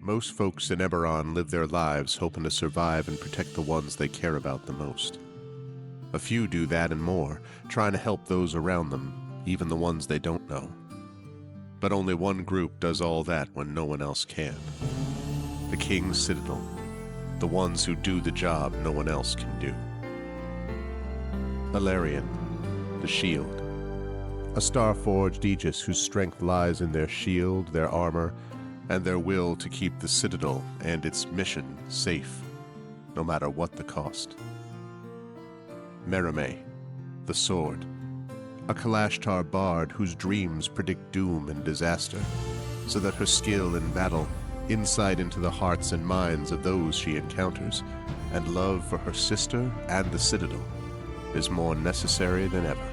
Most folks in Eberron live their lives hoping to survive and protect the ones they care about the most. A few do that and more, trying to help those around them, even the ones they don't know. But only one group does all that when no one else can. The King's Citadel. The ones who do the job no one else can do. Valerian, the Shield. A star-forged Aegis whose strength lies in their shield, their armor, and their will to keep the Citadel and its mission safe, no matter what the cost. Merime, the Sword. A Kalashtar bard whose dreams predict doom and disaster, so that her skill in battle, insight into the hearts and minds of those she encounters, and love for her sister and the Citadel is more necessary than ever.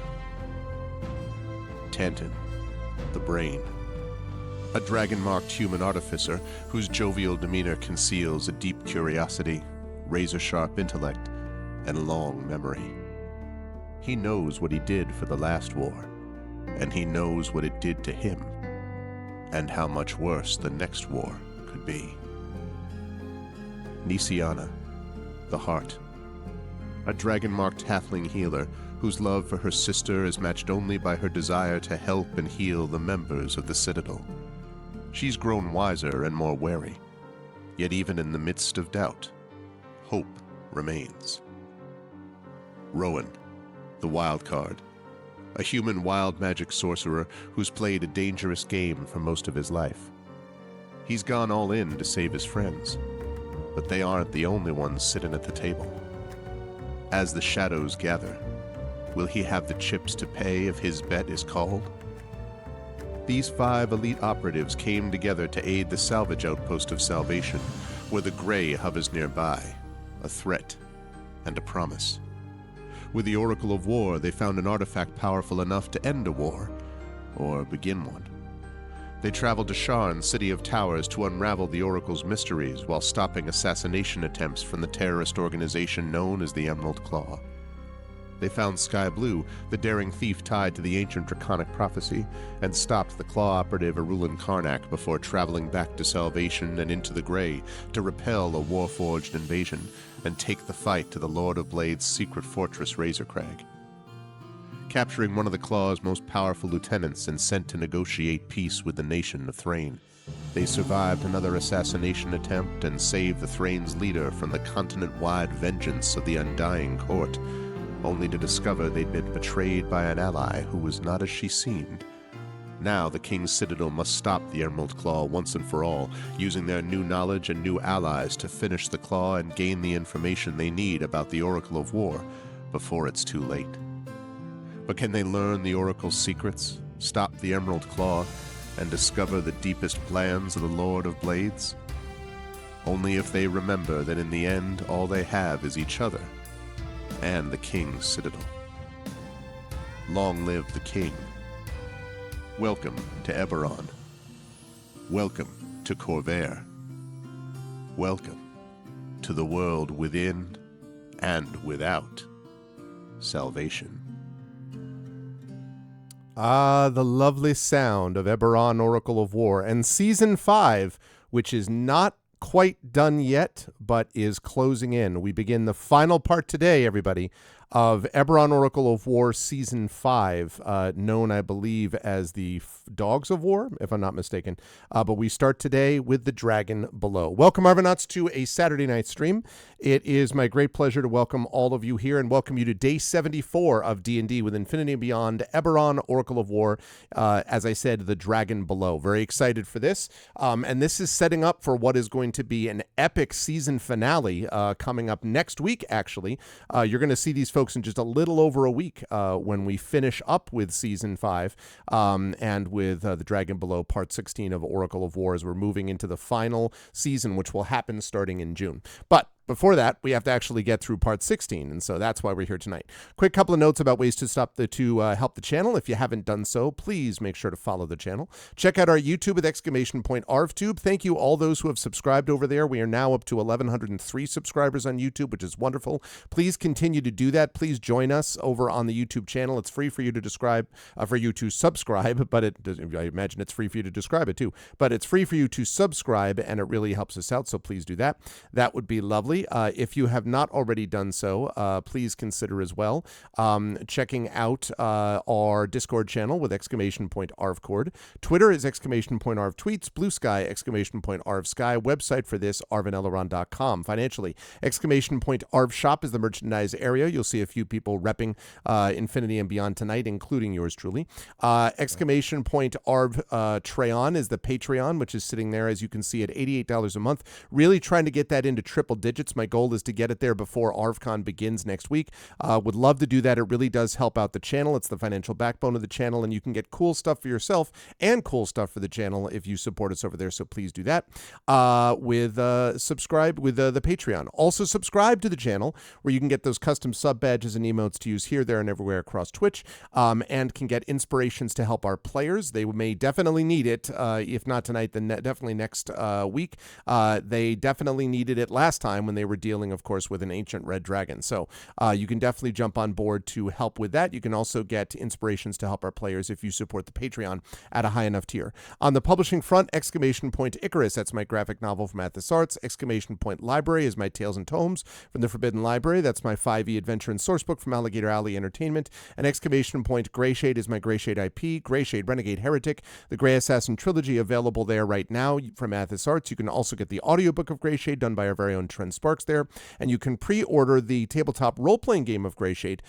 Tantin, the Brain. A dragon-marked human artificer whose jovial demeanor conceals a deep curiosity, razor-sharp intellect, and long memory. He knows what he did for the last war, and he knows what it did to him, and how much worse the next war could be. Nisiana, the Heart. A dragon-marked halfling healer whose love for her sister is matched only by her desire to help and heal the members of the Citadel. She's grown wiser and more wary, yet even in the midst of doubt, hope remains. Rowan, the Wild Card. A human wild magic sorcerer who's played a dangerous game for most of his life. He's gone all in to save his friends, but they aren't the only ones sitting at the table. As the shadows gather, will he have the chips to pay if his bet is called? These 5 elite operatives came together to aid the salvage outpost of Salvation, where the Grey hovers nearby, a threat and a promise. With the Oracle of War, they found an artifact powerful enough to end a war, or begin one. They traveled to Sharn, City of Towers, to unravel the Oracle's mysteries while stopping assassination attempts from the terrorist organization known as the Emerald Claw. They found Sky Blue, the daring thief tied to the ancient draconic prophecy, and stopped the Claw operative Arulan Karnak before traveling back to Salvation and into the Grey to repel a Warforged invasion and take the fight to the Lord of Blade's secret fortress Razorcrag. Capturing one of the Claw's most powerful lieutenants and sent to negotiate peace with the nation of Thrain, they survived another assassination attempt and saved the Thrain's leader from the continent-wide vengeance of the Undying Court, only to discover they'd been betrayed by an ally who was not as she seemed. Now the King's Citadel must stop the Emerald Claw once and for all, using their new knowledge and new allies to finish the Claw and gain the information they need about the Oracle of War before it's too late. But can they learn the Oracle's secrets, stop the Emerald Claw, and discover the deepest plans of the Lord of Blades? Only if they remember that in the end all they have is each other and the King's Citadel. Long live the King. Welcome to Eberron. Welcome to Corvair. Welcome to the world within and without Salvation. Ah, the lovely sound of Eberron Oracle of War and Season 5, which is not quite done yet, but is closing in. We begin the final part today, everybody, of Eberron Oracle of War Season 5, known, I believe, as the Dogs of War, if I'm not mistaken. But we start today with the Dragon Below. Welcome, Arvanauts, to a Saturday night stream. It is my great pleasure to welcome all of you here and welcome you to Day 74 of D&D with Infinity and Beyond, Eberron Oracle of War, as I said, the Dragon Below. Very excited for this. And this is setting up for what is going to be an epic season finale coming up next week, actually. You're going to see these folks in just a little over a week when we finish up with Season 5 and with the Dragon Below Part 16 of Oracle of War as we're moving into the final season, which will happen starting in June. But before that, we have to actually get through part 16, and so that's why we're here tonight. Quick couple of notes about ways to help the channel. If you haven't done so, please make sure to follow the channel. Check out our YouTube with !ArvTube. Thank you all those who have subscribed over there. We are now up to 1,103 subscribers on YouTube, which is wonderful. Please continue to do that. Please join us over on the YouTube channel. It's free for you to subscribe, but I imagine it's free for you to describe it too. But it's free for you to subscribe, and it really helps us out. So please do that. That would be lovely. If you have not already done so, please consider as well checking out our Discord channel with !ArvCord. Twitter is !ArvTweets. Blue Sky, !ArvSky. Website for this, arvanelleron.com. Financially, !ArvShop is the merchandise area. You'll see a few people repping Infinity and Beyond tonight, including yours truly. !Arv Treon is the Patreon, which is sitting there, as you can see, at $88 a month. Really trying to get that into triple digits. My goal is to get it there before ArvCon begins next week. Would love to do that. It really does help out the channel. It's the financial backbone of the channel, and you can get cool stuff for yourself and cool stuff for the channel if you support us over there. So please do that. Subscribe with the Patreon. Also subscribe to the channel, where you can get those custom sub badges and emotes to use here, there, and everywhere across Twitch, and can get inspirations to help our players. They may definitely need it. If not tonight, then definitely next week. They definitely needed it last time when they were dealing, of course, with an ancient red dragon. So you can definitely jump on board to help with that. You can also get inspirations to help our players if you support the Patreon at a high enough tier. On the publishing front, Icarus, that's my graphic novel from Athos Arts. Library is my Tales and Tomes from the Forbidden Library. That's my 5e adventure and sourcebook from Alligator Alley Entertainment. And Greyshade is my Greyshade IP. Greyshade Renegade Heretic, the Grey Assassin trilogy, available there right now from Athos Arts. You can also get the audiobook of Greyshade done by our very own Trent Sparks there. And you can pre-order the tabletop role-playing game of Greyshade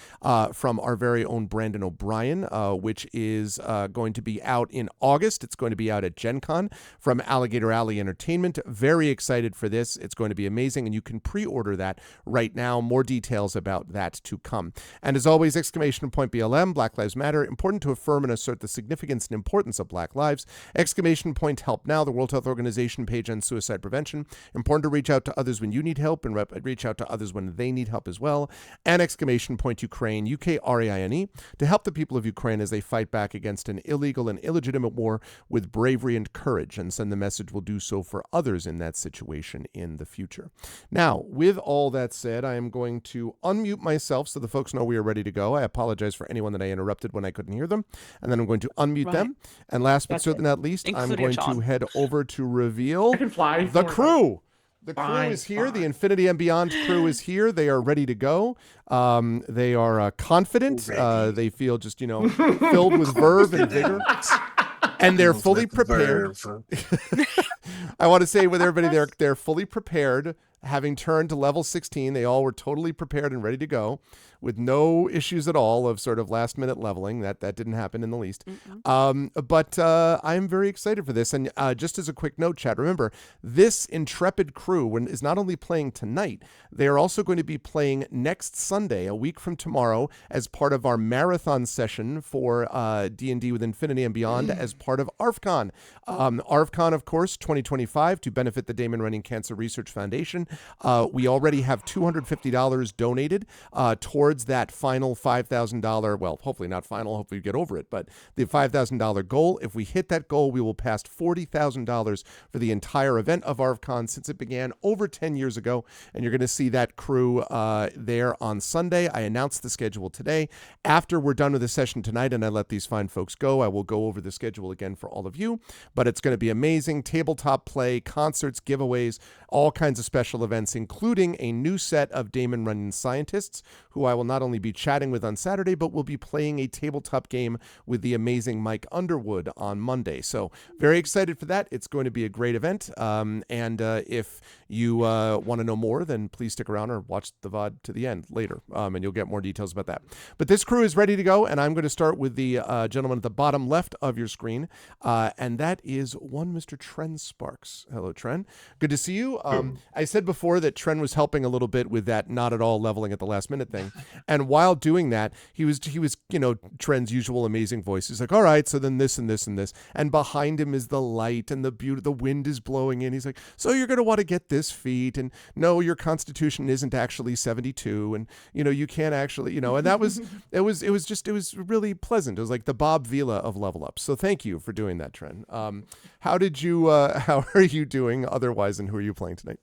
from our very own Brandon O'Brien, which is going to be out in August. It's going to be out at Gen Con from Alligator Alley Entertainment. Very excited for this. It's going to be amazing, and you can pre-order that right now. More details about that to come. And as always, BLM, Black Lives Matter, important to affirm and assert the significance and importance of Black lives. Help Now, the World Health Organization page on suicide prevention. Important to reach out to others when you need help, and reach out to others when they need help as well. And Ukraine, Ukraine, to help the people of Ukraine as they fight back against an illegal and illegitimate war with bravery and courage, and send the message will do so for others in that situation in the future. Now, with all that said, I am going to unmute myself so the folks know we are ready to go. I apologize for anyone that I interrupted when I couldn't hear them, and then I'm going to unmute them. And last but certainly not least, I'm going to head over to reveal the crew. The crew is here. The Infinity and Beyond crew is here. They are ready to go. They are confident. They feel just, filled with verve and vigor. And they're fully prepared. I want to say with everybody, they're fully prepared. Having turned to level 16, they all were totally prepared and ready to go, with no issues at all of sort of last-minute leveling. That didn't happen in the least. But I'm very excited for this. And just as a quick note, Chad, remember, this intrepid crew is not only playing tonight, they are also going to be playing next Sunday, a week from tomorrow, as part of our marathon session for D&D with Infinity and Beyond, as part of ArvCon. ArvCon, of course, 2025, to benefit the Damon Runyon Cancer Research Foundation. We already have $250 donated towards that final $5,000, well, hopefully not final, hopefully we get over it, but the $5,000 goal. If we hit that goal, we will pass $40,000 for the entire event of ArvCon since it began over 10 years ago, and you're going to see that crew there on Sunday. I announced the schedule today. After we're done with the session tonight and I let these fine folks go, I will go over the schedule again for all of you, but it's going to be amazing. Tabletop play, concerts, giveaways, all kinds of special events, including a new set of Damon Runyon scientists, who I will not only be chatting with on Saturday, but will be playing a tabletop game with the amazing Mike Underwood on Monday. So very excited for that. It's going to be a great event. And if you want to know more, then please stick around or watch the VOD to the end later, and you'll get more details about that. But this crew is ready to go, and I'm going to start with the gentleman at the bottom left of your screen, and that is one Mr. Trent Sparks. Hello, Trent. Good to see you. So I said before that Tren was helping a little bit with that not at all leveling at the last minute thing. And while doing that, he was Tren's usual amazing voice. He's like, all right, so then this and this and this. And behind him is the light and the wind is blowing in. He's like, so you're going to want to get this feat. And no, your constitution isn't actually 72. And, you can't actually, and that was, it was really pleasant. It was like the Bob Vila of Level Up. So thank you for doing that, Tren. How are you doing otherwise, and who are you playing tonight?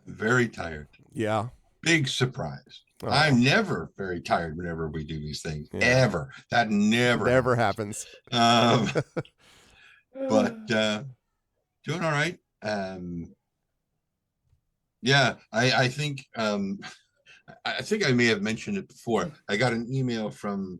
Very tired. Yeah. Big surprise. Oh. I'm never very tired whenever we do these things. Yeah. Ever. That never happens. But doing all right. Yeah, I think I think I may have mentioned it before. I got an email from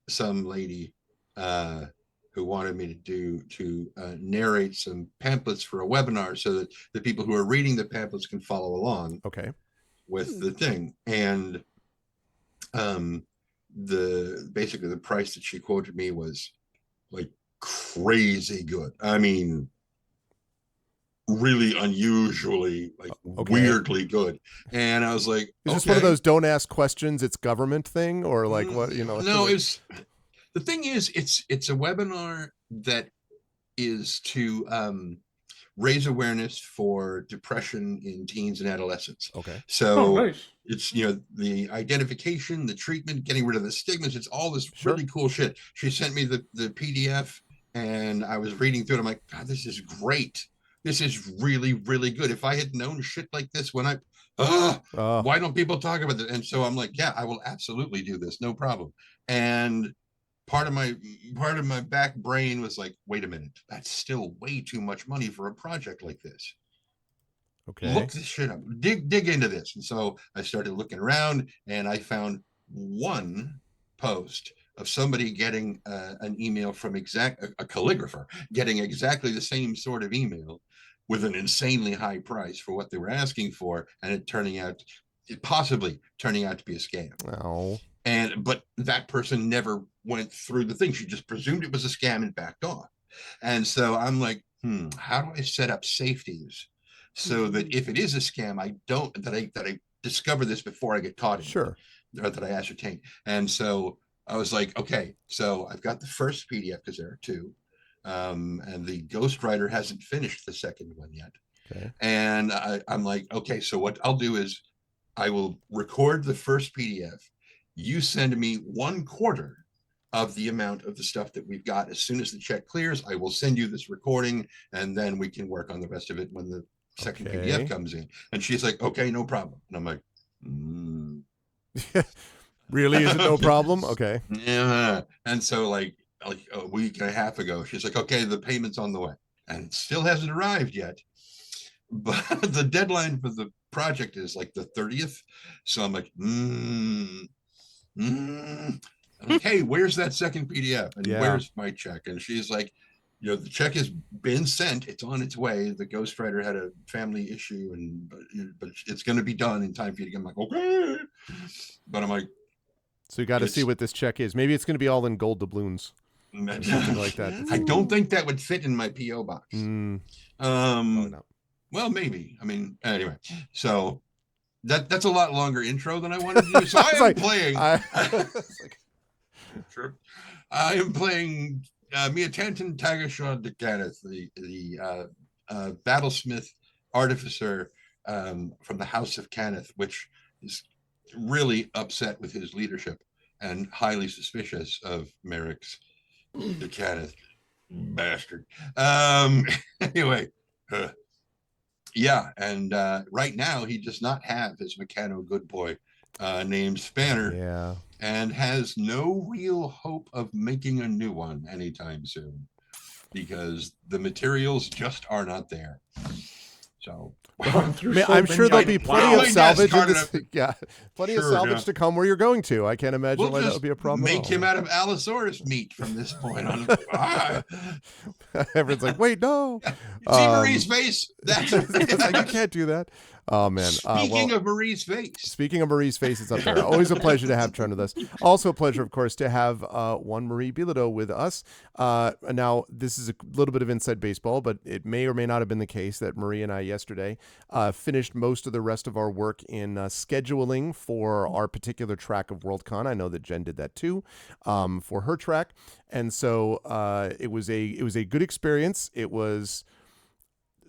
some lady who wanted me to narrate some pamphlets for a webinar so that the people who are reading the pamphlets can follow along. Okay. With the thing. And basically the price that she quoted me was like crazy good. I mean, really unusually, like weirdly good. And I was like, is this one of those don't ask questions, it's government thing, or like what, No, it's the thing is it's a webinar that is to raise awareness for depression in teens and adolescents. Okay. So nice. It's, the identification, the treatment, getting rid of the stigmas. It's all this really cool shit. She sent me the PDF and I was reading through it. I'm like, God, this is great. This is really, really good. If I had known shit like this when why don't people talk about it? And so I'm like, yeah, I will absolutely do this. No problem. And part of my back brain was like, wait a minute, that's still way too much money for a project like this. Okay. Look this shit up, dig into this. And so I started looking around and I found one post of somebody getting an email from a calligrapher getting exactly the same sort of email with an insanely high price for what they were asking for, and it possibly turning out to be a scam. Oh. But that person never went through the thing. She just presumed it was a scam and backed off. And so I'm like, how do I set up safeties so that if it is a scam, I discover this before I get caught in it, or that I ascertain. And so I was like, okay, so I've got the first PDF because there are two. And the ghostwriter hasn't finished the second one yet. Okay. And I'm like, okay, so what I'll do is I will record the first PDF. You send me 1/4 of the amount of the stuff that we've got. As soon as the check clears, I will send you this recording, and then we can work on the rest of it when the second PDF comes in. And she's like, okay, no problem. And I'm like, really? Is it no problem? Okay. Yeah. And so like a week and a half ago, she's like, okay, the payment's on the way. And it still hasn't arrived yet. But the deadline for the project is like the 30th. So I'm like, hey, where's that second PDF? And where's my check? And she's like, the check has been sent. It's on its way. The ghostwriter had a family issue, but it's going to be done in time for you to get. I'm like, okay. But I'm like, so you got to see what this check is. Maybe it's going to be all in gold doubloons. Something like that. I don't think that would fit in my PO box. No. Well, maybe. I mean, anyway. So that's a lot longer intro than I wanted to do. So I am playing. I am playing Miatantan Tagashon de Kenneth, the battlesmith artificer from the House of Kenneth, which is really upset with his leadership and highly suspicious of Merrick's de Kenneth bastard. Anyway, and right now he does not have his Meccano good boy named Spanner. Yeah. And has no real hope of making a new one anytime soon because the materials just are not there. So I'm sure there'll be plenty of salvage. Plenty of salvage to come where you're going to. I can't imagine why that would be a problem. Make him out of Allosaurus meat from this point on. Everyone's like, wait, no. See Marie's face? That's like, you can't do that. Oh, man. Speaking of Marie's face. Speaking of Marie's face, it's up there. Always a pleasure to have Tren with us. Also a pleasure, of course, to have one Marie Bilodeau with us. Now, this is a little bit of inside baseball, but it may or may not have been the case that Marie and I yesterday. Finished most of the rest of our work in scheduling for our particular track of Worldcon. I know that Jen did that too, for her track, and so it was a good experience.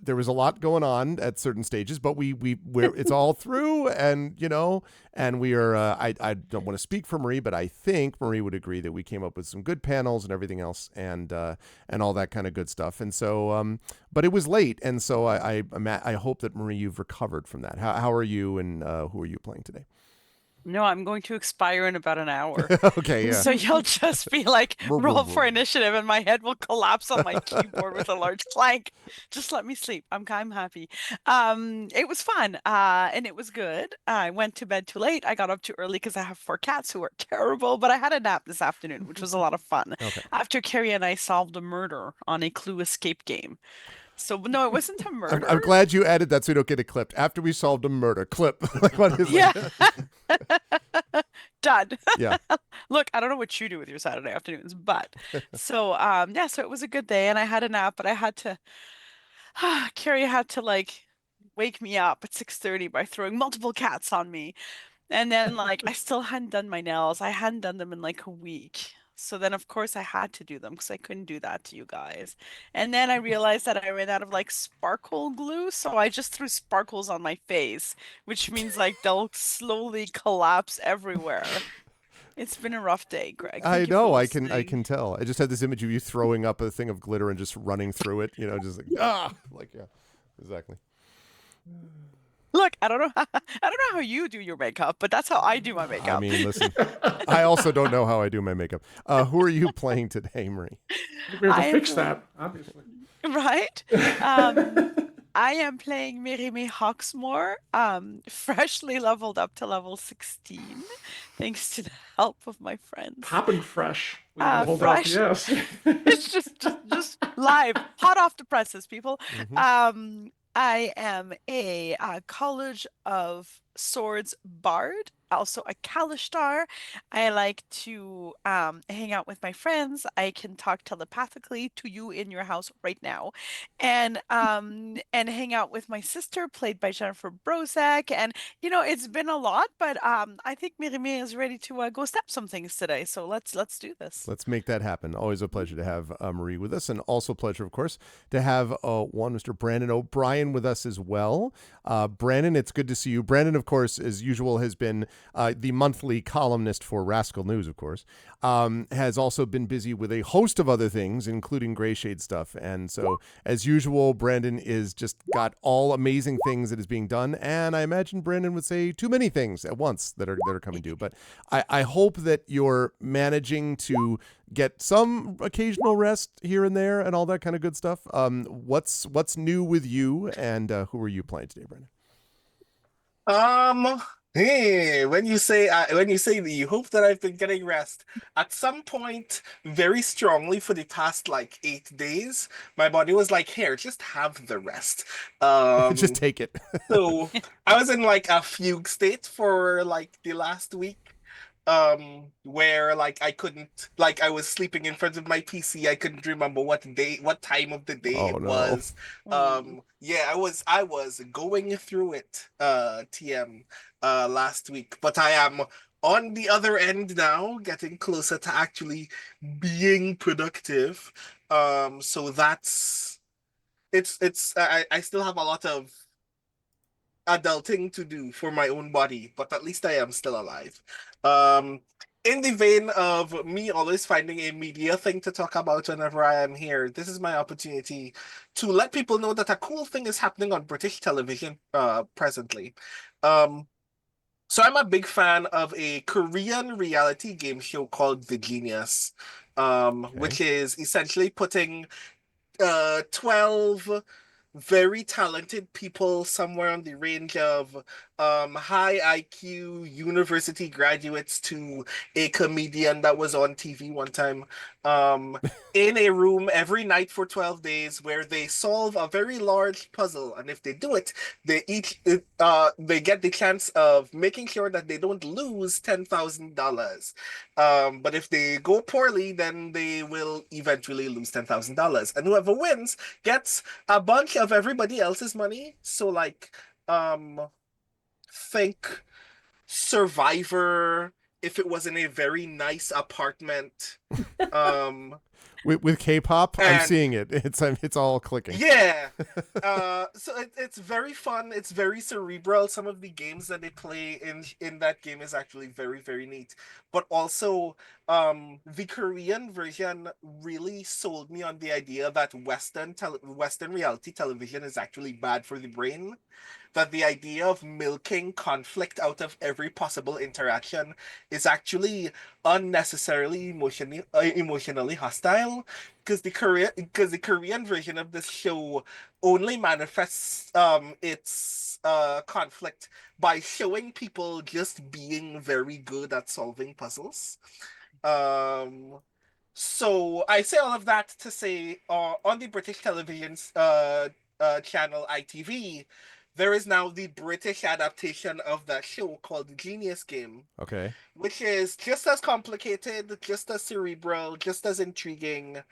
There was a lot going on at certain stages, but it's all through, and we are. I don't want to speak for Marie, but I think Marie would agree that we came up with some good panels and everything else, and all that kind of good stuff. And so, but it was late, and so I hope that Marie, you've recovered from that. How are you, and who are you playing today? No, I'm going to expire in about an hour. Okay, yeah. So you'll just be like, Vroom, vroom, roll for vroom. initiative, and my head will collapse on my keyboard with a large clank. Just let me sleep. I'm happy. It was fun, and it was good. I went to bed too late. I got up too early because I have 4 cats who are terrible, but I had a nap this afternoon, which was a lot of fun. Okay. After Carrie and I solved a murder on a Clue escape game. So no, it wasn't a murder. I'm glad you added that so we don't get it clipped. After we solved a murder, clip. Like what is Yeah. Done. Yeah. Look, I don't know what you do with your Saturday afternoons, but so so it was a good day, and I had a nap, but I had to Carrie had to like wake me up at 6:30 by throwing multiple cats on me. And then I still hadn't done my nails. I hadn't done them in like a week. So then of course I had to do them because I couldn't do that to you guys. And then I realized that I ran out of like sparkle glue, so I just threw sparkles on my face, which means like they'll slowly collapse everywhere. It's been a rough day, Greg. I Thank you for know. I listening. can tell. I just had this image of you throwing up a thing of glitter and just running through it. Just like yeah, exactly. Look, I don't know how you do your makeup, but that's how I do my makeup. I mean, listen, I also don't know how I do my makeup. Who are you playing today, Marie? We have to fix that, obviously. Right? I am playing Mirime Hawksmoor, freshly leveled up to level 16, thanks to the help of my friends. Popping fresh. We hold Fresh. up, yes. It's just live, hot off the presses, people. Mhm. I am a College of Swords bard, also a Kalishtar. I like to hang out with my friends. I can talk telepathically to you in your house right now, and hang out with my sister, played by Jennifer Brozak. And it's been a lot, but I think Mirime is ready to go step some things today. So let's do this. Let's make that happen. Always a pleasure to have Marie with us, and also a pleasure, of course, to have one Mr. Brandon O'Brien with us as well. Brandon, it's good to see you. Brandon, of course, as usual, has been the monthly columnist for Rascal News, of course. Has also been busy with a host of other things, including Gray Shade stuff. And so, as usual, Brandon is just got all amazing things that is being done. And I imagine Brandon would say too many things at once that are coming due. But I hope that you're managing to get some occasional rest here and there and all that kind of good stuff. What's new with you, and who are you playing today, Brandon? Hey, when you say that you hope that I've been getting rest, at some point, very strongly for the past like 8 days, my body was like, "Here, just have the rest." Just take it. So I was in like a fugue state for like the last week, where like I couldn't, like I was sleeping in front of my PC. I couldn't remember what time of the day Oh, it no. was. Yeah, I was going through it, TM, last week, but I am on the other end now, getting closer to actually being productive. So I still have a lot of adulting to do for my own body, but at least I am still alive. In the vein of me always finding a media thing to talk about whenever I am here, this is my opportunity to let people know that a cool thing is happening on British television presently. So I'm a big fan of a Korean reality game show called The Genius, which is essentially putting 12 very talented people somewhere on the range of high IQ university graduates to a comedian that was on TV one time, in a room every night for 12 days where they solve a very large puzzle. And if they do it, they get the chance of making sure that they don't lose $10,000. But if they go poorly, then they will eventually lose $10,000. And whoever wins gets a bunch of everybody else's money. So like, think Survivor if it was in a very nice apartment. Um, With K-pop, I'm and seeing it. It's all clicking. yeah. So it's very fun. It's very cerebral. Some of the games that they play in that game is actually very, very neat. But also, the Korean version really sold me on the idea that Western reality television is actually bad for the brain. That the idea of milking conflict out of every possible interaction is actually unnecessarily emotionally hostile, because the Korean version of this show only manifests its conflict by showing people just being very good at solving puzzles. Um so I say all of that to say, on the British television channel ITV, there is now the British adaptation of that show called The Genius Game, Okay. which is just as complicated, just as cerebral, just as intriguing,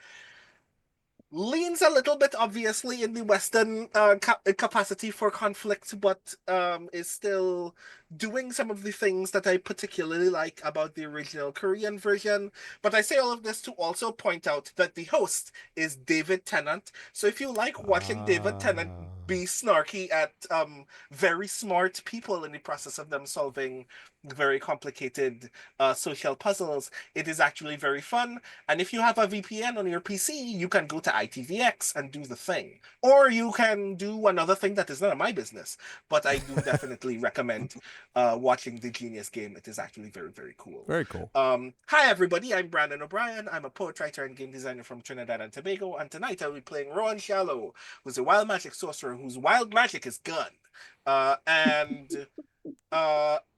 leans a little bit obviously in the Western capacity for conflict, but is still doing some of the things that I particularly like about the original Korean version. But I say all of this to also point out that the host is David Tennant. So if you like watching David Tennant be snarky at very smart people in the process of them solving very complicated social puzzles, it is actually very fun. And if you have a VPN on your PC, you can go to ITVX and do the thing. Or you can do another thing that is none of my business. But I do definitely recommend watching The Genius Game. It is actually very, very cool. Very cool. Hi, everybody. I'm Brandon O'Brien. I'm a poet, writer, and game designer from Trinidad and Tobago. And tonight I'll be playing Rowan Shallow, who's a wild magic sorcerer whose wild magic is gun. And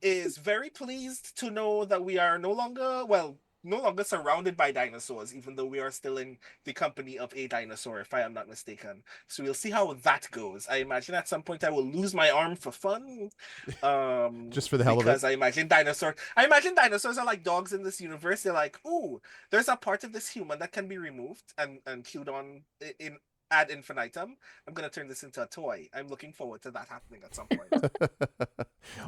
is very pleased to know that we are no longer surrounded by dinosaurs, even though we are still in the company of a dinosaur, if I am not mistaken. So we'll see how that goes. I imagine at some point I will lose my arm for fun. Just for the hell of it. Because I imagine dinosaurs are like dogs in this universe. They're like, ooh, there's a part of this human that can be removed and chewed on in ad infinitum. I'm gonna turn this into a toy. I'm looking forward to that happening at some point.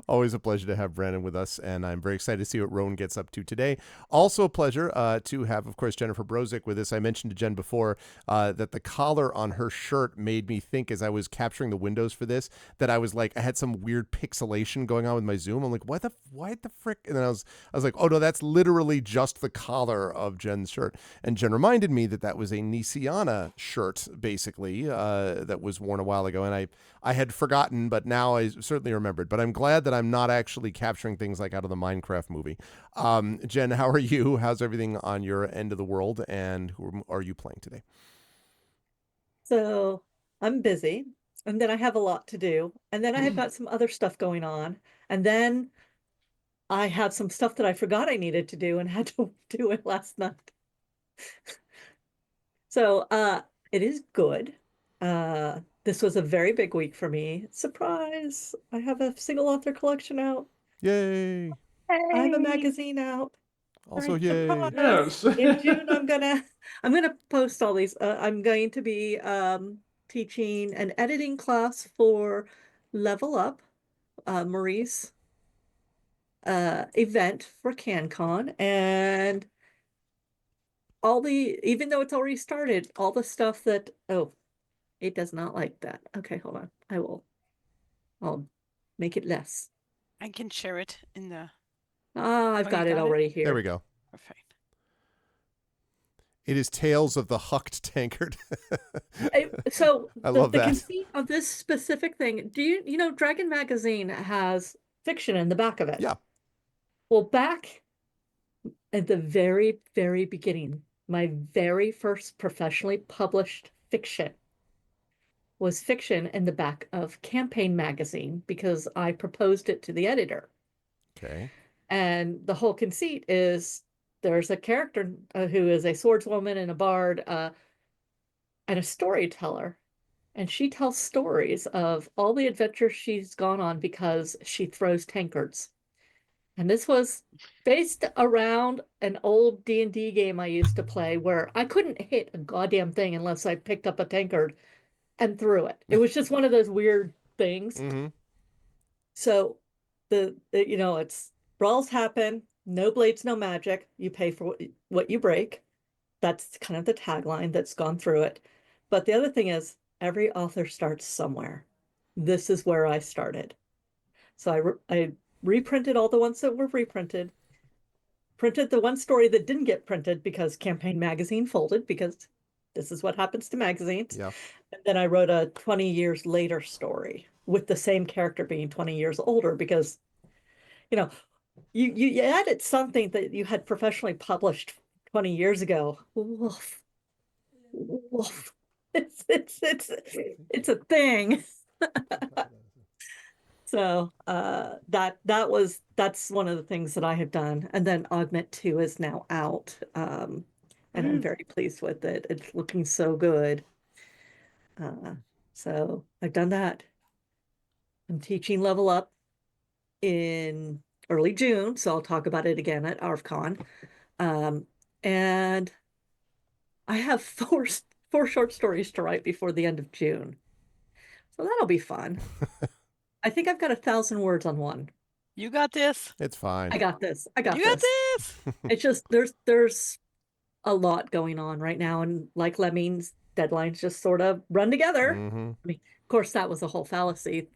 Always a pleasure to have Brandon with us, and I'm very excited to see what Rowan gets up to today. Also a pleasure to have, of course, Jennifer Brozick with us. I mentioned to Jen before that the collar on her shirt made me think, as I was capturing the windows for this, that I was like, I had some weird pixelation going on with my Zoom. I'm like, why the frick? And then I was like, oh no, that's literally just the collar of Jen's shirt. And Jen reminded me that was a Nisiana shirt, basically, that was worn a while ago, and I had forgotten, but now I certainly remembered. But I'm glad that I'm not actually capturing things like out of the Minecraft movie. Jen, how are you? How's everything on your end of the world, and who are you playing today? So I'm busy, and then I have a lot to do, and then I have got some other stuff going on, and then I have some stuff that I forgot I needed to do and had to do it last night. So it is good. This was a very big week for me. Surprise! I have a single author collection out. Yay! I have a magazine out. Also, Right, yay! surprise. Yes. In June, I'm gonna post all these. I'm going to be teaching an editing class for Level Up, Marie's event for CanCon, and even though it's already started, all the stuff that it does not like that. Okay, hold on. I'll make it less. I can share it in the. I've Oh, got you it got it? already here. There we go. Perfect. It is Tales of the Hucked Tankard. So I love the that. conceit of this specific thing, you know, Dragon Magazine has fiction in the back of it. Yeah. Well, back at the very, very beginning, my very first professionally published fiction was fiction in the back of Campaign Magazine because I proposed it to the editor. Okay. And the whole conceit is there's a character who is a swordswoman and a bard and a storyteller. And she tells stories of all the adventures she's gone on because she throws tankards. And this was based around an old D&D game I used to play where I couldn't hit a goddamn thing unless I picked up a tankard. and through it. It was just one of those weird things. Mm-hmm. So it's brawls happen, no blades, no magic. You pay for what you break. That's kind of the tagline that's gone through it. But the other thing is, every author starts somewhere. This is where I started. So I reprinted all the ones that were reprinted, printed the one story that didn't get printed because Campaign Magazine folded, because this is what happens to magazines. Yeah. And then I wrote a 20 years later story with the same character being 20 years older, because, you added something that you had professionally published 20 years ago. Woof. Woof. It's a thing. So that's one of the things that I have done. And then Augment 2 is now out. And I'm very pleased with it. It's looking so good. So I've done that. I'm teaching Level Up in early June, so I'll talk about it again at ArvCon. And I have four short stories to write before the end of June. So that'll be fun. I think I've got 1,000 words on one. You got this. It's fine. I got this. You got this. It's just there's a lot going on right now, and like Lemmings, deadlines just sort of run together. Mm-hmm. I mean, of course, that was a whole fallacy.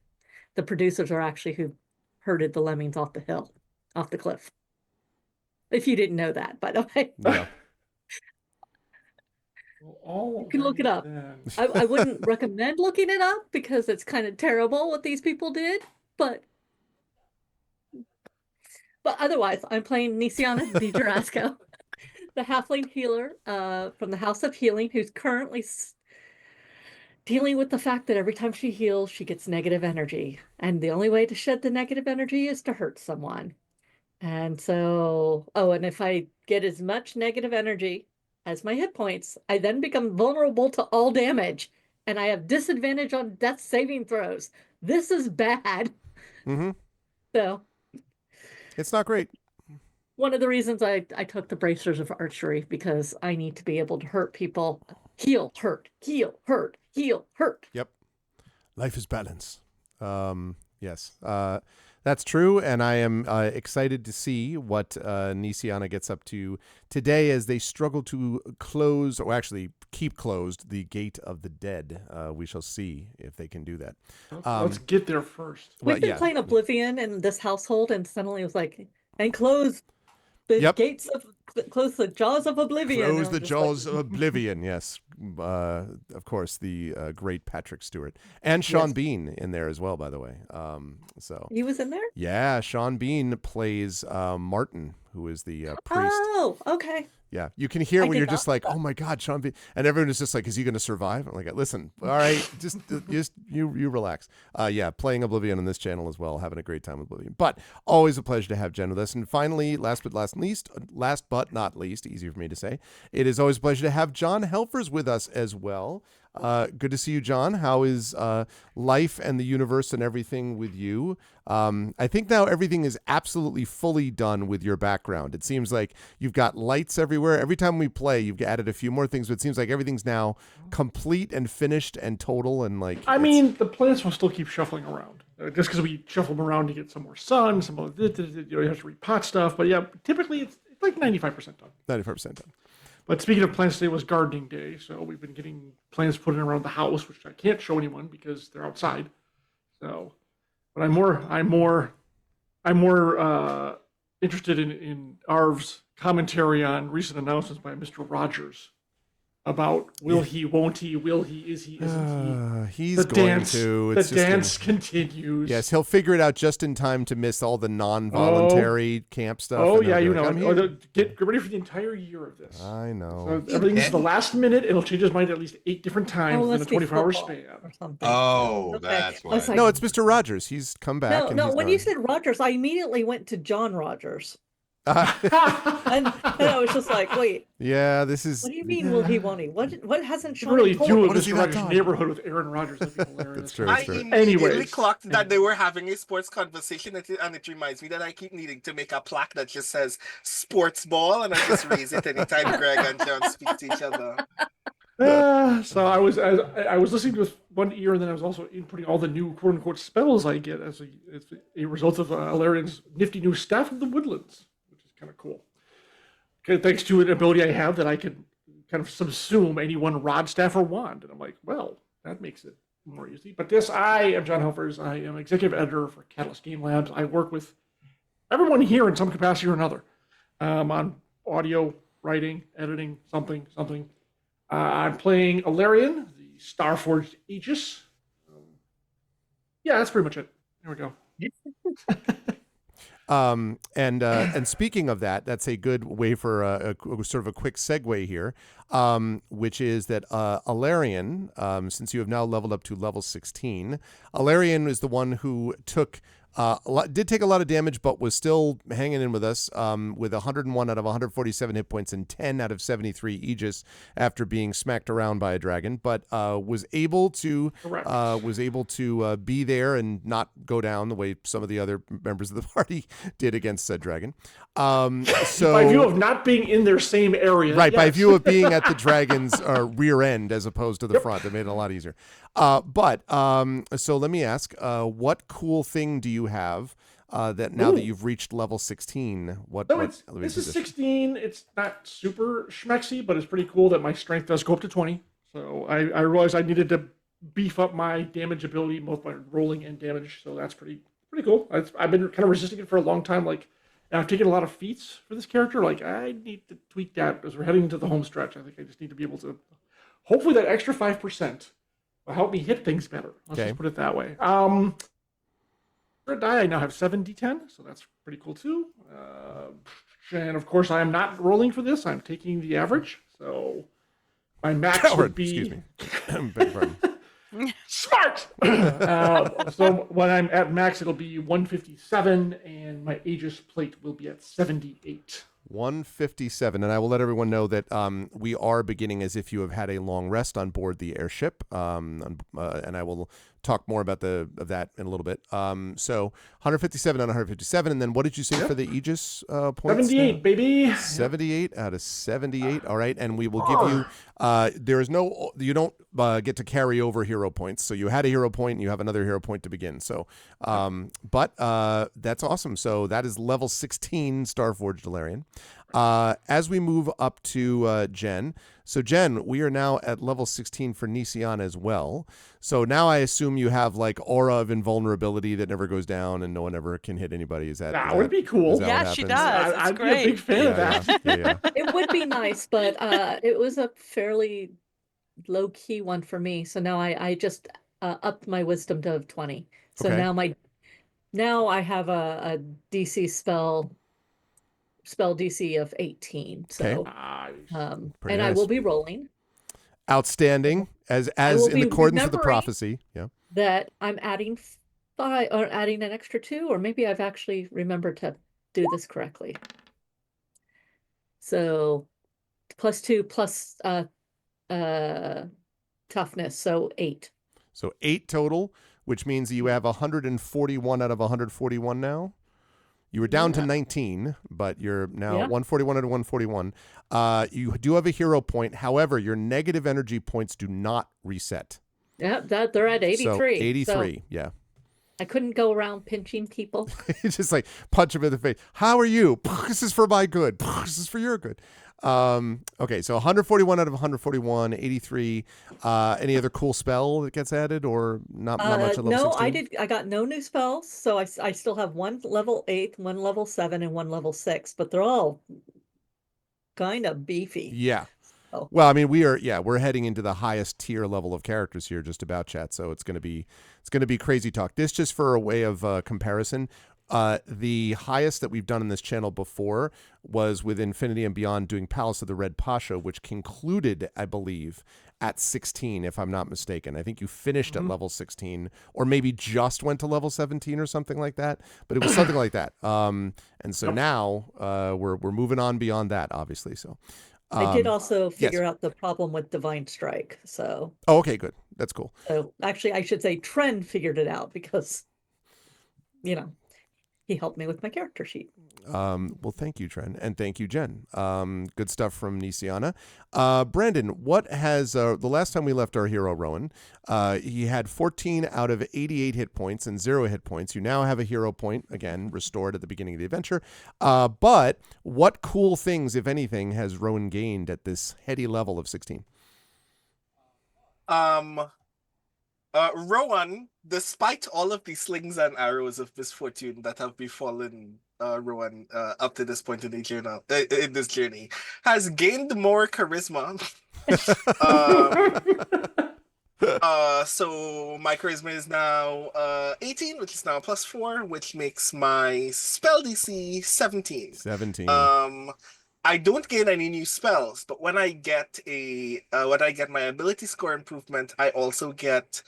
The producers are actually who herded the lemmings off the cliff. If you didn't know that, by the way. Yeah. You can look it up. I wouldn't recommend looking it up because it's kind of terrible what these people did, but otherwise, I'm playing Nisiana Di Jarasco, the halfling healer from the House of Healing, who's currently dealing with the fact that every time she heals, she gets negative energy. And the only way to shed the negative energy is to hurt someone. And so, and if I get as much negative energy as my hit points, I then become vulnerable to all damage. And I have disadvantage on death saving throws. This is bad. Mm-hmm. So it's not great. One of the reasons I took the bracers of archery, because I need to be able to hurt people. Heal, hurt, heal, hurt, heal, hurt. Yep. Life is balance. Yes. That's true, and I am excited to see what Nisiana gets up to today as they struggle to close, or actually keep closed, the Gate of the Dead. We shall see if they can do that. Let's get there first. We've been playing Oblivion in this household, and suddenly it was like, and close the gates of, close the jaws of Oblivion. Close the jaws of Oblivion, yes. Of course, the great Patrick Stewart. And Sean Bean in there as well, by the way. So he was in there? Yeah, Sean Bean plays Martin, who is the priest. Oh, okay. Yeah, you can hear when you're just like, oh my God, Sean Bean. And everyone is just like, is he going to survive? I'm like, listen, all right, just you relax. Yeah, playing Oblivion on this channel as well, having a great time with Oblivion. But always a pleasure to have Jen with us. And finally, last but not least, easier for me to say, it is always a pleasure to have John Helfers with us as well. Good to see you, John. How is life and the universe and everything with you? I think now everything is absolutely fully done with your background. It seems like you've got lights everywhere. Every time we play, you've added a few more things, but it seems like everything's now complete and finished and total. And like, I mean, the planets will still keep shuffling around. Just because we shuffle them around to get some more sun, some more, you have to repot stuff. But yeah, typically it's like 95% done. 95% done. But speaking of plants, today was gardening day, so we've been getting plants put in around the house, which I can't show anyone because they're outside. So, but I'm more interested in Arv's commentary on recent announcements by Mr. Rogers about will he, won't he, will he, is he, isn't he? He's going to. The dance continues. Yes, he'll figure it out just in time to miss all the non-voluntary camp stuff. Oh yeah, you know. Get ready for the entire year of this. I know. So everything's the last minute. It'll change his mind at least 8 different times in a 24-hour span. Oh, okay. That's why. No, it's Mr. Rogers. He's come back. No, when you said Rogers, I immediately went to John Rogers. And I was just like, wait. Yeah, this is. What do you mean, will he, won't he? What hasn't Sean really told do me? a Mr. Rogers neighborhood with Eberron Rogers? That'd be hilarious. That's true. I immediately clocked that they were having a sports conversation, and it reminds me that I keep needing to make a plaque that just says sports ball, and I just raise it anytime Greg and John speak to each other. So I was listening to one ear, and then I was also inputting all the new quote unquote spells I get as a result of Alarian's nifty new Staff of the Woodlands, which is kind of cool. Okay, thanks to an ability I have that I can kind of subsume any one rod, staff, or wand, and I'm like, well, that makes it more easy. But I am John Helfers. I am executive editor for Catalyst Game Labs. I work with everyone here in some capacity or another on audio, writing, editing, something. I'm playing Alarian, the Starforged Aegis. Yeah, that's pretty much it. There we go. And speaking of that, that's a good way for a sort of a quick segue here, which is that Alarian, since you have now leveled up to level 16, Alarian is the one who did take a lot of damage, but was still hanging in with us with 101 out of 147 hit points and 10 out of 73 Aegis after being smacked around by a dragon, but was able to be there and not go down the way some of the other members of the party did against said dragon. So by view of not being in their same area, right? Yes. By view of being at the dragon's rear end as opposed to the front, it made it a lot easier. So let me ask, what cool thing do you have that now that you've reached level 16? This is 16. It's not super schmexy, but it's pretty cool that my strength does go up to 20. So I realized I needed to beef up my damage ability, both by rolling and damage. So that's pretty cool. I've been kind of resisting it for a long time. Like, I've taken a lot of feats for this character. Like, I need to tweak that as we're heading into the home stretch. I think I just need to be able to. Hopefully, that extra 5% will help me hit things better. Let's just put it that way. For a die, I now have 7d10, so that's pretty cool too. And of course, I am not rolling for this. I'm taking the average. So my max would be. Excuse me. Beg your pardon. Smart. So when I'm at max, it'll be 157, and my Aegis plate will be at 78. 157, and I will let everyone know that we are beginning as if you have had a long rest on board the airship, and I will talk more about that in a little bit. So 157 out of 157, and then what did you say for the Aegis points? 78, baby. 78 out of 78. All right, and we will give you. You don't get to carry over hero points. So you had a hero point, and you have another hero point to begin. So, but that's awesome. So that is level 16 Starforged Alarian. As we move up to Jen. So Jen, we are now at level 16 for Nisian as well. So now I assume you have like aura of invulnerability that never goes down and no one ever can hit anybody. That would be cool. Yeah, she does. I'd great. be a big fan of that. Yeah. It would be nice, but it was a fairly low-key one for me. So now I just upped my wisdom to 20. So now I have a DC spell DC of 18. So and nice. I will be rolling. Outstanding, as in accordance with the prophecy. Yeah. That I'm adding 5 or adding an extra 2, or maybe I've actually remembered to do this correctly. So +2 plus toughness, so 8. So 8 total, which means you have 141 out of 141 now. You were down to 19, but you're now 141 out of 141. You do have a hero point. However, your negative energy points do not reset. Yeah, they're at 83. So 83, yeah. I couldn't go around pinching people. It's just like punch them in the face. How are you? This is for my good. This is for your good. Okay, so 141 out of 141, 83. Any other cool spell that gets added, or not much at level 16? I got no new spells, so I still have 1 level 8, 1 level 7, and 1 level 6, but they're all kind of beefy. Yeah. Oh. Well, I mean, we're heading into the highest tier level of characters here, just about, chat. So it's going to be crazy talk. This, just for a way of comparison, the highest that we've done in this channel before was with Infinity and Beyond doing Palace of the Red Pasha, which concluded, I believe, at 16, if I'm not mistaken. I think you finished at level 16, or maybe just went to level 17 or something like that. But it was something like that. And so now we're moving on beyond that, obviously. So. I did also figure out the problem with Divine Strike. So. Oh, okay, good. That's cool. So actually, I should say Trend figured it out because, he he helped me with my character sheet. Well, thank you, Tren, and thank you, Jen. Good stuff from Nisiana. Brandon, what has the last time we left our hero Rowan? He had 14 out of 88 hit points and 0 hit points. You now have a hero point again restored at the beginning of the adventure. But what cool things, if anything, has Rowan gained at this heady level of 16? Rowan, despite all of the slings and arrows of misfortune that have befallen Rowan up to this point in the journey, in this journey, has gained more charisma. So my charisma is now 18, which is now +4, which makes my spell DC 17. 17. I don't gain any new spells, but when I get my ability score improvement, I also get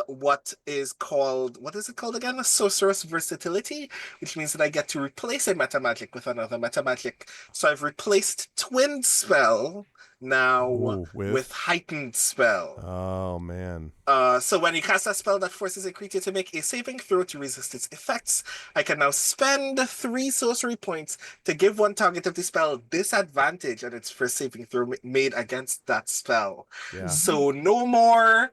what is it called again? A sorcerer's versatility, which means that I get to replace a meta magic with another meta magic. So I've replaced twin spell now with heightened spell. Oh man. So when you cast a spell that forces a creature to make a saving throw to resist its effects, I can now spend 3 sorcery points to give one target of the spell disadvantage on its first saving throw made against that spell. Yeah. So no more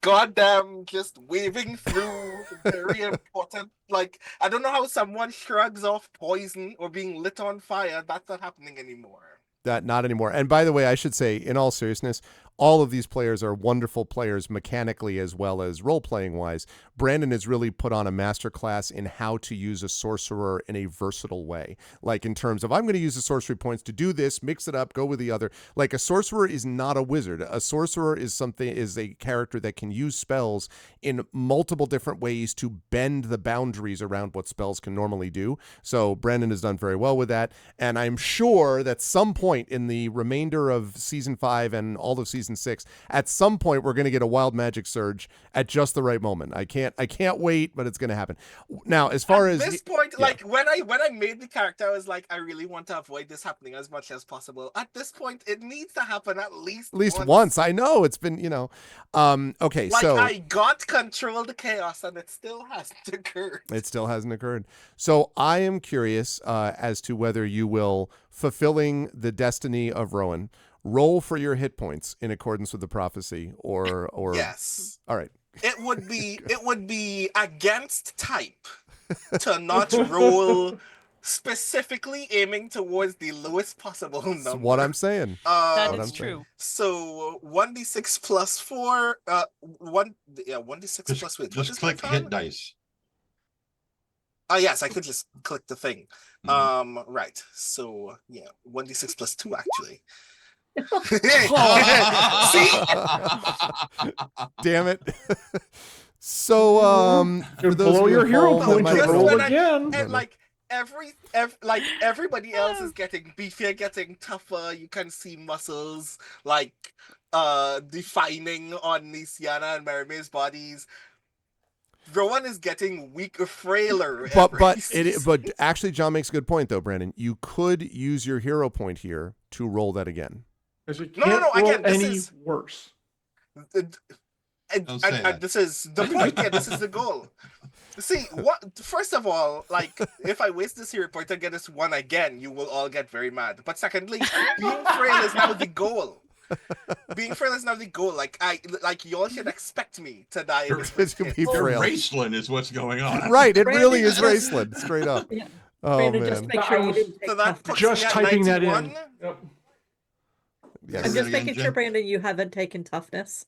goddamn just waving through very important, like, I don't know how someone shrugs off poison or being lit on fire. That's not happening anymore. Not anymore. And by the way, I should say, in all seriousness, all of these players are wonderful players mechanically as well as role-playing wise. Brandon has really put on a masterclass in how to use a sorcerer in a versatile way. Like in terms of, I'm going to use the sorcery points to do this, mix it up, go with the other. Like a sorcerer is not a wizard. A sorcerer is a character that can use spells in multiple different ways to bend the boundaries around what spells can normally do. So Brandon has done very well with that. And I'm sure that some point in the remainder of season 5 and all of season 6, at some point we're going to get a wild magic surge at just the right moment. I can't wait, but it's going to happen. Now, as far as this point, like when I made the character, I was like, I really want to avoid this happening as much as possible. At this point, it needs to happen at least once. I know it's been, okay, like, so I got control of the chaos and it still hasn't occurred. It still hasn't occurred. So I am curious as to whether you will, fulfilling the destiny of Rowan, roll for your hit points in accordance with the prophecy, or yes. All right. It would be against type to not roll specifically aiming towards the lowest possible number. That's what I'm saying. That is true. So 1d6 plus 4, 1d6 plus wait. Just click hit dice. Yes, I could just click the thing. Right. So yeah, 1d6 plus 2 actually. See? Damn it. So for those blow your hero point point roll again. And like everybody else is getting beefier, getting tougher. You can see muscles like defining on Nisiana and Marime's bodies. Rowan is getting weaker, frailer. But actually, John makes a good point though, Brandon. You could use your hero point here to roll that again. Because it can't roll again, any worse. And this is the point. Yeah, this is the goal. See, first of all, like, if I waste this hero point and get this one again, you will all get very mad. But secondly, being frail is now the goal. Being frail is now the goal. Like y'all should expect me to die. It's gonna be frail. Raceland is what's going on. Right, it really is Raceland, straight up. Yeah. Oh Brandon, man. just make sure you didn't take toughness. Just typing that in. Yep. Yes. I'm just making sure, Brandon, you haven't taken toughness.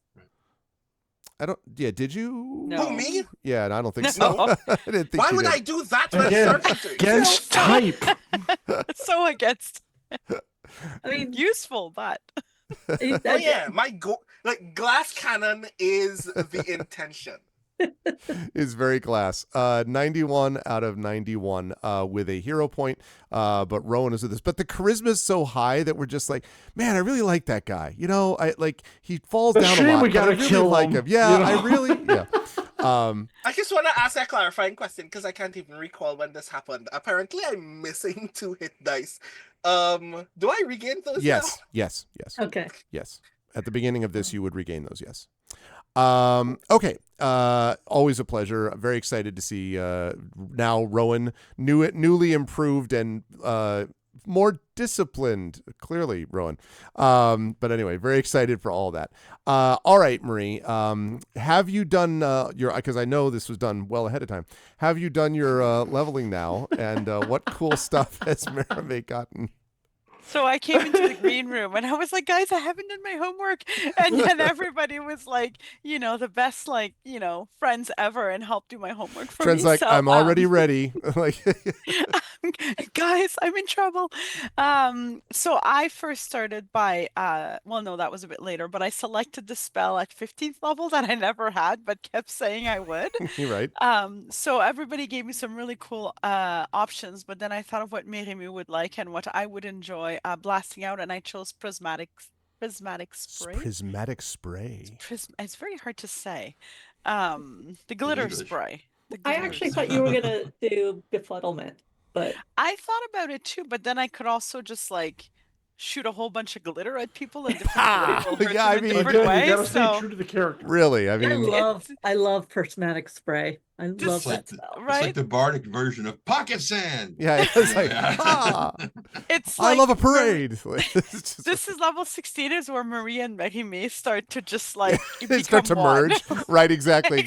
I don't. Yeah, did you? No. Who, me? Yeah, I don't think so. I didn't think Why you would did. I do that when Again, certain against type. So against I mean, useful, but Oh yeah, my goal, like, glass cannon is the intention. Is very glass. 91 out of 91 with a hero point. But Rowan is with this. But the charisma is so high that we're just like, man, I really like that guy. You know, he falls down a lot. We gotta but I really kill like him. Yeah, you know? I really. Yeah. I just want to ask a clarifying question because I can't even recall when this happened. Apparently, I'm missing 2 hit dice. Do I regain those? Yes. now? Yes. okay. Yes. At the beginning of this, you would regain those. Yes. Okay. Always a pleasure. I'm very excited to see now Rowan, newly improved and more disciplined. Clearly, Rowan. But anyway, very excited for all that. All right, Marie. Have you done your? Because I know this was done well ahead of time. Have you done your leveling now? And what cool stuff has Merame gotten? So I came into the green room and I was like, guys, I haven't done my homework. And then everybody was like, the best, friends ever and helped do my homework for Trent's me. like, So, I'm already ready. Like, guys, I'm in trouble. So I first started by, well, no, that was a bit later, but I selected the spell at 15th level that I never had, but kept saying I would. you're right. So everybody gave me some really cool options, but then I thought of what Mirimu would like and what I would enjoy blasting out, and I chose prismatic spray. Prismatic spray. It's very hard to say. The glitter English. spray. I actually thought you were gonna do befuddlement, but I thought about it too, but then I could also just shoot a whole bunch of glitter at people in different ways. Yeah, I mean, different Again, you gotta ways. stay So true to the character. Really, I mean, I love prismatic spray. I love like that spell. It's right? like the bardic version of pocket sand. yeah, it's like, It's I like love a parade. It's just- This is level 16 is where Maria and May start to just they start to become one. merge. Right, exactly.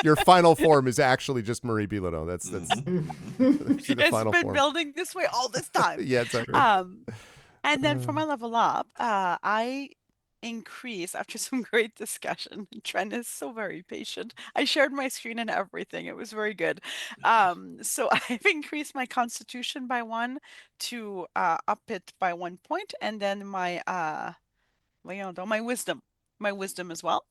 Your final form is actually just Marie Bilodeau. That's Mhm. the It's final been form. building this way all this time. Yeah, exactly. And then for my level up, I increase after some great discussion. Trent is so very patient. I shared my screen and everything. It was very good. So I've increased my constitution by 1 to up it by 1 point, and then my my wisdom as well.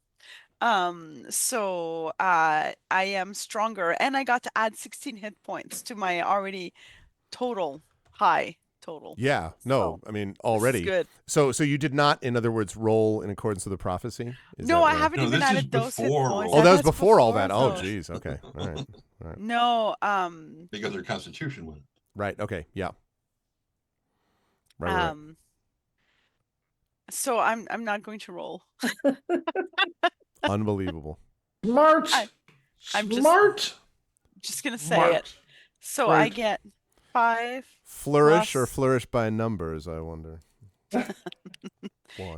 So I am stronger, and I got to add 16 hit points to my already high total. Yeah, no, I mean already. This is good. So you did not, in other words, roll in accordance with the prophecy? Is No, that I right? haven't No, even this is added those hit before points. roll. Oh, that was That's before all that. Oh, those. geez. Okay. All right. No, Because their constitution went. Right. Okay. Yeah. Right. so I'm not going to roll. Unbelievable. Smart. I'm just- Smart. Just gonna say Smart. it. So I Right. get 5. Flourish or Plus- flourish by numbers, I wonder.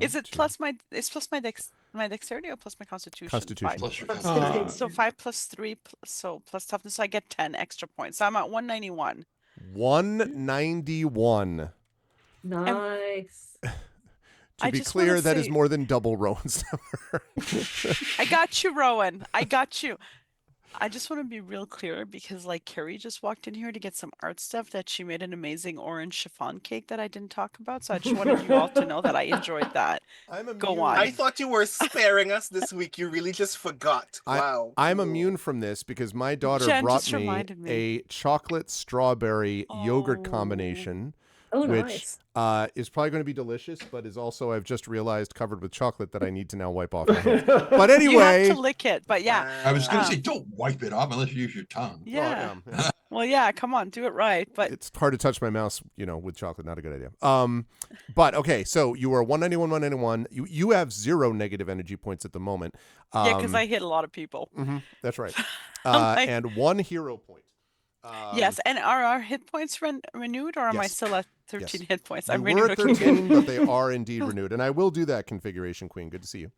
Is it plus my dexterity or plus my constitution? Constitution. 5. Plus your Plus constitution. So 5 plus 3, so plus toughness. So I get 10 extra points. So I'm at 191. 191. Nice. To I be just wanna clear, that is say- more than double Rowan's number. I got you, Rowan. I got you. I just want to be real clear because Carrie just walked in here to get some art stuff that she made an amazing orange chiffon cake that I didn't talk about. So I just wanted you all to know that I enjoyed that. Go on. I thought you were sparing us this week. You really just forgot. Wow. I'm Cool. immune from this because my daughter Jen brought just me reminded me. a chocolate strawberry yogurt Oh. combination, Oh, which nice. is probably going to be delicious, but is also, I've just realized, covered with chocolate that I need to now wipe off my hands. But anyway, You have to lick it, but yeah. I was going to Um, say, don't wipe it off unless you use your tongue. Yeah. Oh, yeah. Well, yeah, come on, do it right. But It's hard to touch my mouse, with chocolate. Not a good idea. But okay, so you were 191. You have 0 negative energy points at the moment. yeah, because I hit a lot of people. That's right. I'm like- And 1 hero point. Yes, and are our hit points renewed, or am I yes. still at 13 Yes. hit points? You I'm were renewed. at Okay, 13, good. but they are indeed renewed. And I will do that, Configuration Queen. Good to see you.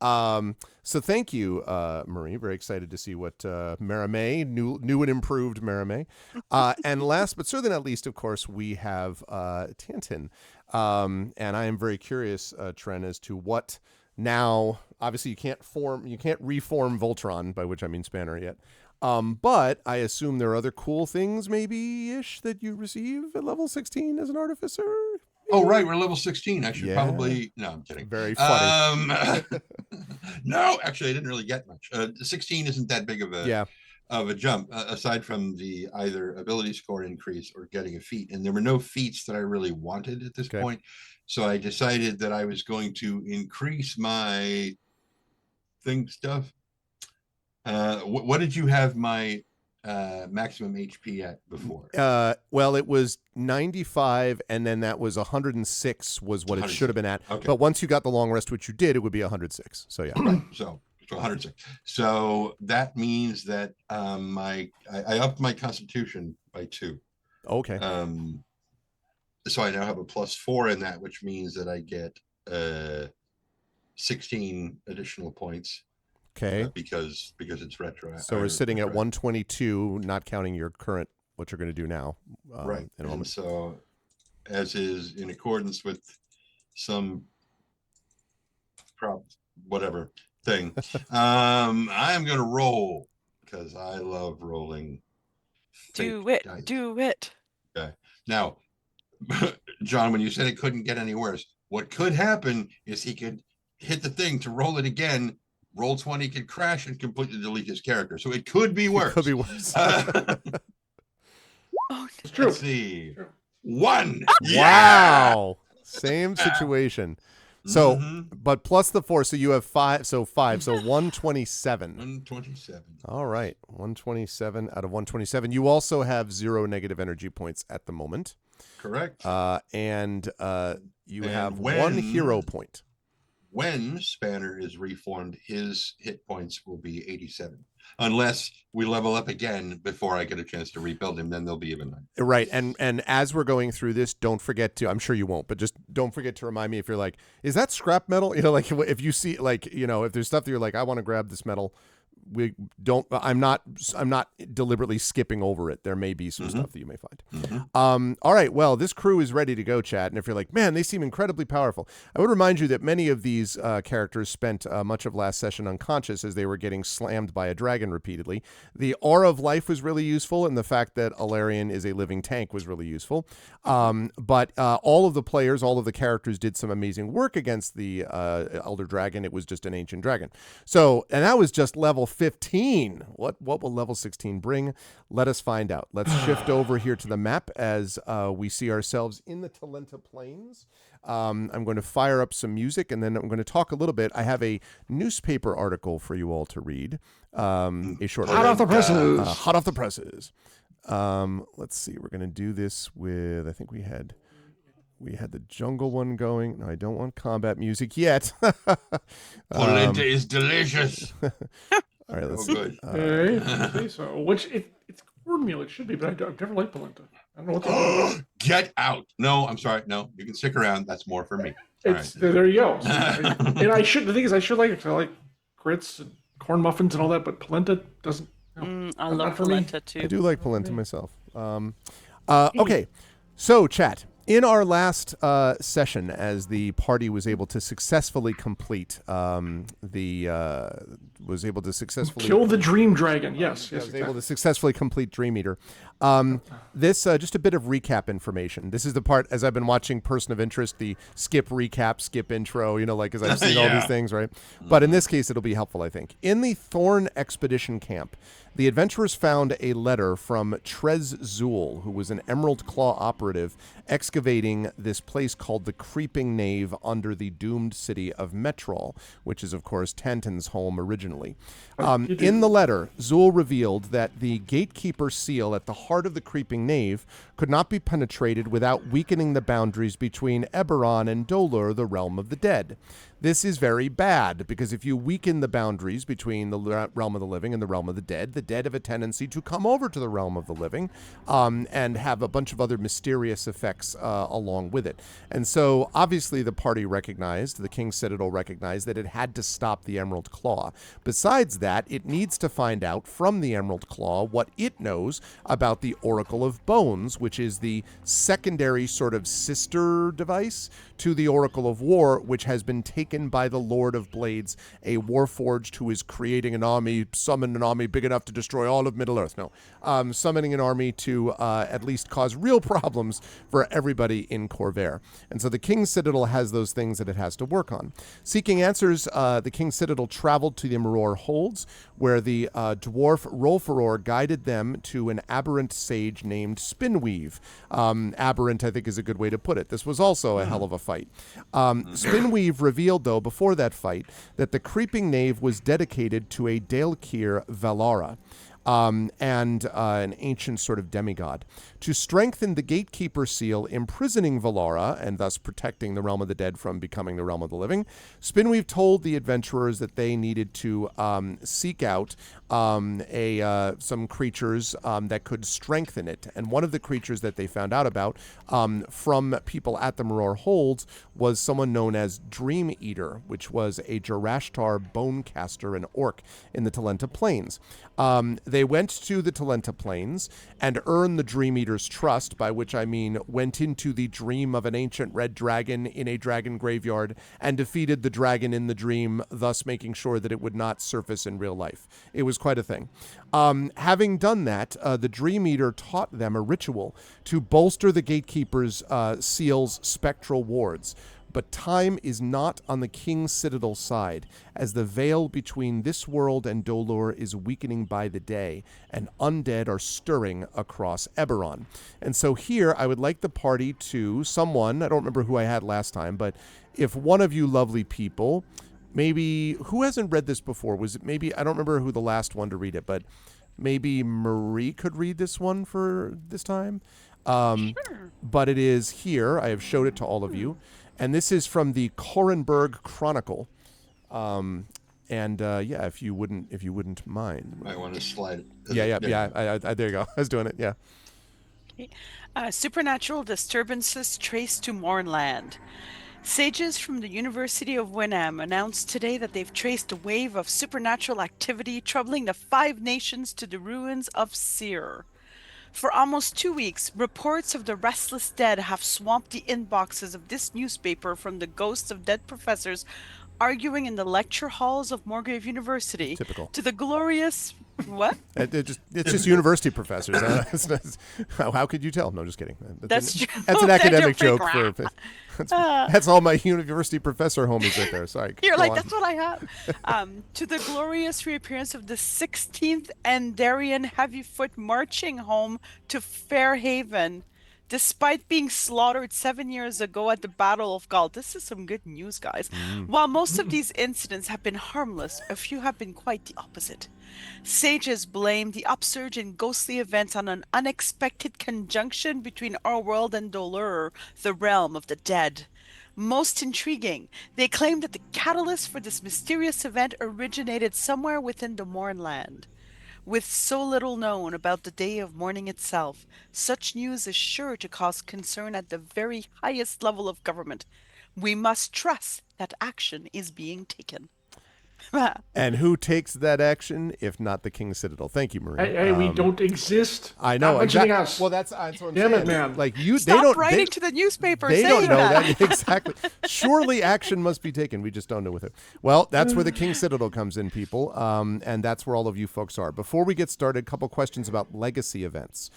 So thank you, Marie. Very excited to see what Merame, new and improved Merame. And last but certainly not least, of course, we have Tantin. And I am very curious, Tren, as to what now. Obviously, you can't reform Voltron, by which I mean Spanner yet. But I assume there are other cool things, maybe-ish, that you receive at level 16 as an artificer. Oh, right. We're level 16. I should Yeah. probably. No, I'm kidding. Very funny. No, actually, I didn't really get much. 16 isn't that big of a jump, aside from the either ability score increase or getting a feat. And there were no feats that I really wanted at this Okay. point. So I decided that I was going to increase my thing stuff. What did you have my maximum HP at before? Well, it was 95, and then that was 106 was what it should have been at. Okay. But once you got the long rest, which you did, it would be 106. So yeah. So So 106. So that means that I upped my Constitution by 2. Okay. So I now have a +4 in that, which means that I get 16 additional points. Okay. Because it's retro. So we're sitting at 122, not counting your current, what you're going to do now. Right. And so, as is in accordance with some whatever thing, I'm going to roll because I love rolling. Do it. Dice. Do it. Okay. Now, John, when you said it couldn't get any worse, what could happen is he could hit the thing to roll it again. Roll 20 could crash and completely delete his character. So it could be worse. It could be worse. Oh, It's true. Let's see. 1. Wow. Same situation. So, Mhm. but plus the 4, so you have 5. So 5. So 127. 127. All right. 127 out of 127. You also have 0 negative energy points at the moment. Correct. And you have when- 1 hero point. When Spanner is reformed, his hit points will be 87. Unless we level up again before I get a chance to rebuild him, then they'll be even 9. Right. And as we're going through this, don't forget to, I'm sure you won't, but just don't forget to remind me if you're like, is that scrap metal? You know, like if you see, like, you know, if there's stuff that you're like, I want to grab this metal, I'm not deliberately skipping over it. There may be some stuff that you may find. All right. Well, this crew is ready to go, chat. And if you're like, man, they seem incredibly powerful, I would remind you that many of these characters spent much of last session unconscious as they were getting slammed by a dragon repeatedly. The Aura of Life was really useful, and the fact that Alarian is a living tank was really useful. But all of the players, all of the characters did some amazing work against the Elder Dragon. It was just an ancient dragon. So, and that was just level 15. What will level 16 bring? Let us find out. Let's shift over here to the map as we see ourselves in the Talenta Plains. I'm going to fire up some music, and then I'm going to talk a little bit. I have a newspaper article for you all to read. A short Hot off the presses. hot off the presses. Let's see. We're going to do this with, I think we had the jungle one going. No, I don't want combat music yet. Polenta is delicious. All right, let's Oh, see. good. Okay, so it's cornmeal. It should be, but I've never liked polenta. I don't know what that is. Get out. No, I'm sorry. No, you can stick around. That's more for me. All right. There you go. And the thing is, I should like it. 'Cause I like grits and corn muffins and all that, but polenta doesn't. No, I not love for me. polenta I too. do like polenta myself. Okay, so chat. In our last session, as the party was able to successfully complete Kill the dream dragon. Yes, was exactly. able to successfully complete Dream Eater. This just a bit of recap information. This is the part, as I've been watching Person of Interest, the skip recap, skip intro, you know, like as I've seen all these things, right? But in this case, it'll be helpful, I think. In the Thorn Expedition Camp, the adventurers found a letter from Trez Zool, who was an Emerald Claw operative excavating this place called the Creeping Nave under the doomed city of Metrol, which is, of course, Tantan's home originally. In the letter, Zool revealed that the gatekeeper seal at the heart of the Creeping Nave could not be penetrated without weakening the boundaries between Eberron and Dolur, the realm of the dead. This is very bad, because if you weaken the boundaries between the realm of the living and the realm of the dead have a tendency to come over to the realm of the living and have a bunch of other mysterious effects along with it. And so, obviously, the party recognized, the King's Citadel recognized, that it had to stop the Emerald Claw. Besides that, it needs to find out from the Emerald Claw what it knows about the Oracle of Bones, which is the secondary sort of sister device to the Oracle of War, which has been taken by the Lord of Blades, a Warforged who is creating an army, summoned an army big enough to destroy all of Middle-earth. No, summoning an army to at least cause real problems for everybody in Corvair. And so the King's Citadel has those things that it has to work on. Seeking answers, the King's Citadel traveled to the Maror Holds, where the dwarf Rolforor guided them to an aberrant sage named Spinweave. Aberrant, I think, is a good way to put it. This was also a hell of a fight. Spinweave revealed, though, before that fight, that the Creeping Nave was dedicated to a Dalekir Valara. and an ancient sort of demigod. To strengthen the gatekeeper seal imprisoning Valara, and thus protecting the realm of the dead from becoming the realm of the living, Spinweave told the adventurers that they needed to seek out some creatures that could strengthen it. And one of the creatures that they found out about from people at the Maror Holds was someone known as Dream Eater, which was a Jarashtar bonecaster and orc in the Talenta Plains. They went to the Talenta Plains and earned the Dream Eater's trust, by which I mean went into the dream of an ancient red dragon in a dragon graveyard and defeated the dragon in the dream, thus making sure that it would not surface in real life. It was quite a thing. Having done that, the Dream Eater taught them a ritual to bolster the Gatekeeper's seal's spectral wards. But time is not on the King's Citadel side, as the veil between this world and Dolor is weakening by the day, and undead are stirring across Eberron. And so here, I would like the party to someone, I don't remember who I had last time, but if one of you lovely people, maybe, who hasn't read this before? Was it maybe, I don't remember who the last one to read it, but maybe Marie could read this one for this time? Sure. But it is here, I have showed it to all of you. And this is from the Korenberg Chronicle, if you wouldn't mind, I want to slide it. Yeah. There you go. I was doing it. Yeah. Okay. Supernatural disturbances traced to Mornland. Sages from the University of Winham announced today that they've traced a wave of supernatural activity troubling the 5 nations to the ruins of Seir. For almost 2 weeks, reports of the restless dead have swamped the inboxes of this newspaper from the ghosts of dead professors arguing in the lecture halls of Morgrave University. Typical. To the glorious... What? It's just university professors. How could you tell? No, just kidding. That's true. That's an academic They're joke. That's all my university professor homies right there. Sorry. You're like, that's what I have. To the glorious reappearance of the 16th Andarian Heavyfoot marching home to Fairhaven, despite being slaughtered 7 years ago at the Battle of Gaul. This is some good news, guys. While most of these incidents have been harmless, a few have been quite the opposite. Sages blame the upsurge in ghostly events on an unexpected conjunction between our world and Dolor, the realm of the dead. Most intriguing, they claim that the catalyst for this mysterious event originated somewhere within the Mornland. With so little known about the day of mourning itself, such news is sure to cause concern at the very highest level of government. We must trust that action is being taken. And who takes that action, if not the King's Citadel? Thank you, Marie. Hey, we don't exist. I know. Not mentioning us. Well, that's what I'm Damn saying. it, man. Like you, Stop they don't writing to the newspaper They saying don't know that. exactly. Surely action must be taken. We just don't know with it. Well, that's where the King's Citadel comes in, people, and that's where all of you folks are. Before we get started, a couple questions about legacy events.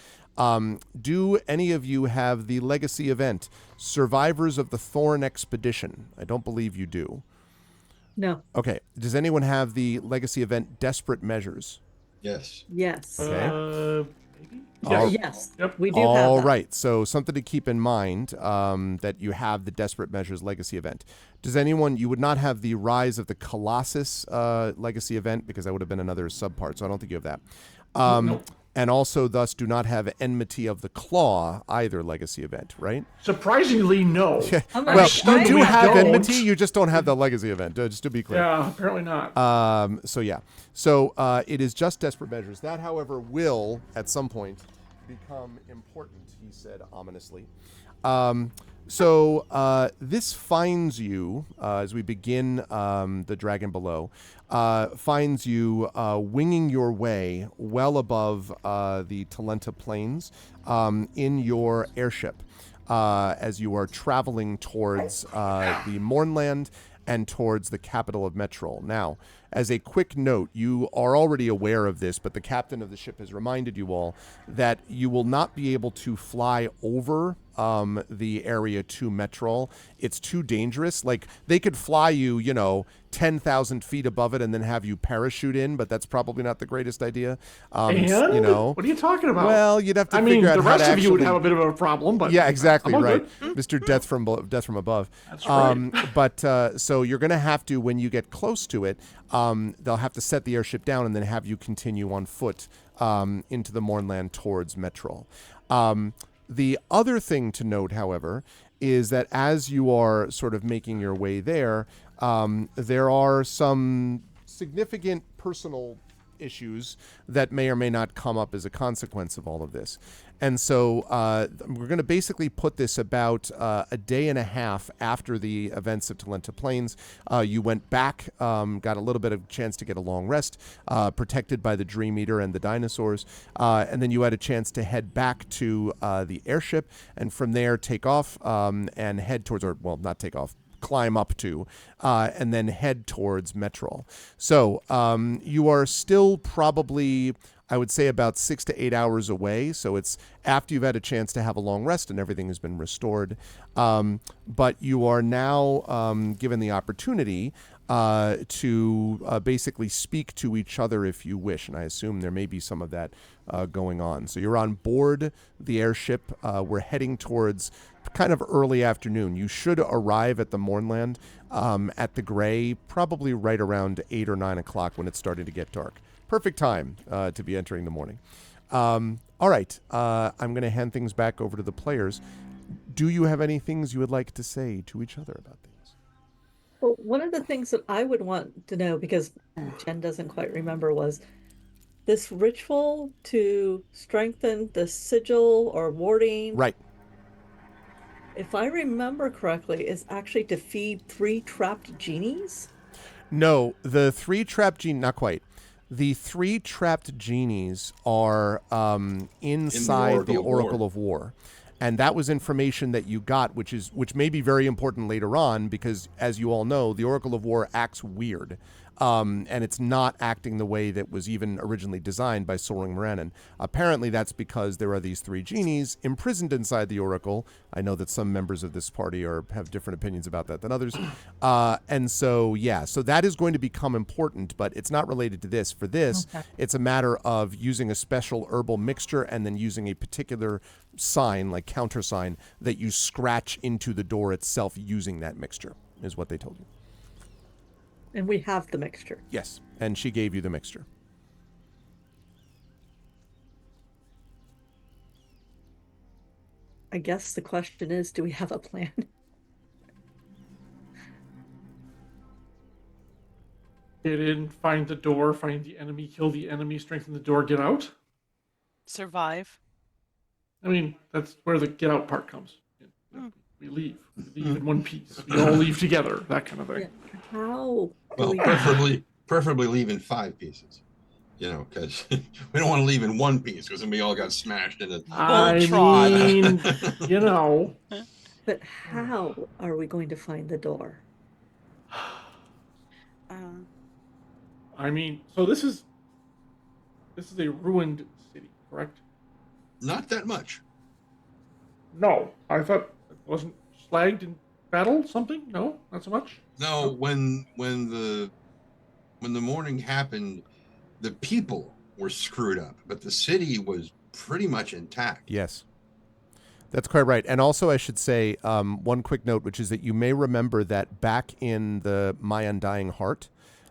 Do any of you have the legacy event, Survivors of the Thorn Expedition? I don't believe you do. No. Okay. Does anyone have the legacy event, Desperate Measures? Yes. Yes. Okay. Maybe? Yes. Yep. We do have All that. right. So something to keep in mind that you have the Desperate Measures legacy event. Does anyone, you would not have the Rise of the Colossus legacy event because that would have been another subpart. So I don't think you have that. No. And also thus do not have Enmity of the Claw, either legacy event, right? Surprisingly, no. I'm Well, surprised. you do we have don't. Enmity, you just don't have the legacy event, just to be clear. Yeah, apparently not. So it is just Desperate Measures. That, however, will, at some point, become important, he said ominously. This finds you, as we begin the Dragon Below, finds you winging your way well above the Talenta Plains in your airship as you are traveling towards the Mornland and towards the capital of Metrol. Now, as a quick note, you are already aware of this, but the captain of the ship has reminded you all that you will not be able to fly over the area to Metrol. It's too dangerous. Like, they could fly you, 10,000 feet above it and then have you parachute in, but that's probably not the greatest idea. What are you talking about? Well, you'd have to figure out the how rest to of you would actually- have a bit of a problem, but yeah, exactly, I'm all right. good. Mr. Death from Above. That's right. But so you're going to have to, when you get close to it, they'll have to set the airship down and then have you continue on foot into the Mornland towards Metrol. The other thing to note, however, is that as you are sort of making your way there, there are some significant personal issues that may or may not come up as a consequence of all of this. And so we're going to basically put this about a day and a half after the events of Talenta Plains. You went back, got a little bit of chance to get a long rest, protected by the Dream Eater and the dinosaurs, and then you had a chance to head back to the airship, and from there take off and head towards, or well, not take off, climb up to, and then head towards Metrol. So you are still probably, I would say, about 6 to 8 hours away. So it's after you've had a chance to have a long rest and everything has been restored. But you are now given the opportunity to basically speak to each other if you wish. And I assume there may be some of that going on. So you're on board the airship. We're heading towards kind of early afternoon. You should arrive at the Mornland at the Gray probably right around 8 or 9 o'clock when it's starting to get dark. Perfect time to be entering the morning. All right. I'm going to hand things back over to the players. Do you have any things you would like to say to each other about things? Well, one of the things that I would want to know, because Jen doesn't quite remember, was this ritual to strengthen the sigil or warding. Right. If I remember correctly, is actually to feed 3 trapped genies? No, the 3 trapped genies, not quite. The 3 trapped genies are inside the Oracle of War. And that was information that you got, which may be very important later on, because as you all know, the Oracle of War acts weird. And it's not acting the way that was even originally designed by Soren Moranen. Apparently that's because there are these 3 genies imprisoned inside the Oracle. I know that some members of this party have different opinions about that than others. And so, yeah, so that is going to become important, but it's not related to this. For this, It's a matter of using a special herbal mixture and then using a particular sign, like countersign, that you scratch into the door itself using that mixture, is what they told you. And we have the mixture. Yes, and she gave you the mixture. I guess the question is, do we have a plan? Get in, find the door, find the enemy, kill the enemy, strengthen the door, get out. Survive. I mean, that's where the get out part comes. We leave. We leave in one piece. We all leave together. That kind of thing. Yeah. How do Well, we preferably leave in 5 pieces. Because we don't want to leave in one piece, because then we all got smashed in it. I mean, But how are we going to find the door? I mean, so this is a ruined city, correct? Not that much. No, I thought it wasn't slagged in battle. Something? No, not so much. No, when the morning happened, the people were screwed up, but the city was pretty much intact. Yes. That's quite right. And also I should say one quick note, which is that you may remember that back in the My Undying Heart,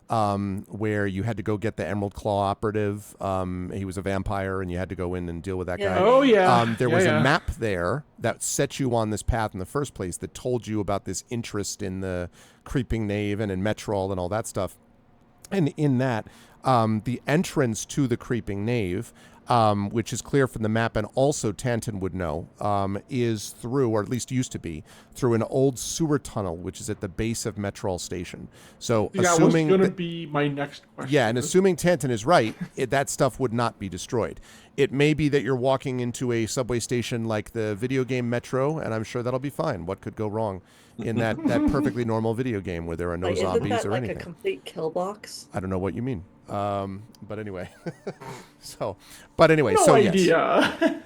where you had to go get the Emerald Claw operative. He was a vampire, and you had to go in and deal with that guy. Oh, yeah. There was a map there that set you on this path in the first place that told you about this interest in the Creeping Knave and in Metrol and all that stuff. And in that, the entrance to the Creeping Knave, which is clear from the map, and also Tanton would know, is through, or at least used to be, through an old sewer tunnel, which is at the base of Metrol Station. So assuming that was going to be my next question. Yeah, and assuming Tanton is right, that stuff would not be destroyed. It may be that you're walking into a subway station like the video game Metro, and I'm sure that'll be fine. What could go wrong in that perfectly normal video game where there are no zombies isn't that or like anything? A complete kill box? I don't know what you mean. But anyway. So no yes. idea.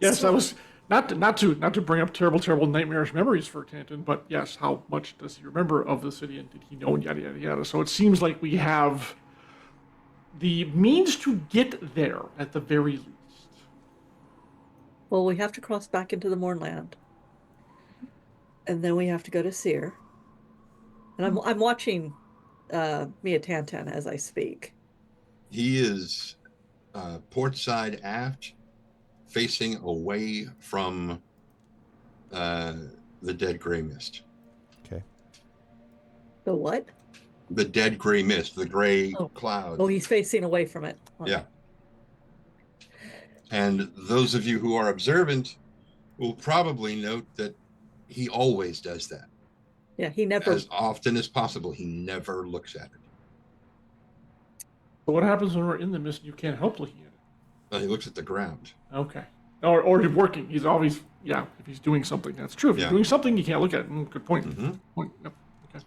Yes, I was not to bring up terrible nightmarish memories for Tanton, but yes, how much does he remember of the city, and did he know, and yada yada yada. So it seems like we have the means to get there at the very least. Well, we have to cross back into the Mournland, and then we have to go to Seer. And I'm watching Mia Tantan as I speak. He is port side aft, facing away from the dead gray mist. Okay. The what? The dead gray mist, the gray Oh. cloud. Oh, he's facing away from it. Yeah. And those of you who are observant will probably note that he always does that. Yeah, he never. As often as possible, he never looks at it. But what happens when we're in the mist and you can't help looking at it? He looks at the ground. Okay. Or he's working. He's always, yeah, if he's doing something. That's true. If you're doing something, you can't look at it. Good point. Mm-hmm. Point. Yep. Okay.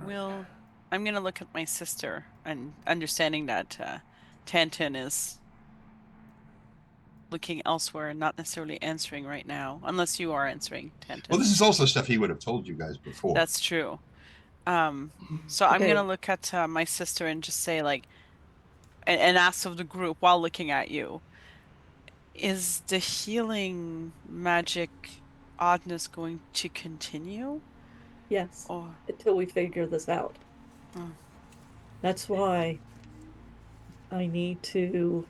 Well, I'm gonna look at my sister and understanding that Tantan is looking elsewhere and not necessarily answering right now, unless you are answering, Tantan. Well, this is also stuff he would have told you guys before. That's true. So I'm gonna look at my sister and just say like, and ask of the group while looking at you, is the healing magic oddness going to continue? Yes. Or Until we figure this out. Mm. That's why I need to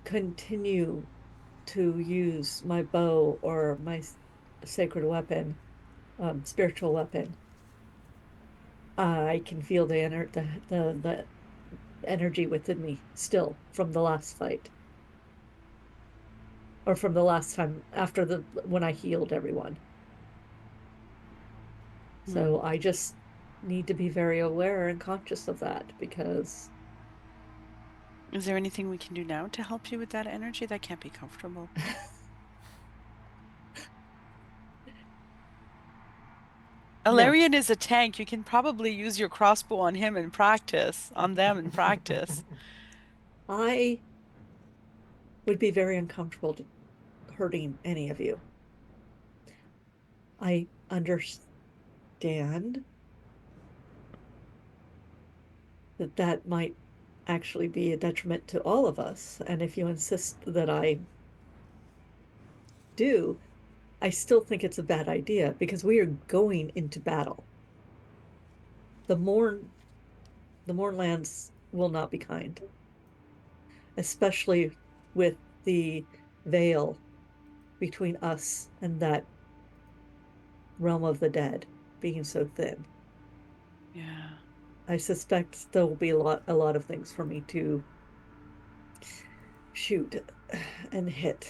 continue to use my bow or my sacred weapon, spiritual weapon. I can feel the energy within me still from the last fight, or from the last time after when I healed everyone. So I just need to be very aware and conscious of that, because is there anything we can do now to help you with that energy? That can't be comfortable. Alarian is a tank. You can probably use your crossbow on him in practice, on them in practice. I would be very uncomfortable hurting any of you. I understand that might actually be a detriment to all of us. And if you insist that I do, I still think it's a bad idea, because we are going into battle. The Mournlands will not be kind, especially with the veil between us and that realm of the dead being so thin. Yeah. I suspect there will be a lot of things for me to shoot and hit.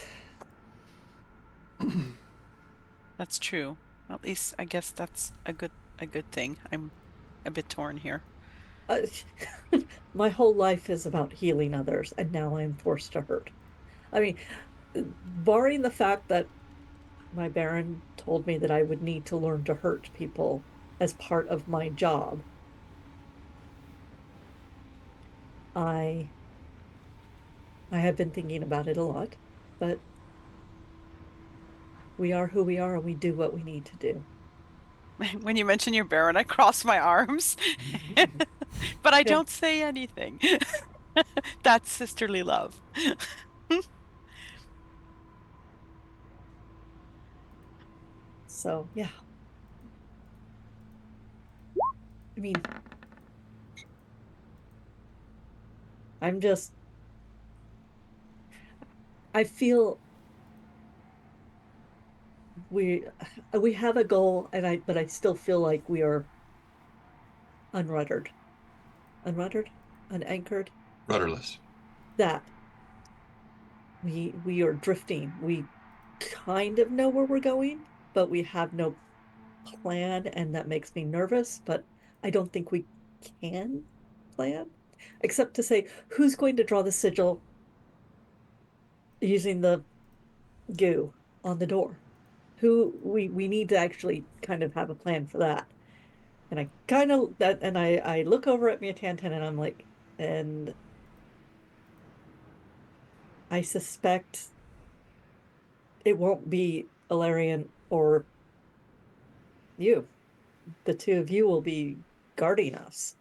That's true. At least I guess that's a good thing. I'm a bit torn here. My whole life is about healing others, and now I'm forced to hurt. I mean, barring the fact that my Baron told me that I would need to learn to hurt people as part of my job, I have been thinking about it a lot, but we are who we are, and we do what we need to do. When you mention your Baron, I cross my arms, but I don't say anything. That's sisterly love. So, yeah. I mean, I feel we have a goal, but I still feel like we are unanchored, Rudderless. That we are drifting. We kind of know where we're going, but we have no plan, and that makes me nervous. But I don't think we can plan, except to say who's going to draw the sigil using the goo on the door. Who we need to actually kind of have a plan for that. And I kind of that, and I look over at Mia Tantan, and I'm like, and I suspect it won't be Ilarion or you. The two of you will be guarding us.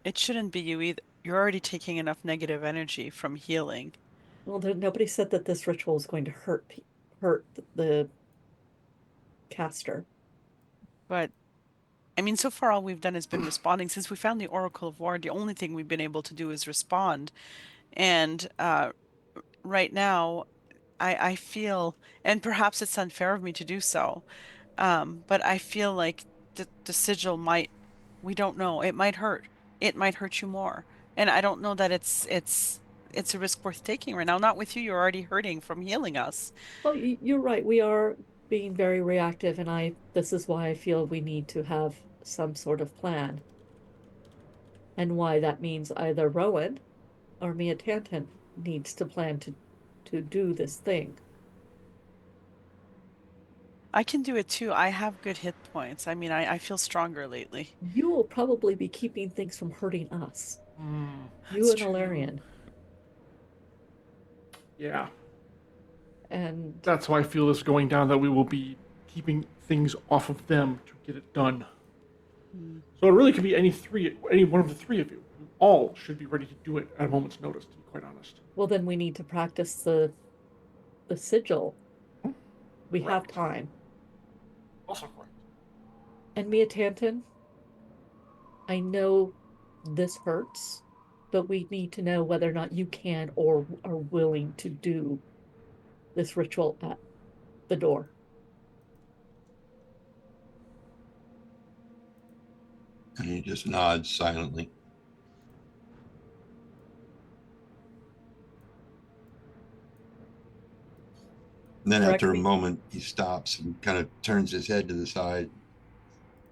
It shouldn't be you either. You're already taking enough negative energy from healing. Well, nobody said that this ritual is going to hurt the caster. But I mean, so far all we've done has been responding. Since we found the Oracle of War, the only thing we've been able to do is respond. And right now, I feel, and perhaps it's unfair of me to do so, but I feel like the sigil might, we don't know, it might hurt. It might hurt you more. And I don't know that it's a risk worth taking right now. Not with you, you're already hurting from healing us. Well, you're right. We are being very reactive, and this is why I feel we need to have some sort of plan. And why that means either Rowan or Mia Tanton needs to plan to do this thing. I can do it too. I have good hit points. I mean, I feel stronger lately. You will probably be keeping things from hurting us. You That's and true. Ilarion. Yeah. And That's why I feel this going down, that we will be keeping things off of them to get it done. So it really could be any one of the three of you. You all should be ready to do it at a moment's notice, to be quite honest. well, then we need to practice the sigil. We have time. Also correct. And Mia Tanton, I know this hurts, but we need to know whether or not you can or are willing to do this ritual at the door. And he just nods silently. And then after a moment, he stops and kind of turns his head to the side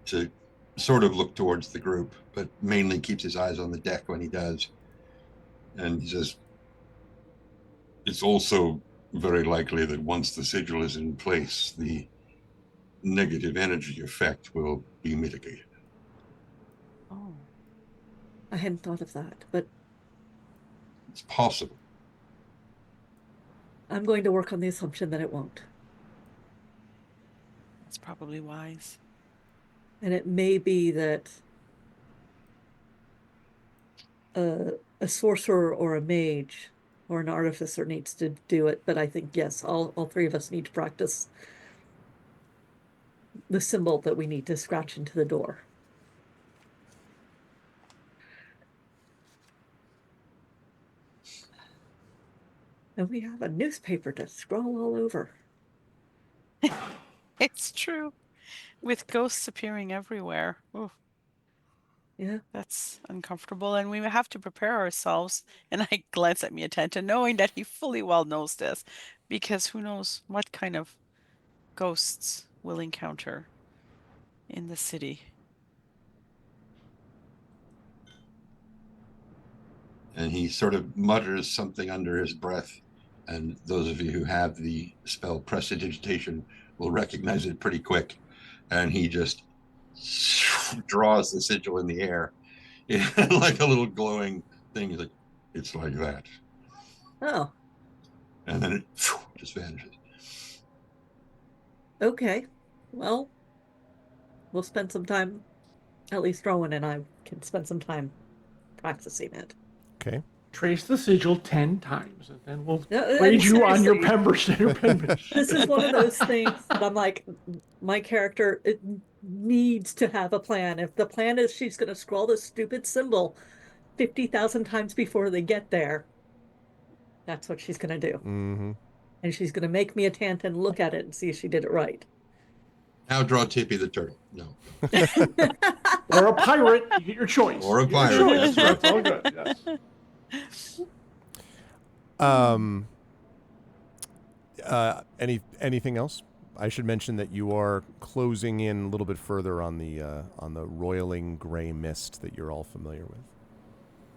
to sort of look towards the group, but mainly keeps his eyes on the deck when he does. And he says, it's also very likely that once the sigil is in place, the negative energy effect will be mitigated. Oh. I hadn't thought of that, but it's possible. I'm going to work on the assumption that it won't. That's probably wise. And it may be that a sorcerer or a mage or an artificer needs to do it, but I think, yes, all three of us need to practice the symbol that we need to scratch into the door. And we have a newspaper to scroll all over. It's true. With ghosts appearing everywhere. Ooh. Yeah. That's uncomfortable, and we have to prepare ourselves. And I glance at Mia Tanton, knowing that he fully well knows this, because who knows what kind of ghosts we'll encounter in the city. And he sort of mutters something under his breath, and those of you who have the spell Prestidigitation will recognize it pretty quick. And he just draws the sigil in the air, like a little glowing thing. He's like, it's like that. Oh. And then it just vanishes. Okay. Well, we'll spend some time, at least Rowan and I can spend some time practicing it. Okay. Trace the sigil 10 times, and then we'll I grade mean, you on your seriously. penmanship. This is one of those things that I'm like, my character, it needs to have a plan. If the plan is she's going to scroll this stupid symbol 50,000 times before they get there, that's what she's going to do. Mm-hmm. And she's going to make me a Tantan look at it and see if she did it right. Now draw Tippy the turtle. No. Or a pirate. You get your choice. Or a pirate. That's all good. Yes. Anything else? I should mention that you are closing in a little bit further on the roiling gray mist that you're all familiar with.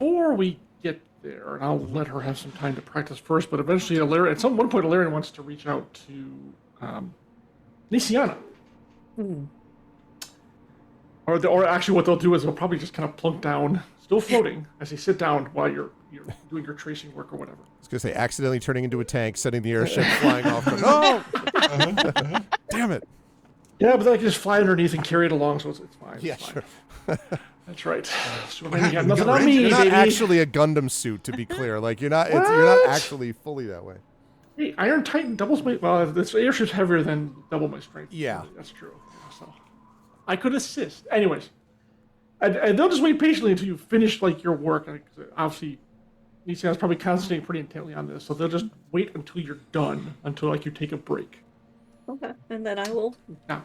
Before we get there, and I'll let her have some time to practice first, but eventually at one point Ilarion wants to reach out to Nisiana. Or actually what they'll do is they'll probably just kind of plunk down, still floating, as they sit down while you're you're doing your tracing work or whatever. I was going to say, accidentally turning into a tank, setting the airship flying off. Oh! Damn it. Yeah, but then I can just fly underneath and carry it along, so it's fine. Yeah, it's fine. sure. That's right. Superman, you got nothing on me, You're not baby. actually a Gundam suit, to be clear. Like, you're not actually fully that way. Hey, Iron Titan doubles my... Well, this airship's heavier than double my strength. Yeah. That's true. So I could assist. Anyways. And they'll just wait patiently until you finish, like, your work. Obviously, Nissan's probably concentrating pretty intently on this, so they'll just wait until you're done, until, like, you take a break. Okay, and then I will Yeah.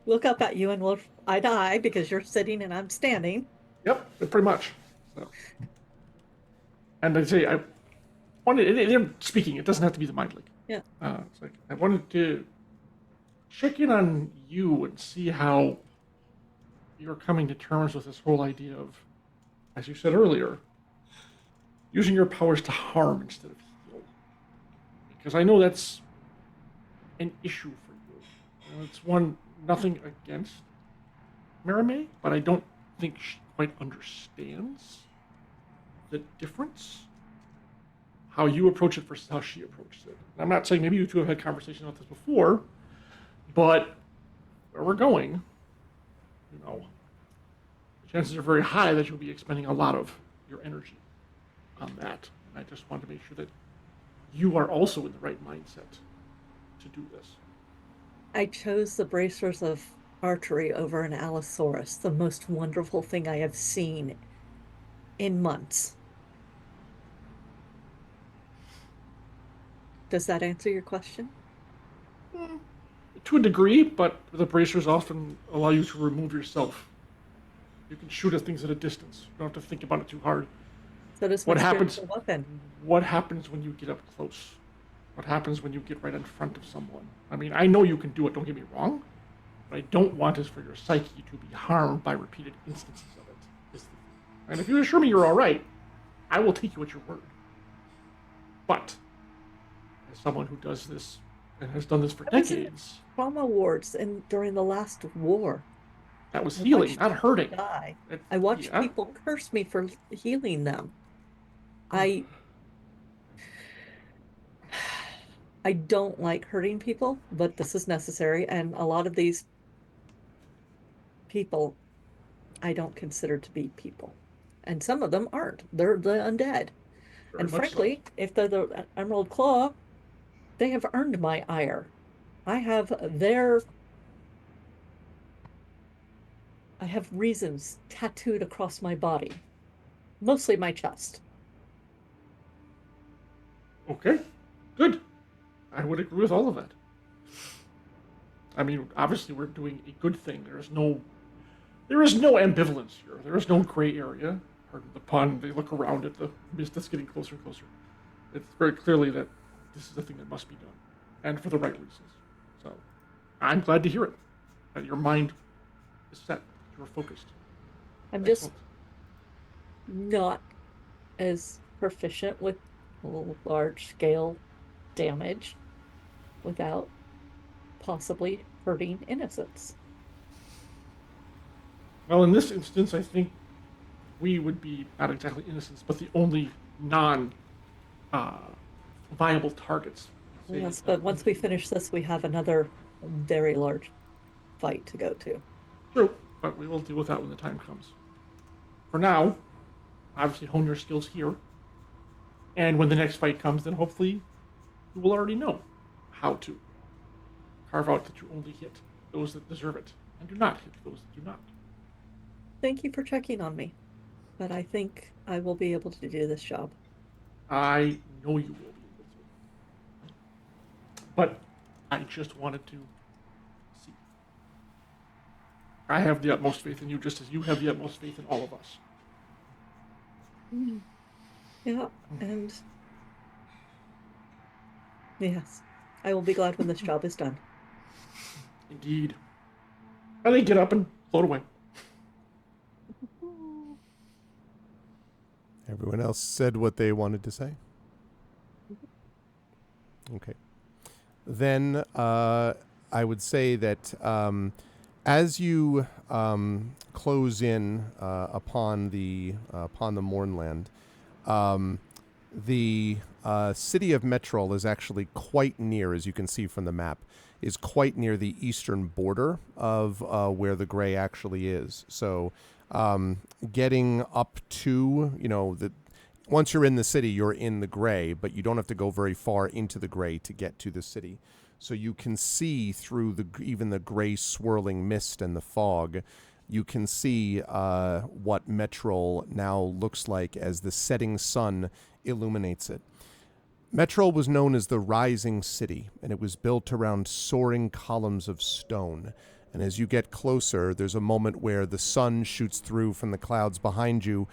look up at you and we'll eye to eye because you're sitting and I'm standing. Yep, pretty much. So. And I say, I wanted, they're speaking, it doesn't have to be the mind link. Yeah. It's like, I wanted to check in on you and see how you're coming to terms with this whole idea of, as you said earlier, using your powers to harm instead of heal. Because I know that's an issue for you. It's one, nothing against Marime, but I don't think she quite understands the difference. How you approach it versus how she approaches it. And I'm not saying maybe you two have had conversations about this before, but where we're going, you know, the chances are very high that you'll be expending a lot of your energy on that. And I just want to make sure that you are also in the right mindset to do this. I chose the bracers of archery over an Allosaurus, the most wonderful thing I have seen in months. Does that answer your question? To a degree, but the bracers often allow you to remove yourself. You can shoot at things at a distance. You don't have to think about it too hard. So does What my happens? spiritual weapon. What happens when you get up close? What happens when you get right in front of someone? I mean, I know you can do it, don't get me wrong. What I don't want is for your psyche to be harmed by repeated instances of it. And if you assure me you're all right, I will take you at your word. But, as someone who does this and has done this for decades, Trauma wards during the last war. that was I healing, watched not people hurting. die. It- I watched yeah. people curse me for healing them. I don't like hurting people, but this is necessary, and a lot of these people I don't consider to be people. And some of them aren't. They're the undead. Very And much frankly, if they're the Emerald Claw, they have earned my ire. I have reasons tattooed across my body, mostly my chest. so. Okay, good. I would agree with all of that. I mean, obviously we're doing a good thing. There is no ambivalence here. There is no gray area. Pardon the pun. They look around at the mist that's getting closer and closer. It's very clearly that this is the thing that must be done, and for the right reasons. So, I'm glad to hear it. That your mind is set. You're focused. I'm just Excellent. not as proficient with large scale damage without possibly hurting innocents. Well, in this instance, I think we would be not exactly innocents, but the only non-viable targets. Yes, but once we finish this, we have another very large fight to go to. True, but we will deal with that when the time comes. For now, obviously hone your skills here, and when the next fight comes, then hopefully you will already know how to carve out that you only hit those that deserve it, and do not hit those that do not. Thank you for checking on me, but I think I will be able to do this job. I know you will be able to. But I just wanted to see. I have the utmost faith in you, just as you have the utmost faith in all of us. Yeah, and yes, I will be glad when this job is done. Indeed. I think get up and float away. Everyone else said what they wanted to say? Okay. Then I would say that as you close in upon the Mournland, The city of Metrol is actually quite near, as you can see from the map, is quite near the eastern border of where the Gray actually is. So getting up to, once you're in the city, you're in the Gray, but you don't have to go very far into the Gray to get to the city. So you can see through even the gray swirling mist and the fog, you can see what Metrol now looks like as the setting sun illuminates it. Metrol was known as the Rising City, and it was built around soaring columns of stone. And as you get closer, there's a moment where the sun shoots through from the clouds behind you,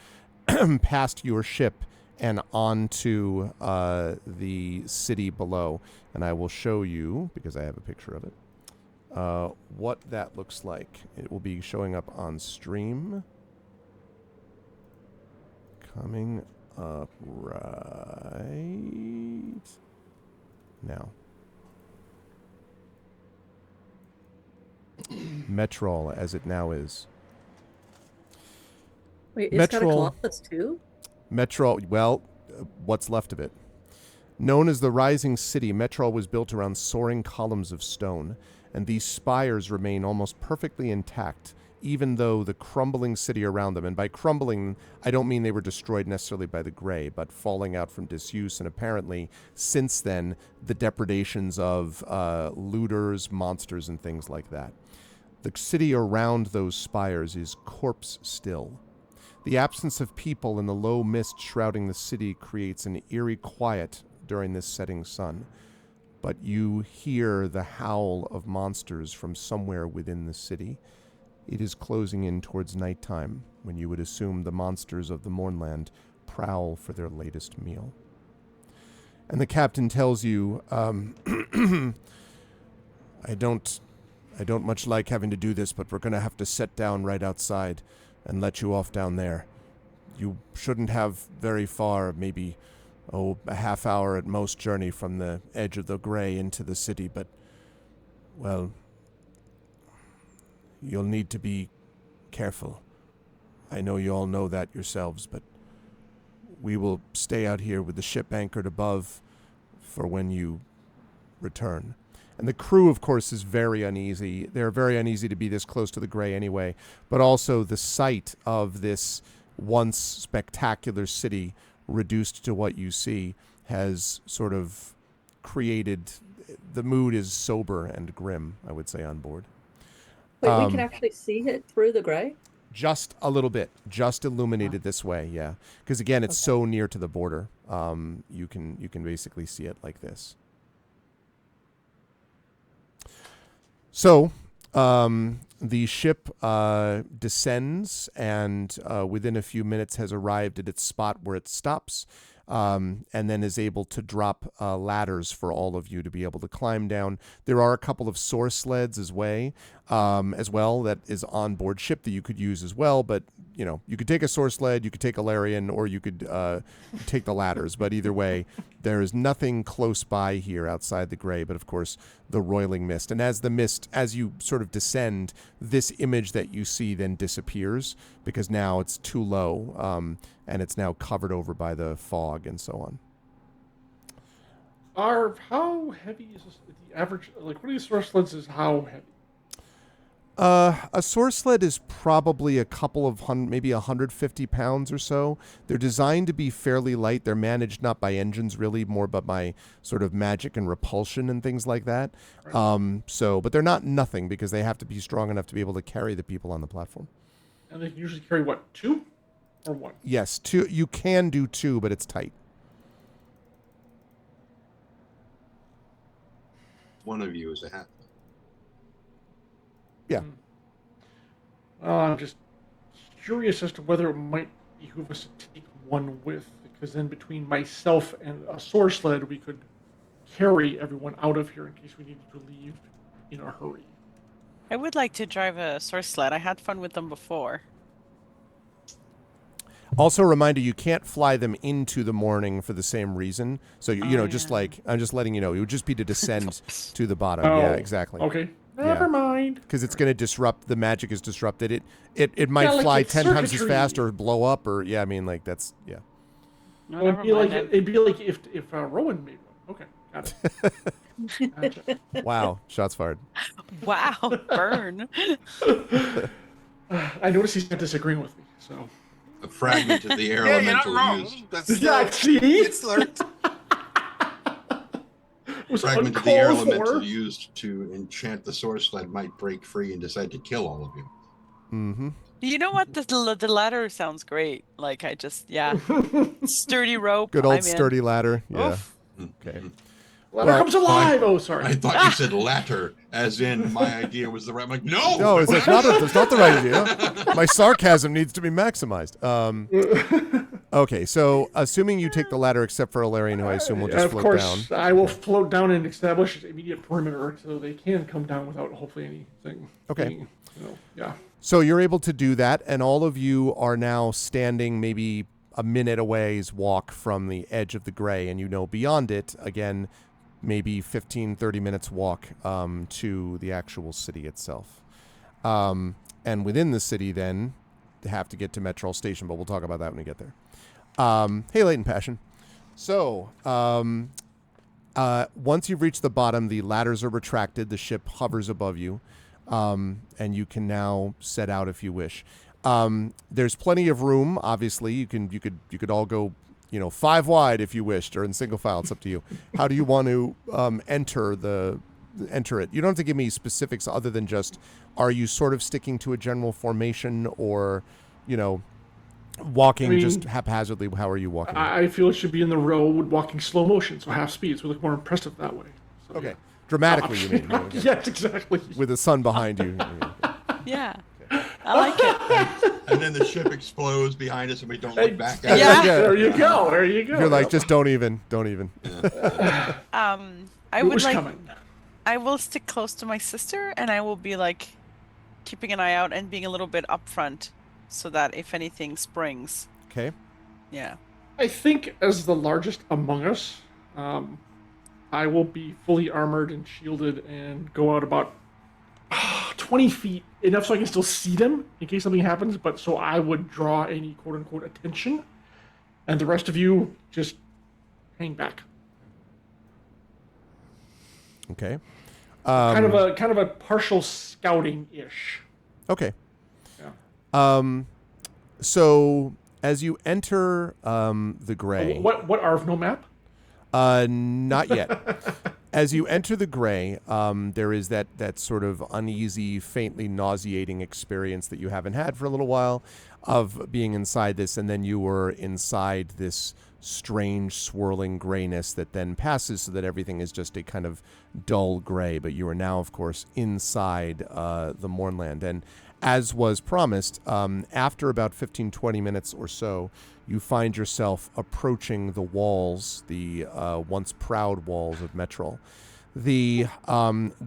past your ship, and onto the city below. And I will show you, because I have a picture of it, what that looks like. It will be showing up on stream. Coming up right now. Metrol, as it now is. Wait, it's got a Columbus too? Metrol, well, what's left of it. Known as the Rising City, Metrol was built around soaring columns of stone, and these spires remain almost perfectly intact, even though the crumbling city around them, and by crumbling, I don't mean they were destroyed necessarily by the Gray, but falling out from disuse, and apparently, since then, the depredations of looters, monsters, and things like that. The city around those spires is corpse still. The absence of people and the low mist shrouding the city creates an eerie quiet during this setting sun. But you hear the howl of monsters from somewhere within the city. It is closing in towards nighttime, when you would assume the monsters of the Mournland prowl for their latest meal. And the captain tells you, I don't much like having to do this, but we're going to have to set down right outside and let you off down there. You shouldn't have very far, maybe, a half hour at most journey from the edge of the Gray into the city, but, well, you'll need to be careful. I know you all know that yourselves, but we will stay out here with the ship anchored above for when you return. And the crew, of course, is very uneasy. They're very uneasy to be this close to the Gray anyway, but also the sight of this once spectacular city reduced to what you see has sort of created, the mood is sober and grim, I would say, on board. Wait, we can actually see it through the Gray? Just a little bit, just illuminated this way, yeah. Because again, it's so near to the border. You can basically see it like this. So, the ship descends and within a few minutes has arrived at its spot where it stops, and then is able to drop ladders for all of you to be able to climb down. There are a couple of source sleds as well that is on board ship that you could use as well, but you could take a source sled, you could take a Larian, or you could take the ladders. But either way, there is nothing close by here outside the Gray, but of course the roiling mist. And as you sort of descend, this image that you see then disappears because now it's too low, and it's now covered over by the fog and so on. How heavy is this, the average? Like, what are these source sleds? Is how heavy? A source sled is probably a couple of maybe 150 pounds or so. They're designed to be fairly light. They're managed not by engines really, more but by sort of magic and repulsion and things like that. Right. But they're not nothing because they have to be strong enough to be able to carry the people on the platform. And they can usually carry what, 2 or 1? Yes, 2. You can do 2, but it's tight. One of you is a hat. Yeah. I'm just curious as to whether it might behoove us to take one with, because then between myself and a source sled, we could carry everyone out of here in case we needed to leave in a hurry. I would like to drive a source sled. I had fun with them before. Also, a reminder, you can't fly them into the morning for the same reason. So, just like, I'm just letting you know, it would just be to descend to the bottom. Oh, yeah, exactly. Okay. Never mind. Because it's going to disrupt, the magic is disrupted. It might fly 10 times as fast or blow up or, that's. No, Well, never mind. then. it'd be like if Rowan made one. Okay, got it. Gotcha. Wow, shots fired. Wow, burn. I noticed he's not disagreeing with me. So A fragment of the air Yeah, you're not elemental wrong. used. That's yeah, still, see, it's learned. was Fragment of the air uncalled elemental for. used to enchant the source sled might break free and decide to kill all of you. Mm-hmm. You know what? The ladder sounds great. Like I just, yeah, sturdy rope. Good old I'm in. sturdy ladder. Yeah. Oof. Okay. Ladder Well, comes alive. Oh, sorry. I thought you said latter, as in my idea was the right. I'm like, no, No, that's not the right idea. My sarcasm needs to be maximized. Okay, so assuming you take the ladder, except for Alarian, who I assume will just of float course, down. I will float down and establish immediate perimeter, so they can come down without hopefully anything. Okay. being, yeah. So you're able to do that, and all of you are now standing maybe a minute away's walk from the edge of the gray, and you know beyond it, again, maybe 15, 30 minutes walk to the actual city itself. And within the city, then, they have to get to Metrol Station, but we'll talk about that when we get there. Hey, Latent Passion. So, once you've reached the bottom, the ladders are retracted, the ship hovers above you, and you can now set out if you wish. There's plenty of room, obviously. You could all go, 5 wide if you wished, or in single file. It's up to you. How do you want to enter it? You don't have to give me specifics other than just, are you sort of sticking to a general formation, or, walking just haphazardly? How are you walking? I feel it should be in the road, walking slow motion, so half speed, so we look more impressive that way. So, Okay. Dramatically, you mean? Okay. Yes, exactly. With the sun behind you. Yeah, I like it. and then the ship explodes behind us, and we don't look back at Yeah. it. There you go. There you go. You're like, just don't even. I It would was like. coming. I will stick close to my sister, and I will be like keeping an eye out and being a little bit upfront, so that if anything springs. Okay. Yeah. I think as the largest among us, I will be fully armored and shielded and go out about 20 feet, enough so I can still see them in case something happens, but so I would draw any quote-unquote attention, and the rest of you just hang back. Okay. Kind of a partial scouting-ish. Okay. Yeah. So as you enter the gray, What are no map? not yet. As you enter the gray, there is that sort of uneasy, faintly nauseating experience that you haven't had for a little while of being inside this, and then you were inside this strange swirling grayness that then passes so that everything is just a kind of dull gray. But you are now, of course, inside the Mournland. And as was promised, after about 15, 20 minutes or so, you find yourself approaching the walls, the once proud walls of Metrol. The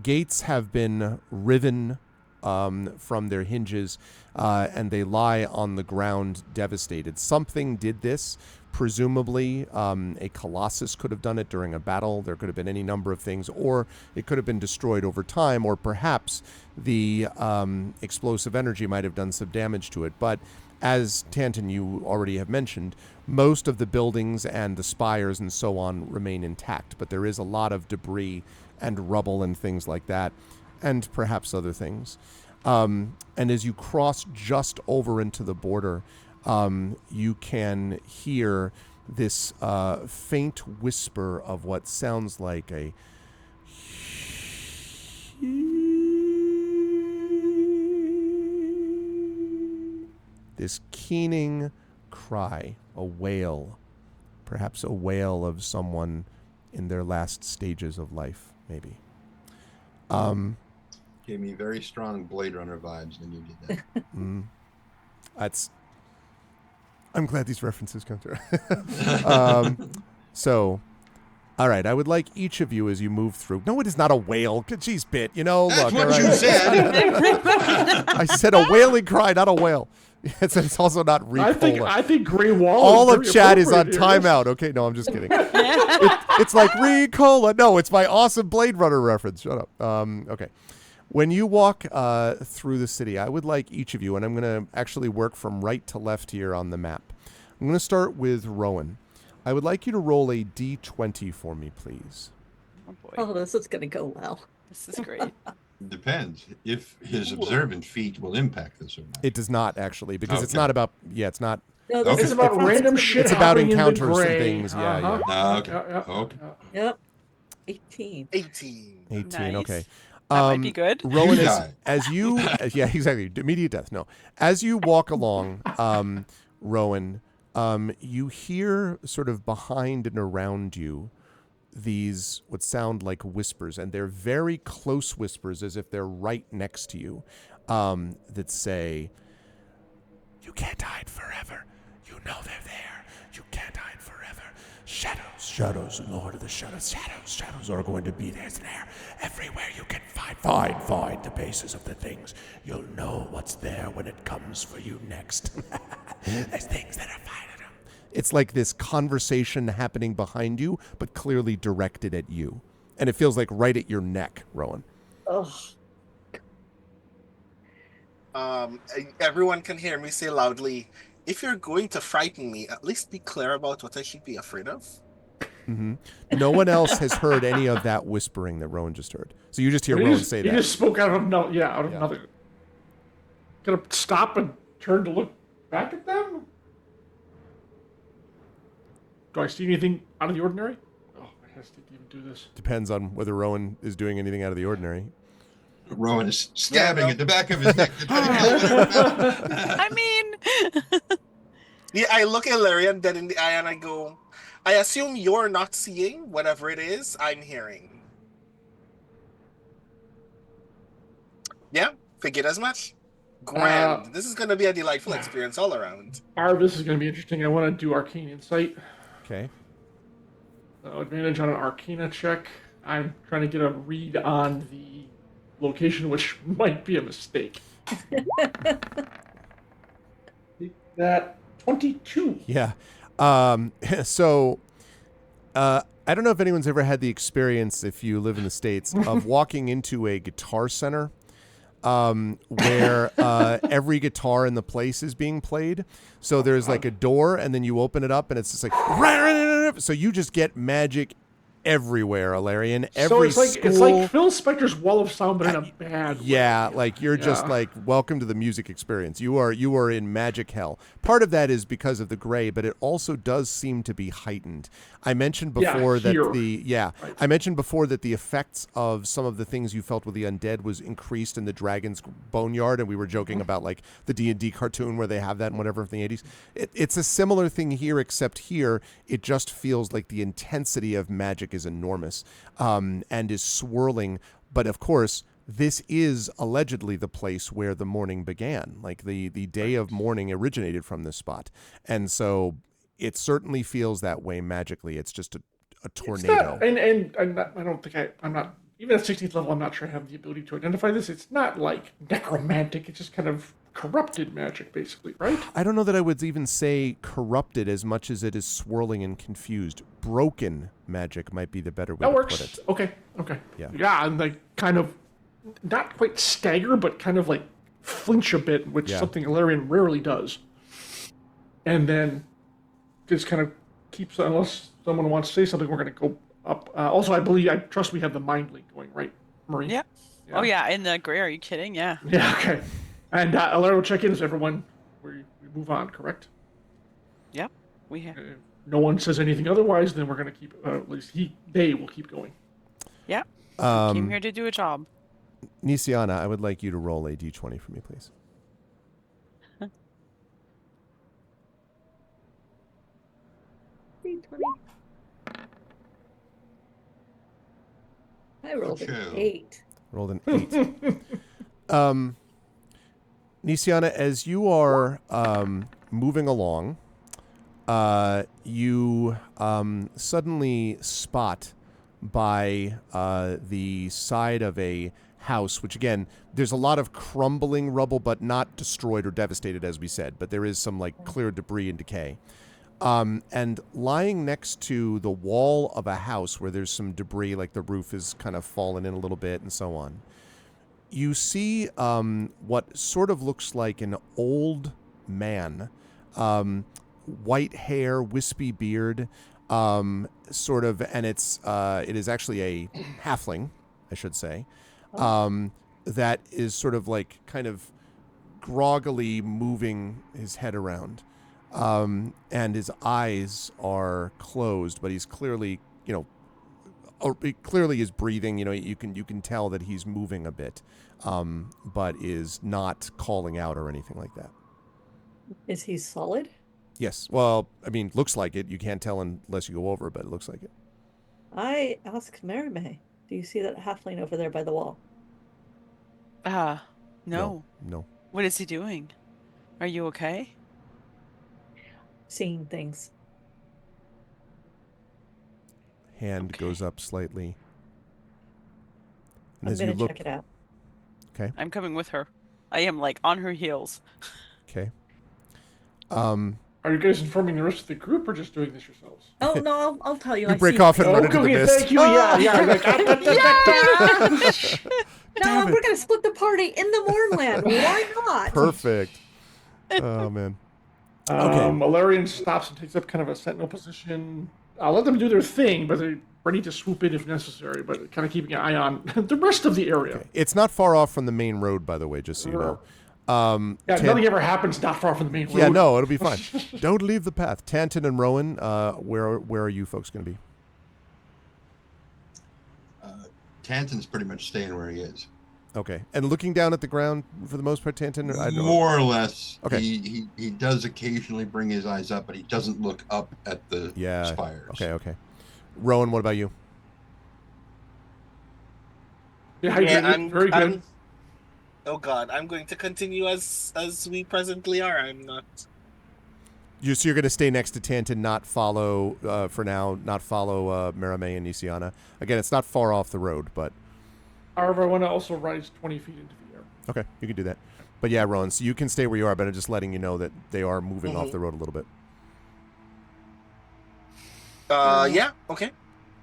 gates have been riven from their hinges, and they lie on the ground devastated. Something did this. Presumably, a colossus could have done it during a battle. There could have been any number of things, or it could have been destroyed over time, or perhaps the explosive energy might have done some damage to it. But as Tanton, you already have mentioned, most of the buildings and the spires and so on remain intact, but there is a lot of debris and rubble and things like that, and perhaps other things. And as you cross just over into the border, you can hear this faint whisper of what sounds like a this keening cry, a wail, perhaps a wail of someone in their last stages of life, maybe. Gave me very strong Blade Runner vibes when you did that. That's. I'm glad these references come through. So, all right, I would like each of you as you move through. No, it is not a wail. Jeez, bit. That's Look. what all you right. said. I said a wailing cry, not a wail. It's also not Ricola. I think Grey Wall. All is of very chat is on appropriate here. timeout. Okay, no, I'm just kidding. It's like Ricola. No, it's my awesome Blade Runner reference. Shut up. Okay. When you walk through the city, I would like each of you, and I'm going to actually work from right to left here on the map. I'm going to start with Rowan. I would like you to roll a d20 for me, please. Oh boy, Oh, this is going to go well. this is great. Depends if his observant feat will impact this or not. It does not, actually, because it's Okay. not about... Yeah, it's not... No, Okay. It's about random shit. It's about happening in the encounters and gray. things, yeah, yeah. Ah, okay. Yeah. Okay. Yep. 18. 18. 18, Nice. okay. That might be good. Rowan, You as, die. as you... yeah, exactly. Immediate death, no. As you walk along, Rowan, you hear sort of behind and around you these what sound like whispers, and they're very close whispers, as if they're right next to you, that say, "You can't hide forever. You know they're there. You can't hide forever. Shadows, Lord of the Shadows. Shadows are going to be there everywhere you can find the bases of the things. You'll know what's there when it comes for you next. There's things that are finding them." It's like this conversation happening behind you, but clearly directed at you. And it feels like right at your neck, Rowan. Ugh. Everyone can hear me say loudly, if you're going to frighten me, at least be clear about what I should be afraid of. Mm-hmm. No one else has heard any of that whispering that Rowan just heard. So you just hear He Rowan just- say He that. just spoke out of nothing. Gonna stop and turn to look back at them? Do I see anything out of the ordinary? Oh, I hesitate to even do this. Depends on whether Rowan is doing anything out of the ordinary. Rowan is stabbing at the back of his neck. To try to get whatever. I mean, Yeah, I look at Larian dead in the eye and I go, I assume you're not seeing whatever it is I'm hearing. Yeah, figured as much. Grand. This is going to be a delightful experience all around. This is going to be interesting. I want to do Arcane Insight. Okay. So advantage on an Arcana check. I'm trying to get a read on the location, which might be a mistake. That 22. Yeah. So, I don't know if anyone's ever had the experience, if you live in the States, of walking into a guitar center where every guitar in the place is being played. So there's like a door, and then you open it up, and it's just like... So you just get magic everywhere, Alarian. Every So it's like Phil Spector's Wall of Sound, but in a bad way. Yeah, like you're just like, welcome to the music experience. You are in magic hell. Part of that is because of the gray, but it also does seem to be heightened. I mentioned before that I mentioned before that the effects of some of the things you felt with the undead was increased in the Dragon's Boneyard, and we were joking about like the D&D cartoon where they have that and whatever from the 80s. It's a similar thing here, except here it just feels like the intensity of magic is enormous and is swirling. But of course, this is allegedly the place where the morning began. Like the day of mourning originated from this spot. And so it certainly feels that way magically. It's just a tornado. I don't think I'm not, even at 16th level, I'm not sure I have the ability to identify this. It's not like necromantic. It's just kind of corrupted magic, basically, right? I don't know that I would even say corrupted as much as it is swirling and confused. Broken magic might be the better way That to works. put it. Okay. Yeah. And like kind of not quite stagger, but kind of like flinch a bit, which is something Ilarion rarely does. And then just kind of keeps, unless someone wants to say something, we're going to go up. Also, I trust we have the mind link going, right, Marie? yeah. Oh yeah, in the gray. Are you kidding? Yeah. Yeah, okay. And Ilarion will check in as everyone. We move on, correct? Yep. We have. If no one says anything otherwise, then we're going to keep, at least they will keep going. Yeah. Came here to do a job. Nisiana, I would like you to roll a d20 for me, please. I rolled an Achoo. 8. Rolled an 8. Nisiana, as you are moving along, you suddenly spot by the side of a house, which again, there's a lot of crumbling rubble, but not destroyed or devastated, as we said, but there is some like clear debris and decay. And lying next to the wall of a house where there's some debris, like the roof is kind of fallen in a little bit and so on, you see what sort of looks like an old man, white hair, wispy beard, sort of, and it is actually a halfling, I should say, that is sort of like kind of groggily moving his head around, and his eyes are closed, but he's clearly, he clearly is breathing. You can tell that he's moving a bit, but is not calling out or anything like that. Is he solid? Yes. Well, I mean, looks like it. You can't tell unless you go over, but it looks like it. I asked Merime, do you see that halfling over there by the wall? No. No. What is he doing? Are you okay? Seeing things. Hand goes up slightly. And I'm as you gonna look, check it out. Okay. I'm coming with her. I am like on her heels. Okay. Are you guys informing the rest of the group or just doing this yourselves? Oh no, I'll tell you. You I break see off and things. run into the mist. Thank you. Yeah. No, we're gonna split the party in the Mournland. Why not? Perfect. Oh man. Alarian stops and takes up kind of a sentinel position. I'll let them do their thing, but they're ready to swoop in if necessary, but kind of keeping an eye on the rest of the area. Okay. It's not far off from the main road, by the way, just so you know. Nothing ever happens not far from the main road. Yeah, no, it'll be fine. Don't leave the path. Tanton and Rowan, where are you folks going to be? Tanton's pretty much staying where he is. Okay. And looking down at the ground for the most part, Tanton? More or less. Okay. He does occasionally bring his eyes up, but he doesn't look up at the spires. Okay. Rowan, what about you? I'm very good. Oh God, I'm going to continue as we presently are. I'm not. So you're going to stay next to Tanton, not follow for now, not follow Merime and Nisiana. Again, it's not far off the road, but. However, I want to also rise 20 feet into the air. Okay, you can do that. But yeah, Rowan, so you can stay where you are, but I'm just letting you know that they are moving off the road a little bit. Yeah. Okay.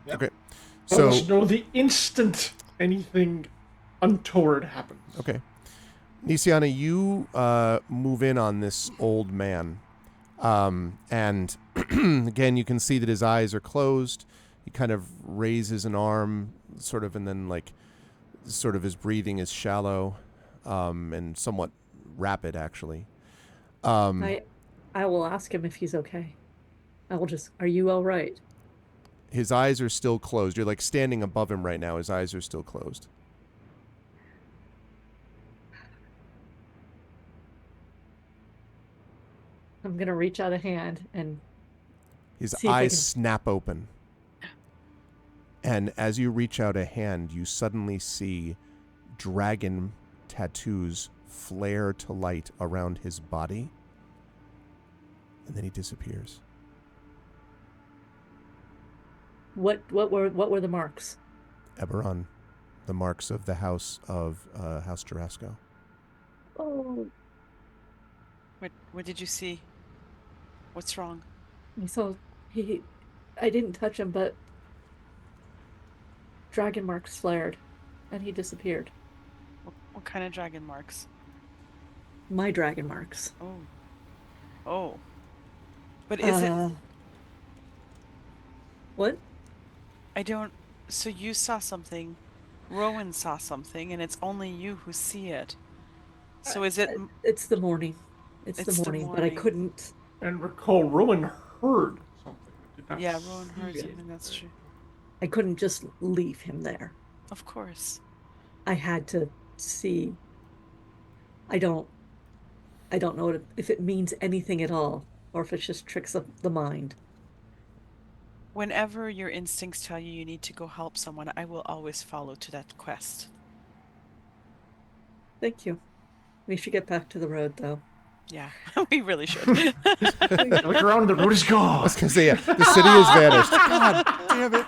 Yeah. Okay. So let us know the instant anything untoward happens. Okay. Nisiana, you move in on this old man. And again, you can see that his eyes are closed. He kind of raises an arm, sort of, and then sort of his breathing is shallow and somewhat rapid, actually. I will ask him if he's okay. Are you all right? His eyes are still closed. You're like standing above him right now. His eyes are still closed. I'm going to reach out a hand and his eyes snap open. And as you reach out a hand, you suddenly see dragon tattoos flare to light around his body. And then he disappears. What were the marks? Eberron, the marks of the house of House Jarasco. Oh. What did you see? What's wrong? I didn't touch him, but dragon marks flared, and he disappeared. What kind of dragon marks? My dragon marks. Oh. But is it... What? So you saw something, Rowan saw something, and it's only you who see it. So is it... It's the morning. It's the morning, but I couldn't... And recall, Rowan heard something. Yeah, Rowan heard something, that's true. I couldn't just leave him there. Of course. I had to see. I don't know if it means anything at all, or if it's just tricks of the mind. Whenever your instincts tell you need to go help someone, I will always follow to that quest. Thank you. We should get back to the road, though. Yeah, we really should. Look around, the road is gone. I was going to say, the city has vanished. God damn it.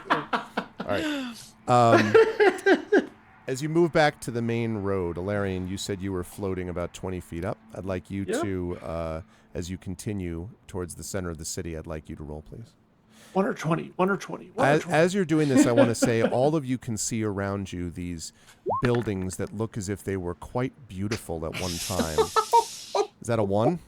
All right. As you move back to the main road, Alarian, you said you were floating about 20 feet up. I'd like you to, as you continue towards the center of the city, I'd like you to roll, please. 1 or 20. As you're doing this, I want to say all of you can see around you these buildings that look as if they were quite beautiful at one time. Is that a 1?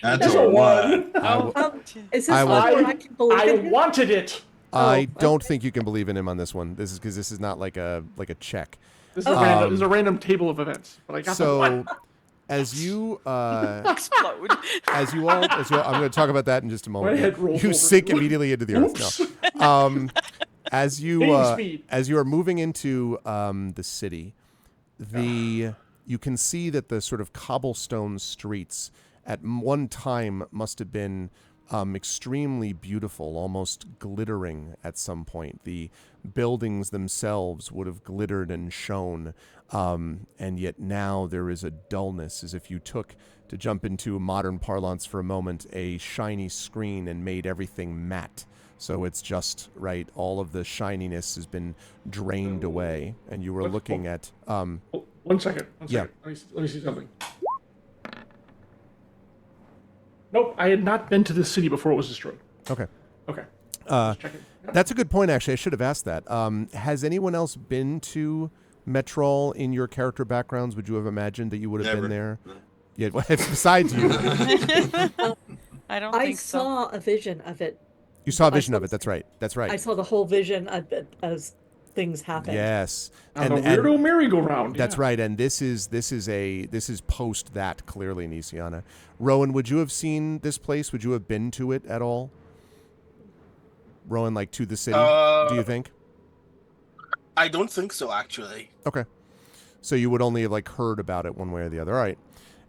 That's That's a a one. Oh, Is this I will- one where I can believe I in him? wanted it. I Oh, don't okay. think you can believe in him on this one. This is because this is not like a check. This is, this is a random table of events, but I got the one. So, as you explode. as you all, I'm going to talk about that in just a moment. My head rolls You over. sink immediately into the earth. Oops. No. As you Gain speed. as you are moving into the city, you can see that the sort of cobblestone streets at one time must have been extremely beautiful, almost glittering at some point. The buildings themselves would have glittered and shone, and yet now there is a dullness, as if you took, to jump into modern parlance for a moment, a shiny screen and made everything matte. So it's just, right, all of the shininess has been drained away, and you were looking at... Oh, 1 second. Yeah. Let me see something. Nope, I had not been to this city before it was destroyed. Okay. Okay. Just checking. That's a good point, actually. I should have asked that. Has anyone else been to Metrol in your character backgrounds? Would you have imagined that you would have Never. been there? Yeah, besides you. I don't I think so. saw a vision of it. You saw a I vision saw of it. That's right. That's right. I saw the whole vision of it as things happened. Yes. And the weirdo merry-go-round. That's right. And this is post that, clearly, Nisiana. Rowan, would you have seen this place? Would you have been to it at all? Rowan, like to the city, do you think? I don't think so, actually. Okay. So you would only have like heard about it one way or the other. All right.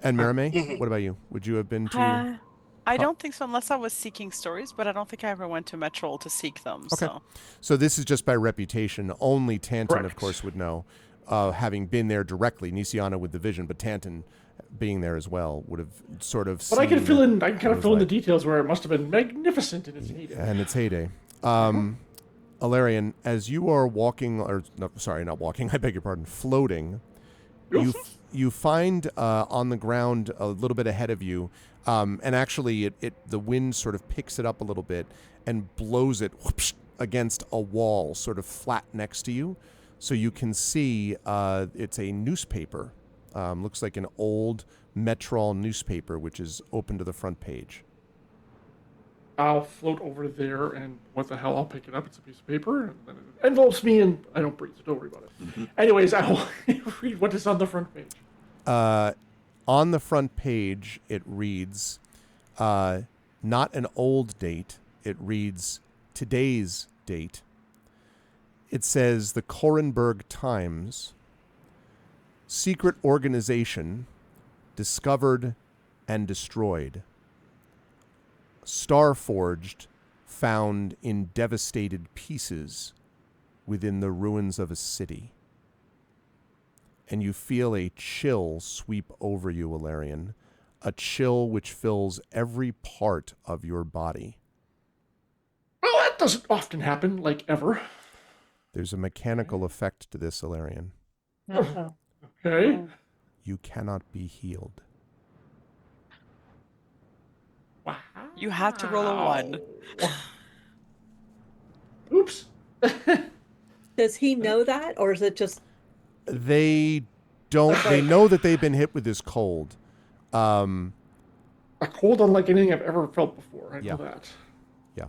And Marimay, what about you? Would you have been to... I don't think so, unless I was seeking stories, but I don't think I ever went to Metrol to seek them. Okay. So. So this is just by reputation. Only Tanton, Correct. of course, would know, having been there directly. Nisiana with the vision, but Tanton being there as well would have sort of But I can seen fill in. what I can kind it of fill in was the details where it must have been magnificent in its heyday. and its heyday. Alarian, as you are walking, or no, sorry, not walking, I beg your pardon, floating, you find on the ground a little bit ahead of you, and actually the wind sort of picks it up a little bit and blows it whoosh, against a wall sort of flat next to you. So you can see it's a newspaper. Looks like an old Metrol newspaper, which is open to the front page. I'll float over there, and what the hell? I'll pick it up. It's a piece of paper, and then it envelopes me, and I don't breathe, so don't worry about it. Anyways, I will read what is on the front page. On the front page, it reads, not an old date. It reads today's date. It says the Korenberg Times, secret organization, discovered and destroyed. Starforged, found in devastated pieces within the ruins of a city. And you feel a chill sweep over you, Alarian, a chill which fills every part of your body. Well, that doesn't often happen, like ever. There's a mechanical effect to this, Alarian. Uh-oh. Okay. You cannot be healed. Wow. You have to roll a 1. Oops. Does he know that, or is it just They don't. They know that they've been hit with this cold. A cold unlike anything I've ever felt before. I Yeah. know that. Yeah.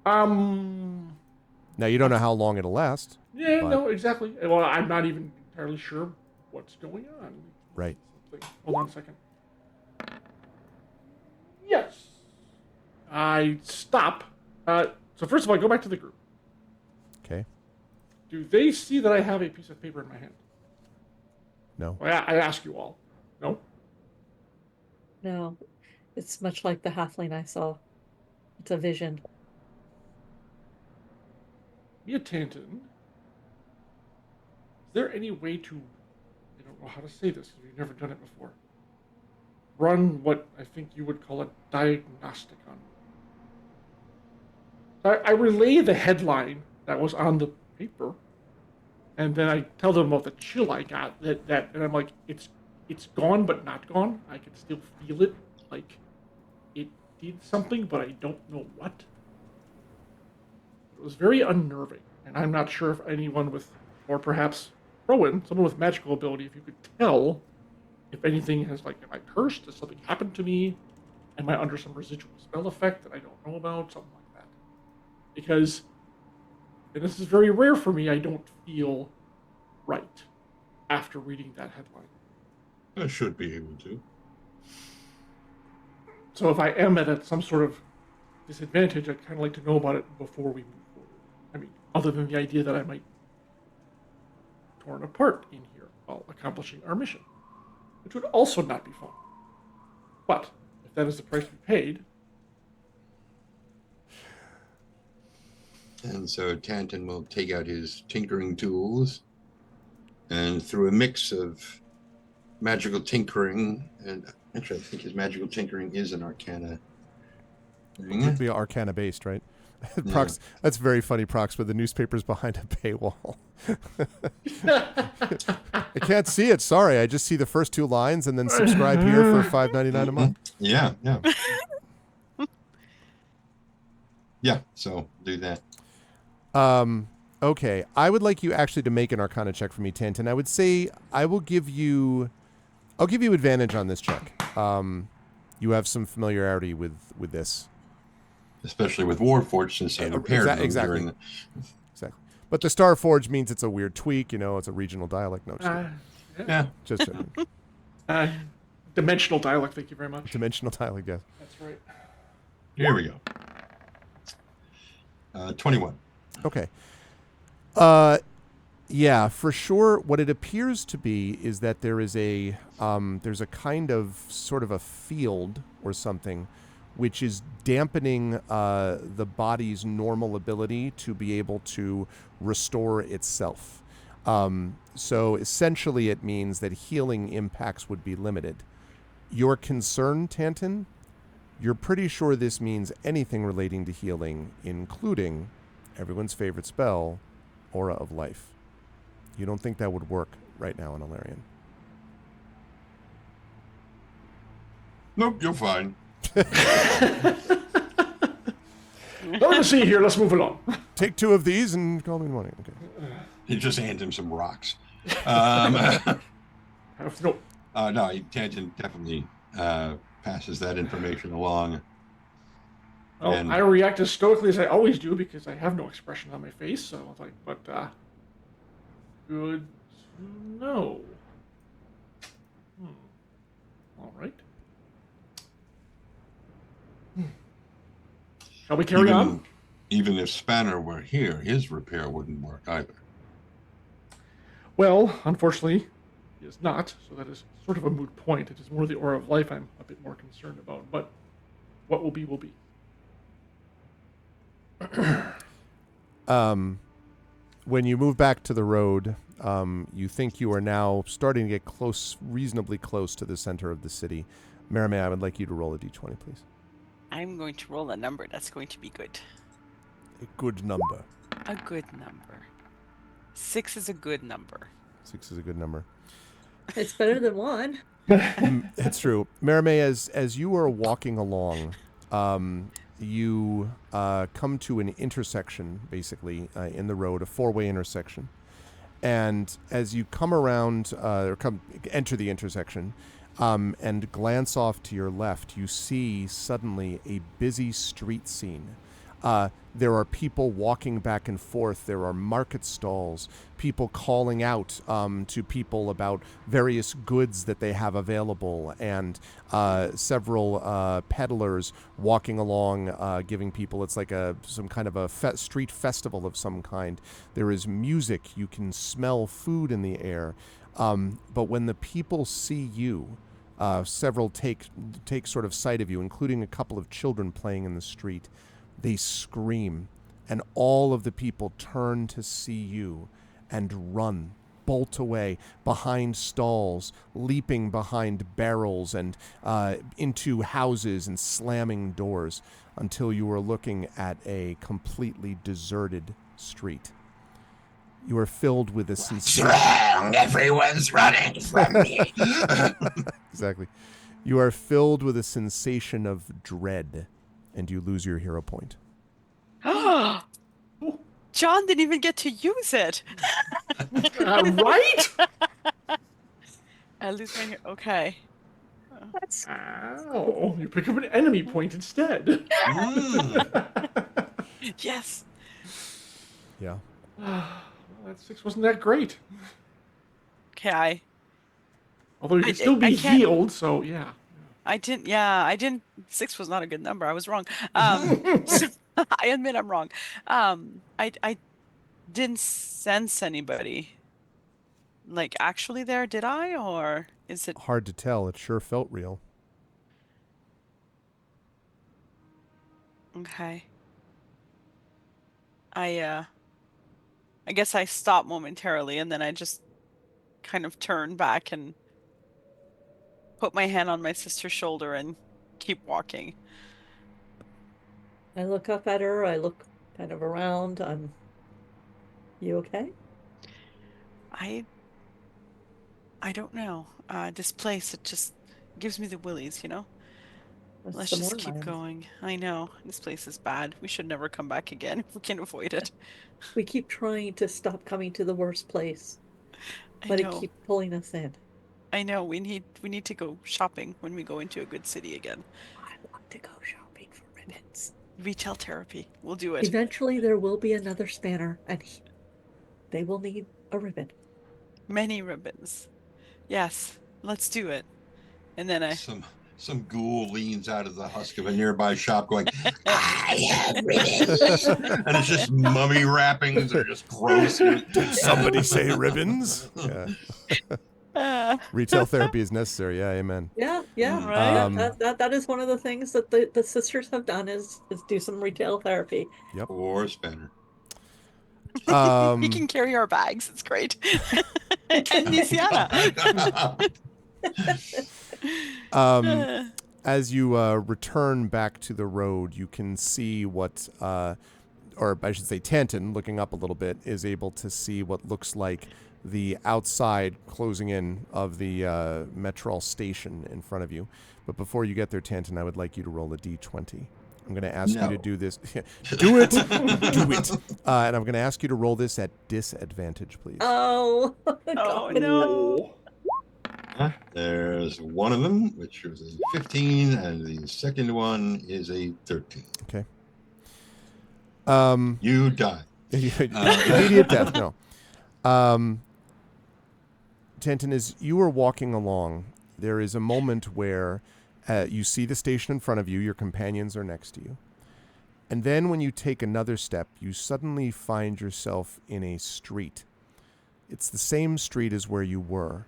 Um. Now you don't know how long it'll last. Yeah. But- No. Exactly. Well, I'm not even entirely sure what's going on. Right. Hold on a second. Yes. I stop. So first of all, I go back to the group. Okay. Do they see that I have a piece of paper in my hand? No. I ask you all. No? no? It's much like the halfling I saw. It's a vision. Mia Tanton, is there any way to, I don't know how to say this because we've never done it before, run what I think you would call a diagnostic on me? I relay the headline that was on the paper, and then I tell them about the chill I got, and I'm like, it's gone but not gone. I can still feel it, like it did something, but I don't know what. It was very unnerving, and I'm not sure if anyone with, or perhaps Rowan, someone with magical ability, if you could tell if anything has like, am I cursed? Has something happened to me? Am I under some residual spell effect that I don't know about? Something like that. Because, and this is very rare for me, I don't feel right after reading that headline. I should be able to. So if I am at some sort of disadvantage, I'd kind of like to know about it before we move forward. I mean, other than the idea that I might be torn apart in here while accomplishing our mission, which would also not be fun. But if that is the price to be paid. And so Tanton will take out his tinkering tools, and through a mix of magical tinkering, and actually I think his magical tinkering is an arcana thing. It would be arcana based, right? Prox, that's very funny, Prox, but the newspaper's behind a paywall. I can't see it. Sorry. I just see the first 2 lines and then subscribe here for $5.99 a month. Yeah. Yeah, so do that. Okay. I would like you actually to make an arcana check for me, Tanton. I would say I'll give you advantage on this check. You have some familiarity with this. Especially with Warforged, since I repaired them exactly. during the... Exactly. But the Starforged means it's a weird tweak, it's a regional dialect. No, Yeah. just Dimensional dialect, thank you very much. Dimensional dialect, yes. That's right. Here we go. 21. Okay. Yeah, for sure. What it appears to be is that there's a kind of sort of a field or something which is dampening the body's normal ability to be able to restore itself. So essentially it means that healing impacts would be limited. Your concern, Tanton, you're pretty sure this means anything relating to healing, including everyone's favorite spell, Aura of Life. You don't think that would work right now in Alarian? Nope, you're fine. Let us see here. Let's move along. Take 2 of these and call me in the morning. Okay. He just hands him some rocks. No. No, Tanton definitely passes that information along. Well, And- I react as stoically as I always do because I have no expression on my face. So I was like, but good to know. All right. Shall we carry on? Even if Spanner were here, his repair wouldn't work either. Well, unfortunately, he is not. So that is sort of a moot point. It is more the Aura of Life I'm a bit more concerned about. But what will be, will be. When you move back to the road, you think you are now starting to get reasonably close to the center of the city. Marimay, I would like you to roll a d20, please. I'm going to roll a number that's going to be good. A good number. A good number. 6 is a good number. 6 is a good number. It's better than 1. It's true. Marimay, as you are walking along, you come to an intersection, basically, in the road, a 4-way intersection. And as you come around, enter the intersection, and glance off to your left, you see suddenly a busy street scene. There are people walking back and forth. There are market stalls, people calling out to people about various goods that they have available, and several peddlers walking along, giving people, it's like some kind of a street festival of some kind. There is music. You can smell food in the air. But when the people see you, several take sort of sight of you, including a couple of children playing in the street. They scream, and all of the people turn to see you and run, bolt away behind stalls, leaping behind barrels and into houses and slamming doors until you are looking at a completely deserted street. You are filled with a sensation. Wrong. Everyone's running from me. Exactly. You are filled with a sensation of dread, and you lose your hero point. John didn't even get to use it. Right? I lose my okay. That's Ow! You pick up an enemy point instead. Yes. Yeah. Well, that 6 wasn't that great. Okay, Although you I can still be I can't. healed, so yeah. I didn't. Yeah, I didn't. 6 was not a good number. I was wrong. So I admit I'm wrong. I didn't sense anybody like actually there, did I? Or is it Hard to tell. It sure felt real. okay? I guess I stopped momentarily and then I just kind of turned back and put my hand on my sister's shoulder and keep walking. I look up at her, I look kind of around. You okay? I I don't know. This place, it just gives me the willies, you know? That's Let's the just keep Moorlands. going. I know. This place is bad. We should never come back again if we can avoid it. We keep trying to stop coming to the worst place, I but it know. keeps pulling us in. I know. We need to go shopping when we go into a good city again. I want to go shopping for ribbons. Retail therapy. We'll do it. Eventually, there will be another spanner, and they will need a ribbon. Many ribbons. Yes, let's do it. And then I Some ghoul leans out of the husk of a nearby shop going, I have ribbons. And it's just mummy wrappings. They're just gross. Did somebody say ribbons? Yeah. uh, Retail therapy is necessary. Yeah, amen. Yeah, right. that is one of the things that the sisters have done is do some retail therapy. Yep. Or spanner. He can carry our bags. It's great. And Nisiana. As you return back to the road, you can see what, or I should say, Tanton, looking up a little bit, is able to see what looks like the outside closing in of the Metrol station in front of you. But before you get there, Tanton, I would like you to roll a d20. I'm going to ask you to do this. Do it! Do it! And I'm going to ask you to roll this at disadvantage, please. Oh, Oh God. no. There's one of them, which was a 15, and the second one is a 13. Okay. You die. Immediate death, no. Tanton, as you are walking along, there is a moment where you see the station in front of you, your companions are next to you. And then when you take another step, you suddenly find yourself in a street. It's the same street as where you were,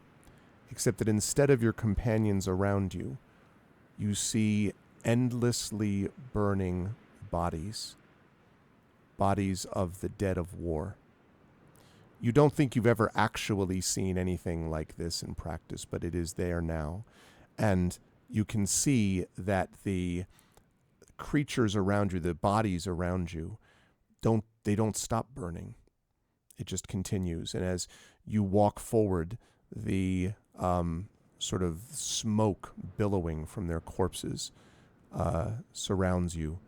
except that instead of your companions around you, you see endlessly burning bodies. Bodies of the dead of war. You don't think you've ever actually seen anything like this in practice, but it is there now. And you can see that the creatures around you, the bodies around you, don't stop burning. It just continues. And as you walk forward, the sort of smoke billowing from their corpses surrounds you.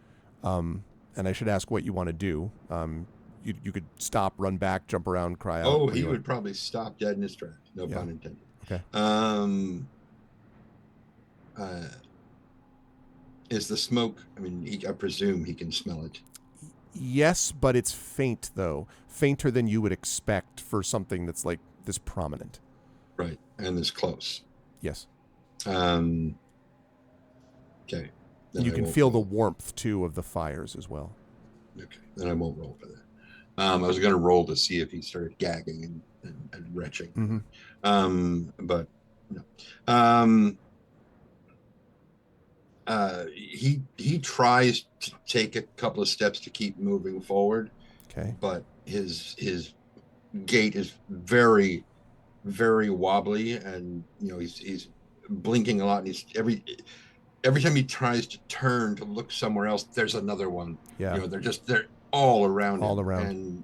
And I should ask what you want to do. You could stop, run back, jump around, cry out. Oh, he would probably stop dead in his tracks. No pun intended. Okay. Is the smoke? I mean, I presume he can smell it. Yes, but it's faint though, fainter than you would expect for something that's like this prominent. Right, and this close. Yes. Okay. And you can feel the warmth too of the fires as well. Okay, then I won't roll for that. I was going to roll to see if he started gagging and retching. But no. He tries to take a couple of steps to keep moving forward. Okay. But his gait is very, very wobbly, and he's blinking a lot, and he's every time he tries to turn to look somewhere else, there's another one. Yeah. They're all around him. All around. And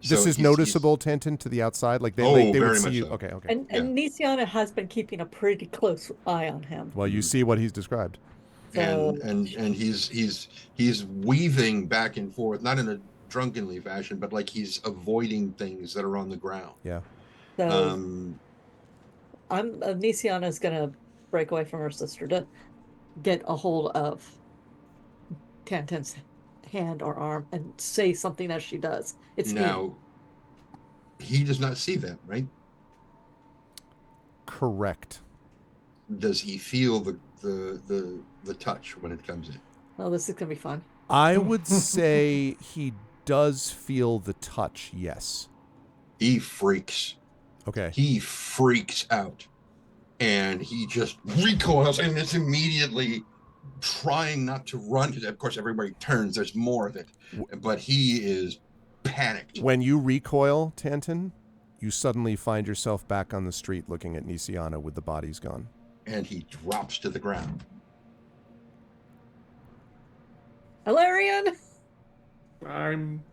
this so is noticeable, Tanton, to the outside? Like they very would see much you. so. Okay. And Nisiana has been keeping a pretty close eye on him. Well, you see what he's described. So, and he's weaving back and forth, not in a drunkenly fashion, but like he's avoiding things that are on the ground. Yeah. so Nisiana's gonna break away from her sister to get a hold of Tantan's hand or arm and say something as she does. It's me. Now, he does not see that, right? Correct. Does he feel the touch when it comes in? Oh, this is gonna be fun. I would say he does feel the touch, yes. He freaks. Okay. He freaks out. And he just recoils and is immediately trying not to run, because of course everybody turns, there's more of it. But he is panicked. When you recoil, Tantan, you suddenly find yourself back on the street looking at Nisiana with the bodies gone. And he drops to the ground. Hilarion! I'm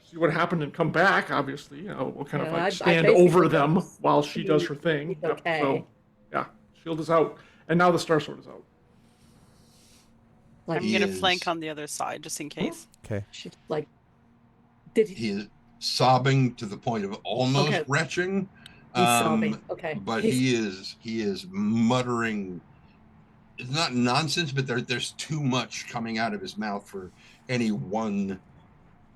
see what happened and come back. Obviously, we'll kind of Yeah, I stand basically over them just- while she does her thing. He's Yep, okay. so, yeah, shield is out, and now the Star Sword is out. Like, I'm gonna is- flank on the other side just in case. Okay. she, like, did he? He is sobbing to the point of almost Okay. retching. He's sobbing. Okay. But He's- he is muttering. It's not nonsense, but there's too much coming out of his mouth for any one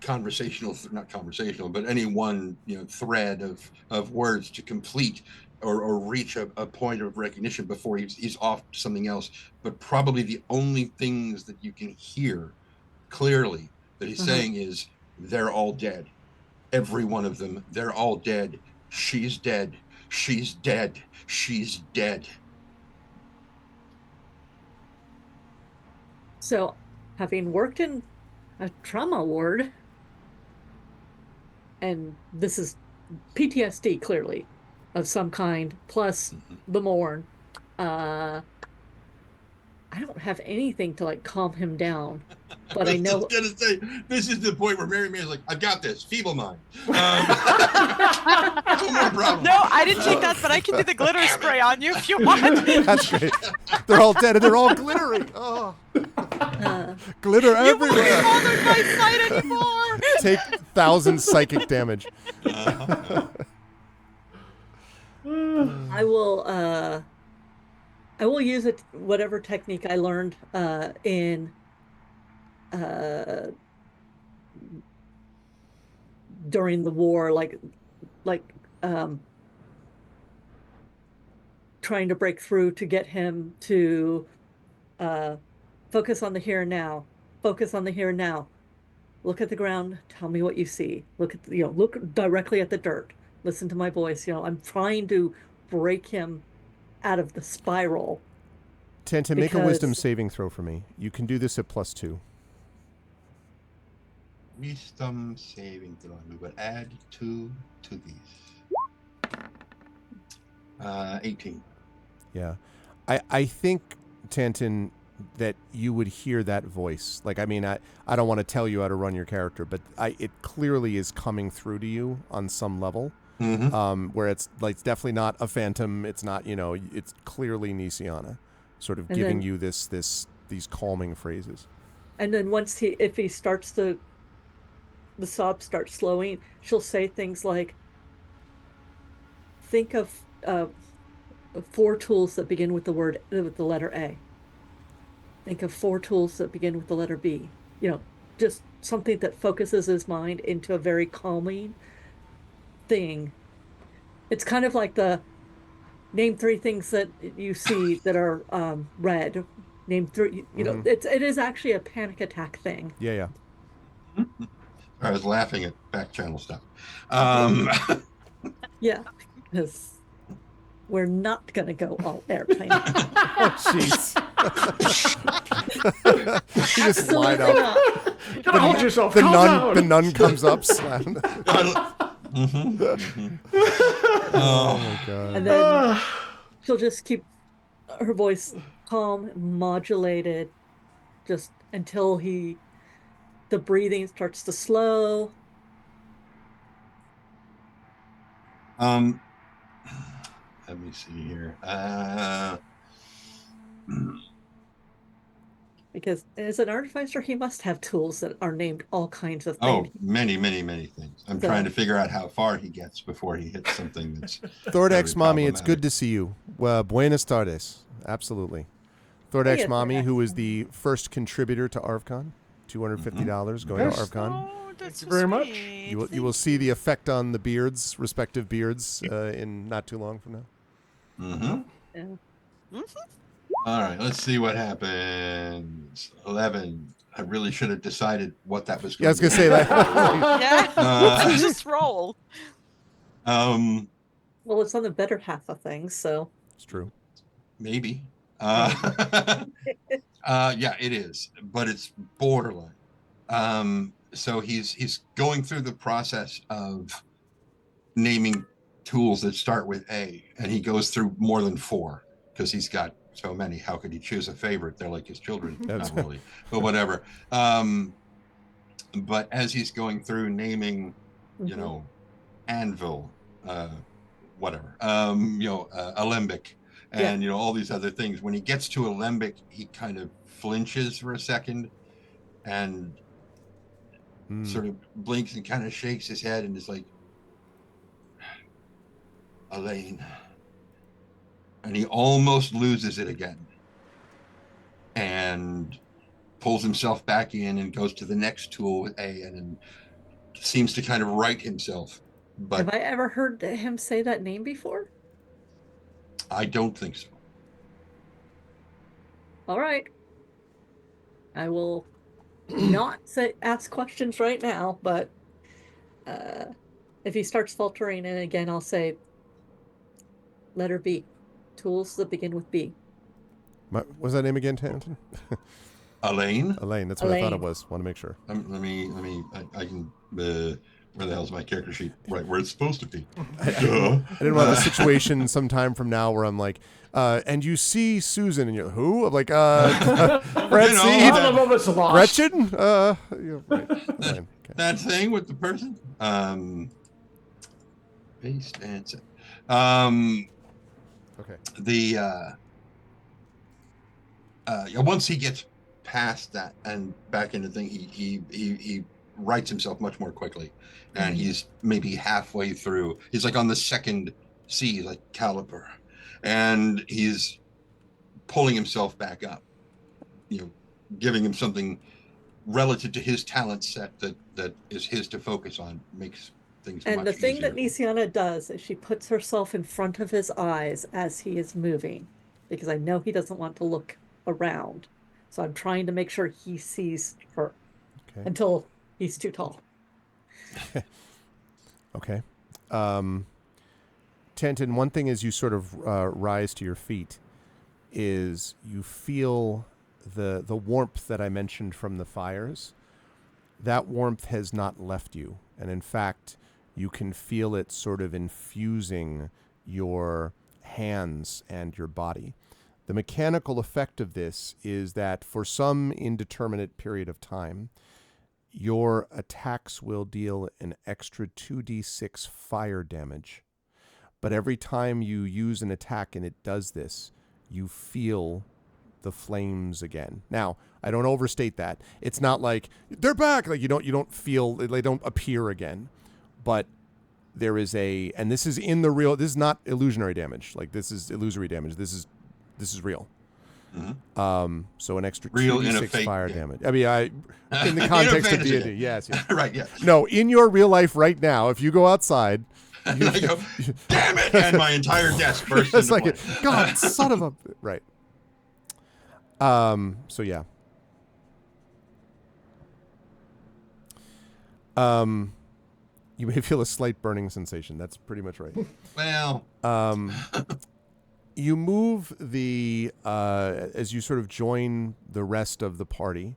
not conversational, but any one thread of words to complete or reach a point of recognition before he's off to something else. But probably the only things that you can hear clearly that he's saying is, they're all dead. Every one of them, they're all dead. She's dead. She's dead. She's dead. So, having worked in a trauma ward, and this is PTSD clearly of some kind, plus the Morn, I don't have anything to like calm him down. But I know. I was gonna say, this is the point where Mary May's like, I've got this, feeble mind. No more problem. No, I didn't take that, but I can do the glitter spray on you if you want. That's great. They're all dead and they're all glittery. Oh. Glitter You won't be everywhere. bothered by sight anymore. Take 1,000 psychic damage. I will use it, whatever technique I learned in during the war, like trying to break through to get him to focus on the here and now. Focus on the here and now. Look at the ground. Tell me what you see. Look at look directly at the dirt. Listen to my voice. I'm trying to break him out of the spiral. Tantan, make a wisdom Because- saving throw for me. You can do this at +2. Wisdom saving throw. We will add 2 to these. 18. Yeah. I think, Tantan, that you would hear that voice. Like, I mean, I don't want to tell you how to run your character, but it clearly is coming through to you on some level. Where it's like, it's definitely not a phantom. It's not, it's clearly Nisiana sort of And giving then- you these calming phrases. And then if he starts the sobs start slowing, she'll say things like, think of 4 tools that begin with the letter A. Think of 4 tools that begin with the letter B. Just something that focuses his mind into a very calming thing. It's kind of like the name 3 things that you see that are red. Name 3. It is actually a panic attack thing. Yeah. I was laughing at back channel stuff. Yeah, because we're not gonna go all airplane. Oh, jeez. You just Absolutely slide out. not. You gotta hold yourself. The Calm nun, down. the nun comes up, slam. Oh my god. And then she'll just keep her voice calm, modulated, just until the breathing starts to slow. Let me see here. Because as an artificer, he must have tools that are named all kinds of Oh, things. many, many, many things. I'm trying to figure out how far he gets before he hits something that's Thordex, very mommy, it's good problematic. to see you. Buenas tardes. Absolutely. Thordex, Hey, mommy, Thordex. who is the first contributor to ARVCon. $250 going Yes. to ARVCon. Oh, that's you so very much. sweet. You will see the effect on the beards, respective beards, in not too long from now. Mm-hmm. Yeah. Mhm. All right, let's see what happens. 11. I really should have decided what that was Yeah, I going was to going to be. say that. Yeah. Uh, Just roll. Well, it's on the better half of things, so It's true. Maybe. Maybe. Yeah, it is, but it's borderline. So he's going through the process of naming tools that start with A, and he goes through more than 4 because he's got so many. How could he choose a favorite? They're like his children. Not really, but whatever. But as he's going through naming, you know, anvil, whatever, alembic, and all these other things. When he gets to alembic, he kind of flinches for a second and sort of blinks and kind of shakes his head and is like, Elaine. And he almost loses it again and pulls himself back in and goes to the next tool with A and then seems to kind of right himself. But have I ever heard him say that name before? I don't think so. All right. I will not ask questions right now, but if he starts faltering, and again, I'll say letter B. Tools that begin with B. What was that name again, Tanton? Elaine? Elaine, that's what I thought it Elaine. was. Want to make sure. Let me, I can, where the hell's my character sheet? Right where it's supposed to be. I didn't want a situation sometime from now where I'm like, and you see Susan, and you're who? I'm like, Betsy, All of us lost. Gretchen? Right. Elaine. Okay. That thing with the person? Base dance. Okay. Once he gets past that and back into the thing, he writes himself much more quickly, and he's maybe halfway through. He's like on the second C, like caliper, and he's pulling himself back up, giving him something relative to his talent set that is his to focus on, makes things And much the thing easier. that Nisiana does is she puts herself in front of his eyes as he is moving, because I know he doesn't want to look around. So I'm trying to make sure he sees her until he's too tall. Okay. Tanton, one thing as you sort of rise to your feet is you feel the warmth that I mentioned from the fires. That warmth has not left you. And in fact, you can feel it sort of infusing your hands and your body. The mechanical effect of this is that for some indeterminate period of time, your attacks will deal an extra 2d6 fire damage. But every time you use an attack and it does this, you feel the flames again. Now, I don't overstate that. It's not like they're back. Like you don't feel, they don't appear again. But there is and this is in the real, this is not illusionary damage. Like this is illusory damage. This is real. Mm-hmm. So an extra real 2d6 fire damage. I mean, in the context of D&D, yes. Right, yeah. No, in your real life right now, if you go outside, I go, damn it, and my entire desk bursts it's into like, flame. God, son of a right. So yeah. You may feel a slight burning sensation. That's pretty much right. Well, you move as you sort of join the rest of the party,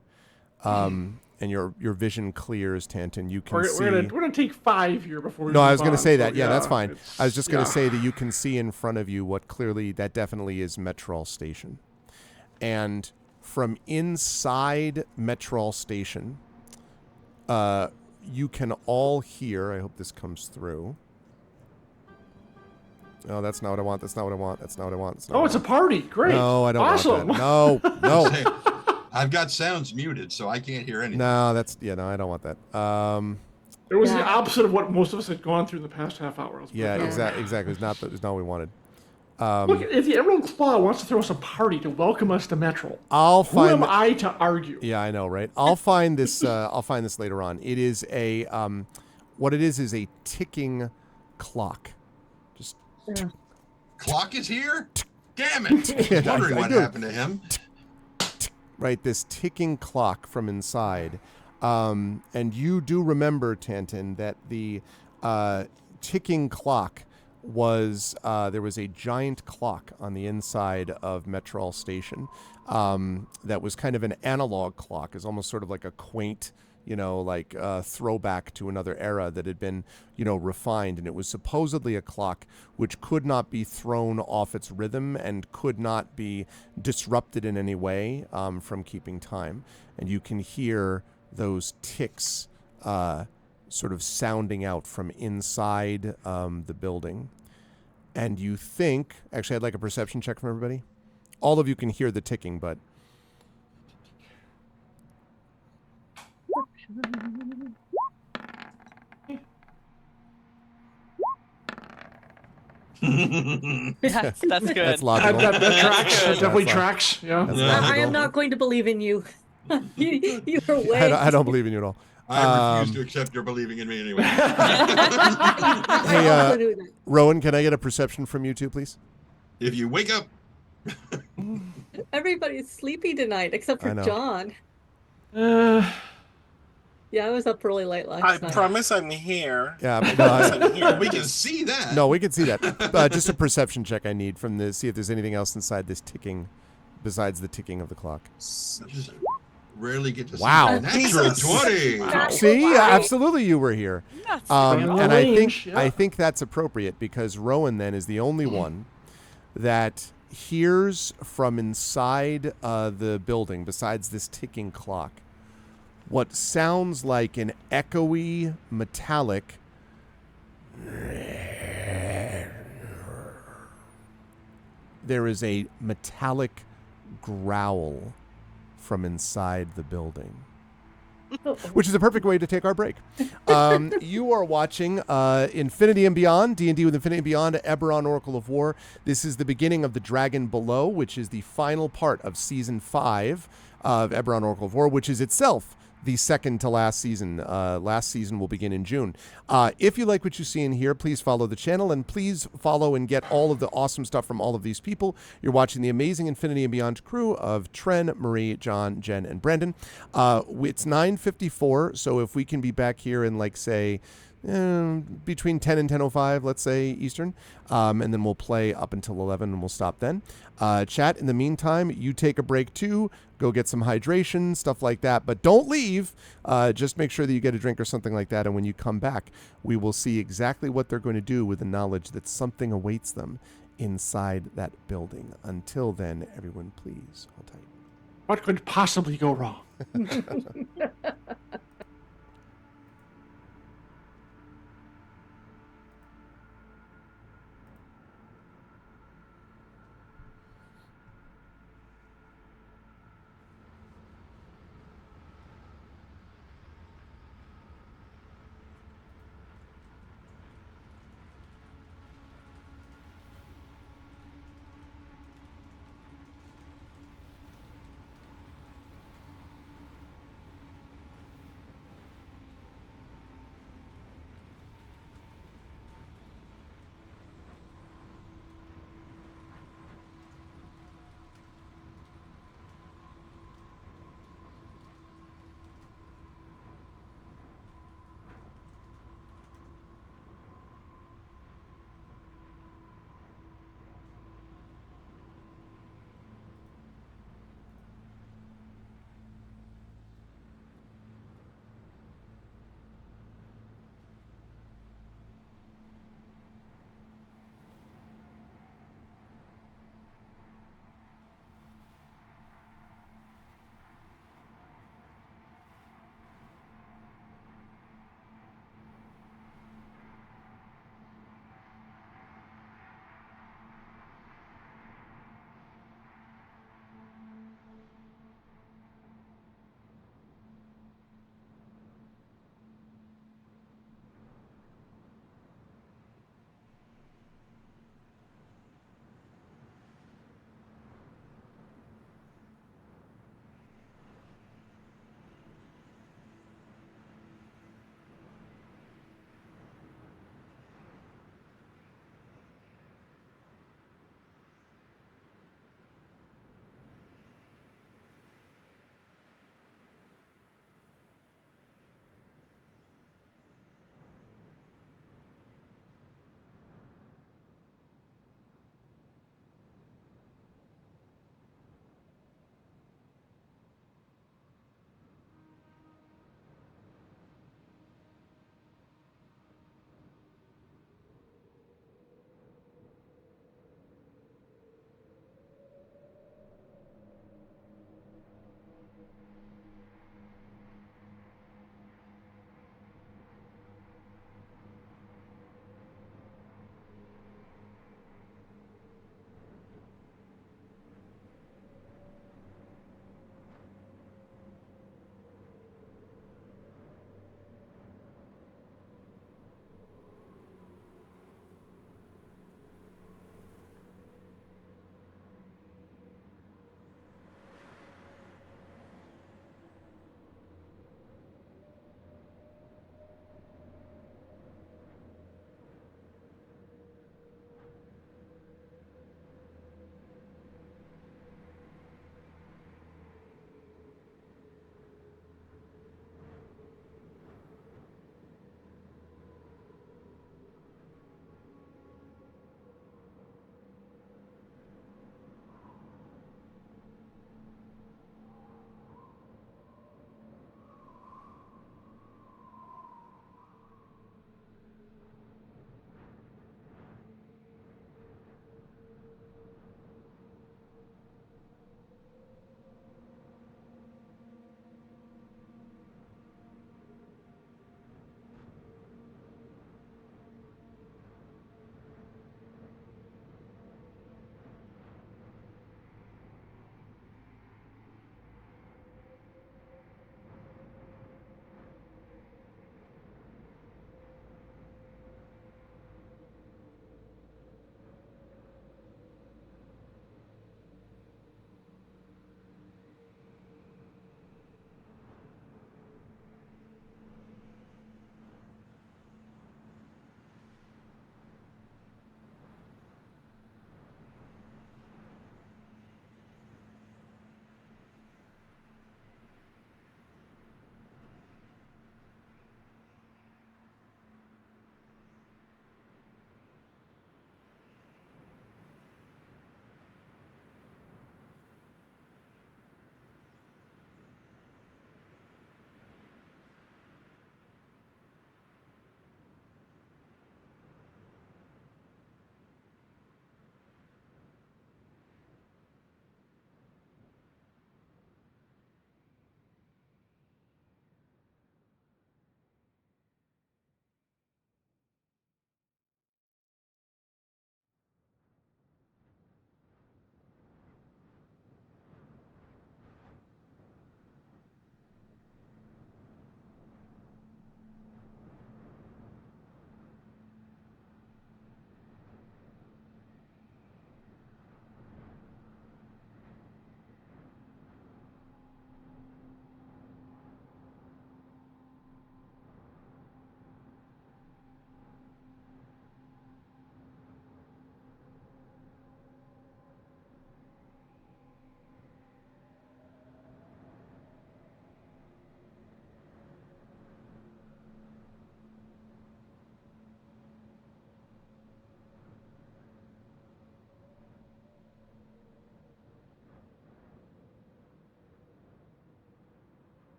and your vision clears, Tanton. You can see. We're gonna take 5 here before we. No, move I was going to on, say so that. Yeah, that's fine. I was just going to yeah. say that you can see in front of you what clearly that definitely is Metrol Station, and from inside Metrol Station, you can all hear. I hope this comes through. No, that's not what I want. That's not what I want. That's not what I want. That's not Oh, what it's I a want. party. Great. No, I don't awesome. want that. No. I've got sounds muted, so I can't hear anything. No, no, I don't want that. It was Yeah. the opposite of what most of us had gone through in the past half hour. Let's put it Yeah, that way. exactly. It's not what we wanted. Look, if the Eberron Claw wants to throw us a party to welcome us to Metrol, who am I to argue? Yeah, I know, right? I'll find this. I'll find this later on. It is a what it is a ticking clock. Just Clock is here. Damn it! I was wondering what happened to him. Right, this ticking clock from inside, and you do remember, Tantin, that the ticking clock was there was a giant clock on the inside of Metrol Station that was kind of an analog clock. It's almost sort of like a quaint, like throwback to another era that had been, refined. And it was supposedly a clock which could not be thrown off its rhythm and could not be disrupted in any way from keeping time. And you can hear those ticks sort of sounding out from inside the building. And you think, actually, I'd like a perception check from everybody. All of you can hear the ticking, but That's good. That's logical. That tracks. That definitely That's tracks. Yeah. That's Yeah. I logical. am not going to believe in you. You are way. I don't believe in you at all. I refuse to accept your believing in me anyway. Hey, I also knew that. Rowan, can I get a perception from you too, please? If you wake up, Everybody's sleepy tonight except I for know. John. Uh, Yeah, I was up really late last I night. promise I'm here. Yeah, we can see that. no, we can see that. Just a perception check I need from the see if there's anything else inside this ticking besides the ticking of the clock. I just rarely get to Wow. see natural Jesus. 20. Wow. See, Wow. absolutely, you were here. That's And range, I yeah. think that's appropriate because Rowan then is the only one that hears from inside the building, besides this ticking clock, what sounds like an echoey, metallic. There is a metallic growl from inside the building. Which is a perfect way to take our break. You are watching Infinity and Beyond, D&D with Infinity and Beyond, Eberron Oracle of War. This is the beginning of The Dragon Below, which is the final part of Season 5 of Eberron Oracle of War, which is itself the second to last season. Last season will begin in June. If you like what you see in here, please follow the channel and please follow and get all of the awesome stuff from all of these people. You're watching the amazing Infinity and Beyond crew of Tren, Marie, John, Jen, and Brendan. It's 9:54, so if we can be back here in, like, say, between 10 and 10:05, let's say, Eastern, and then we'll play up until 11, and we'll stop then. Chat, in the meantime, you take a break too. Go get some hydration, stuff like that. But don't leave. Just make sure that you get a drink or something like that. And when you come back, we will see exactly what they're going to do with the knowledge that something awaits them inside that building. Until then, everyone, please hold tight. what could possibly go wrong?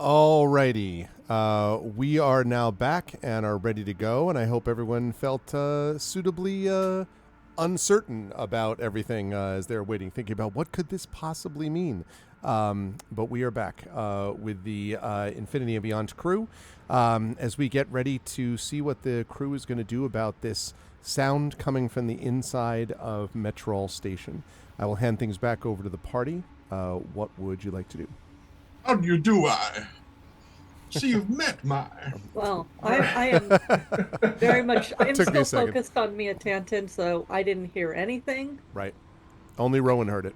Alrighty. We are now back and are ready to go, and I hope everyone felt suitably uncertain about everything as they're waiting, thinking about what could this possibly mean. But we are back with the Infinity and Beyond crew as we get ready to see what the crew is going to do about this sound coming from the inside of Metrol Station. I will hand things back over to the party. What would you like to do? How do you do, I? See, you've met my... Well, I am very much. I'm Took me a still second. focused on Mia Tanton, so I didn't hear anything. Right. Only Rowan heard it.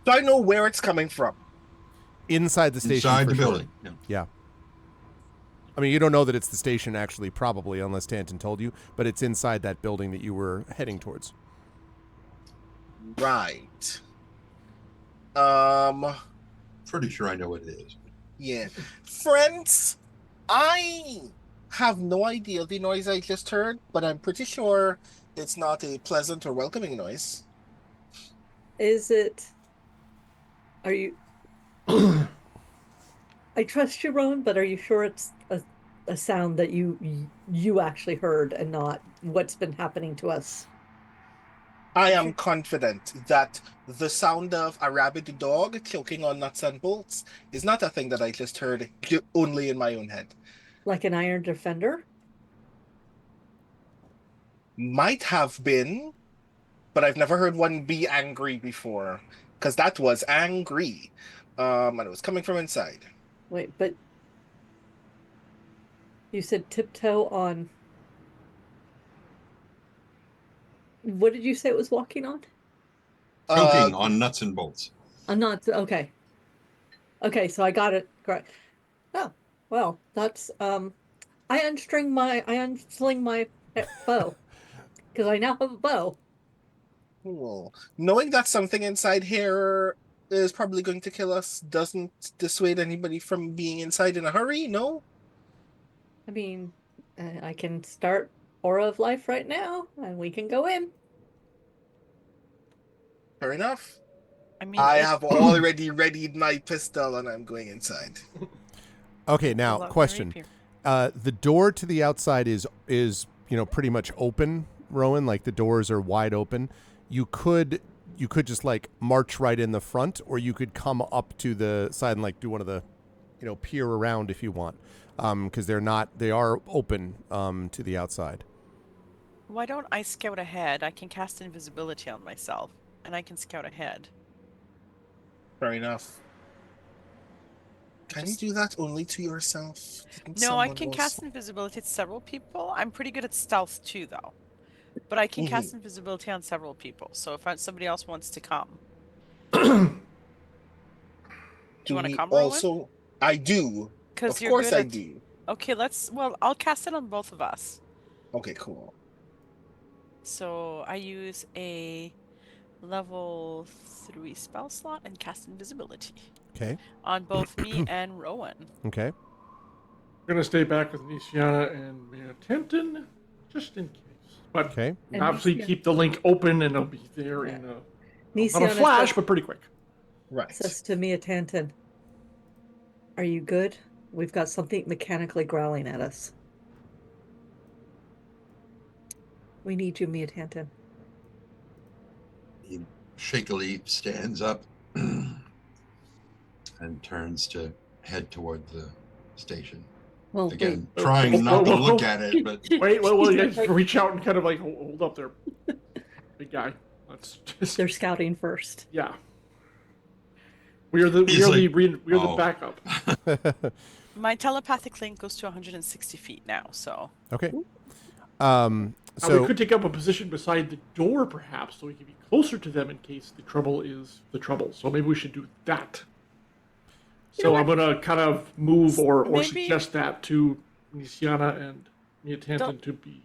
Do I know where it's coming from? Inside the station. Inside for the sure. building. Yeah. Yeah. I mean, you don't know that it's the station, actually, probably, unless Tanton told you, but it's inside that building that you were heading towards. Right. Pretty sure I know what it is. Yeah. Friends, I have no idea the noise I just heard, but I'm pretty sure it's not a pleasant or welcoming noise. Is it? Are you? I trust you, Rowan, but are you sure it's a sound that you actually heard and not what's been happening to us? I am confident that the sound of a rabid dog choking on nuts and bolts is not a thing that I just heard only in my own head. Like an iron defender? Might have been, but I've never heard one be angry before, because that was angry, and it was coming from inside. Wait, but you said tiptoe on. What did you say it was walking on? Choking on nuts and bolts. I'm not okay. Okay, so I got it correct. Oh, well, that's I unsling my bow because I now have a bow. Cool. Knowing that something inside here is probably going to kill us doesn't dissuade anybody from being inside in a hurry, no? I mean, I can start Aura of Life right now, and we can go in. Fair enough. I mean, I have already readied my pistol and I'm going inside. Okay, now, Love my question. rapier. The door to the outside is pretty much open, Rowan. Like, the doors are wide open. You could just, like, march right in the front, or you could come up to the side and, like, do one of the, peer around if you want. Because they are open to the outside. Why don't I scout ahead? I can cast invisibility on myself, and I can scout ahead. Fair enough. Can you do that only to yourself? Didn't No, I someone can else- cast invisibility to several people. I'm pretty good at stealth too, though. But I can cast invisibility on several people. So if somebody else wants to come, do you want to come, Rowan? Also, I do. Because Of you're course good I at... do. Okay, I'll cast it on both of us. Okay, cool. So I use a level 3 spell slot and cast invisibility Okay. on both me and Rowan. Okay. We're gonna stay back with Nisiana and Mia Tanton, just in case. But Okay. And obviously Nisiana- keep the link open, and it'll be there in a not a Nisiana flash, but pretty quick. Right. says to Mia Tanton, "Are you good? We've got something mechanically growling at us. We need you, Mia Tanton." He shakily stands up and turns to head toward the station. Well, Again, wait. trying not to Whoa, whoa, look whoa. at it, but Wait, well, you He's guys like- reach out and kind of like hold up there, big guy. Let's just they're scouting first. yeah. We are the "Oh." backup. My telepathic link goes to 160 feet now, so... Okay. We So could take up a position beside the door, perhaps, so we can be closer to them in case the trouble is the trouble. So maybe we should do that. So I'm gonna kind of move or Maybe- suggest that to Nisiana and Mia Tanton to be,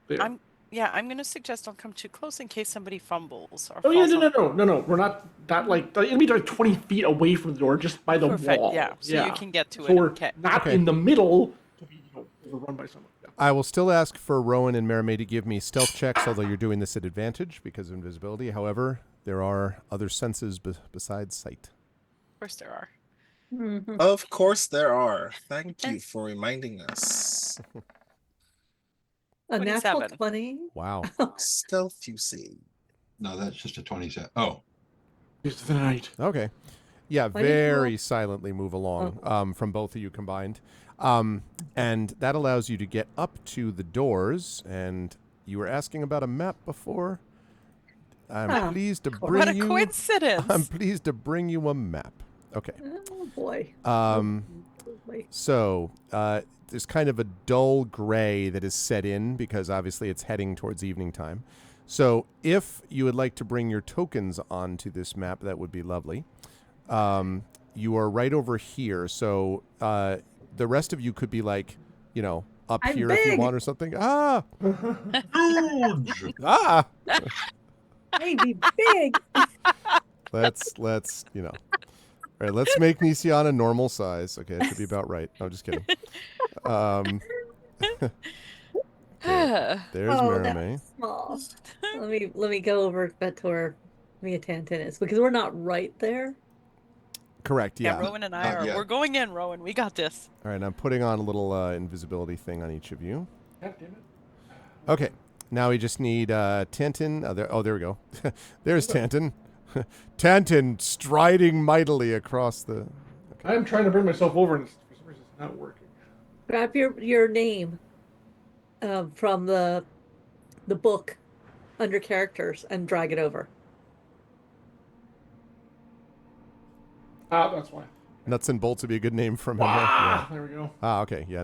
there. I'm going to suggest don't come too close in case somebody fumbles or Oh yeah, falls no. We're not that like the enemy are 20 feet away from the door, just by the Perfect, wall. yeah, so you can get to so it, we're okay. not Okay. in the middle to be overrun by someone. Yeah. I will still ask for Rowan and Merrimay to give me stealth checks, although you're doing this at advantage because of invisibility. However, there are other senses besides sight. Of course there are. Mhm. Of course there are. Thank you for reminding us. A natural 27. 20. Wow. Stealth, you see. No, that's just a 27. Oh, It's the night. Okay. Yeah, Why did you roll? very silently move along from both of you combined. And that allows you to get up to the doors. And you were asking about a map before. I'm Oh, pleased to cool. bring What a you. coincidence. I'm pleased to bring you a map. Okay. Oh boy. Boy. So there's kind of a dull gray that is set in because obviously it's heading towards evening time. So if you would like to bring your tokens onto this map, that would be lovely. You are right over here. So the rest of you could be like, up I'm here if you big. want or something. Ah! huge. Ah! Maybe big. Let's All right, let's make Nisiana normal size. Okay, it should be about right. No, just kidding. Okay, there's Oh, Marame. that's small. Let me go over back to where Mia Tantin is because we're not right there. Correct, Yeah, yeah. Rowan and I Not are. yet. We're going in, Rowan. We got this. All right, I'm putting on a little invisibility thing on each of you. God damn it. Okay, now we just need Tantin. There we go. There's Tantin. Tantin striding mightily across the... I'm trying to bring myself over, and for some reason it's not working. Grab your name from the book under characters and drag it over. Ah, that's why. Nuts and Bolts would be a good name from him. Ah, Yeah. there we go. Ah, okay, yeah.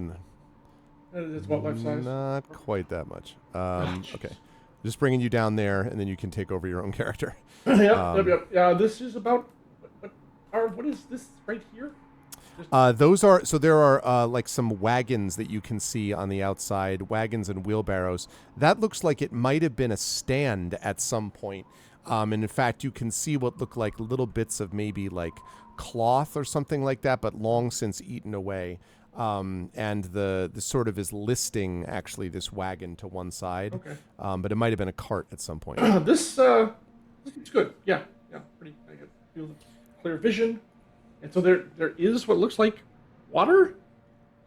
It's what life size? Not quite that much. Okay. Just bringing you down there, and then you can take over your own character. Yep. Yeah, this is about. What is this right here? There are like some wagons that you can see on the outside, wagons and wheelbarrows. That looks like it might have been a stand at some point. And in fact, you can see what look like little bits of maybe like cloth or something like that, but long since eaten away. And the sort of is listing actually this wagon to one side. Okay. But it might have been a cart at some point. This looks good. Yeah, pretty. I get feel the clear vision, and so there is what looks like water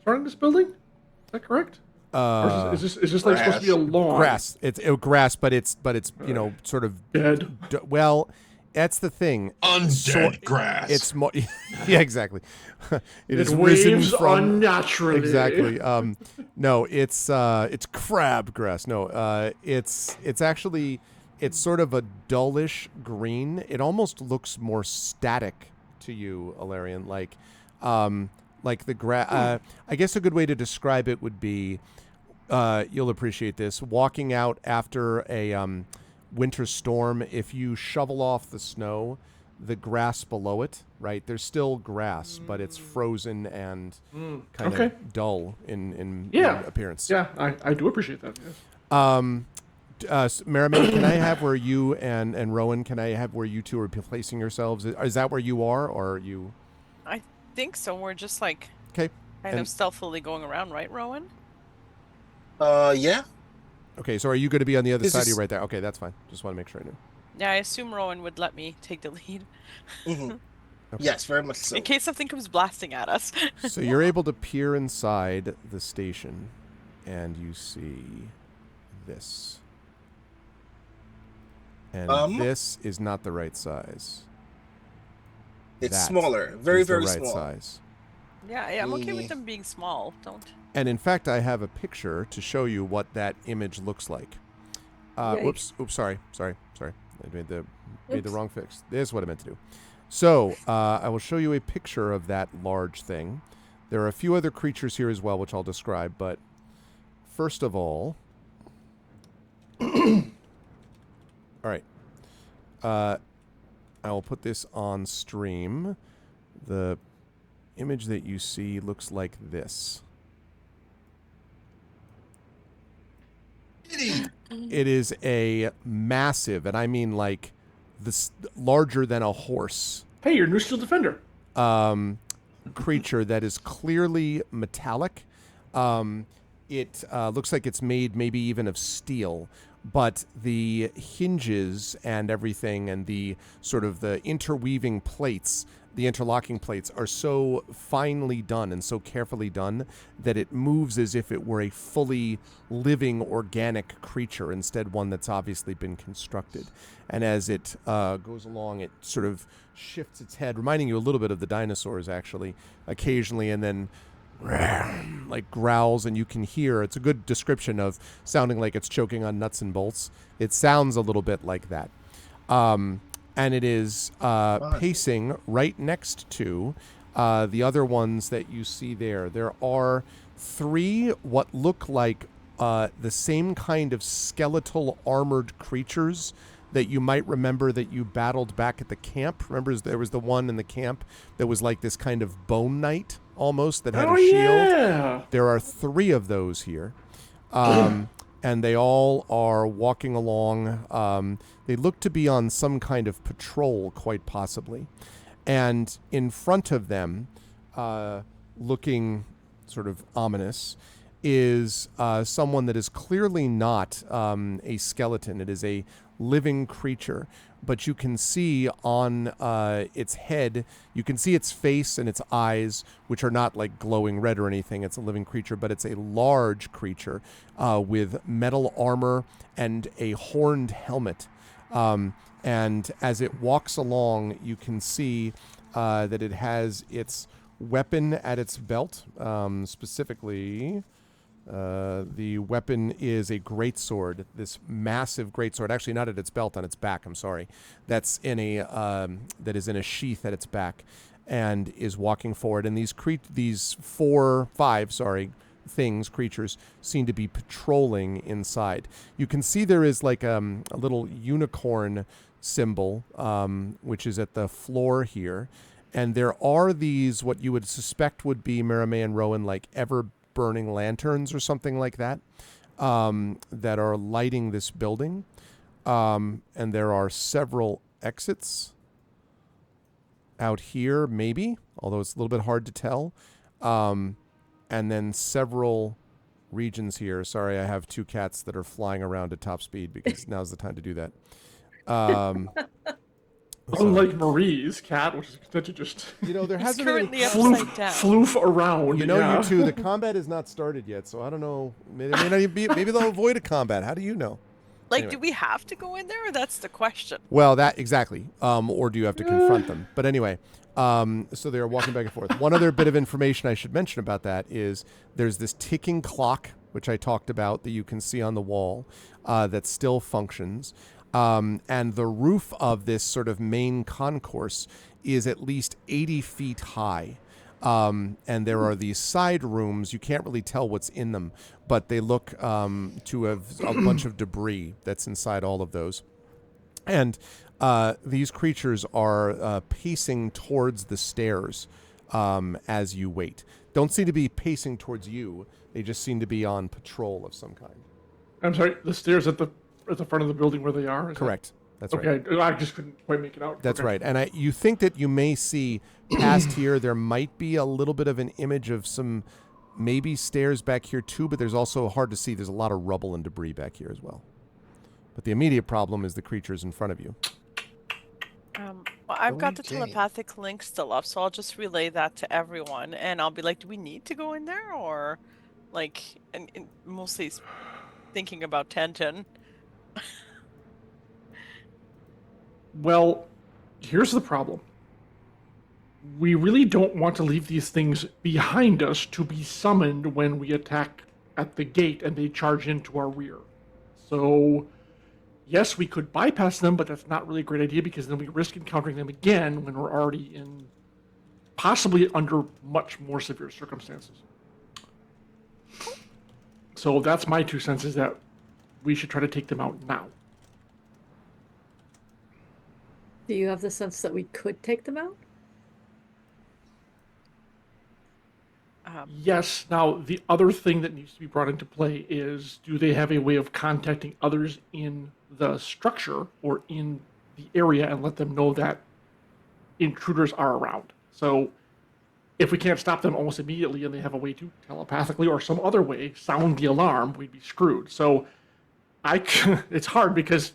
surrounding this building. Is that correct? Or is this like supposed to be a lawn? Grass. It's grass, but it's sort of Dead. Well, that's the thing. Undead grass. It's more. Yeah, exactly. It is waves risen from unnaturally. Exactly. No, it's crabgrass. No, it's actually sort of a dullish green. It almost looks more static to you, Alarian, like the grass. I guess a good way to describe it would be, you'll appreciate this. Walking out after a winter storm, if you shovel off the snow, the grass below it, right? There's still grass, but it's frozen and kind of dull in appearance. Yeah, I do appreciate that. Yes. Merriman, can I have where you and Rowan, can I have where you two are placing yourselves? Is that where you are, or are you? I think so. We're just like Okay. kind of stealthily going around, right, Rowan? Yeah. Okay, so are you going to be on the other This side? Or is- you're right there. Okay, that's fine. Just want to make sure I knew. Yeah, I assume Rowan would let me take the lead Mhm. Yes, very much so. in case something comes blasting at us. So you're able to peer inside the station, and you see this. And this is not the right size. It's That smaller, very is the very right small. size. Yeah, I'm okay with them being small. Don't. And in fact, I have a picture to show you what that image looks like. Yikes. Oops, sorry. I made the wrong fix. This is what I meant to do. So I will show you a picture of that large thing. There are a few other creatures here as well, which I'll describe. But first of all, all right. I will put this on stream. The image that you see looks like this. It is a massive, and I mean like this, larger than a horse, Hey, your new steel defender. creature that is clearly metallic. It looks like it's made maybe even of steel, but the hinges and everything and the sort of the interweaving plates, the interlocking plates are so finely done and so carefully done that it moves as if it were a fully living organic creature, instead one that's obviously been constructed. And as it goes along, it sort of shifts its head, reminding you a little bit of the dinosaurs actually, occasionally, and then like growls, and you can hear, it's a good description of sounding like it's choking on nuts and bolts. It sounds a little bit like that. And it is pacing right next to the other ones that you see there. There are 3 what look like the same kind of skeletal armored creatures that you might remember that you battled back at the camp. Remember, there was the one in the camp that was like this kind of bone knight almost that had a shield. Yeah. There are 3 of those here. And they all are walking along. They look to be on some kind of patrol, quite possibly. And in front of them, looking sort of ominous, is someone that is clearly not a skeleton. It is a living creature, but you can see on its head, you can see its face and its eyes, which are not like glowing red or anything. It's a living creature, but it's a large creature with metal armor and a horned helmet. And as it walks along, you can see that it has its weapon at its belt, specifically. The weapon is a greatsword, this massive greatsword. Actually, not at its belt, on its back. I'm sorry. That's in a that is in a sheath at its back, and is walking forward. And these creatures seem to be patrolling inside. You can see there is like a little unicorn symbol, which is at the floor here, and there are these what you would suspect would be Maramé and Rowan like burning lanterns or something like that, that are lighting this building. And there are several exits out here, maybe, although it's a little bit hard to tell. And then several regions here. Sorry, I have 2 cats that are flying around at top speed because now's the time to do that. Unlike Marie's cat, which is that you just there He's hasn't been currently any upside down. floof around. You two, the combat is not started yet, so I don't know. Maybe they'll avoid a combat. How do you know? Like, Anyway. do we have to go in there, or that's the question? Well, that exactly. Or do you have to confront them? But anyway, so they are walking back and forth. One other bit of information I should mention about that is there's this ticking clock, which I talked about, that you can see on the wall, that still functions. And the roof of this sort of main concourse is at least 80 feet high. And there are these side rooms. You can't really tell what's in them, but they look to have a bunch of debris that's inside all of those. And these creatures are pacing towards the stairs as you wait. Don't seem to be pacing towards you. They just seem to be on patrol of some kind. I'm sorry, the stairs at the front of the building where they are? Correct. That's right. Okay, I just couldn't quite make it out. That's okay. right. And you think that you may see past here, there might be a little bit of an image of some maybe stairs back here too, but there's also hard to see. There's a lot of rubble and debris back here as well. But the immediate problem is the creatures in front of you. Well, I've got the Okay. telepathic link still up, so I'll just relay that to everyone, and I'll be like, do we need to go in there, or like, and mostly thinking about Tenton. Well, here's the problem. We really don't want to leave these things behind us to be summoned when we attack at the gate and they charge into our rear. So, yes, we could bypass them, but that's not really a great idea because then we risk encountering them again when we're already in possibly under much more severe circumstances. So that's my 2 cents, is that we should try to take them out now. Do you have the sense that we could take them out? Yes. Now, the other thing that needs to be brought into play is, do they have a way of contacting others in the structure or in the area and let them know that intruders are around? So if we can't stop them almost immediately and they have a way to telepathically or some other way sound the alarm, we'd be screwed. So it's hard because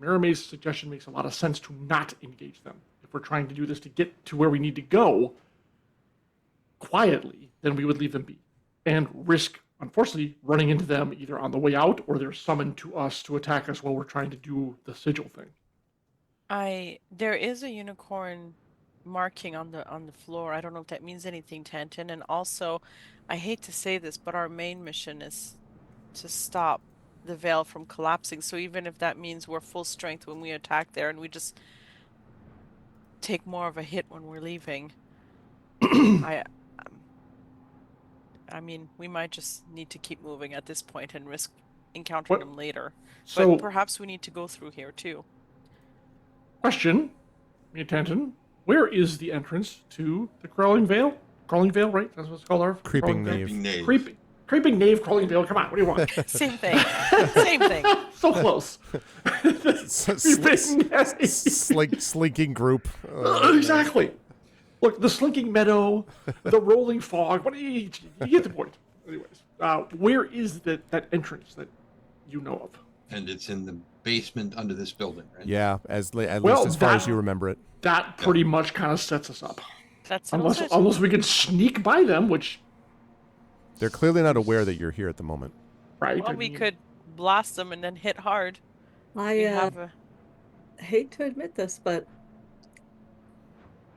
Mirame's suggestion makes a lot of sense to not engage them. If we're trying to do this to get to where we need to go quietly, then we would leave them be and risk, unfortunately, running into them either on the way out or they're summoned to us to attack us while we're trying to do the sigil thing. There is a unicorn marking on the floor. I don't know if that means anything, Tanton. And also, I hate to say this, but our main mission is to stop the veil from collapsing. So even if that means we're full strength when we attack there and we just take more of a hit when we're leaving, I mean, we might just need to keep moving at this point and risk encountering them later. So, but perhaps we need to go through here too. Question, Tanton, where is the entrance to the Crawling Veil? Crawling Veil, right? That's what it's called. Our Creeping Nave. Creeping Nave, Crawling Veil. Come on, what do you want? Same thing. Same thing. So close. Slinking group. Exactly. Look, the slinking meadow, the rolling fog. What do you get the point? Anyways, where is that entrance that you know of? And it's in the basement under this building, right? Yeah, at least as far as you remember it. That pretty much kind of sets us up. Unless we can sneak by them, which they're clearly not aware that you're here at the moment. Right. Well, we could blast them and then hit hard. I hate to admit this, but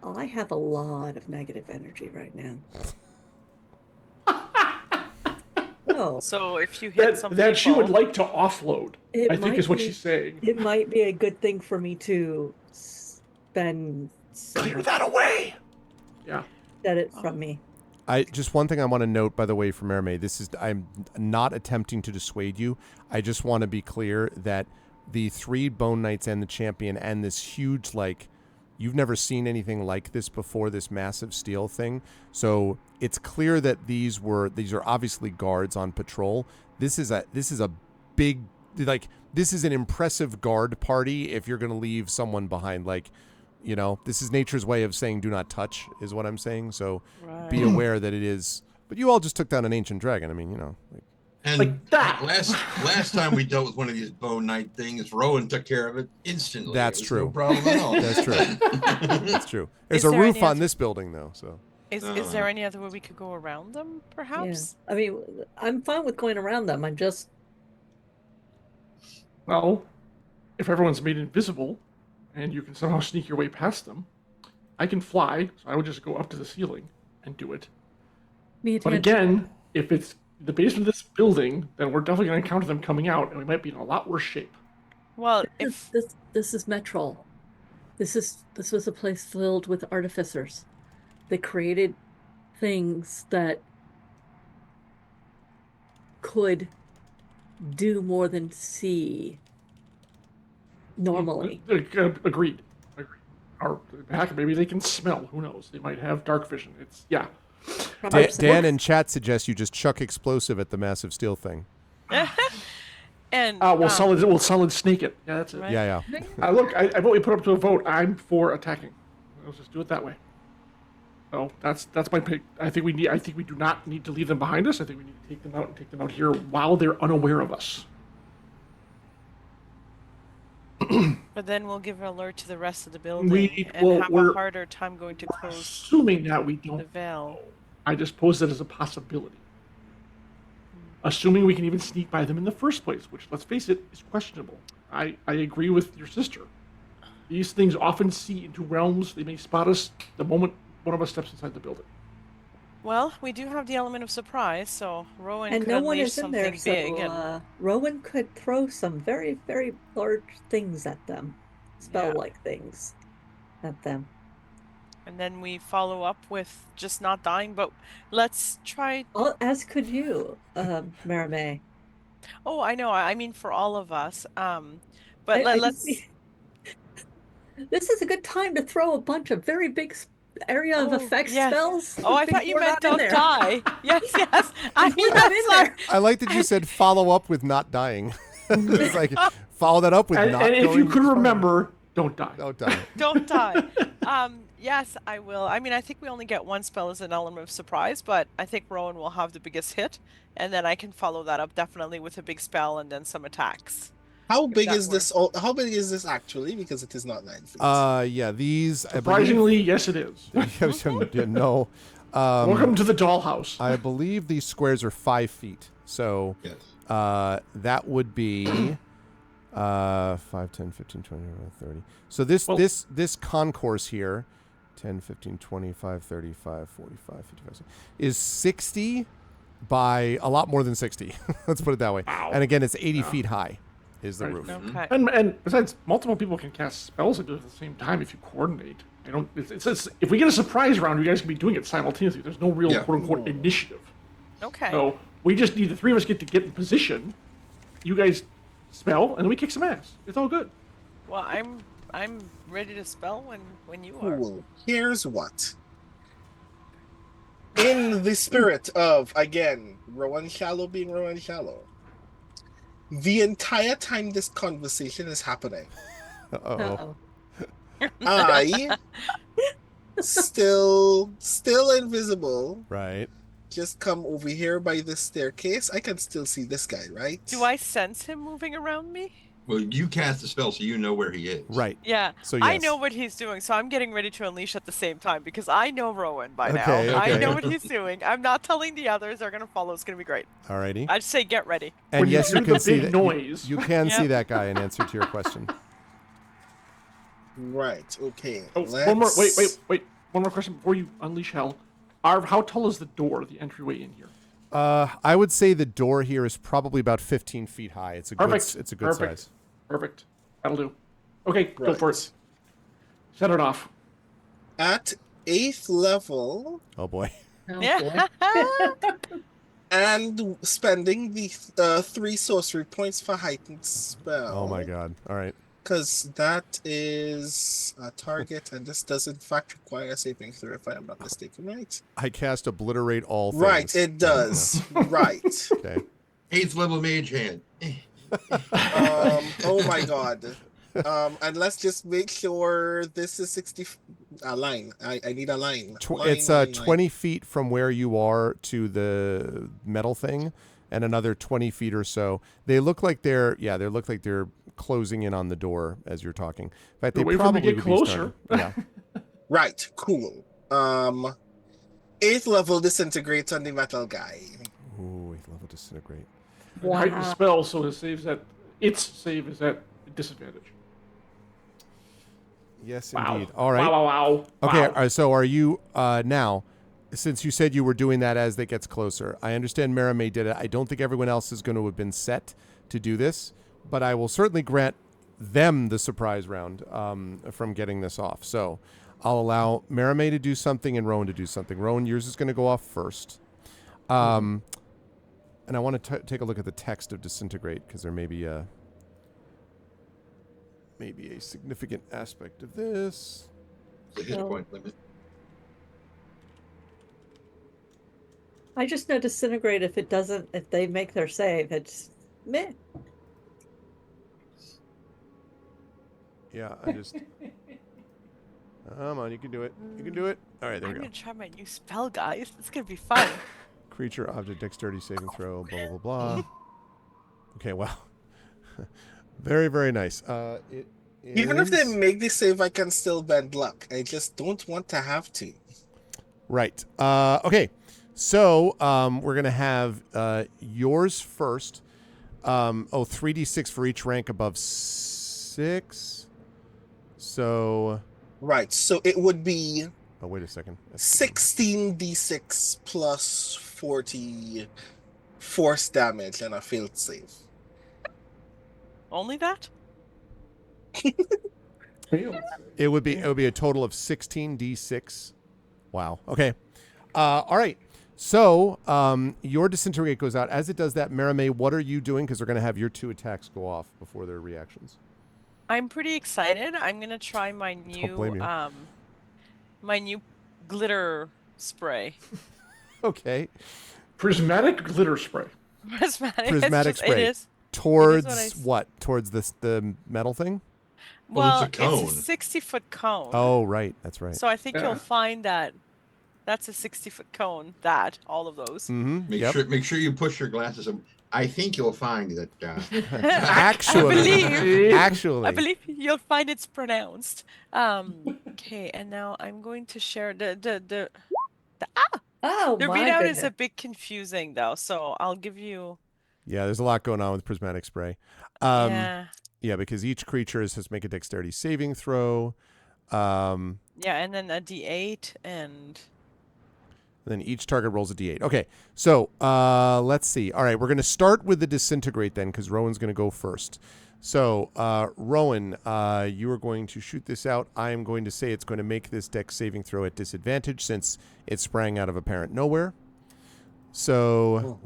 I have a lot of negative energy right now. Oh. So if you hit something that she would like to offload, I think is what she's saying. It might be a good thing for me to spend. Clear that away. Yeah. Get it from me. Just one thing I want to note, by the way, from Mermaid, I'm not attempting to dissuade you. I just want to be clear that the 3 Bone Knights and the Champion and this huge, you've never seen anything like this before, this massive steel thing. So it's clear that these are obviously guards on patrol. This is a big, this is an impressive guard party if you're going to leave someone behind. This is nature's way of saying do not touch, is what I'm saying. So Be aware that it is. But you all just took down an ancient dragon. I mean, And like that. last time we dealt with one of these Bone Knight things, Rowan took care of it instantly. That's true. No problem at all. That's true. That's true. There's a roof on this building, though. So is there any other way we could go around them, perhaps? Yeah. I mean, I'm fine with going around them. I'm just. Well, if everyone's made invisible, and you can somehow sneak your way past them, I can fly, so I would just go up to the ceiling and do it. But again, if it's the basement of this building, then we're definitely going to encounter them coming out, and we might be in a lot worse shape. Well, this is Metrol. This was a place filled with artificers. They created things that could do more than see normally. Agreed. Or heck, maybe they can smell. Who knows? They might have dark vision. Dan in chat suggests you just chuck explosive at the massive steel thing. And we'll solid snake it. Yeah, that's it. Right. Yeah. Look, I vote we put up to a vote. I'm for attacking. Let's just do it that way. So that's my pick. I think we do not need to leave them behind us. I think we need to take them out here while they're unaware of us. But then we'll give an alert to the rest of the building and have a harder time going to close. Assuming that we don't the veil. I just pose that as a possibility. Assuming we can even sneak by them in the first place, which, let's face it, is questionable. I agree with your sister. These things often see into realms. They may spot us the moment one of us steps inside the building. Well, we do have the element of surprise, so Rowan could no one unleash is in there, something big. so Rowan could throw some very, very large things at them, spell-like things at them. And then we follow up with just not dying, but let's try. As could you, Marame. Oh, I know. I mean, for all of us. But let's. This is a good time to throw a bunch of very big area of effect spells. Oh, I thought you meant don't die. Yes. I mean, I like that you said follow up with not dying. It's like follow that up with not. And if you could remember, don't die. Don't die. Don't die. Yes, I will. I mean, I think we only get one spell as an element of surprise, but I think Rowan will have the biggest hit, and then I can follow that up definitely with a big spell and then some attacks. How If big that is this? works. How big is this actually? Because it is not 9 feet. Yeah, these Surprisingly, yes, it is. I believe, no. Welcome to the dollhouse. I believe these squares are 5 feet. So Yes. that would be 5, 10, 15, 20, 30. So this concourse here, 10, 15, 25, 35, 45, 55, is 60 by a lot more than 60. Let's put it that way. Wow. And again, it's 80 feet high is the Right. roof. Okay. And besides, multiple people can cast spells at the same time if you coordinate. They don't. It's if we get a surprise round, you guys can be doing it simultaneously. There's no real quote unquote initiative. Okay. So we just need the three of us get in position. You guys spell, and then we kick some ass. It's all good. Well, I'm ready to spell when you are. Cool. Here's what. In the spirit of, again, Rowan Shallow being Rowan Shallow, the entire time this conversation is happening, Uh-oh. I, still invisible, Right. just come over here by this staircase. I can still see this guy, right? Do I sense him moving around me? Well, you cast the spell, so you know where he is. Right. Yeah. So I yes. know what he's doing, so I'm getting ready to unleash at the same time because I know Rowan by Okay, now. I okay. know what he's doing. I'm not telling the others. They're gonna follow. It's gonna be great. Alrighty. I'd say get ready. And When you yes, you hear can the see big that. noise. You can see Yep. that guy in answer to your question. Right, okay. Oh, let's... one more. Wait. One more question before you unleash hell. How tall is the door, the entryway in here? I would say the door here is probably about 15 feet high. It's a Perfect. good. It's a good Perfect. size. Perfect. That'll do. Okay, go for Right. it. Set it off. At 8th level, Oh boy. Oh, Yeah. boy. and spending the 3 sorcery points for heightened spell. Oh my god. All right. Because that is a target, and this does in fact require a saving throw, if I am not mistaken, right? I cast obliterate all things. Right, it does. Right. Okay. 8th level mage hand. Oh my god. And let's just make sure this is 60 a line. I need a line. It's 20 feet from where you are to the metal thing, and another 20 feet or so. They look like they're closing in on the door as you're talking. In fact, they Wait for 'em to probably get would closer. be starting. Yeah. Right, cool. 8th level disintegrates on the metal guy. Ooh, 8th level disintegrate. Heightened Wow. spell, so its save is at disadvantage. Yes, Wow. indeed. All right. Wow. Okay, Wow. so are you now, since you said you were doing that as it gets closer, I understand Maramay did it. I don't think everyone else is going to have been set to do this, but I will certainly grant them the surprise round from getting this off. So I'll allow Maramay to do something and Rowan to do something. Rowan, yours is going to go off first. And I want to take a look at the text of Disintegrate, because there may be a significant aspect of this. The hit point limit. I just know disintegrate if they make their save, it's meh. Yeah, I just... Come on, you can do it. You can do it. All right, there I'm we go. gonna try my new spell, guys. It's gonna be fun. Creature, object, dexterity, saving throw, blah, blah, blah. Okay, well. Very, very nice. It Even if they is- make the save, I can still bend luck. I just don't want to have to. Right. Okay. So we're going to have yours first. 3d6 for each rank above 6. So... Right, so it would be Oh, wait a second. 16d6 plus 40 force damage and a failed save. Only that? It would be a total of 16d6. Wow. Okay. All right. So your disintegrate goes out. As it does that, Maramay, what are you doing? Because they're going to have your 2 attacks go off before their reactions. I'm pretty excited. I'm gonna try my blame new you. my new glitter spray. Okay. Prismatic glitter spray. Prismatic. Prismatic It spray. is. Towards what I s- what? Towards the metal thing? Well, Well, it's a cone. it's a 60-foot cone. Oh, right. That's right. So I think Yeah. you'll find that that's a 60-foot cone. All of those. Mm-hmm. Make sure you push your glasses up. I think you'll find that Actually, I believe you'll find it's pronounced. Okay, and now I'm going to share the Oh the my readout goodness. is a bit confusing though, so I'll give you. Yeah, there's a lot going on with prismatic spray. Yeah, because each creature has to make a dexterity saving throw. and then a D8 and. Then each target rolls a d8. Okay, so let's see. All right, we're going to start with the disintegrate then, because Rowan's going to go first. So, Rowan, you are going to shoot this out. I am going to say it's going to make this dex saving throw at disadvantage since it sprang out of apparent nowhere. So,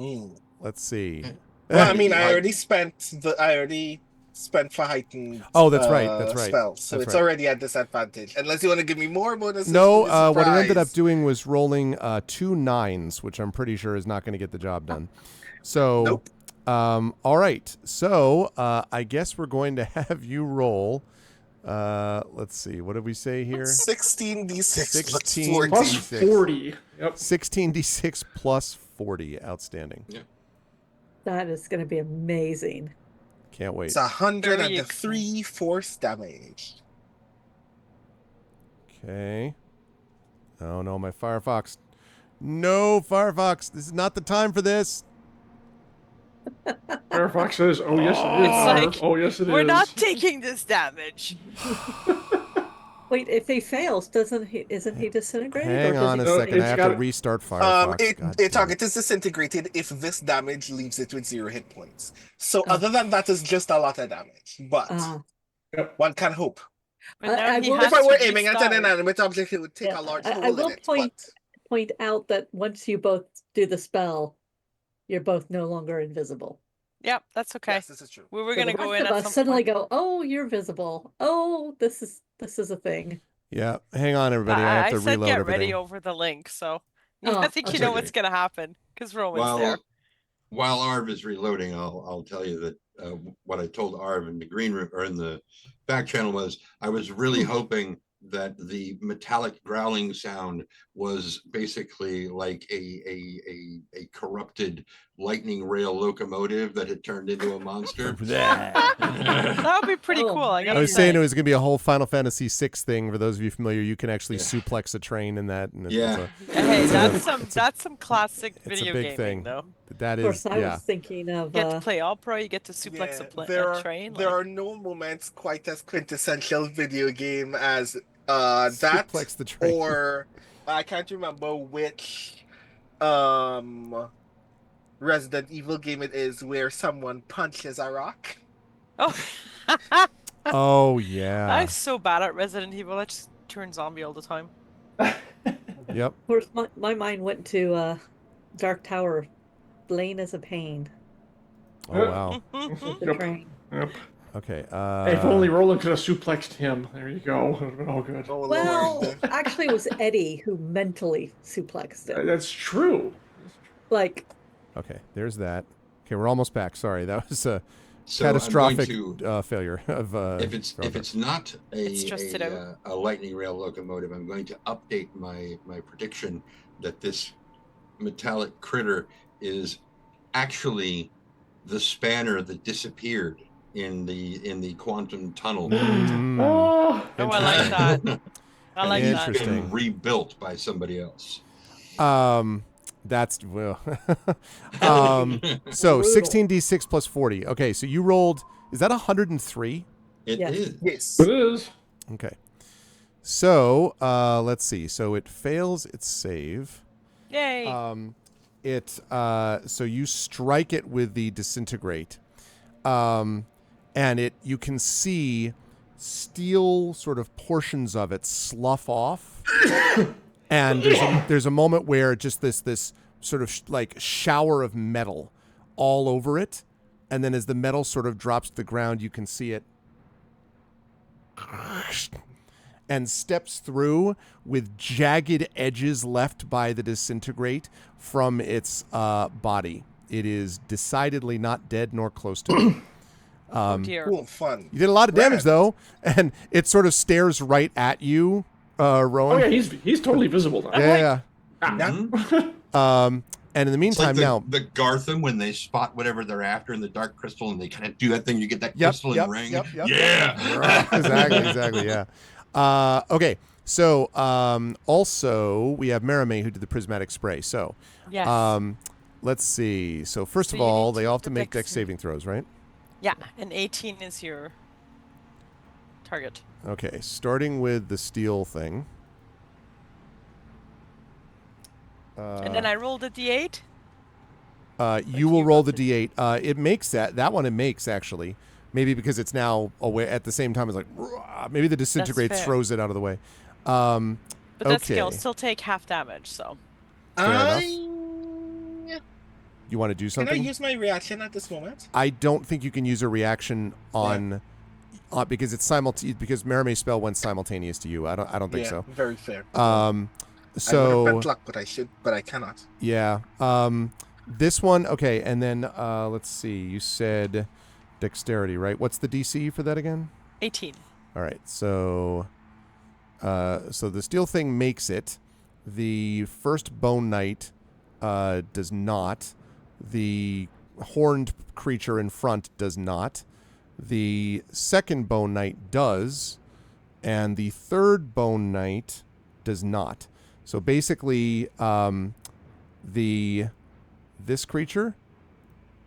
let's see. Well, I mean, I already spent for heightened. Oh, that's right. That's right. Spells, so That's it's right. already at disadvantage. Unless you want to give me more bonuses. No, for the what it ended up surprise. doing was rolling 2 9s, which I'm pretty sure is not going to get the job done. So, Nope. All right. So, I guess we're going to have you roll. Let's see. What did we say here? 16d6 plus 16 40. Plus D6. 40. Yep. 16d6 plus 40. Outstanding. That is going to be amazing. Can't wait. It's 103 force damage. Okay. Oh, no, my Firefox. No, Firefox. This is not the time for this. Firefox says, "Oh yes, it is." It's like, Oh yes, it is. We're not taking this damage. Wait, if he fails, isn't he disintegrated? Hang or does on he- a No, second. I it's have got- to restart Firefox. God A damn target is disintegrated if this damage leaves it with 0 hit points. So other than that, it's just a lot of damage. But one can hope. But I- now I he will- has If I to were aiming at an restart. inanimate object, it would take Yeah, a large I hole will in it. point out that once you both do the spell, you're both no longer invisible. Yep, that's okay. Yes, this is true. We were So gonna the go rest in of at us some suddenly point. go, "Oh, you're visible. Oh, this is a thing." Yeah, hang on, everybody. I have to said reload get everything. ready over the link, so Oh, I think you that's know okay. what's gonna happen because Rowan's there. While Arv is reloading, I'll tell you that what I told Arv in the green room or in the back channel was I was really hoping that the metallic growling sound was basically like a corrupted lightning rail locomotive that had turned into a monster. That would be pretty Oh, cool. I I gotta was say. saying it was going to be a whole Final Fantasy VI thing. For those of you familiar, you can actually Yeah. suplex a train in that. And Yeah. Hey, it's a- that's some classic it's a video big gaming thing. though. that Of course, is, I yeah. was thinking of You get to play opera, you get to suplex a train. There like- are no moments quite as quintessential video game as that Suplex the train. or I can't remember which Resident Evil game it is where someone punches a rock. Oh, Oh, yeah. I'm so bad at Resident Evil. I just turn zombie all the time. Yep. Of course, my mind went to Dark Tower. Blaine is a pain. Oh, wow. The Yep. train. Yep. Okay. Hey, if only Roland could have suplexed him. There you go. Oh, good. Oh, Well, Lord. actually, it was Eddie who mentally suplexed it. That's true. Like, Okay, there's that. Okay, we're almost back. Sorry, that was a So I'm catastrophic going to, failure of. if it's not It's stressed it out. a lightning rail locomotive, I'm going to update my prediction that this metallic critter is actually the spanner that disappeared in the quantum tunnel. Mm, Oh, Oh, I like that. I like that. Interesting. And rebuilt by somebody else. That's well. So 16d6 plus 40. Okay, so you rolled. Is that 103? It Yes. is. Yes. it is. Okay. So let's see. So it fails its save. Yay. So you strike it with the disintegrate, and you can see steel sort of portions of it slough off, and there's a moment where just this sort of like shower of metal all over it, and then as the metal sort of drops to the ground, you can see it and steps through with jagged edges left by the disintegrate from its body. It is decidedly not dead nor close to it. Oh dear. Cool, fun. You did a lot of damage Rad. though, and it sort of stares right at you, Rowan. Oh yeah, he's totally visible now. Yeah. Mhm. And in the It's like meantime, now. the Gartham when they spot whatever they're after in the dark crystal and they kind of do that thing. You get that Yep, crystalline ring. yep. Yeah. exactly. Yeah. Okay. So also we have Merime who did the prismatic spray. So Yes. let's see. So first So of you all, need they to all have to do make dex dex saving throws, right? Yeah, and 18 is your target. Okay. Starting with the steel thing. And then I rolled a d8. You will roll the d8. It makes that one. It makes actually. Maybe because it's now away at the same time. It's like maybe the disintegrates fair. throws it out of the way. But that's okay. okay. I'll still take half damage, so. Fair You want to do Can something? I use my reaction at this moment? I don't think you can use a reaction on, because it's because Merime's spell went simultaneous to you. I don't think so. Very fair. So I would have bent luck, but I cannot. Yeah. This one, okay, and then let's see. You said dexterity, right? What's the DC for that again? 18. All right. So the steel thing makes it. The first bone knight does not. The horned creature in front does not. The second bone knight does, and the third bone knight does not. So basically, this creature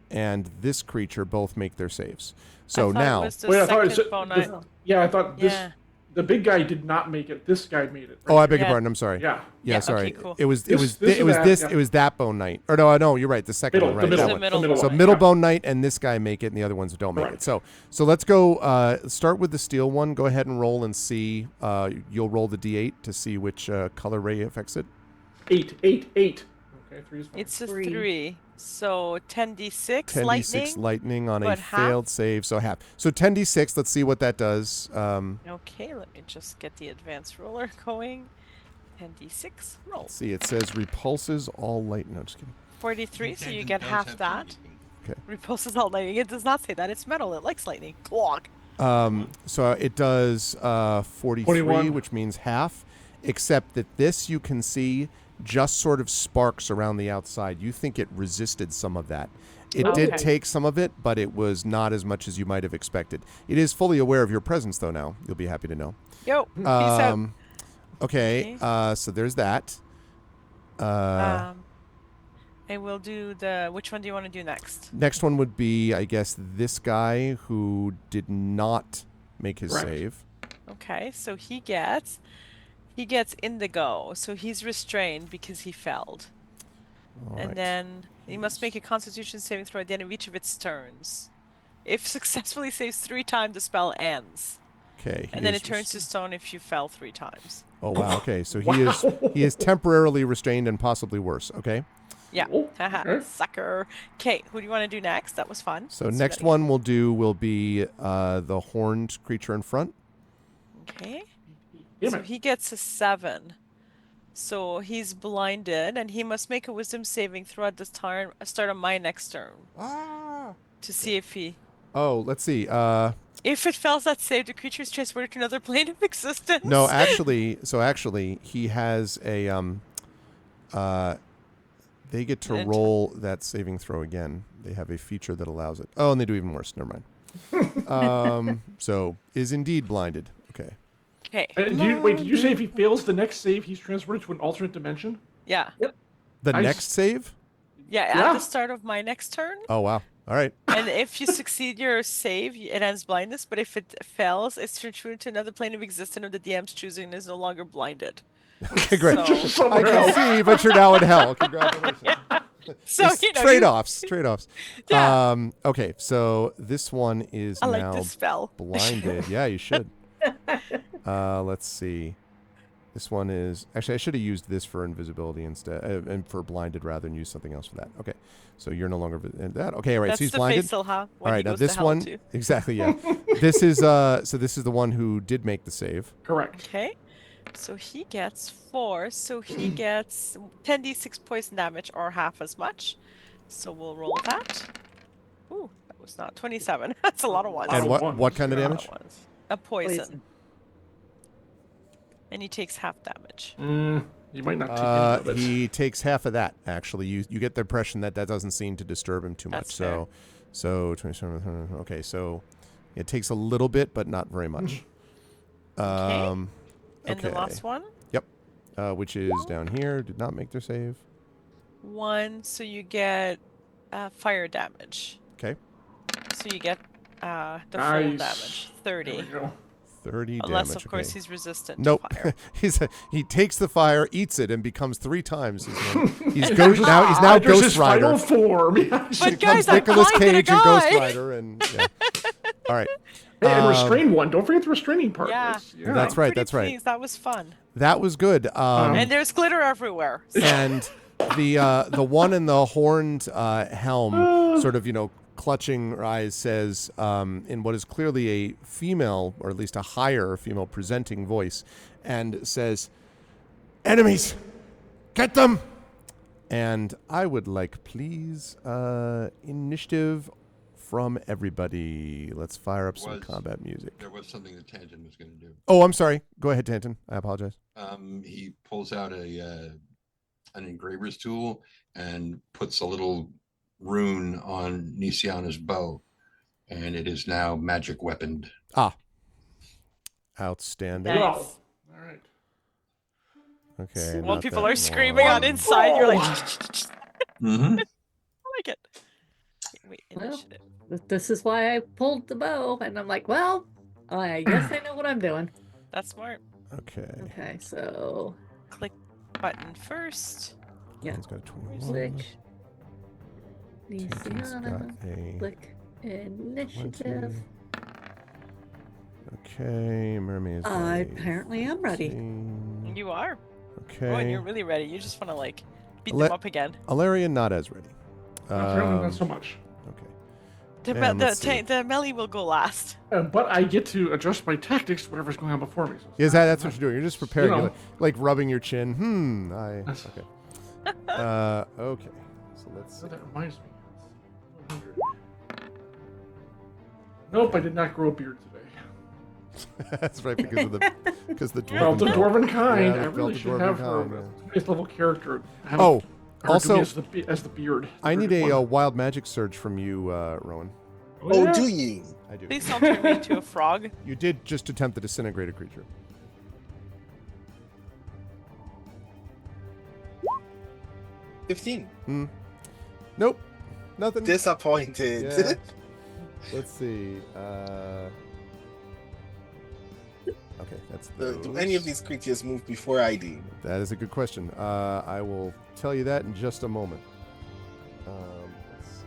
and this creature both make their saves. So now, I thought the big guy did not make it. This guy made it. Right? Oh, I beg your pardon. I'm sorry. Yeah. Sorry. Okay, cool. It was that bone knight. Or no, you're right. The second one, right? The middle bone knight and this guy make it, and the other ones don't make it. So let's go. Start with the steel one. Go ahead and roll and see. You'll roll the d8 to see which color ray affects it. 8. Okay, 3 is fine. It's a 3. So 10d6 10d6 lightning on a but failed save, so half. So 10d6. Let's see what that does. Okay, let me just get the advanced roller going. 10d6 roll. See, it says repulses all lightning. No, just kidding. 43, so you get half that. Okay. Repulses all lightning. It does not say that. It's metal. It likes lightning. Clog. So it does 43, 21. which means half, except that this you can see just sort of sparks around the outside. You think it resisted some of that. It did take some of it, but it was not as much as you might have expected. It is fully aware of your presence, though, now. You'll be happy to know. Yo, peace out. Okay, so there's that. I will do which one do you want to do next? Next one would be, I guess, this guy who did not make his save. Okay, so he gets indigo, so he's restrained because he failed. And then he must make a Constitution saving throw at the end of each of its turns. If successfully saves 3 times, the spell ends. Okay. And then it turns to stone if you fell 3 times. Oh wow. Okay, so he is temporarily restrained and possibly worse. Okay. Yeah. Haha. Sucker. Okay, who do you want to do next? That was fun. So next one will be the horned creature in front. Okay. So he gets a 7. So he's blinded, and he must make a wisdom saving throw at the start of my next turn. To see if he... Oh, let's see. If it fails that save, the creature is transported to another plane of existence. No, actually, he has a they get to roll that saving throw again. They have a feature that allows it. Oh, and they do even worse. Never mind. So is indeed blinded. Okay. Okay. Did you say if he fails the next save, he's transported to an alternate dimension? Yeah. Yep. The next save? Yeah, at the start of my next turn. Oh, wow. All right. And if you succeed your save, it ends blindness. But if it fails, it's transported to another plane of existence of the DM's choosing and is no longer blinded. Okay, great. So, I can see, but you're now in hell. Congratulations. So, trade-offs. Yeah. Okay, so this one is I like now this spell. blinded. Yeah, you should. Let's see. This one is... Actually, I should have used this for invisibility instead, and for blinded rather than use something else for that. Okay, so you're no longer... that. Okay, all right, That's so he's the blinded. facial, huh? All right, now this one... Too. Exactly, yeah. This is the one who did make the save. Correct. Okay. So he gets 4, so he gets 10d6 poison damage or half as much. So we'll roll that. Ooh, that was not 27. That's a lot of ones. And of what ones. kind of A lot damage? of ones. A poison. Poison. And he takes half damage. You might not take any of it. He takes half of that. Actually, you get the impression that doesn't seem to disturb him too much. That's fair. So 27. Okay, so it takes a little bit, but not very much. And okay. the last one? Which is down here. Did not make their save. 1, so you get fire damage. Okay. So you get the full Nice. damage, There 30. we go. 30 Unless, damage. of course, okay. he's resistant Nope. to fire. He takes the fire, eats it, and becomes 3 times. He's ghost now. He's now There's Ghost his Rider. final form. Yeah. But guys, Becomes I'm Nicolas blinded a Cage and Ghost guy. Rider, and yeah. All right. And restrain one. Don't forget the restraining part. Yeah. That's I'm right. pretty That's right. pleased. That was fun. That was good. And there's glitter everywhere. So. And the one in the horned helm, sort of clutching her eyes, says in what is clearly a female, or at least a higher female presenting voice, and says, "Enemies, get them!" And I would like, please, initiative from everybody. Let's fire up some combat music. There was something that Tanton was going to do. Oh, I'm sorry. Go ahead, Tanton. I apologize. He pulls out an engraver's tool and puts a little rune on Nisiana's bow, and it is now magic weaponed. Outstanding. Nice. Wow. All right. Okay. While not people that are screaming one. on inside, you're like, Mm-hmm. I like it. Wait, Well, initiative. this is why I pulled the bow, and I'm like, well, I guess I know what I'm doing. That's smart. Okay. Okay, so Click button first. Yeah. He's got a 21. switch. Tanton's got Nisiana, a click initiative. 20. Okay, Mermaid's I ready. apparently am ready. 16. You are. Okay. Oh, and you're really ready. You just want to beat Let- them up again. Alarian not as ready. Apparently not so much. Okay. The, And the, let's see. the melee will go last. But I get to adjust my tactics to whatever's going on before me. So Is that's what you're doing? You're just preparing, know. you're like rubbing your chin. That's- Okay. Okay. So let's see. So that reminds me. 100. Nope, I did not grow a beard today. That's right, because the Well, the dwarven kind. Yeah, I the really dwarven should have kind, her yeah. base level character. Have Oh, her do also, me as the beard. I need Bearded a one. wild magic surge from you, Rowan. Oh, yeah? do you? I do. Please don't turn me into a frog. You did just attempt to disintegrate a creature. 15. Nope. Nothing. Disappointed. Yeah. Let's see. Okay, that's Do any of these creatures move before I do? That is a good question. I will tell you that in just a moment. Let's see.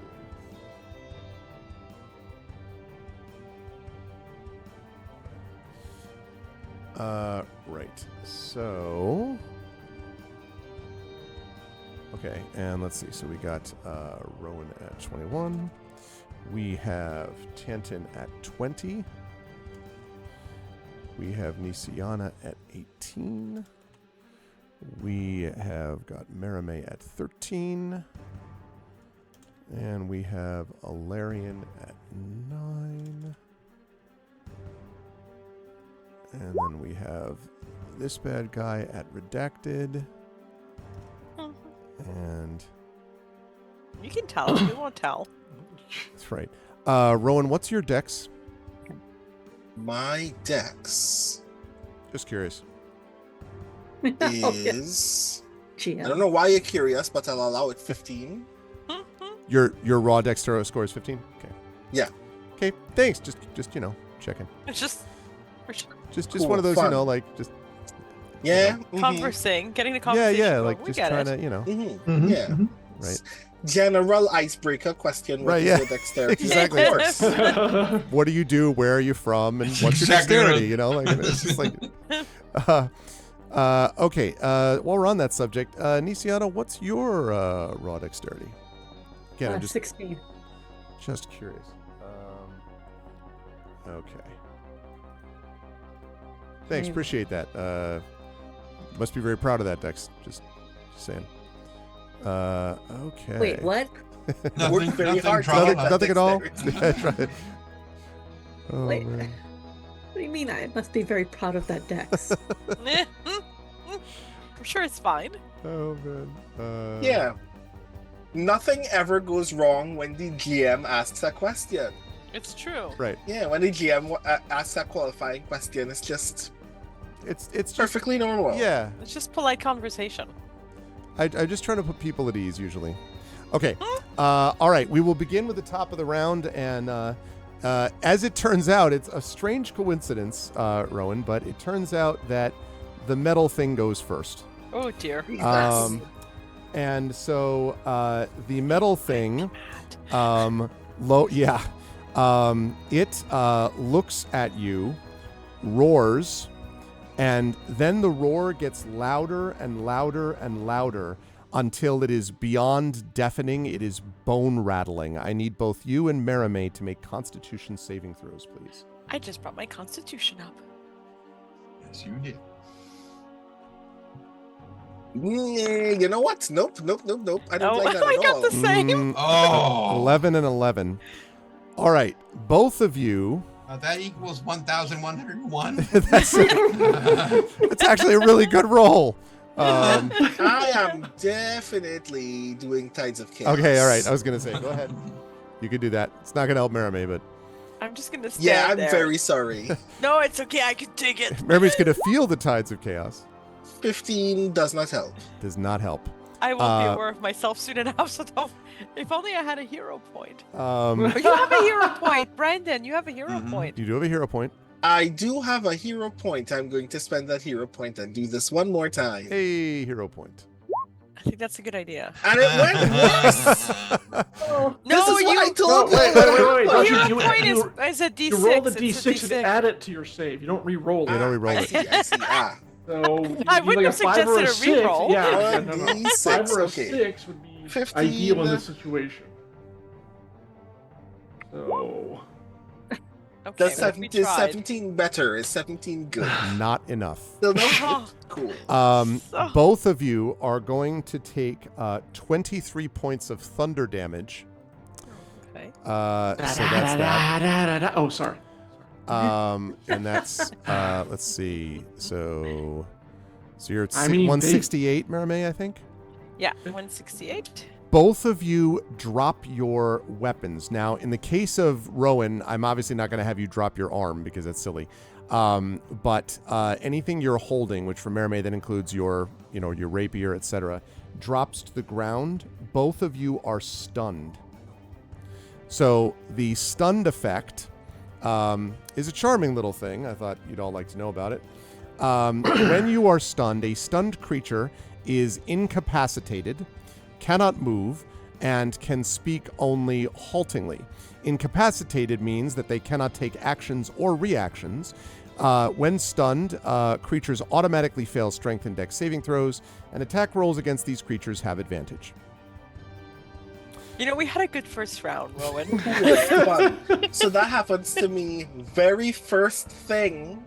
Right. So. Okay, and let's see. So we got Rowan at 21. We have Tanton at 20. We have Nisiana at 18. We have got Merame at 13. And we have Alarian at 9. And then we have this bad guy at Redacted. And You can tell. We won't tell. that's right. Rowan, what's your dex? My dex Just curious. is. Gee, I don't know why you're curious, but I'll allow it 15. Your raw dex score is 15? Okay. Yeah. Okay, thanks. Just checking. It's just for sure. Just Cool, one of those, fun. just Yeah. Conversing, getting the yeah, conversation. yeah, going. like We just get trying it. to, Yeah. right. General icebreaker question. What Right, is yeah. your dexterity? Exactly. Of course. What do you do? Where are you from? And what's your Exactly dexterity? right. It's just like. Okay. While we're on that subject, Nisiana, what's your raw dexterity? Again, I'm just 16. curious. Okay. Thanks, Maybe. appreciate that. Must be very proud of that, Dex. Just saying. Okay. Wait, what? Worked very hard. to trouble. get that Nothing at all. dexterity. Oh, Wait. man. What do you mean? I must be very proud of that dex. I'm sure it's fine. Oh, man. Yeah. Nothing ever goes wrong when the GM asks a question. It's true. Right. Yeah, when the GM asks a qualifying question, it's just It's just, perfectly normal. yeah. It's just polite conversation. I'm just trying to put people at ease usually. Okay. All right. We will begin with the top of the round. And as it turns out, it's a strange coincidence, Rowan, but it turns out that the metal thing goes first. Oh dear. And so the metal thing, it looks at you, roars, and then the roar gets louder and louder and louder until it is beyond deafening. It is bone rattling. I need both you and Merime to make Constitution saving throws, please. I just brought my constitution up. Yes, you did. You know what? Nope. I don't Oh, like that I at got all. the same. Oh. 11 and 11. All right, both of you. That equals 1,101. It's actually a really good roll. I am definitely doing Tides of Chaos. Okay, all right. I was going to say, go ahead. You could do that. It's not going to help Merime, but I'm just gonna stand Yeah, I'm there. very sorry. No, it's okay. I can take it. Marime's going to feel the tides of chaos. 15 does not help. Does not help. I won't be aware of myself soon enough. So don't. If only I had a hero point. You Oh, you have a hero point, Brandon. You have a hero point. do have a hero point. I do have a hero point. I'm going to spend that hero point and do this one more time. Hey, hero point. I think that's a good idea. And it went worse. No, This is what I told No, you. wait. Well, Josh, hero point is a D6. You roll the it's a D6 and add it to your save. You don't re-roll it. You don't re-roll I it. see. Ah. So I you do wouldn't like a have 5 or a suggested a 6. reroll. Yeah, no. D6, 5 or a okay. 6 would be 15. ideal in this situation. So Okay, Does well, we 17, is tried. 17 better? Is 17 good? Not enough. Still no? Oh. Cool. So- Both of you are going to take 23 points of thunder damage. Okay. So that's that. Oh, sorry. And that's let's see. So you're at I mean, 168, Merime, I think. Yeah, 168. Both of you drop your weapons. Now, in the case of Rowan, I'm obviously not going to have you drop your arm because that's silly. But anything you're holding, which for Merime that includes your rapier, etc., drops to the ground. Both of you are stunned. So the stunned effect is a charming little thing. I thought you'd all like to know about it. When you are stunned, a stunned creature is incapacitated, cannot move, and can speak only haltingly. Incapacitated means that they cannot take actions or reactions. When stunned, creatures automatically fail strength and dex saving throws, and attack rolls against these creatures have advantage. You know, we had a good first round, Rowan. Fun. So that happens to me very first thing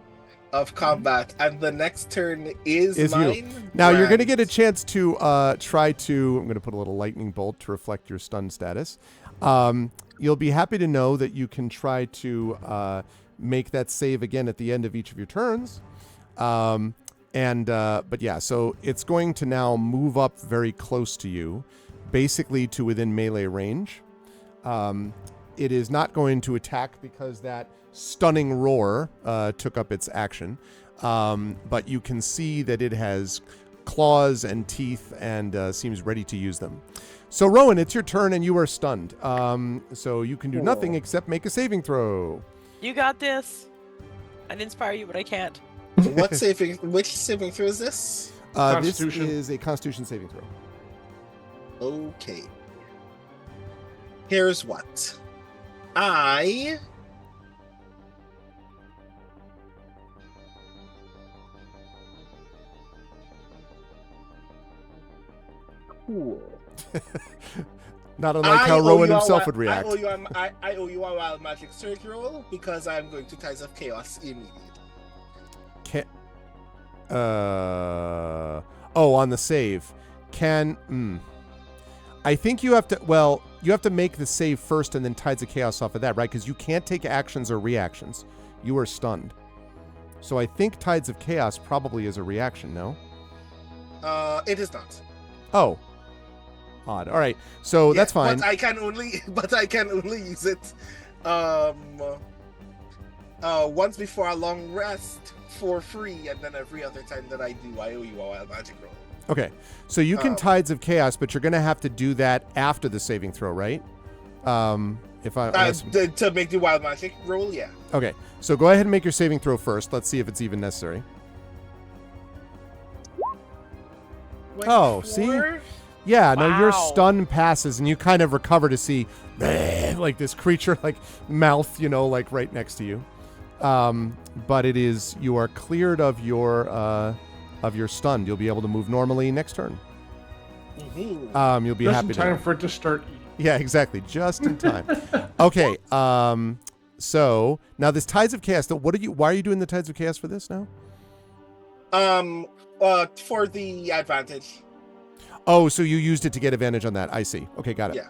of combat, and the next turn is mine. You. Now you're going to Grand. get a chance to try to. I'm going to put a little lightning bolt to reflect your stun status. You'll be happy to know that you can try to make that save again at the end of each of your turns. But yeah, so it's going to now move up very close to you, basically to within melee range. It is not going to attack because that stunning roar took up its action. But you can see that it has claws and teeth and seems ready to use them. So Rowan, it's your turn and you are stunned. So you can do nothing except make a saving throw. You got this. I'd inspire you, but I can't. Which saving throw is this? This Constitution. is a Constitution saving throw. Okay. Here's what. Cool. Not unlike how Rowan himself would react. I owe you a wild magic surge roll because I'm going to Tides of Chaos immediately. On the save. I think you have to, well, you have to make the save first and then Tides of Chaos off of that, right? Because you can't take actions or reactions. You are stunned. So I think Tides of Chaos probably is a reaction, no? It is not. Oh. Odd. All right. So that's fine. But I can only use it once before a long rest for free, and then every other time that I do, I owe you a wild magic roll. Okay. So you can Tides of Chaos, but you're going to have to do that after the saving throw, right? To make the wild magic roll, yeah. Okay. So go ahead and make your saving throw first. Let's see if it's even necessary. Oh, see? Yeah, no, your stun passes, and you kind of recover to see, like this creature, like mouth, like right next to you. But you are cleared of your stun. You'll be able to move normally next turn. Mm-hmm. You'll be just happy in time to. for it to start eating. Yeah, exactly, just in time. Okay. So now this Tides of Chaos. Why are you doing the Tides of Chaos for this now? For the advantage. Oh, so you used it to get advantage on that. I see. Okay, got it. Yeah.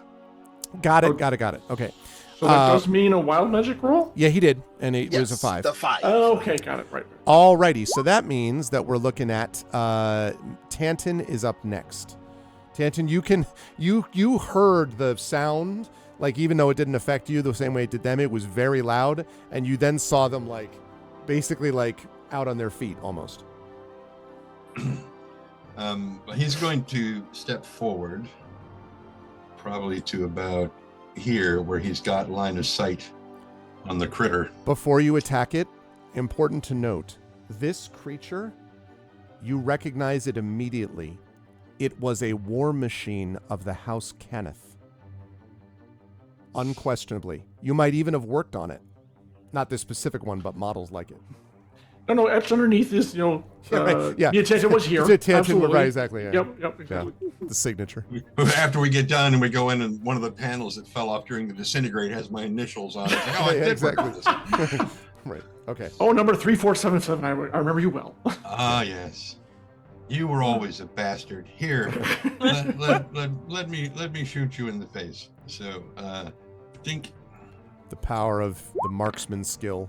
Got it. Okay. So that does mean a wild magic roll? Yeah, he did, and it was a 5. The 5. Oh, okay, got it. Right. Alrighty, so that means that we're looking at Tanton is up next. Tanton, you heard the sound, like even though it didn't affect you the same way it did them, it was very loud, and you then saw them basically out on their feet almost. He's going to step forward, probably to about here, where he's got line of sight on the critter. Before you attack it, important to note, this creature, you recognize it immediately. It was a war machine of the House Kenneth. Unquestionably. You might even have worked on it. Not this specific one, but models like it. No, etched underneath is, Yeah. the attention was here. The attention, Absolutely. right, exactly. Yeah. Yep, exactly. Yeah. The signature. After we get done and we go in, and one of the panels that fell off during the disintegrate has my initials on it. It's like, I did work on this. Right. Okay. Oh, number 3477. I remember you well. Ah, yes. You were always a bastard. Here, let me shoot you in the face. So, think. The power of the marksman skill.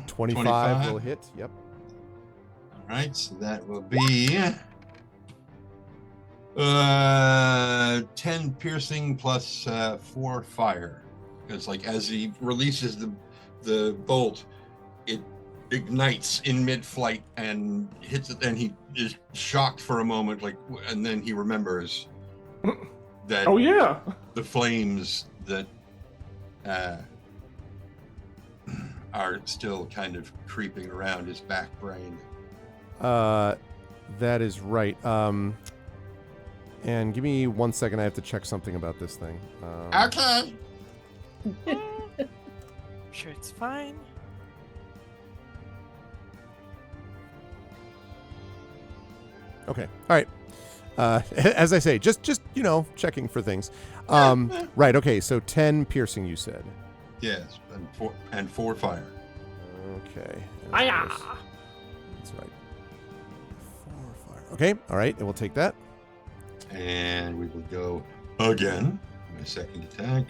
25 will hit. Yep. All right, so that will be 10 piercing plus 4 fire. Because as he releases the bolt, it ignites in mid-flight and hits it, and he is shocked for a moment, and then he remembers that. Oh yeah. The flames that are still kind of creeping around his back brain. That is right. And give me 1 second. I have to check something about this thing. Okay. Sure, it's fine. Okay. All right. As I say, just checking for things. Right. Okay. So 10 piercing, you said. Yes, and 4 fire. Okay. Hiya! That's right. 4 fire. Okay. All right. And we'll take that. And we will go again. My second attack.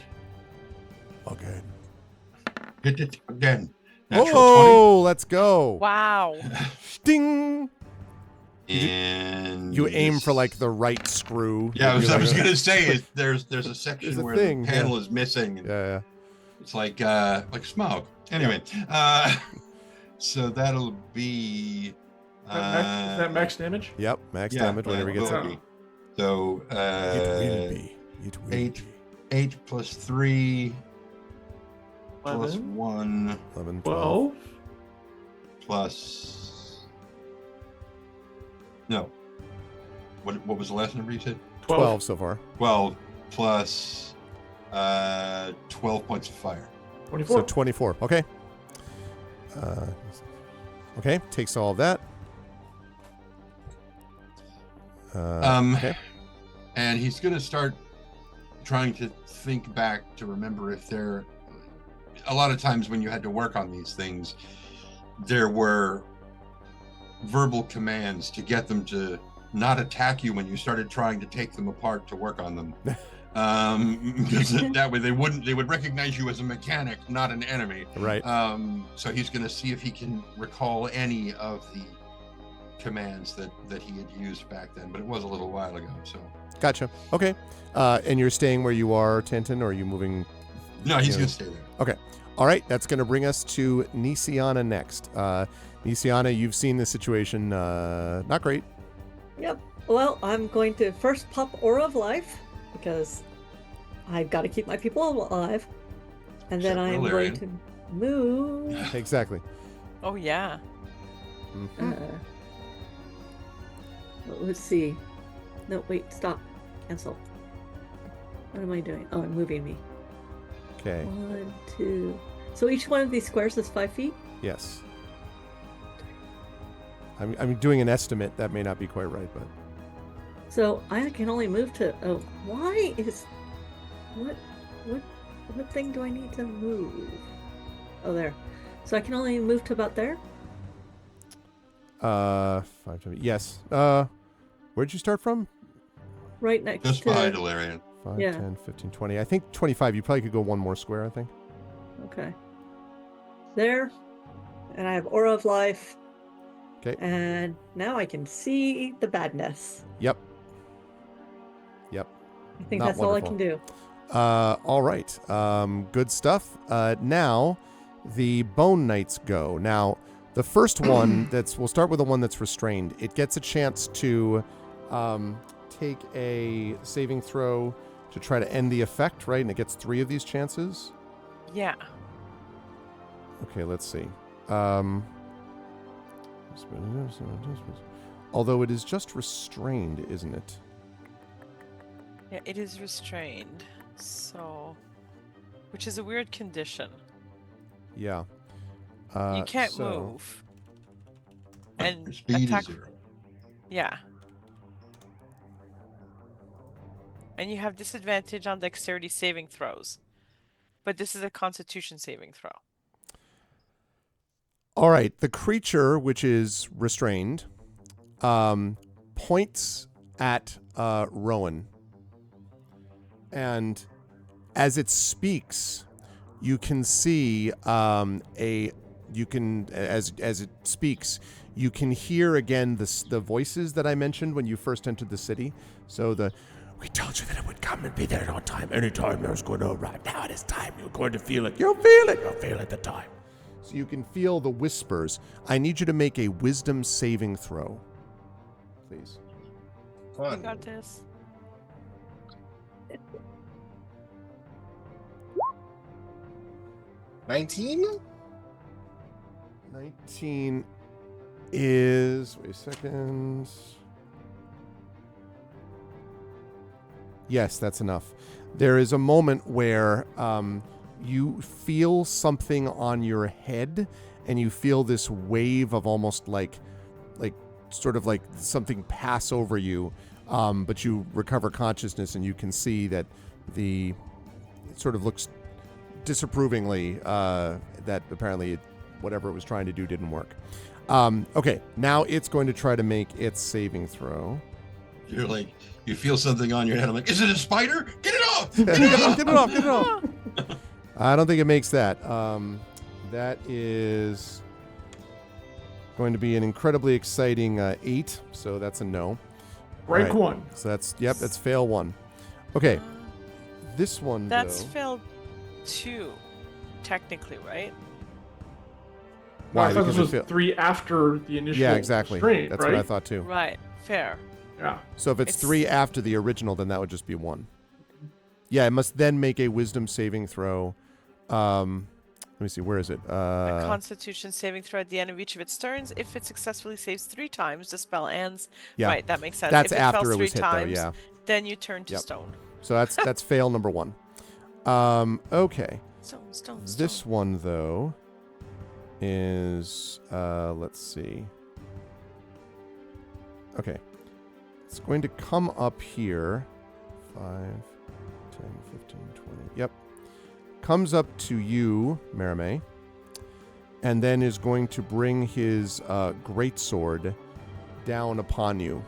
Again. Hit it again. Natural Oh, let's go. Wow. Sting. 20. And You aim for the right screw. Yeah, I was You're gonna say there's a section There's a where thing, the panel is missing. And Yeah. it's like smoke. Anyway, so that'll be Is that max damage? Yep. Max damage whenever he gets will it. be. So It will be. 8 plus 3 plus 11, 1 11, 12. plus no. What was the last number you said? 12 so far. 12 plus 12 points of fire. 24. So 24. Okay. Okay. Takes all of that. Okay. And he's going to start trying to think back to remember if a lot of times when you had to work on these things, there were verbal commands to get them to not attack you when you started trying to take them apart to work on them. Because that way they would recognize you as a mechanic, not an enemy. Right. So he's going to see if he can recall any of the commands that he had used back then, but it was a little while ago. So Gotcha. Okay. And you're staying where you are, Tanton, or are you moving? no, he's going to stay there. Okay. All right. That's going to bring us to Nisiana next. Nisiana, you've seen this situation. Not great. Yep. Well, I'm going to first pop Aura of Life because I've got to keep my people alive. And then Except I'm for going Valerian. to move. Exactly. Oh yeah. Mhm. Let's see. No, wait, stop. Cancel. What am I doing? Oh, I'm moving me. Okay. 1, 2. So each one of these squares is 5 feet? Yes. I'm doing an estimate. That may not be quite right, but So I can only move to. Oh, why is. What thing do I need to move? Oh, there. So I can only move to about there? 5, 10. Yes. Where'd you start from? Right next Just to. behind Valerian. 5, Yeah. 10, 15, 20. I think 25. You probably could go one more square, I think. Okay. There. And I have Aura of Life. Okay. And now I can see the badness. Yep. I think Not that's all I wonderful. can do. All right. Good stuff. Now, the Bone Knights go. Now, the first one we'll start with the one that's restrained. It gets a chance to take a saving throw to try to end the effect, right? And it gets 3 of these chances. Yeah. Okay, let's see. Although it is just restrained, isn't it? Yeah, it is restrained. So, which is a weird condition. Yeah. You can't so- move. And Your speed attack. is 0. Yeah. And you have disadvantage on dexterity saving throws. But this is a constitution saving throw. All right. The creature, which is restrained, points at Rowan. And as it speaks, you can see as it speaks, you can hear again the voices that I mentioned when you first entered the city. So we told you that it would come and be there on time. Anytime there was going to arrive. Now it is time. You're going to feel it. You'll feel it. You'll feel it the time. So you can feel the whispers. I need you to make a wisdom saving throw, please. You Fun. got this. 19? 19 is... Wait a second. Yes, that's enough. There is a moment where you feel something on your head, and you feel this wave of almost like sort of like something pass over you, but you recover consciousness, and you can see that it sort of looks disapprovingly that apparently whatever it was trying to do didn't work. Okay, now it's going to try to make its saving throw. You're like, you feel something on your head. I'm like, is it a spider? Get it off! Get it off! Get it off! Get it off! I don't think it makes that. That is going to be an incredibly exciting 8, so that's a no. Break Right. 1. So that's fail 1. Okay, this one That's though. failed 2, technically, right? Why? I thought Because this it was 3 after the initial Yeah, exactly. restraint, That's right? what I thought too. Right. Fair. Yeah. So if it's It's- 3 after the original, then that would just be 1. Yeah, it must then make a wisdom saving throw. Let me see, where is it? A Constitution saving throw at the end of each of its turns. If it successfully saves 3 times, the spell ends. Yeah. Right, that makes sense. That's if it after fails it was 3 hit, though, times, yeah. then you turn to Yep. stone. So that's fail number 1. Okay. Stone. This one though is let's see. Okay. It's going to come up here. 5, 10, 15, 20. Yep. Comes up to you, Merime, and then is going to bring his greatsword down upon you.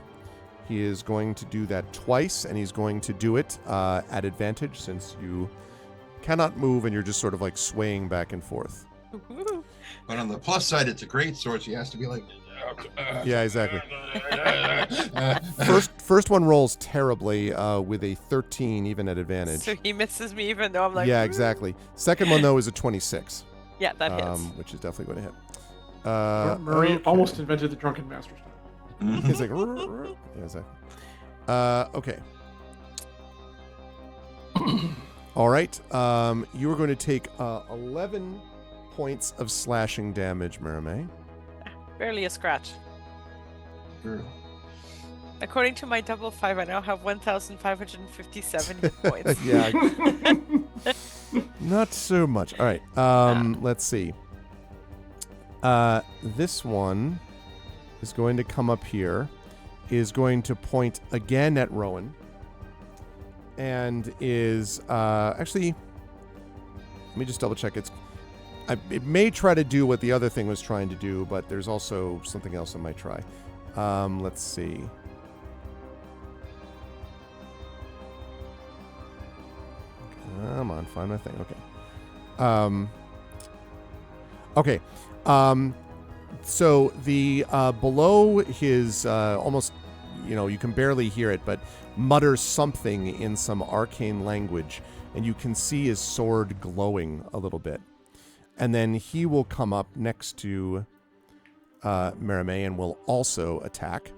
He is going to do that twice, and he's going to do it at advantage since you cannot move and you're just sort of like swaying back and forth. But on the plus side, it's a great sword, so he has to be like... Yeah, exactly. First one rolls terribly with a 13, even at advantage. So he misses me even though I'm like... Yeah, exactly. Second one, though, is a 26. Yeah, that hits. Which is definitely going to hit. Murray okay. almost invented the Drunken Master style. He's like... Yeah, exactly. Okay. All right. You are going to take 11 points of slashing damage, Merame. Barely a scratch. According to my double 5, I now have 1,557 hit points. Yeah. Not so much. All right. Let's see. This one is going to come up here, is going to point again at Rowan, and is actually, let me just double check. It may try to do what the other thing was trying to do, but there's also something else it might try. Let's see. Come on, find my thing. Okay. Okay. So the below his almost, you can barely hear it, but mutters something in some arcane language, and you can see his sword glowing a little bit. And then he will come up next to Merame and will also attack.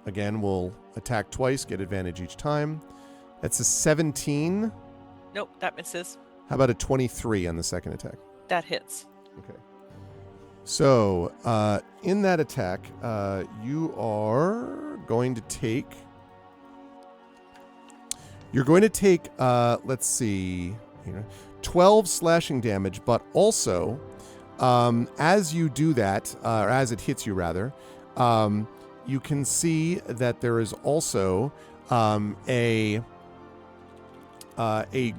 Again, we'll attack twice, get advantage each time. That's a 17. Nope, that misses. How about a 23 on the second attack? That hits. Okay. So, in that attack, you are going to take... You're going to take, let's see, 12 slashing damage, but also, as you do that, or as it hits you rather, you can see that there is also a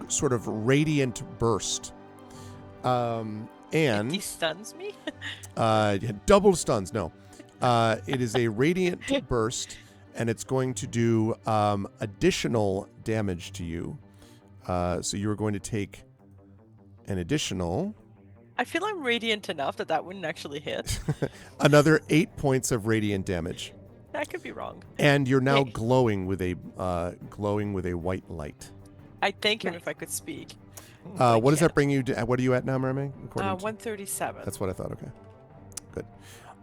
sort of radiant burst. And He stuns me? double stuns, no. It is a radiant burst, and it's going to do additional damage to you. So you're going to take an additional... I feel I'm radiant enough that wouldn't actually hit. another 8 points of radiant damage. I could be wrong. And you're now Hey. glowing with a white light. I'd thank him if I could speak. What does that bring you to? What are you at now, Mermaid? 137. That's what I thought. Okay. Good.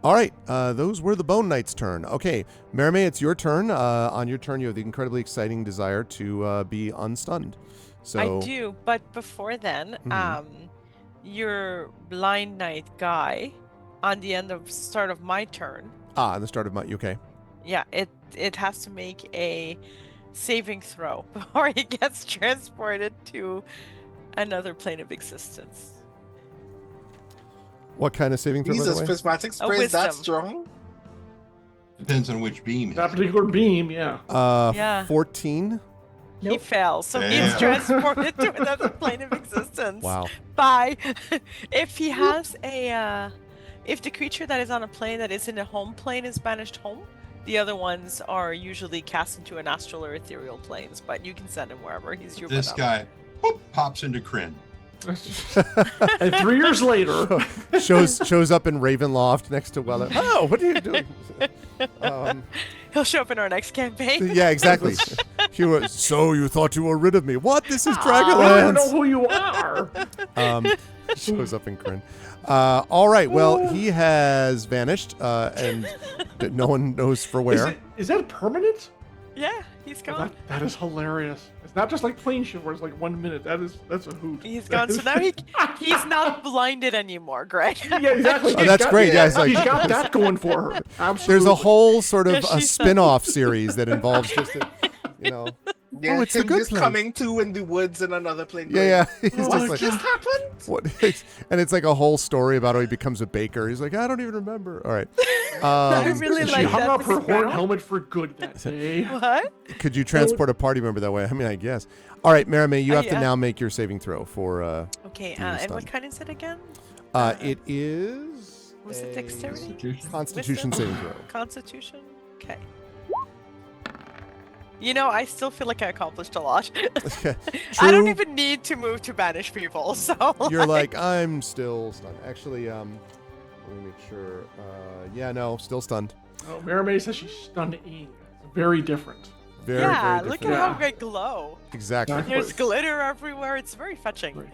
All right. Those were the Bone Knight's turn. Okay. Mermaid, it's your turn. On your turn, you have the incredibly exciting desire to be unstunned. So I do, but before then, your blind knight guy, on the start of my turn. on the start of my okay. Yeah, it has to make a saving throw before he gets transported to another plane of existence. What kind of saving throw? by the Jesus, way? prismatic spray is that wisdom. strong? Depends on which beam. That particular beam, yeah. Yeah. 14. He Nope. fails, so he's Damn. transported to another plane of existence. Wow. Bye. If he has if the creature that is on a plane that is in a home plane is banished home, the other ones are usually cast into an astral or ethereal planes, but you can send him wherever. He's your This butt up. guy whoop, pops into Kryn. And 3 years later, shows up in Ravenloft next to Weller. Oh, what are you doing? He'll show up in our next campaign. Yeah, exactly. So you thought you were rid of me? What? This is I don't even know Dragonlance. who you are. Shows up in Kryn. All right. Well, he has vanished, and no one knows for where. Is that permanent? Yeah, he's gone. That is hilarious. It's not just like plane shit where it's like 1 minute. That's a hoot. He's gone. So now he's not blinded anymore, Greg. Yeah, exactly. Oh, that's great. Yeah, it's like He's got that going for her. Absolutely. there's a whole sort of Yeah, a she's spin-off series that involves just Yeah, it's the him good just place. coming to in the woods in another plane. yeah. He's What just like just happened? what? And it's like a whole story about how he becomes a baker. He's like, I don't even remember. All right. I really She like hung that. up her horn background. helmet for good that day. What? Could you transport a party member that way? I mean, I guess. All right, Merame, you have to Yeah. now make your saving throw for. Okay, Being and what stunned. kind is it again? It is. Was it a dexterity? Constitution. Constitution Wisdom? saving throw. Constitution? Okay. You know, I still feel like I accomplished a lot. True. I don't even need to move to banish people, so You're like, I'm still stunned. Actually, let me make sure. Yeah, no, still stunned. Oh, Marimay says she's stunning. It's very different. Very, yeah, very look different. at how I glow. Exactly. There's glitter everywhere. It's very fetching. Right.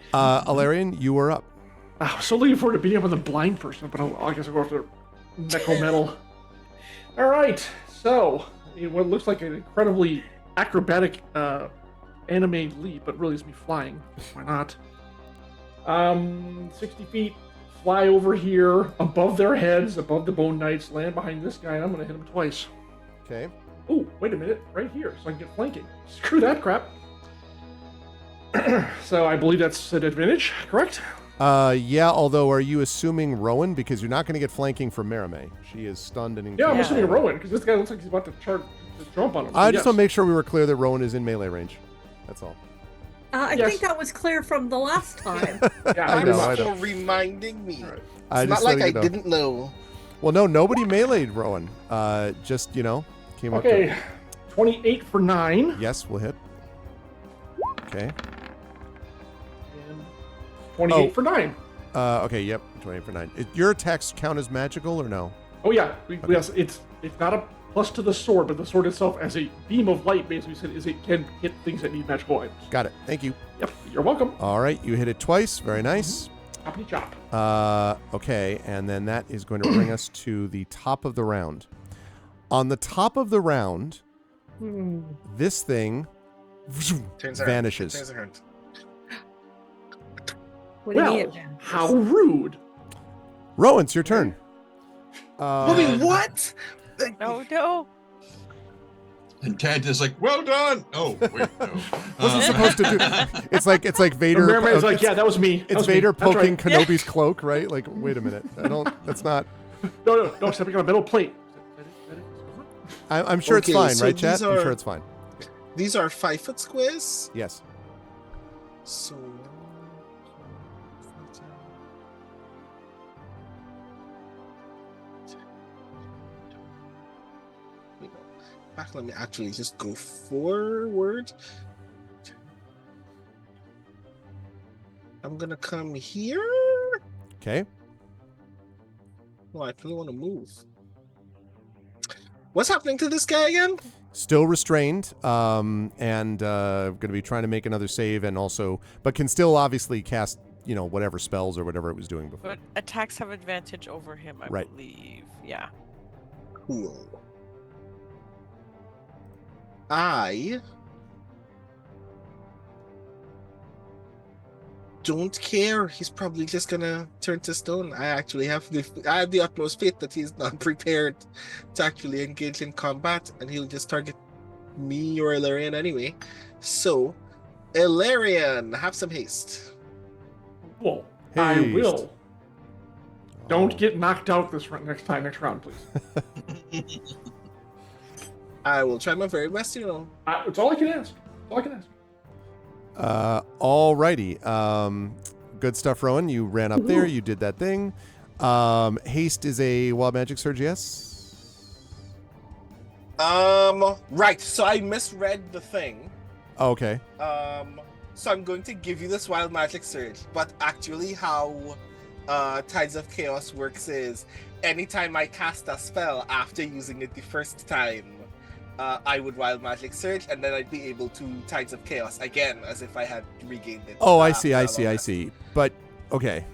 Alarian, you were up. I was so looking forward to beating up on the blind person, but I guess I'll go after Necro Metal. All right, so what looks like an incredibly acrobatic anime leap, but really is me flying. Why not? 60 feet, fly over here, above their heads, above the Bone Knights, land behind this guy, and I'm going to hit him twice. Okay. Oh, wait a minute, right here, so I can get flanking. Screw that crap. So I believe that's an advantage, correct? Yeah, although are you assuming Rowan? Because you're not going to get flanking from Marimay. She is stunned and Yeah, I'm incapable. assuming Rowan, because this guy looks like he's about to jump on him. I So just yes. want to make sure we were clear that Rowan is in melee range. That's all. I Yes. think that was clear from the last time. Yeah, I know, I Thanks know. for reminding me. All right. I It's just not like letting I you know. didn't know. Well, no, nobody meleeed Rowan. Just, came up to Okay, 28 for 9. Yes, we'll hit. Okay. And 28 Oh. for 9. Okay, yep, 28 for 9. Your attacks count as magical or no? Oh yeah, yes, it's not a plus to the sword, but the sword itself as a beam of light basically said is it can hit things that need magical items. Got it. Thank you. Yep, you're welcome. All right, you hit it twice. Very nice. Choppity chop. Okay, and then that is going to bring us to the top of the round. On the top of the round, this thing Turns around. vanishes. Turns around. What do you Well, mean it vanishes? how rude. Rowan, it's your turn. Wait, what? No. And Tanta's like, well done. Oh, wait, no. What's it supposed to do? It's like Vader. Marimay's like, it's, yeah, that was me. That it's was me. Vader That's poking right. Kenobi's cloak, right? Like, wait a minute. That's not. No, stepping on a metal plate. I'm sure it's Okay, fine, so right, chat? these I'm are- sure it's fine. These are 5-foot squares. Yes. So. Wait, no. Back, let me actually just go forward. I'm gonna come here. Okay. No, I really want to move. What's happening to this guy again? Still restrained, and going to be trying to make another save, and also, but can still obviously cast, whatever spells or whatever it was doing before. But attacks have advantage over him, I Right. believe. Yeah. Cool. I don't care. He's probably just gonna turn to stone. I have the utmost faith that he's not prepared to actually engage in combat, and he'll just target me or Ilarion anyway. So, Ilarion, have some haste. Well, I will. Haste. Don't Oh. get knocked out next round, please. I will try my very best, It's all I can ask. All I can ask. Alrighty. Good stuff, Rowan. You ran up there. You did that thing. Haste is a wild magic surge, yes? Right. So I misread the thing. Oh, okay. So I'm going to give you this wild magic surge, but actually how Tides of Chaos works is anytime I cast a spell after using it the first time, I would wild magic surge, and then I'd be able to Tides of Chaos again, as if I had regained it. Oh, I after see. a I long see. I rest. see. But okay.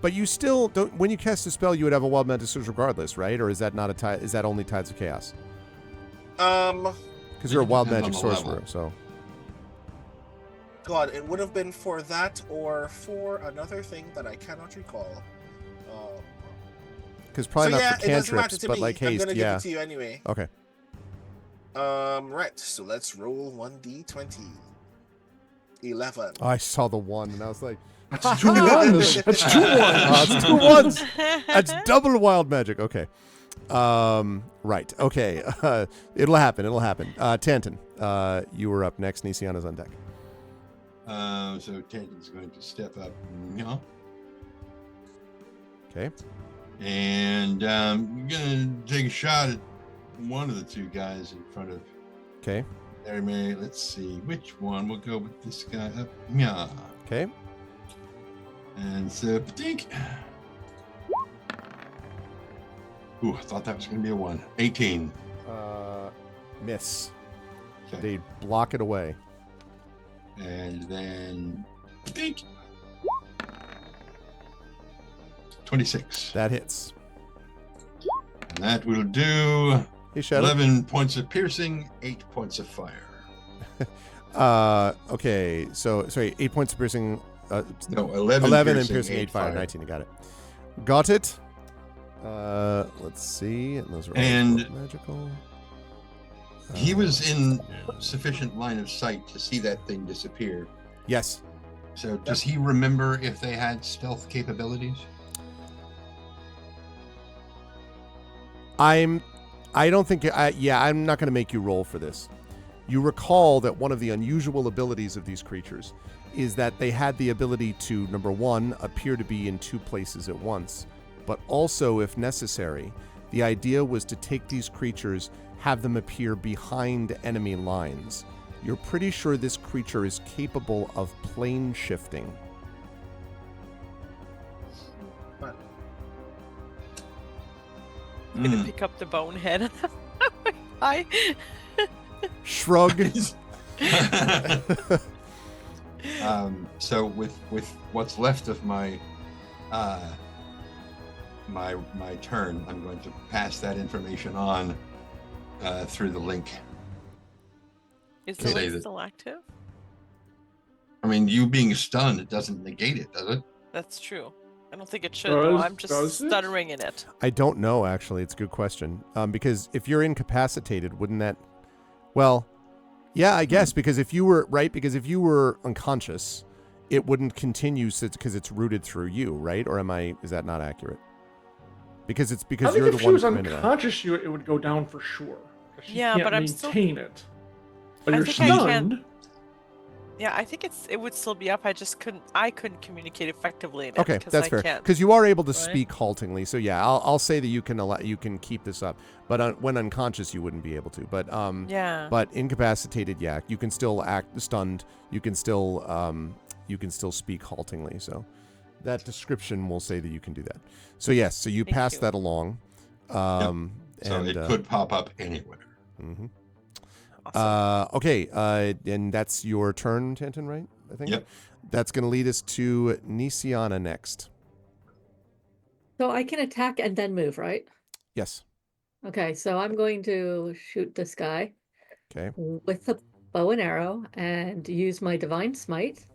But you still don't. When you cast a spell, you would have a wild magic surge regardless, right? Or is that not a tide? Is that only Tides of Chaos? Because you're a wild Depends on magic the sorcerer, level. so. God, it would have been for that or for another thing that I cannot recall. Because probably so not yeah, for it doesn't matter cantrips, to but me. like I'm haste, gonna yeah. give it to you anyway. Okay. Right. So let's roll 1d20. 11. Oh, I saw the one, and I was like, That's 2 ones. That's 2 ones. That's 2 ones. That's double wild magic. Okay. Right. Okay. It'll happen. Tanton, you were up next. Nisiana's on deck. So Tantan's going to step up. Yeah. Okay. And you're going to take a shot at one of the two guys in front of Okay. There, Mary. Let's see which one. We'll go with this guy up. Yeah. Okay. And so, think. Ooh, I thought that was going to be a 1. 18. Miss. Okay. They block it away. And then, think. 26. That hits. And that will do Hey, Shadow. 11 points of piercing, 8 points of fire. Okay. So, sorry, 8 points of piercing. No, 11 and piercing 8 fire. 19. I got it. Got it. Let's see. And those are all And- magical. He was in sufficient line of sight to see that thing disappear. Yes. So does he remember if they had stealth capabilities? I don't think. I'm not going to make you roll for this. You recall that one of the unusual abilities of these creatures is that they had the ability to, number one, appear to be in 2 places at once, but also, if necessary, the idea was to take these creatures, have them appear behind enemy lines. You're pretty sure this creature is capable of plane shifting. I'm gonna pick up the bonehead. Hi. Shrug. So with what's left of my my turn, I'm going to pass that information on through the link. Is Say the link that- still active? I mean, you being stunned, it doesn't negate it, does it? That's true. I don't think it should, though. I'm Does just it? stuttering in it. I don't know, actually. It's a good question. Because if you're incapacitated, wouldn't that... Well, yeah, I guess, because if you were... Right? Because if you were unconscious, it wouldn't continue because it's rooted through you, right? Or Is that not accurate? Because it's I because think you're if the she one was committed that. unconscious, it would go down for sure. She Yeah, can't but I'm still- maintain it. But I you're think I can- stunned. Yeah, I think it would still be up. I couldn't communicate effectively in it Okay, because that's I fair. can't. Because you are able to Right? speak haltingly, so yeah, I'll say that you can keep this up. But when unconscious, you wouldn't be able to. But Yeah. But incapacitated, yeah, you can still act stunned. You can still speak haltingly. So that description will say that you can do that. So yes, so you Thank pass you. that along. So And, it could pop up anywhere. mhm. Awesome. Okay, and that's your turn, Tanton, right? I think. Yep. That's going to lead us to Nisiana next. So I can attack and then move, right? Yes. Okay, so I'm going to shoot this guy Okay. with a bow and arrow and use my divine smite.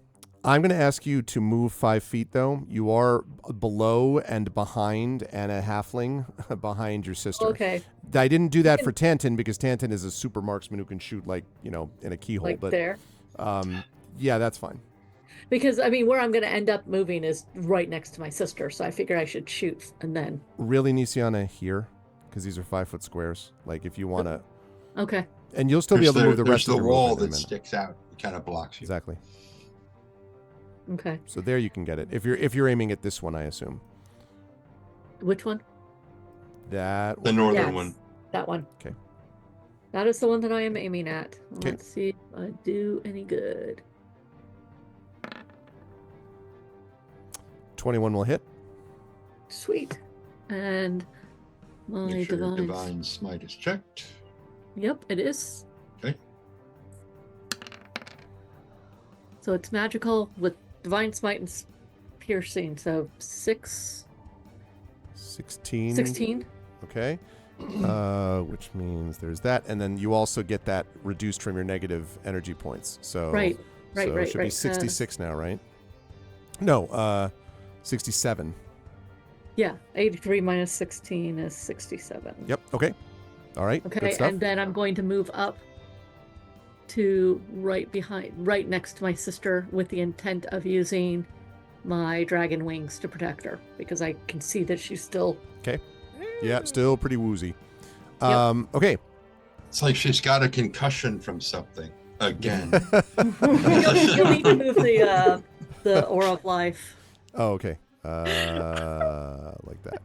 I'm going to ask you to move 5 feet, though. You are below and behind and a halfling behind your sister. Okay, I didn't do that for Tanton because Tanton is a super marksman who can shoot in a keyhole. like but there. yeah, that's fine. Because I mean, where I'm going to end up moving is right next to my sister, so I figure I should shoot and then. Really, Nisiana, here? Because these are 5-foot squares. Like, if you want to... Okay. And you'll still be able to move the There's rest of the your wall movement in a that minute. sticks out. It kind of blocks you. Exactly. Okay. So there you can get it. If you're aiming at this one, I assume. Which one? That The one. northern Yes, one. that one. Okay. That is the one that I am aiming at. Okay. Let's see if I do any good. 21 will hit. Sweet. And my Make sure your divine. divine smite is checked. Yep, it is. Okay. So it's magical with divine smite and piercing. So 16. 16. Okay. Which means there's that. And then you also get that reduced from your negative energy points. So Right. Right. so Right. it should right. be 66 now, right? No, 67. Yeah. 83 minus 16 is 67. Yep. Okay. All right. Okay. Good stuff. And then I'm going to move up to right next to my sister with the intent of using my dragon wings to protect her because I can see that she's still. Yeah, still pretty woozy. Yep. Okay. It's like she's got a concussion from something again. You'll need to move the aura of life. Oh, okay. Like that.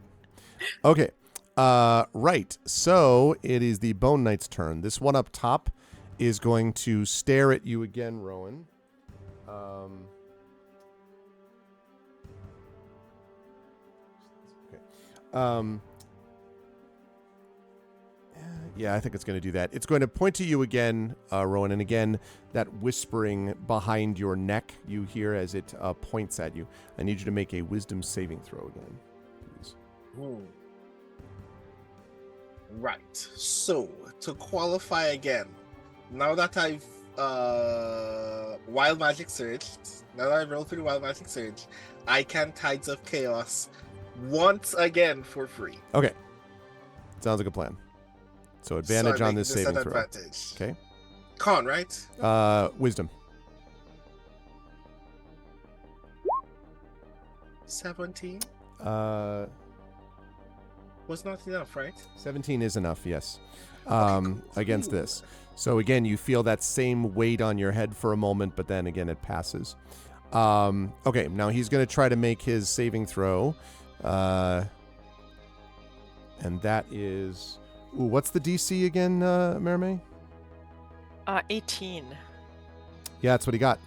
Okay. Right. So it is the Bone Knight's turn. This one up top is going to stare at you again, Rowan. Yeah, I think it's going to do that. It's going to point to you again, Rowan, and again, that whispering behind your neck you hear as it points at you. I need you to make a wisdom saving throw again, please. Right. So, to qualify again, now that I've Wild Magic Surged, now that I've rolled through Wild Magic Surge, I can Tides of Chaos once again for free. Okay. Sounds like a plan. So advantage on this saving throw. Advantage. Okay. Con, right? Wisdom. 17 Uh, was not enough, right? 17 is enough, yes. Against Cool. this. So again, you feel that same weight on your head for a moment, but then again it passes. Okay, now he's going to try to make his saving throw. And that is... Ooh, what's the DC again, Mermaid? 18. Yeah, that's what he got.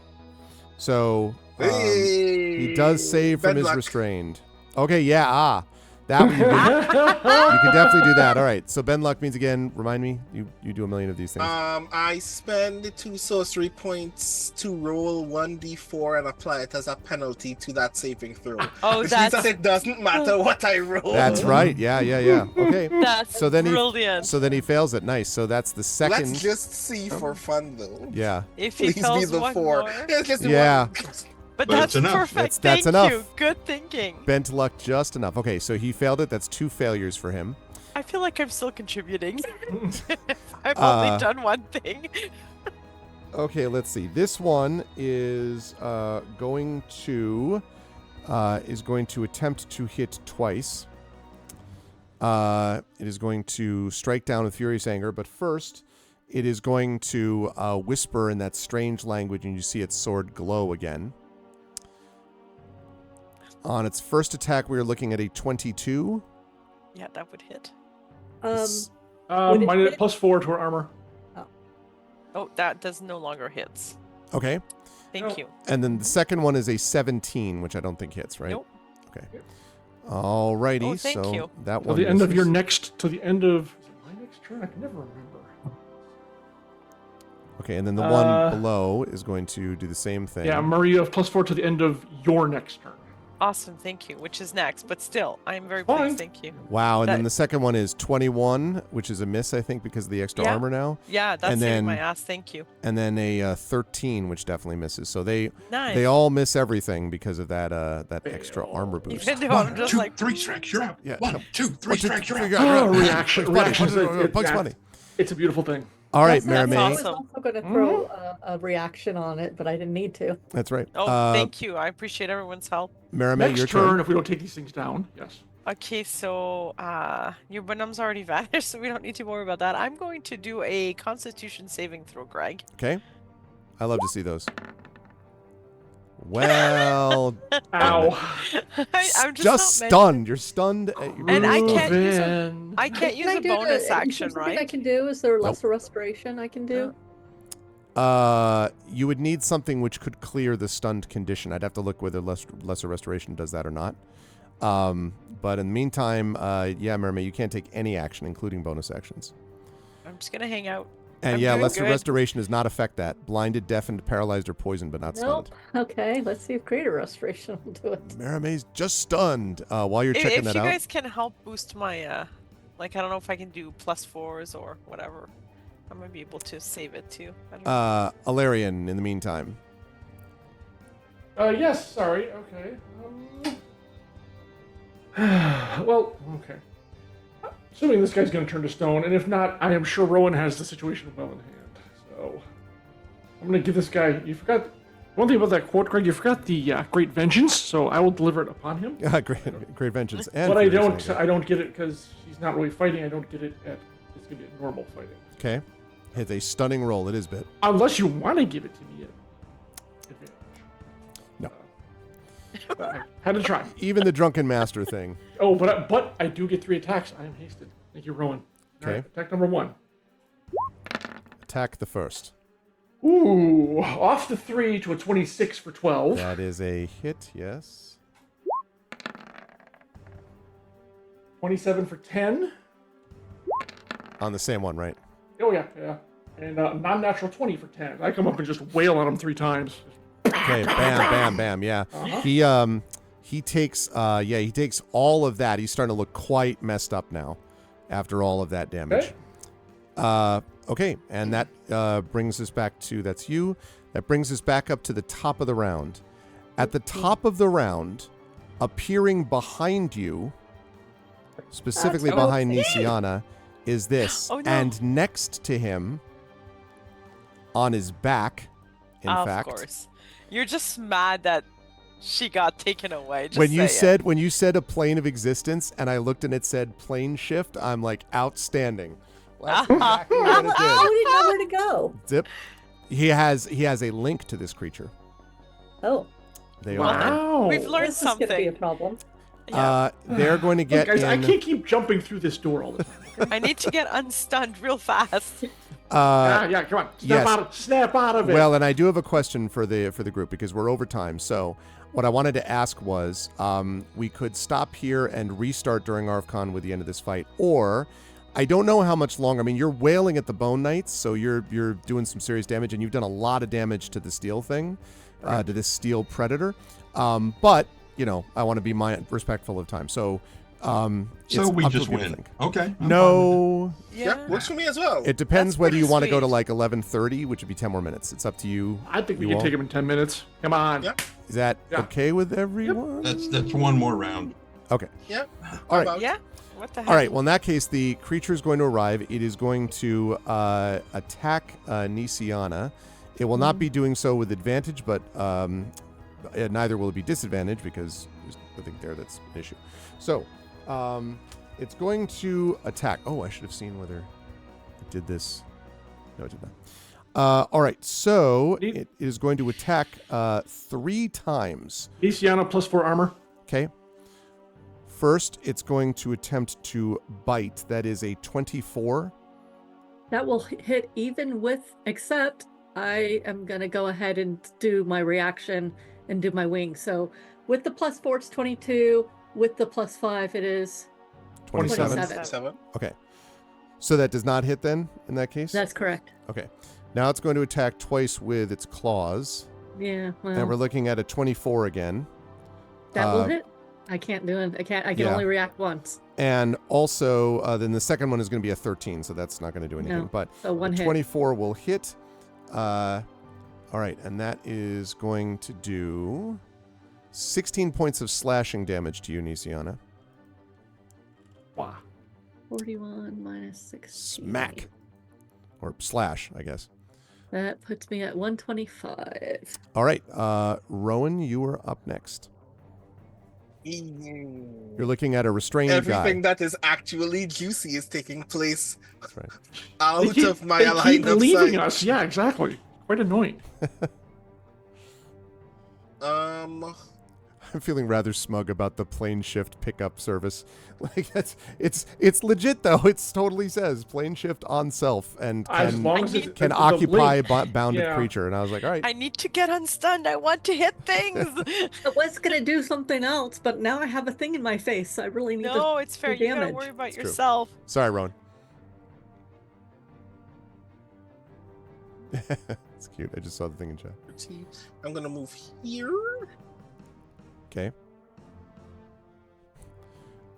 So he Hey, does save from his Benluck. restrained. Okay, yeah, that one you can definitely do that. All right, so Ben Luck means again, remind me, you do a million of these things. I spend 2 sorcery points to roll 1d4 and apply it as a penalty to that saving throw. Oh, Which means that's that it doesn't matter what I roll. That's right. Yeah. Okay. that's So then brilliant. he fails it. Nice. So that's the second. Let's just see for fun, though. Yeah. if he Please be fails the one 4. more. Let's just do Yeah. one. But But that's it's enough. perfect. That's Thank enough. you. Good thinking. Bent luck just enough. Okay, so he failed it. That's 2 failures for him. I feel like I'm still contributing. I've only done one thing. Okay, let's see. This one is going to attempt to hit twice. It is going to strike down with furious anger, but first, it is going to whisper in that strange language, and you see its sword glow again. On its first attack, we are looking at a 22. Yeah, that would hit. S- Would it Minus hit? +4 to her armor. Oh, that does no longer hits. Okay, Thank No. you. and then the second one is a 17, which I don't think hits, right? Nope. Okay. Alrighty, Oh, thank so you. that Till one the end of your misses. next. To the end of. Is it my next turn? I can never remember. Okay, and then the one below is going to do the same thing. Yeah, Murray, you have +4 to the end of your next turn. Awesome, thank you. Which is next, but still, I am very Fine. pleased. Thank you. Wow, and then That- the second one is 21, which is a miss, I think, because of the extra Yeah. armor now. Yeah, that's And saving my then- ass. Thank you. And then a 13, which definitely misses. So they Nice. all miss everything because of that extra Fail. armor boost. Even though I'm 1, just 2, like, 3 strikes, you're out. Yeah. 1, 2, 3 strikes, you're out. Oh, reaction. Bugs Bunny. Reaction. Bugs Bunny. It's a beautiful thing. All right, Yes, That's Mermaid. I was awesome. also going to throw a reaction on it, but I didn't need to. That's right. oh, thank you. I appreciate everyone's help. Mermaid, Next your turn, turn. if we don't take these things down, yes. Okay, so your Benum's already vanished, so we don't need to worry about that. I'm going to do a Constitution saving throw, Greg. Okay. I love to see those. Well, Ow. I'm just just not stunned. You're stunned. And I can't use a- Groovin'. I can't use Can I a do bonus is action, there something I right? can do? Is there lesser restoration I can do? You would need something which could clear the stunned condition. I'd have to look whether lesser restoration does that or not. But in the meantime, yeah, Mermaid, you can't take any action, including bonus actions. I'm just gonna hang out. And I'm yeah, doing lesser good. restoration does not affect that. Blinded, deafened, paralyzed, or poisoned, but not Nope. stunned. Okay, let's see if greater restoration will do it. Mermaid's just stunned. While you're If checking you that out, guys can help boost my like I don't know if I can do +4s or whatever. I might be able to save it too. I don't know. Alarian, in the meantime. Yes, sorry. Okay. Well, okay. Assuming this guy's going to turn to stone, and if not, I am sure Rowan has the situation well in hand. So I'm going to give this guy. You forgot one thing about that quote, Greg. You forgot the great vengeance, so I will deliver it upon him. Great vengeance. And But I furious don't. anger. I don't get it because he's not really fighting. I don't get it at. It's going to be a normal fighting. Okay. Hit a stunning roll. It is bit. Unless you want to give it to me at advantage. No. I had to try. Even the drunken master thing. Oh, but I do get 3 attacks. I am hasted. Thank you, Rowan. All Okay. right, attack number 1. attack the first. Ooh, off the 3 to a 26 for 12. That is a hit, yes. 27 for 10. On the same one, right? Oh, yeah. And non-natural 20 for 10. I come up and just wail on him 3 times. Okay, bam, yeah. He takes all of that. He's starting to look quite messed up now after all of that damage. Okay, and that brings us back to, that's you. That brings us back up to the top of the round. At the top of the round, appearing behind you, specifically behind Nisiana, is this. Oh, no. And next to him, on his back, in fact. Of course. You're just mad that she got taken away. Just When you said a plane of existence, and I looked and it said plane shift, I'm like, outstanding. Well, that's exactly what it Oh, did. we didn't know where to go. Zip. He has a link to this creature. Oh, They Wow. We've learned this is going to be a something. problem. are. They're going to get Look, guys, I in. can't keep jumping through this door all the time. I need to get unstunned real fast. Yeah, come on. Snap out of it. Well, and I do have a question for the group because we're over time. So what I wanted to ask was, we could stop here and restart during ArvCon with the end of this fight, or I don't know how much longer. I mean, you're wailing at the Bone Knights, so you're doing some serious damage, and you've done a lot of damage to the steel thing, to this steel predator. But you know, I want to be respectful of time. So, So we up to just what people win. think. Okay. No, Yeah, works for me as well. it depends That's whether you pretty want to go to sweet. like 11:30, which would be 10 more minutes. It's up to you. I think we You can all? take him in 10 minutes. Come on. Yep. Is that Yeah. okay with everyone? That's one more round. Okay. Yep. All right. About- Yeah? What the heck? All right. Well, in that case, the creature is going to arrive. It is going to attack Nisiana. It will not be doing so with advantage, but neither will it be disadvantage because there's nothing there that's an issue. So it's going to attack. Oh, I should have seen whether it did this. No, it did not. All right. So it is going to attack 3 times. Nisiana plus 4 armor. Okay. First, it's going to attempt to bite. That is a 24. That will hit even with, except I am going to go ahead and do my reaction and do my wing. So with the plus 4, it's 22. With the plus 5, it is 27. 27. Okay. So that does not hit then, in that case? That's correct. Okay. Now it's going to attack twice with its claws. Yeah, And we're well, looking at a 24 again. that will hit. I can't do it. I can yeah. only react once. And also, then the second one is going to be a 13, so that's not going to do anything. No. But So one a hit. 24 will hit. All right, and that is going to do 16 points of slashing damage to you, Nisiana. Wow. 41 minus 16. Smack. Or slash, I guess. That puts me at 125. All right, Rowan, you are up next. You're looking at a restraining Everything guy. that is actually juicy is taking place That's right. out of my they line keep of leaving sight. us. Yeah, exactly. Quite annoying. I'm feeling rather smug about the plane shift pickup service. Like it's legit though. It's totally says plane shift on self and As can, long as I it's, need- can the occupy link. a bounded Yeah. creature. And I was like, all right. I need to get unstunned. I want to hit things. I was going to do something else, but now I have a thing in my face. I really need No, to it's fair. do You gotta damage. worry about It's true. yourself. Sorry, Rowan. It's cute. I just saw the thing in chat. I'm gonna move here. Okay.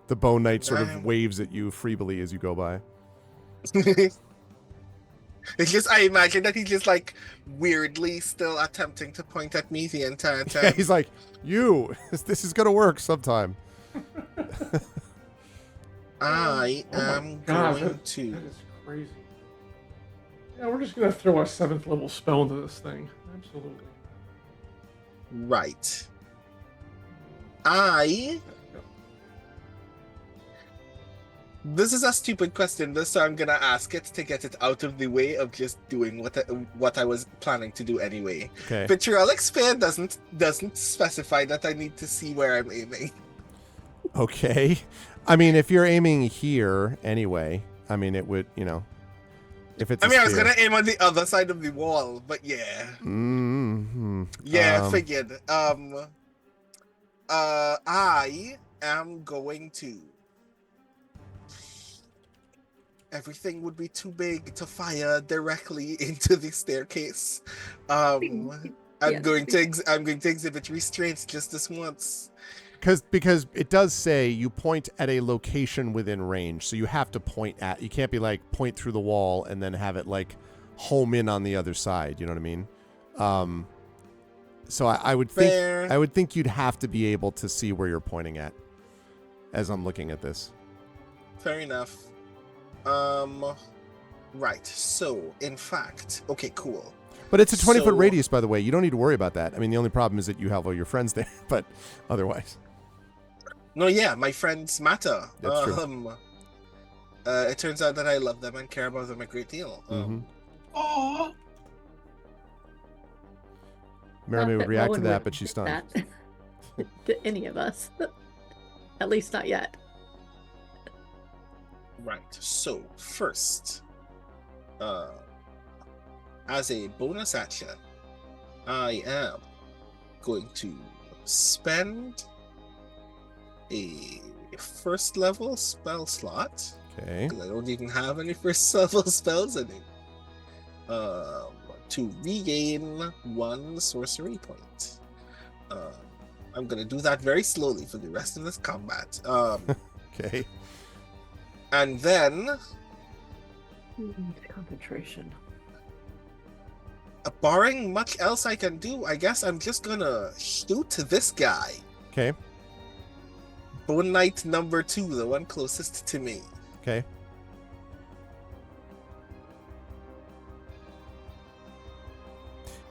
The Bone Knight sort of Damn. waves at you feebly as you go by. It's just, I imagine that he's just like weirdly still attempting to point at me the entire time. Yeah, he's like, you, this is going to work sometime. I Oh my am God, going that to. is crazy. Yeah, we're just gonna throw a 7th level spell into this thing. Absolutely. Right. This is a stupid question, so I'm gonna ask it to get it out of the way of just doing what I was planning to do anyway. Okay. Vitriolic Spear doesn't specify that I need to see where I'm aiming. Okay. I mean, if you're aiming here anyway, I mean, it would, you know. If it's I a mean, I was sphere. gonna aim on the other side of the wall, but yeah. Mm-hmm. Yeah, figured. I am going to. Everything would be too big to fire directly into the staircase. I'm Yes. going to exhibit restraints just this once. Because it does say you point at a location within range, so you have to point at. You can't be like point through the wall and then have it like home in on the other side. You know what I mean? So I would think Fair. I would think you'd have to be able to see where you're pointing at. As I'm looking at this. Fair enough. Right. So, in fact, okay, cool. But it's a 20-foot So- radius, by the way. You don't need to worry about that. I mean, the only problem is that you have all your friends there, but otherwise. No, yeah, my friends matter. That's true. It turns out that I love them and care about them a great deal. Oh, Mary Not would react to Rowan that, would but she's do stunned. that to any of us. At least not yet. Right. So, first, as a bonus action, I am going to spend a first level spell slot. Okay. 'Cause I don't even have any first level spells in it. To regain 1 sorcery point. I'm gonna do that very slowly for the rest of this combat. Okay. And then, Concentration. barring much else I can do, I guess I'm just gonna shoot this guy. Okay. Bone Knight number 2, the one closest to me. Okay.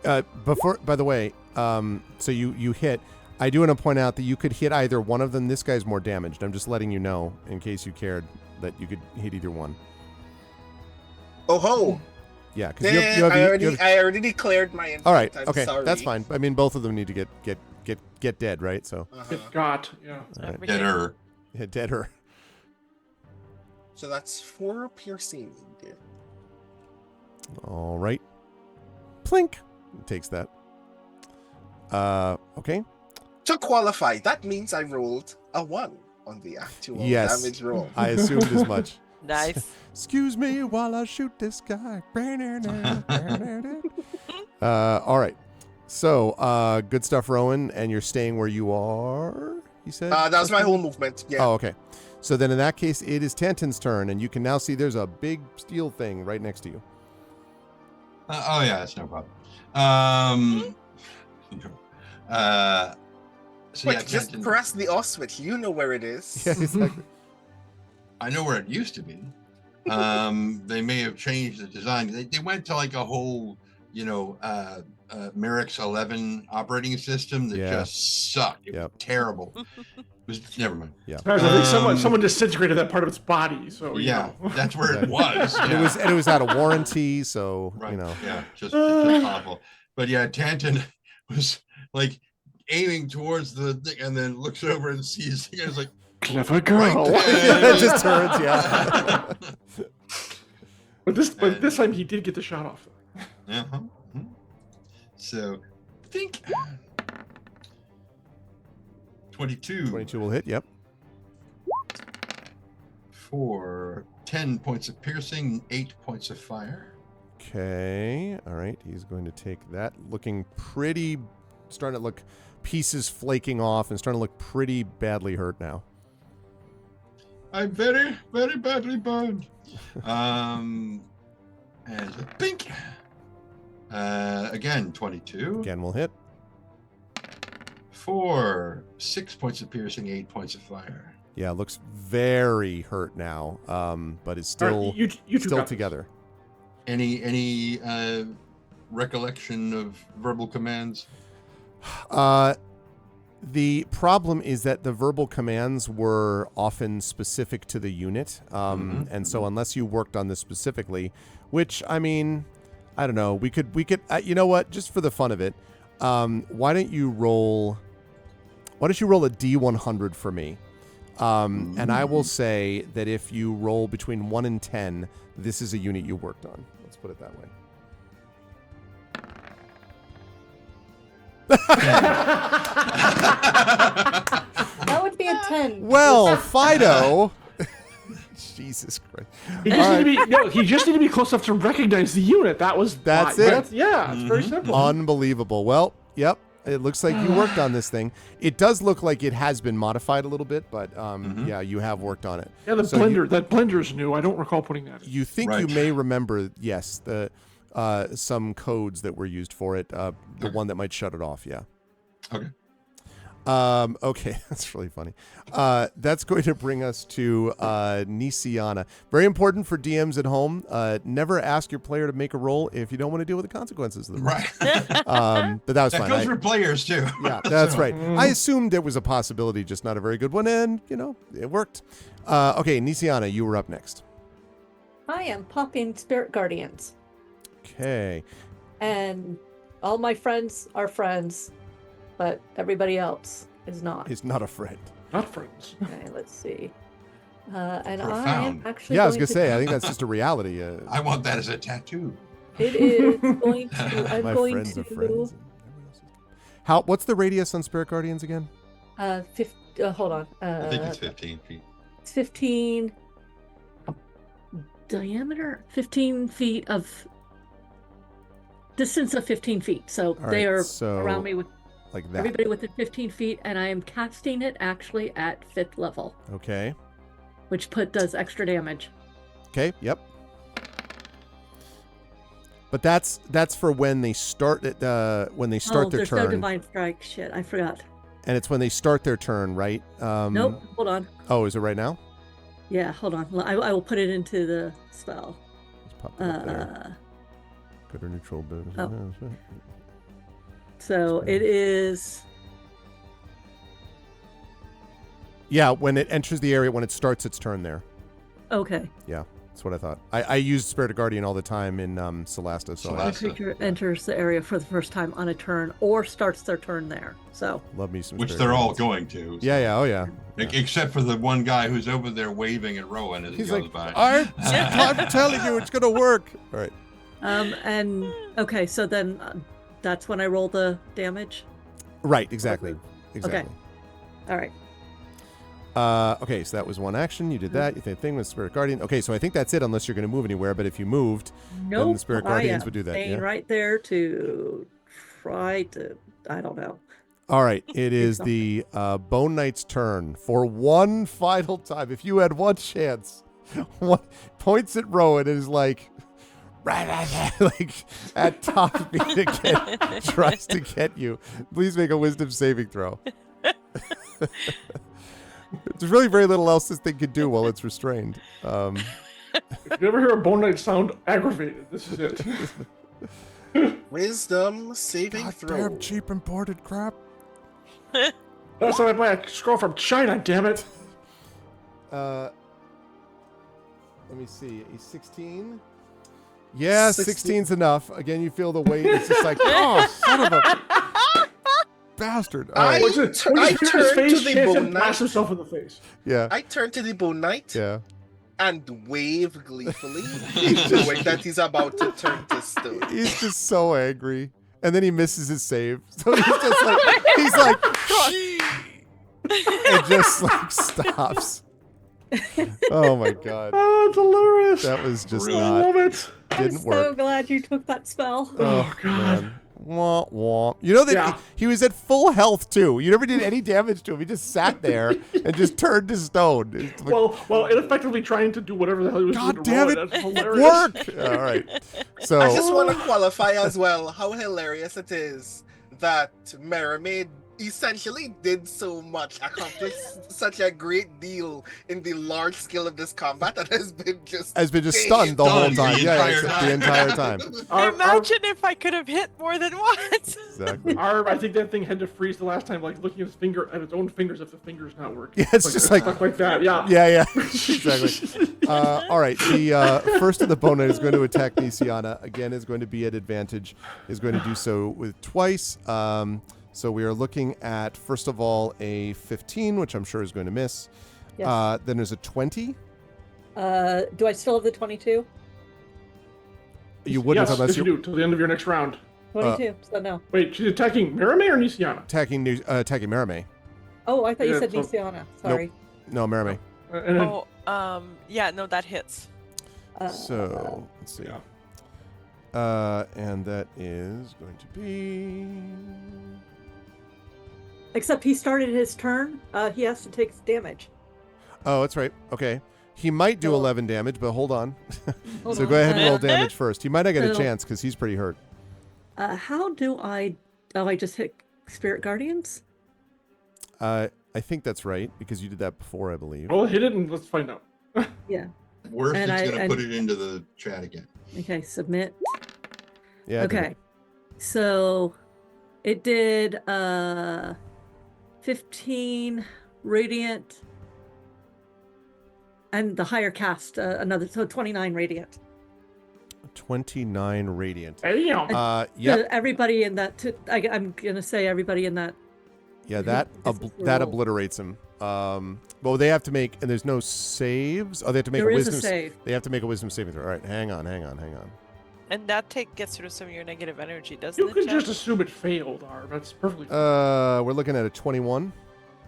By the way, so you hit. I do want to point out that you could hit either one of them. This guy's more damaged. I'm just letting you know in case you cared that you could hit either one. Oh ho! Yeah, because I already declared my intent. All right. I'm Okay. sorry. That's fine. I mean, both of them need to get dead, right? So It got, yeah. all right. better. Yeah, dead. So that's 4 piercing. All right. Plink. Takes that. Okay. To qualify, that means I rolled a 1 on the actual Yes. damage roll. I assumed as much. Nice. Excuse me while I shoot this guy. All right. So, good stuff, Rowan. And you're staying where you are, you said? That was my whole movement. Yeah. Oh, okay. So then in that case, it is Tantan's turn, and you can now see there's a big steel thing right next to you. Oh yeah, that's no problem. So Wait, yeah, just Kenton, press the off switch. You know where it is. Yeah, exactly. I know where it used to be. They may have changed the design. They went to like a whole, Merrick's 11 operating system that Yeah. just sucked. It Yep. was terrible. It was never mind. I think someone disintegrated that part of its body. So you Yeah, know. that's where it was. And Yeah. it was out of warranty, so Right. you know. Yeah, just awful. But yeah, Tanton was like aiming towards the thing and then looks over and sees the guy's like, Clever girl. right there. It just turns, yeah. But this time he did get the shot off. Uh-huh. Mhm. So, I think 22 22 will hit, yep. for 10 points of piercing, 8 points of fire. Okay. All right. He's going to take that. Looking pretty, starting to look pieces flaking off and starting to look pretty badly hurt now. I'm very, very badly burned. And a pink. Again, 22 Again, will hit. for 6 points of piercing, 8 points of fire. Yeah, looks very hurt now, but is still All right, you two still got this. together. Any recollection of verbal commands? The problem is that the verbal commands were often specific to the unit, and so unless you worked on this specifically, which I mean, I don't know, we could, you know what? Just for the fun of it, why don't you roll a D100 for me, And I will say that if you roll between 1 and 10, this is a unit you worked on. Let's put it that way. That would be a 10. Well, Fido. Jesus Christ. He just needed to be close enough to recognize the unit. That's it. It's very simple. Unbelievable. Well, yep. It looks like you worked on this thing. It does look like it has been modified a little bit, but yeah, you have worked on it. Yeah, that blender's new. I don't recall putting that in. You think you may remember, yes, the some codes that were used for it. The one that might shut it off, yeah. Okay. Okay, that's really funny. That's going to bring us to Nisiana. Very important for DMs at home. Never ask your player to make a roll if you don't want to deal with the consequences of the roll. Right. But that was fine. That goes for players too. Yeah, that's right. I assumed it was a possibility, just not a very good one, and it worked. Okay, Nisiana, you were up next. I am popping Spirit Guardians. Okay. And all my friends are friends, but everybody else is not. He's not a friend. Not friends. Okay, let's see. And Profound. I am actually Yeah, I was going gonna say, I think that's just a reality. I want that as a tattoo. It is going to. I'm My going friends to. are friends. And everyone else is... What's the radius on Spirit Guardians again? Hold on. I think it's 15 feet. It's 15 diameter, 15 feet of distance of 15 feet. So All they right, are so around me with like that. everybody within 15 feet, and I am casting it actually at 5th level, Okay. which does extra damage. Okay. Yep. But that's for when they start it. When they start their there's turn. no divine strike. Shit, I forgot. And it's when they start their turn, right? Nope. Hold on. Oh, is it right now? Yeah, hold on. I will put it into the spell. Let's pop it up there. Good or neutral. Oh. So it is. Yeah, when it enters the area, when it starts its turn there. Okay. Yeah, that's what I thought. I use Spirit of Guardian all the time in Celesta. So A creature enters the area for the first time on a turn or starts their turn there. So. Love me some. Which Spirit they're all Guardians. going to. So. Yeah. Oh yeah. Except for the one guy who's over there waving at Rowan as he He's goes like, by. I'm telling you, it's gonna work. All right. And okay, so then that's when I roll the damage. Right. Exactly. Okay. All right. Okay, so that was one action. You did that. You did the thing with Spirit Guardian. Okay, so I think that's it, unless you're going to move anywhere. But if you moved, then the Spirit Guardians would do that. Staying Yeah. right there to try to. I don't know. All right, it is the Bone Knight's turn for one final time. If you had one chance, one points at Rowan and is like at top speed again, tries to get you. Please make a Wisdom saving throw. There's really very little else this thing can do while it's restrained. If you ever hear a Bone Knight sound aggravated, this is it. Wisdom saving throw. Damn cheap imported crap. That's why I buy a scroll from China, damn it. Let me see. A 16? Yeah, 16's enough. Again, you feel the weight. It's just like, oh, son of a bastard. All right. I turned to the Bone Blast Knight. himself in the face. Yeah. I turned to the Bone Knight Yeah. and wave gleefully, knowing that he's about to turn to stone. He's just so angry. And then he misses his save. So he's just like, he's like, and just like stops. Oh my God. Oh, it's hilarious. That was just I not, love it. didn't I'm work. so glad you took that spell. Oh, God. Wah, wah. You know that he was at full health too. You never did any damage to him. He just sat there and just turned to stone. It's like, Well, ineffectively trying to do whatever the hell he was doing. God to damn Rowan. it! That's hilarious. Work. All right. So I just want to qualify as well how hilarious it is that Mermaid essentially did so much, accomplished such a great deal in the large scale of this combat that has been just stunned the whole Stunned time. the Yeah, entire time. the entire time. Imagine if I could have hit more than once. Exactly. I think that thing had to freeze the last time, like looking at its own fingers if the finger's not working. Yeah, it's just like stuff like that. Yeah. Yeah, exactly. All right, the first of the Bone Knight is going to attack Nisiana. Again, is going to be at advantage. Is going to do so with twice. So we are looking at, first of all, a 15, which I'm sure is going to miss. Yes. Then there's a 20. Do I still have the 22? You wouldn't yes, unless you do till the end of your next round. 22. So no. Wait, she's attacking Merame or Nisiana? attacking Marame. Oh, I thought you Yeah, said so- Nisiana. Sorry. No, Marame. And then, Yeah, no, that hits. So let's see. Yeah. And that is going to be. Except he started his turn. He has to take damage. Oh, that's right. Okay. He might do So- 11 damage, but hold on. Hold So on. go ahead and roll damage first. He might not get a So- chance because he's pretty hurt. How do I? Oh, I just hit Spirit Guardians. I think that's right because you did that before, I believe. Well, hit it and let's find out. Yeah. Worth And it's I- going to and- put it into the chat again. Okay. Submit. Yeah. I did Okay. it. So it did 15 radiant and the higher cast another, so 29 radiant. 29 radiant. Damn. Yep. So everybody in that I'm gonna say everybody in that. Yeah, that This is the that roll. obliterates him. Well, they have to make, and there's no saves. Oh, they have to make There a is a wisdom. save. They have to make a wisdom saving throw. All right, hang on. And that gets rid of some of your negative energy, doesn't You it? can Jack? just assume it failed, Arv. That's perfectly fine. We're looking at a 21.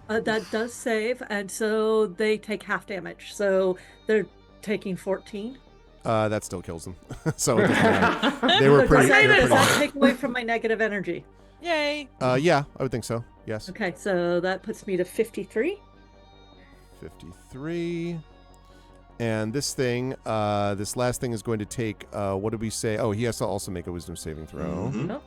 That does save, and so they take half damage. So they're taking 14. That still kills them. So it doesn't matter. They were So pretty. does They were that, does pretty that take away from my negative energy? Yay! yeah, I would think so. Yes. Okay, so that puts me to 53. 53. And this thing, this last thing is going to take, what did we say? Oh, he has to also make a wisdom saving throw. Mhm. Nope,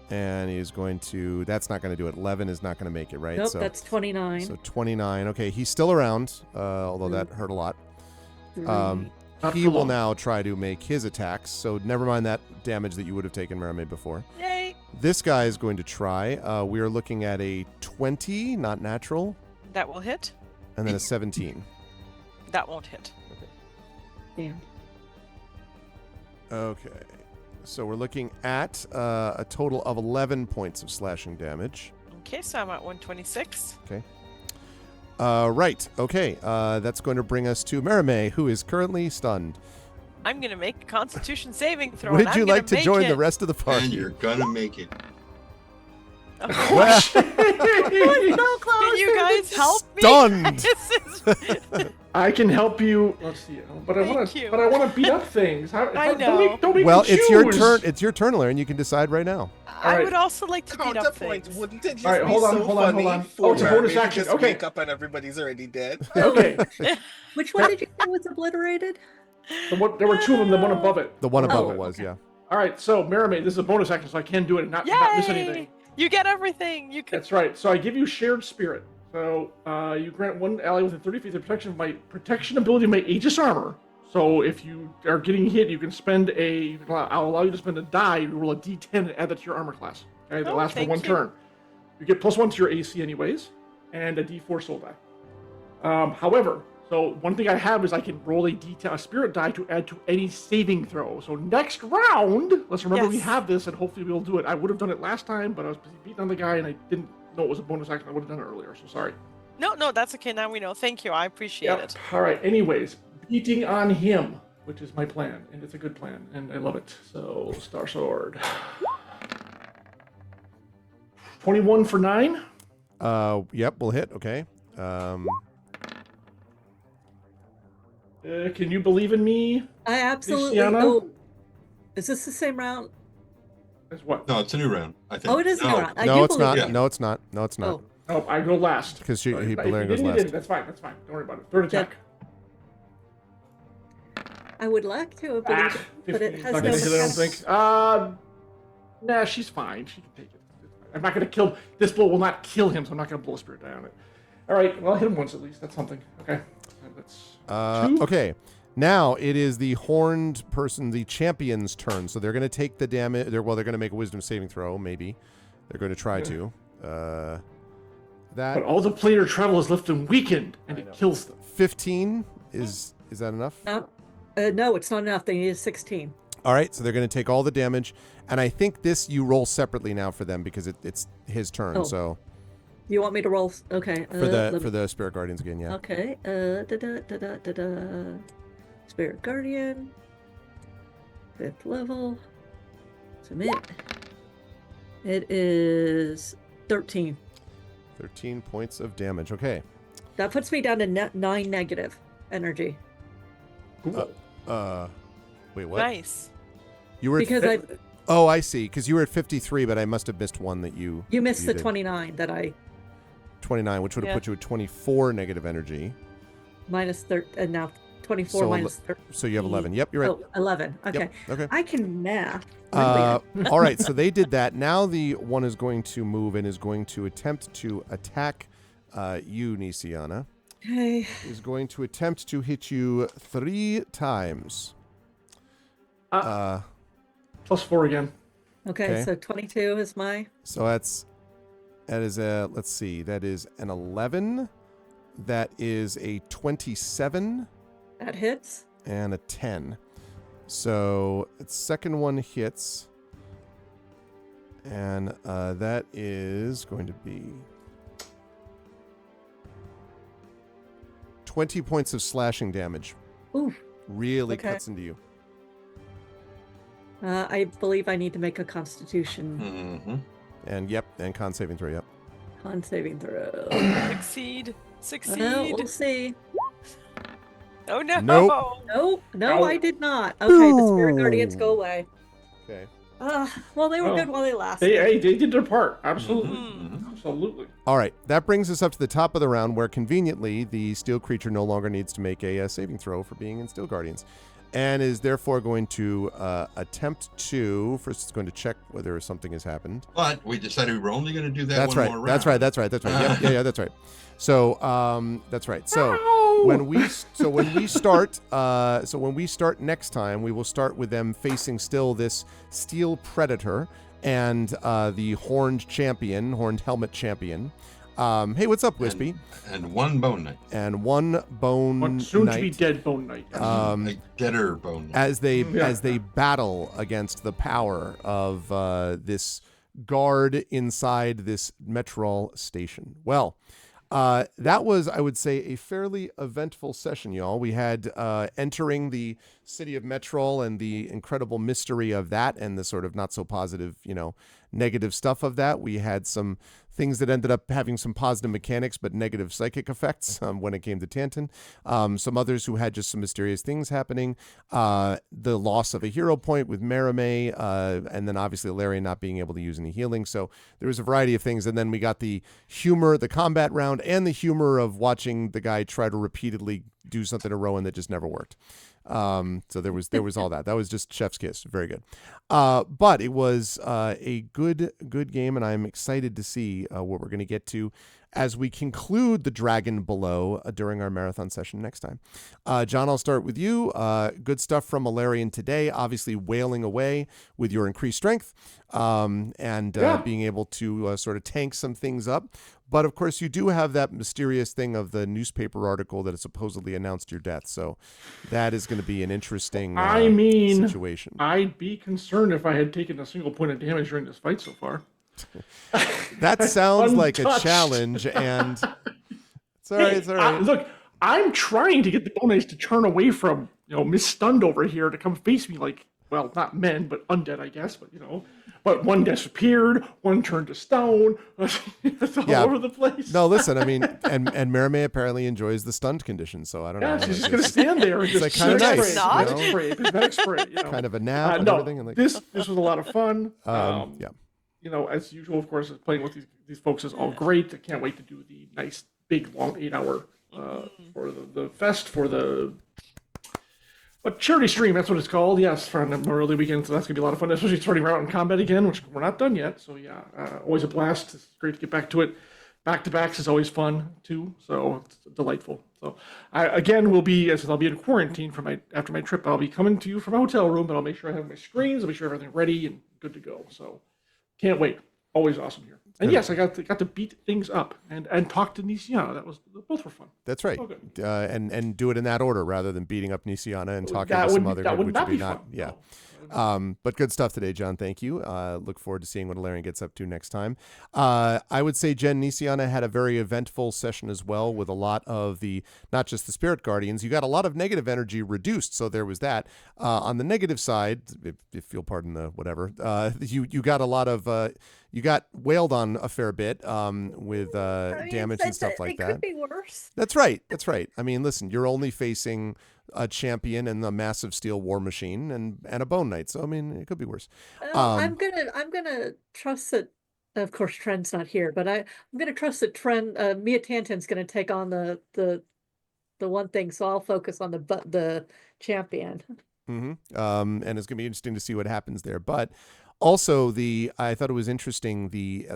And he's going to, that's not going to do it. 11 is not going to make it, right? nope, that's 29. So 29. Okay, he's still around, although that hurt a lot. Three. Not He for will long. now try to make his attacks. So never mind that damage that you would have taken, Mermaid, before. Yay! This guy is going to try. We are looking at a 20, not natural, That will hit. and then a 17. That won't hit. Damn. Okay. So we're looking at a total of 11 points of slashing damage. Okay, so I'm at 126. Right. Okay. That's going to bring us to Merame, who is currently stunned. I'm gonna make a Constitution saving throw. Would and you I'm like to gonna join make the it. rest of the And party? you're going to make it. Well, So close. Can you guys help me? Stunned. This is- I can help you. Let's see. But I want Thank to. you. But I want to beat up things. I Don't know. make me well, it's your choose. turn. It's your turn, Lauren. You can decide right now. I Alright. would also like to beat up Counterpoint, things. wouldn't it just Alright, be hold on, so hold on, funny hold on. for Oh, it's a bonus Mermaid to action, just okay. wake up and everybody's already dead? Okay. Which one did you say was obliterated? There were two of them. The one above it. The one above Oh, it was, okay. yeah. All right. So Mermaid, this is a bonus action, so I can do it and not miss anything. Yay! You get everything. You can. That's right. So I give you shared spirit. So you grant one ally within 30 feet the protection ability of my Aegis armor. So if you are getting hit, you can spend I'll allow you to spend a die. You roll a D10 and add that to your armor class. Okay, that Oh, lasts for thank one you. turn. You get +1 to your AC anyways, and a D4 soul die. However, so one thing I have is I can roll a D10, a spirit die to add to any saving throw. So next round, let's remember we Yes. have this, and hopefully we'll do it. I would have done it last time, but I was busy beating on the guy, and I didn't know it was a bonus action. I would have done it earlier, so sorry. No, that's okay. Now we know. Thank you. I appreciate it. All right. Anyways, beating on him, which is my plan, and it's a good plan, and I love it. So Star Sword. 21 for 9. Yep, we'll hit. Okay. Can you believe in me? I absolutely. Luciana? Oh, is this the same round? As what? No, it's a new round, I think. Oh, it is a new round. I no, do it's believe not. you. No, it's not. No, it's not. Oh, Oh, I go last. Because If Balerion you goes didn't, you last. didn't. That's fine. That's fine. Don't worry about it. Third attack. I would like to have believed it, but it 15. has Not no gonna hit it, I don't mechanics. think. Nah, she's fine. She can take it. I'm not gonna kill. This blow will not kill him, so I'm not gonna blow a spirit die on it. All right. Well, I'll hit him once at least. That's something. Okay. That's 2. Okay. Now it is the horned person, the champion's turn. So they're going to take the damage. They're going to make a wisdom saving throw. Maybe they're going to try to. But That all the player travel is left and weakened, and it kills them. 15 is that enough? No, it's not enough. They need a 16. All right. So they're going to take all the damage, and I think this you roll separately now for them because it's his turn. Oh. So You want me to roll? Okay. For the Spirit Guardians again, yeah. Okay. Spirit Guardian. 5th level. Submit. It is 13. 13 points of damage. Okay. That puts me down to 9 negative energy. Cool. Wait, what? Nice. You were Because Oh, I see. Because you were at 53, but I must have missed one that you missed the did. 29 that I 29, which would have put you at 24 negative energy. minus 30, and now 24 So minus 30. So you have 11. Yep, you're right. Oh, 11. Okay. Yep, okay. I can math. All right, so they did that. Now the one is going to move and is going to attempt to attack you, Nisiana. Okay. Is going to attempt to hit you 3 times. +4 again. Okay, so 22 is my... So that is let's see, that is an 11. That is a 27. That hits. And a 10. So its second one hits. And that is going to be 20 points of slashing damage. Ooh. Really Okay. cuts into you. I believe I need to make a constitution And con saving throw, yep. con saving throw. Succeed. Well, we'll see. Oh no. Nope. No, I did not. Okay, the Spirit Guardians go away. Okay. Well, they were Well, good while they lasted. They did their part. Absolutely. Absolutely. All right, that brings us up to the top of the round where conveniently the steel creature no longer needs to make a saving throw for being in Steel Guardians and is therefore going to attempt to, first it's going to check whether something has happened. But we decided we were only going to do that more round. That's right. That's right. Yeah, that's right. So that's right. So when we start next time, we will start with them facing still this steel predator and the horned helmet champion. Hey, what's up, Wispy? And one bone knight. And one bone One soon knight. to be dead bone knight. A deader bone knight. As they battle against the power of this guard inside this Metrol station. Well, that was, I would say, a fairly eventful session, y'all. We had entering the city of Metrol and the incredible mystery of that and the sort of not so positive, negative stuff of that. We had some things that ended up having some positive mechanics but negative psychic effects when it came to Tantan. Some others who had just some mysterious things happening. The loss of a hero point with Merime, and then obviously Larry not being able to use any healing. So there was a variety of things. And then we got the humor, the combat round, and the humor of watching the guy try to repeatedly do something to Rowan that just never worked. So there was all that. That was just chef's kiss. Very good. But it was a good game, and I'm excited to see what we're going to get to as we conclude the Dragon Below during our marathon session next time. John, I'll start with you. Good stuff from Malarian today, obviously wailing away with your increased strength and being able to sort of tank some things up. But of course, you do have that mysterious thing of the newspaper article that has supposedly announced your death. So that is going to be an interesting situation. I'd be concerned if I had taken a single point of damage during this fight so far. That sounds like a challenge, and it's all right. It's all right. Look, I'm trying to get the Bone Knights to turn away from Miss Stunned over here to come face me like, well, not men, but undead, I guess. But but one disappeared, one turned to stone. It's all over the place. No, listen, I mean, and Merime apparently enjoys the stunned condition, so I don't know. Yeah, she's just gonna stand there and it's just like kind of nice, cosmetic spray, kind of a nap and no, everything. And like, this was a lot of fun. As usual, of course, playing with these folks is all great. I can't wait to do the nice, big, long 8-hour for the fest, for the charity stream. That's what it's called. Yes, for the Memorial Day weekend. So that's going to be a lot of fun, especially starting out in combat again, which we're not done yet. So, always a blast. It's great to get back to it. Back-to-backs is always fun, too. So it's delightful. So, I'll be in quarantine after my trip. I'll be coming to you from a hotel room, but I'll make sure I have my screens. I'll make sure everything's ready and good to go. So, can't wait. Always awesome here. And yes, I got to beat things up and talk to Nisiana. Both were fun. That's right. And do it in that order rather than beating up Nisiana and talking that to some would, other that good, would which not would be be not. fun. Yeah. But good stuff today, John. Thank you. Look forward to seeing what Alarian gets up to next time. I would say Jen Nisiana had a very eventful session as well, with a lot of not just the Spirit Guardians. You got a lot of negative energy reduced, so there was that. On the negative side, if you'll pardon the whatever, you got a lot of you got wailed on a fair bit with damage and stuff like that. It could be worse. That's right. That's right. I mean, listen, you're only facing a champion and a massive steel war machine and a bone knight. So I mean, it could be worse. I'm gonna trust that. Of course, Trent's not here, but I'm gonna trust that Mia Tantan's gonna take on the one thing. So I'll focus on the champion. Mm-hmm. And it's gonna be interesting to see what happens there. But also, I thought it was interesting.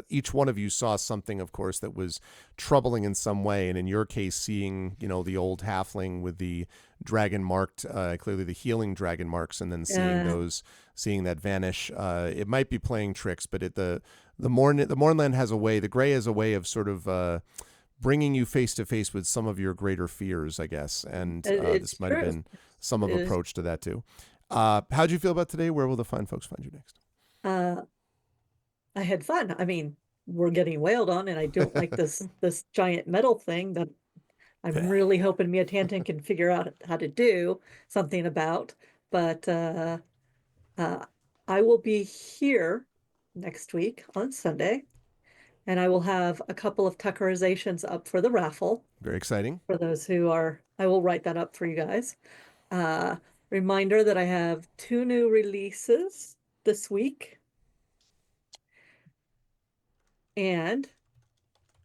Each one of you saw something, of course, that was troubling in some way. And in your case, seeing the old halfling with the dragon marked, clearly the healing dragon marks, and then seeing that vanish. It might be playing tricks, but the Mournland has a way. The Gray has a way of sort of bringing you face to face with some of your greater fears, I guess. And this might have been some of approach to that too. How'd you feel about today? Where will the fine folks find you next? I had fun. I mean, we're getting wailed on, and I don't like this giant metal thing that I'm really hoping Mia Tantan can figure out how to do something about. But I will be here next week on Sunday, and I will have a couple of Tuckerizations up for the raffle. Very exciting. For those who are, I will write that up for you guys. Reminder that I have 2 new releases this week. And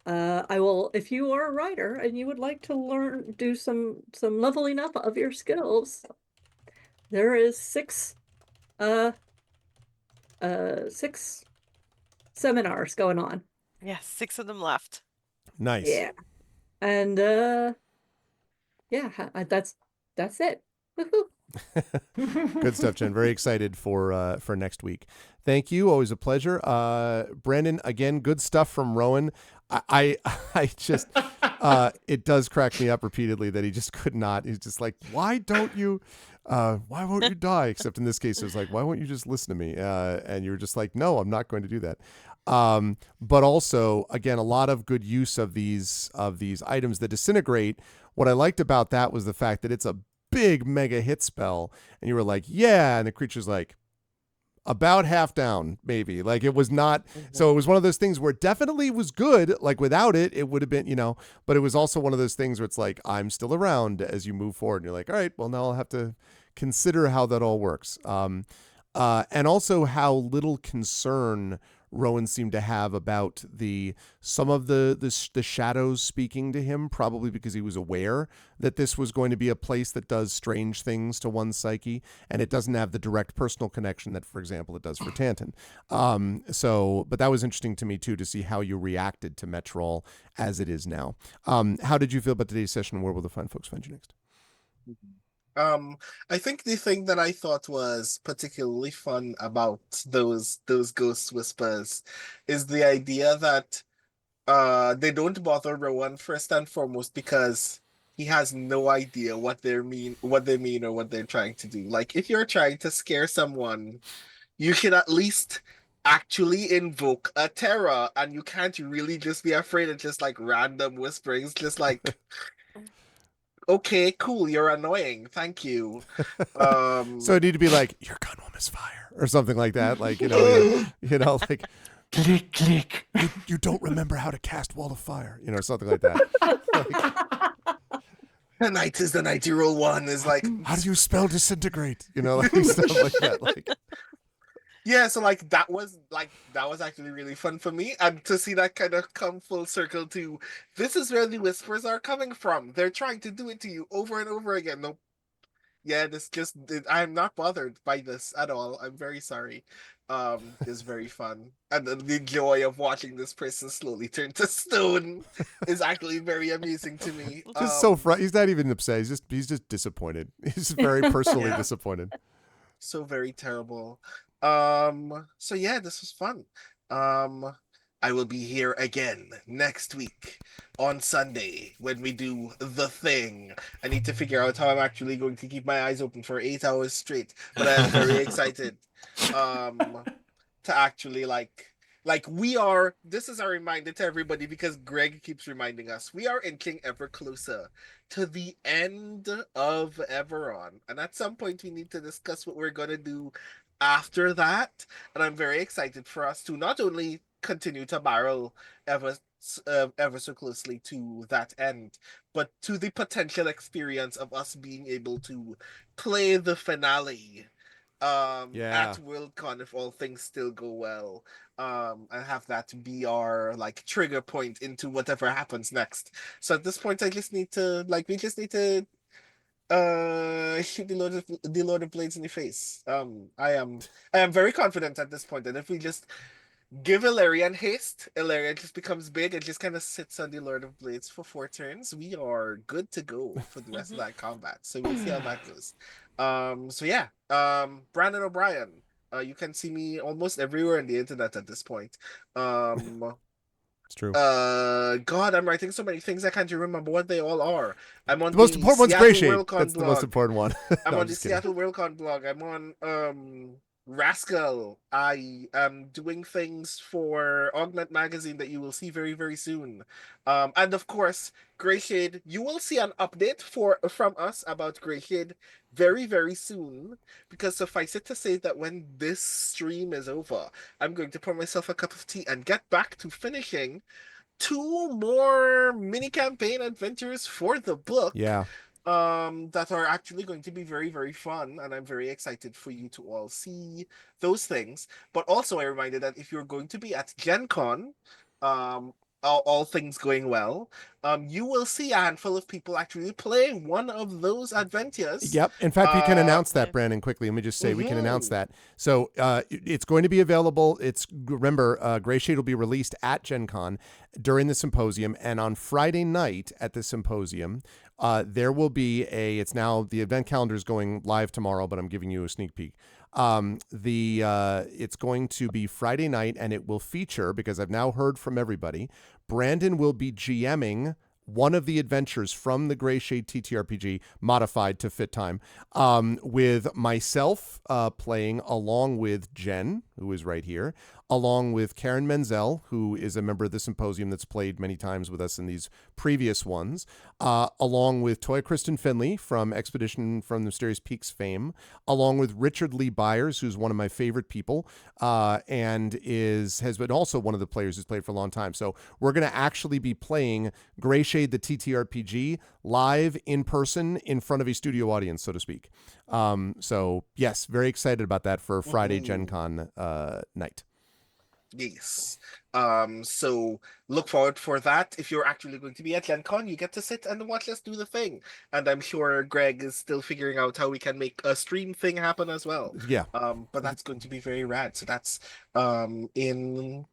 I will, if you are a writer and you would like to do some leveling up of your skills, there is 6 seminars going on. Yes, 6 of them left. Nice. Yeah. And that's it. Woohoo. Good stuff, Jen. Very excited for next week. Thank you. Always a pleasure. Brandon, again, good stuff from Rowan. I just it does crack me up repeatedly that he just could not. He's just like, why won't you die? Except in this case, it was like, why won't you just listen to me? And you were just like, no, I'm not going to do that. But also, again, a lot of good use of these items that disintegrate. What I liked about that was the fact that it's a big mega hit spell, and you were like, yeah, and the creature's like about half down, maybe. Like, it was not, so it was one of those things where it definitely was good. Like, without it, it would have been, but it was also one of those things where it's like, I'm still around as you move forward, and you're like, all right, well, now I'll have to consider how that all works. And also how little concern Rowan seemed to have about some of the shadows speaking to him, probably because he was aware that this was going to be a place that does strange things to one's psyche, and it doesn't have the direct personal connection that, for example, it does for Tantan. But that was interesting to me too, to see how you reacted to Metrol as it is now. How did you feel about today's session? Where will the fine folks find you next? I think the thing that I thought was particularly fun about those ghost whispers is the idea that they don't bother Rowan first and foremost because he has no idea what they mean or what they're trying to do. Like, if you're trying to scare someone, you should at least actually invoke a terror, and you can't really just be afraid of just like random whisperings, just like okay, cool, you're annoying, thank you. So it need to be like, your gun will misfire or something like that. Like, like click, click. You don't remember how to cast Wall of Fire, something like that. The night is the night, you roll 1 is like, how do you spell disintegrate? Like stuff like that. Like, yeah, so like that was actually really fun for me, and to see that kind of come full circle to this is where the whispers are coming from. They're trying to do it to you over and over again. Nope. Yeah, I'm not bothered by this at all. I'm very sorry. It's very fun, and the joy of watching this person slowly turn to stone is actually very amusing to me. Just he's not even upset. He's just disappointed. He's very personally disappointed. So very terrible. So yeah, this was fun. I will be here again next week on Sunday when we do the thing. I need to figure out how I'm actually going to keep my eyes open for 8 hours straight, but I am very excited to actually we are. This is a reminder to everybody because Greg keeps reminding us we are inching ever closer to the end of Eberron, and at some point we need to discuss what we're gonna do after that. And I'm very excited for us to not only continue to barrel ever so closely to that end, but to the potential experience of us being able to play the finale at Worldcon if all things still go well, and have that be our like trigger point into whatever happens next. So at this point we just need to shoot the Lord of Blades in the face. I am very confident at this point that if we just give Illyrian haste, Illyrian just becomes big and just kind of sits on the Lord of Blades for 4 turns. We are good to go for the rest of that combat. So we'll see how that goes. So yeah. Brandon O'Brien. You can see me almost everywhere on the internet at this point. It's true. God, I'm writing so many things I can't even remember what they all are. I'm on The most important one's Grey Shade. Worldcon That's blog. the most important one. I'm on the Seattle Worldcon blog. I'm on Rascal. I am doing things for Augment Magazine that you will see very, very soon. And of course, Grey Shade, you will see an update from us about Grey Shade very, very soon. Because suffice it to say that when this stream is over, I'm going to pour myself a cup of tea and get back to finishing 2 more mini campaign adventures for the book. Yeah. That are actually going to be very, very fun, and I'm very excited for you to all see those things. But also, I reminded that if you're going to be at Gen Con, all things going well, you will see a handful of people actually playing one of those adventures. Yep. In fact, we can announce that, Brandon, quickly. Let me just say we can announce that. So it's going to be available. Remember, Grey Shade will be released at Gen Con during the symposium, and on Friday night at the symposium, there will be it's now the event calendar is going live tomorrow, but I'm giving you a sneak peek. It's going to be Friday night, and it will feature, because I've now heard from everybody, Brandon will be GMing one of the adventures from the Grey Shade TTRPG modified to fit time, with myself playing along with Jen, who is right here, along with Karen Menzel, who is a member of the symposium that's played many times with us in these previous ones, along with Toya Kristen Finley from Expedition from the Mysterious Peaks fame, along with Richard Lee Byers, who's one of my favorite people, and has been also one of the players who's played for a long time. So we're going to actually be playing Grey Shade, the TTRPG, live in person in front of a studio audience, so to speak. So yes, very excited about that for Friday Gen Con night. Yes. So look forward for that. If you're actually going to be at Gen Con, you get to sit and watch us do the thing. And I'm sure Greg is still figuring out how we can make a stream thing happen as well. Yeah. But that's going to be very rad. So that's in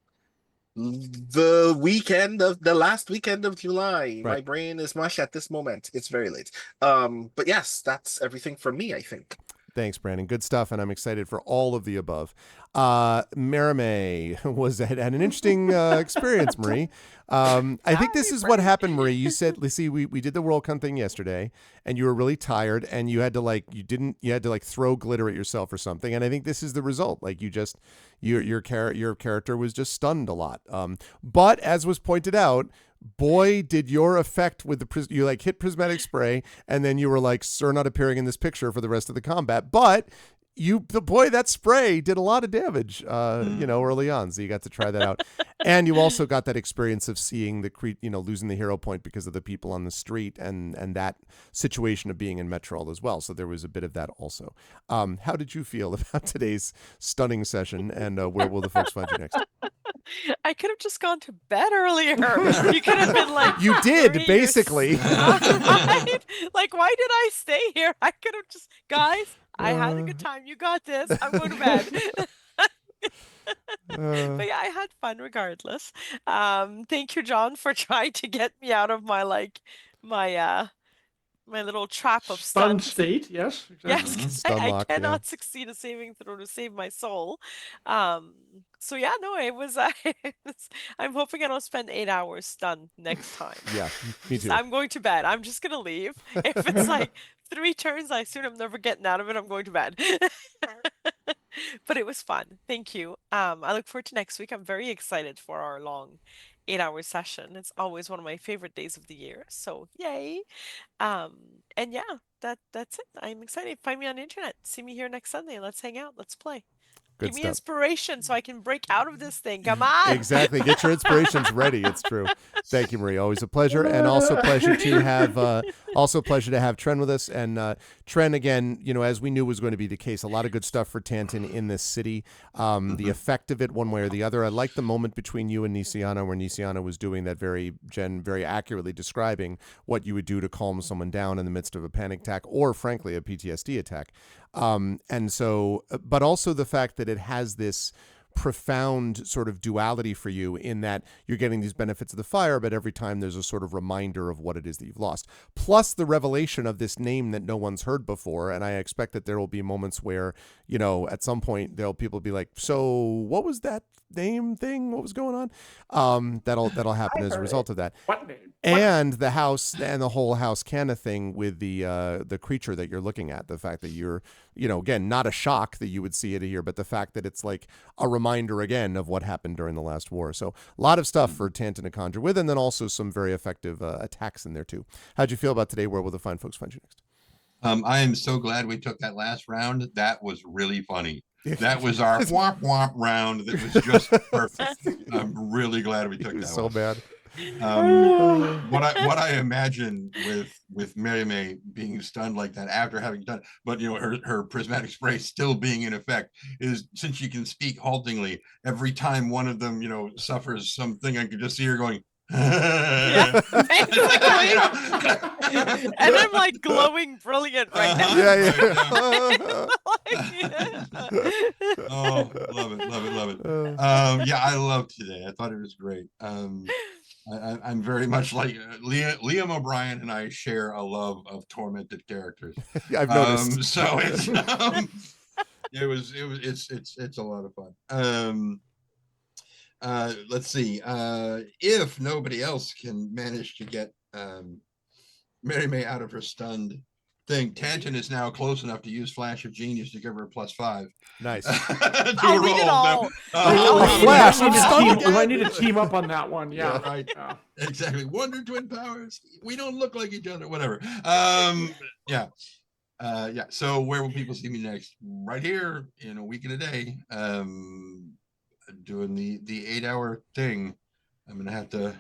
the last weekend of July. Right. My brain is mush at this moment. It's very late. But yes, that's everything from me, I think. Thanks, Brandon. Good stuff, and I'm excited for all of the above. Marimay had an interesting experience, Marie. I think this is what happened, Marie. You said, let's see, we did the Worldcon thing yesterday, and you were really tired, and you had to throw glitter at yourself or something. And I think this is the result. Like your character was just stunned a lot. But as was pointed out, boy, did your effect with you hit prismatic spray, and then you were like, "Sir, not appearing in this picture for the rest of the combat." But that spray did a lot of damage, early on. So you got to try that out, and you also got that experience of seeing losing the hero point because of the people on the street, and that situation of being in Metrol as well. So there was a bit of that also. How did you feel about today's stunning session, and where will the folks find you next? I could have just gone to bed earlier. You could have been like, you did, basically. Right? Like, why did I stay here? I could have just, guys, I had a good time. You got this. I'm going to bed. But yeah, I had fun regardless. Thank you, John, for trying to get me out of my my little trap of Stunned stuns. state, yes. Exactly. Yes, Mhm. 'cause Stun I lock, yeah. cannot succeed a saving throw to save my soul. So yeah, no, it was. I'm hoping I don't spend 8 hours stunned next time. Yeah, me Just, too. I'm going to bed. I'm just gonna leave. If it's like 3 turns, I assume I'm never getting out of it. I'm going to bed. But it was fun. Thank you. I look forward to next week. I'm very excited for our long 8-hour session. It's always one of my favorite days of the year. So yay. And yeah, that's it. I'm excited. Find me on the internet. See me here next Sunday. Let's hang out. Let's play. Good Give me stuff. inspiration so I can break out of this thing. Come on. Exactly. Get your inspirations ready. It's true. Thank you, Marie. Always a pleasure, and also pleasure to have Tren with us. And Tren, again, as we knew was going to be the case, a lot of good stuff for Tanton in this city. The effect of it, one way or the other. I like the moment between you and Nisiana, where Nisiana was doing that very accurately describing what you would do to calm someone down in the midst of a panic attack, or frankly a PTSD attack. And so, but also the fact that it has this profound sort of duality for you, in that you're getting these benefits of the fire, but every time there's a sort of reminder of what it is that you've lost. Plus the revelation of this name that no one's heard before. And I expect that there will be moments where, at some point people be like, so what was that name thing? What was going on? That'll happen as a result of that. What name? And the house and the whole house Canna thing with the creature that you're looking at, the fact that you're, again, not a shock that you would see it here, but the fact that it's like a reminder again of what happened during the last war. So a lot of stuff for Tanton to conjure with, and then also some very effective attacks in there too. How'd you feel about today? Where will the fine folks find you next? I am so glad we took that last round. That was really funny. That was our womp womp round. That was just perfect. I'm really glad we took that. So one. bad. What I imagine with Mary May being stunned like that after having done, but her prismatic spray still being in effect, is, since she can speak haltingly, every time one of them suffers something, I could just see her going. Yeah, and I'm like glowing brilliant right now. Oh, love it. Yeah, I loved today. I thought it was great. I'm very much like Liam O'Brien, and I share a love of tormented characters. I've noticed. So it's it's a lot of fun. Let's see. If nobody else can manage to get Mary May out of her stunned thing, Tanton is now close enough to use Flash of Genius to give her a +5. Nice. I'll read it all. Flash, I'm stunned. We might need to team up on that one. Yeah, right. Exactly. Wonder Twin powers. We don't look like each other. Whatever. Yeah. So where will people see me next? Right here in a week and a day. Doing the 8-hour thing. I'm gonna have to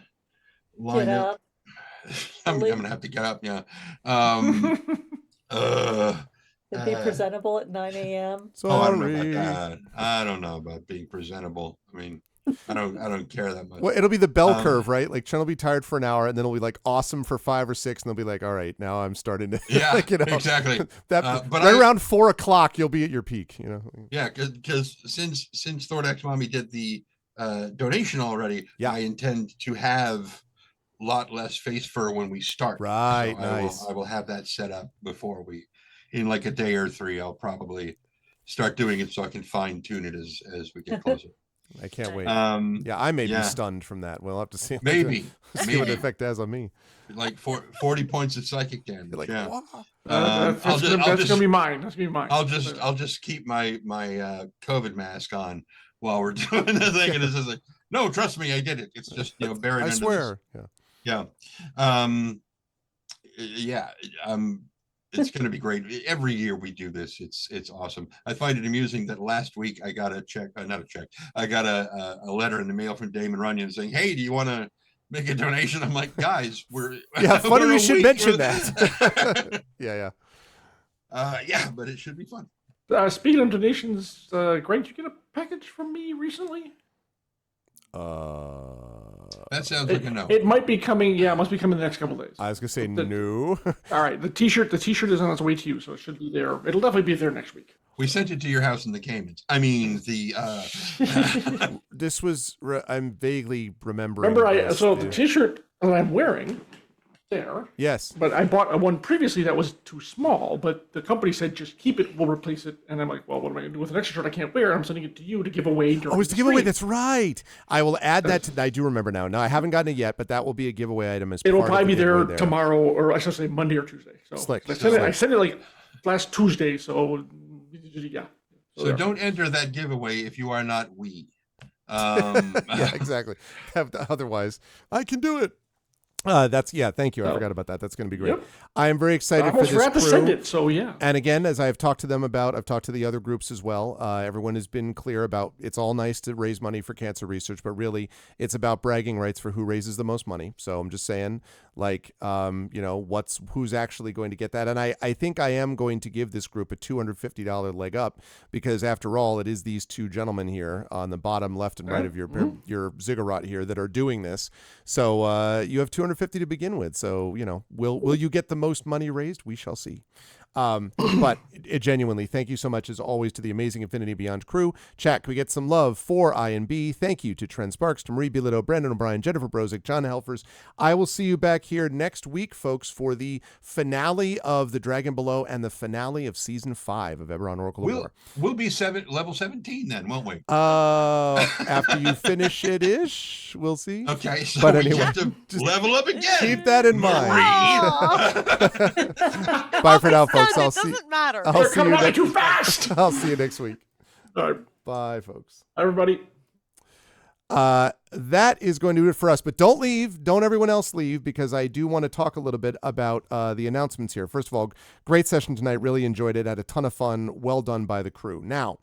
line up. I'm gonna have to get up. Yeah. To be presentable at 9 a.m. I don't know about that. I don't know about being presentable. I mean, I don't care that much. Well, it'll be the bell curve, right? Like Chen will be tired for an hour, and then it'll be like awesome for 5 or 6, and they'll be like, all right, now I'm starting to. Yeah, exactly. But right around 4 o'clock, you'll be at your peak. Yeah, because since Thordax Mommy did the donation already, I intend to have a lot less face fur when we start. Right. So nice. I will have that set up before we, in like a day or 3. I'll probably start doing it so I can fine tune it as we get closer. I can't wait. I may be stunned from that. We'll have to see. Maybe what the effect has on me. Like 40 points of psychic damage. Like, that's gonna be mine. That's gonna be mine. I'll just keep my COVID mask on while we're doing the thing, and it's just like, no, trust me, I did it. It's just buried. I swear. Yeah. It's going to be great. Every year we do this. It's awesome. I find it amusing that last week I got a check, not a check. I got a letter in the mail from Damon Runyon saying, "Hey, do you want to make a donation?" I'm like, guys, we're funny you should mention that. Yeah, but it should be fun. Speaking of donations, Greg, did you get a package from me recently? That sounds like a no. It might be coming. Yeah, it must be coming the next couple of days. I was gonna say no. All right, the t-shirt is on its way to you, so it should be there. It'll definitely be there next week. We sent it to your house in the Caymans. I mean, This was. I'm vaguely remembering. Remember, the t-shirt that I'm wearing there. Yes. But I bought one previously that was too small, but the company said just keep it, we'll replace it. And I'm like, well, what am I going to do with an extra shirt I can't wear? I'm sending it to you to give away during Oh, it's the the giveaway. stream. That's right. I will add that to. I do remember now. No, I haven't gotten it yet, but that will be a giveaway item as It'll part probably of the be there giveaway tomorrow, or I should say Monday or Tuesday. So Slick. I sent it like last Tuesday. So yeah. So don't enter that giveaway if you are not we. Yeah, exactly. Otherwise, I can do it. Thank you. I forgot about that. That's going to be great. Yep. I am very excited I for almost this forgot crew. to send it, so yeah. And again, as I've talked to them about, I've talked to the other groups as well. Everyone has been clear about it's all nice to raise money for cancer research, but really it's about bragging rights for who raises the most money. So I'm just saying, like, who's actually going to get that. And I think I am going to give this group a $250 leg up because after all, it is these two gentlemen here on the bottom left and right of your ziggurat here that are doing this. So you have $250 to begin with. So, will you get the most money raised? We shall see. But genuinely, thank you so much as always to the amazing Infinity Beyond crew. Chat, can we get some love for I&B? Thank you to Trent Sparks, to Marie Bilodeau, Brandon O'Brien, Jennifer Brozick, John Helfers. I will see you back here next week, folks, for the finale of The Dragon Below and the finale of Season 5 of Eberron Oracle of War. We'll be level 17 then, won't we? After you finish it-ish, we'll see. Okay, so but we anyway, have to level up again. Keep that in mind. Bye for now, folks. It doesn't matter. They're coming at me too fast. I'll see you next week. All right. Bye, folks. Everybody. That is going to do it for us, but don't leave. Don't everyone else leave, because I do want to talk a little bit about the announcements here. First of all, great session tonight. Really enjoyed it. Had a ton of fun. Well done by the crew. Now,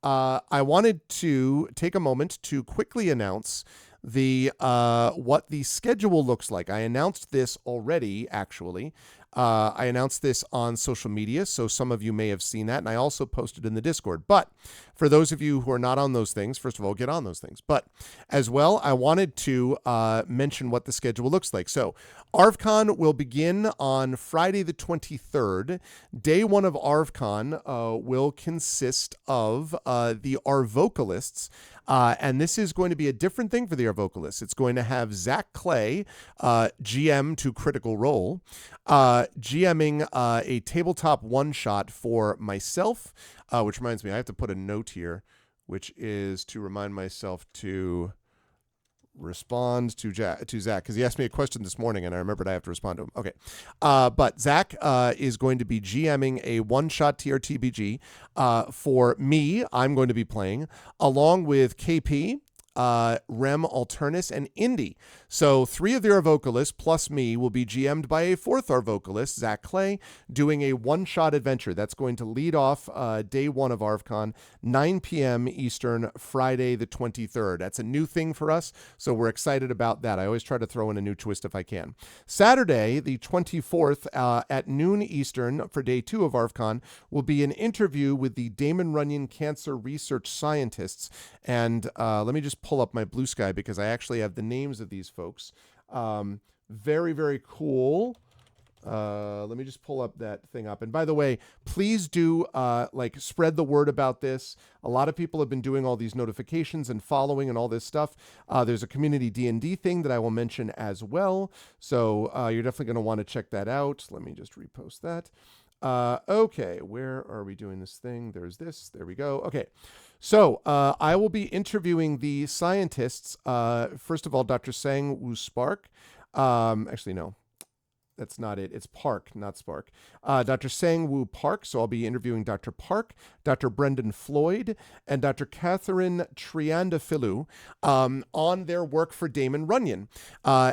I wanted to take a moment to quickly announce what the schedule looks like. I announced this already, actually. I announced this on social media, so some of you may have seen that, and I also posted in the Discord. But for those of you who are not on those things, first of all, get on those things. But as well, I wanted to mention what the schedule looks like. So ArvCon will begin on Friday the 23rd. Day one of ArvCon will consist of the Arvocalists. And this is going to be a different thing for the Arvocalists. It's going to have Zach Clay, GM to Critical Role, GMing a tabletop one-shot for myself, which reminds me, I have to put a note here, which is to remind myself to respond to Zach, because he asked me a question this morning, and I remembered I have to respond to him. Okay. But Zach is going to be GMing a one-shot TRTBG. For me, I'm going to be playing, along with KP, Rem Alternus, and Indy. So 3 of the Arvocalists plus me will be GM'd by a 4th Arvocalist, Zach Clay, doing a one-shot adventure. That's going to lead off day 1 of ArvCon, 9 p.m. Eastern, Friday the 23rd. That's a new thing for us, so we're excited about that. I always try to throw in a new twist if I can. Saturday, the 24th, at noon Eastern for day 2 of ArvCon, will be an interview with the Damon Runyon Cancer Research Scientists. And let me just pull up my blue sky, because I actually have the names of these folks. Very, very cool. Let me just pull up that thing up. And by the way, please do spread the word about this. A lot of people have been doing all these notifications and following and all this stuff. There's a community D&D thing that I will mention as well. So you're definitely going to want to check that out. Let me just repost that. Okay, where are we doing this thing? There's this. There we go. Okay. So I will be interviewing the scientists. First of all, Dr. Sang Woo Spark. Actually, no. That's not it. It's Park, not Spark. Dr. Sang Woo Park. So I'll be interviewing Dr. Park, Dr. Brendan Floyd, and Dr. Catherine Triandafilu on their work for Damon Runyon.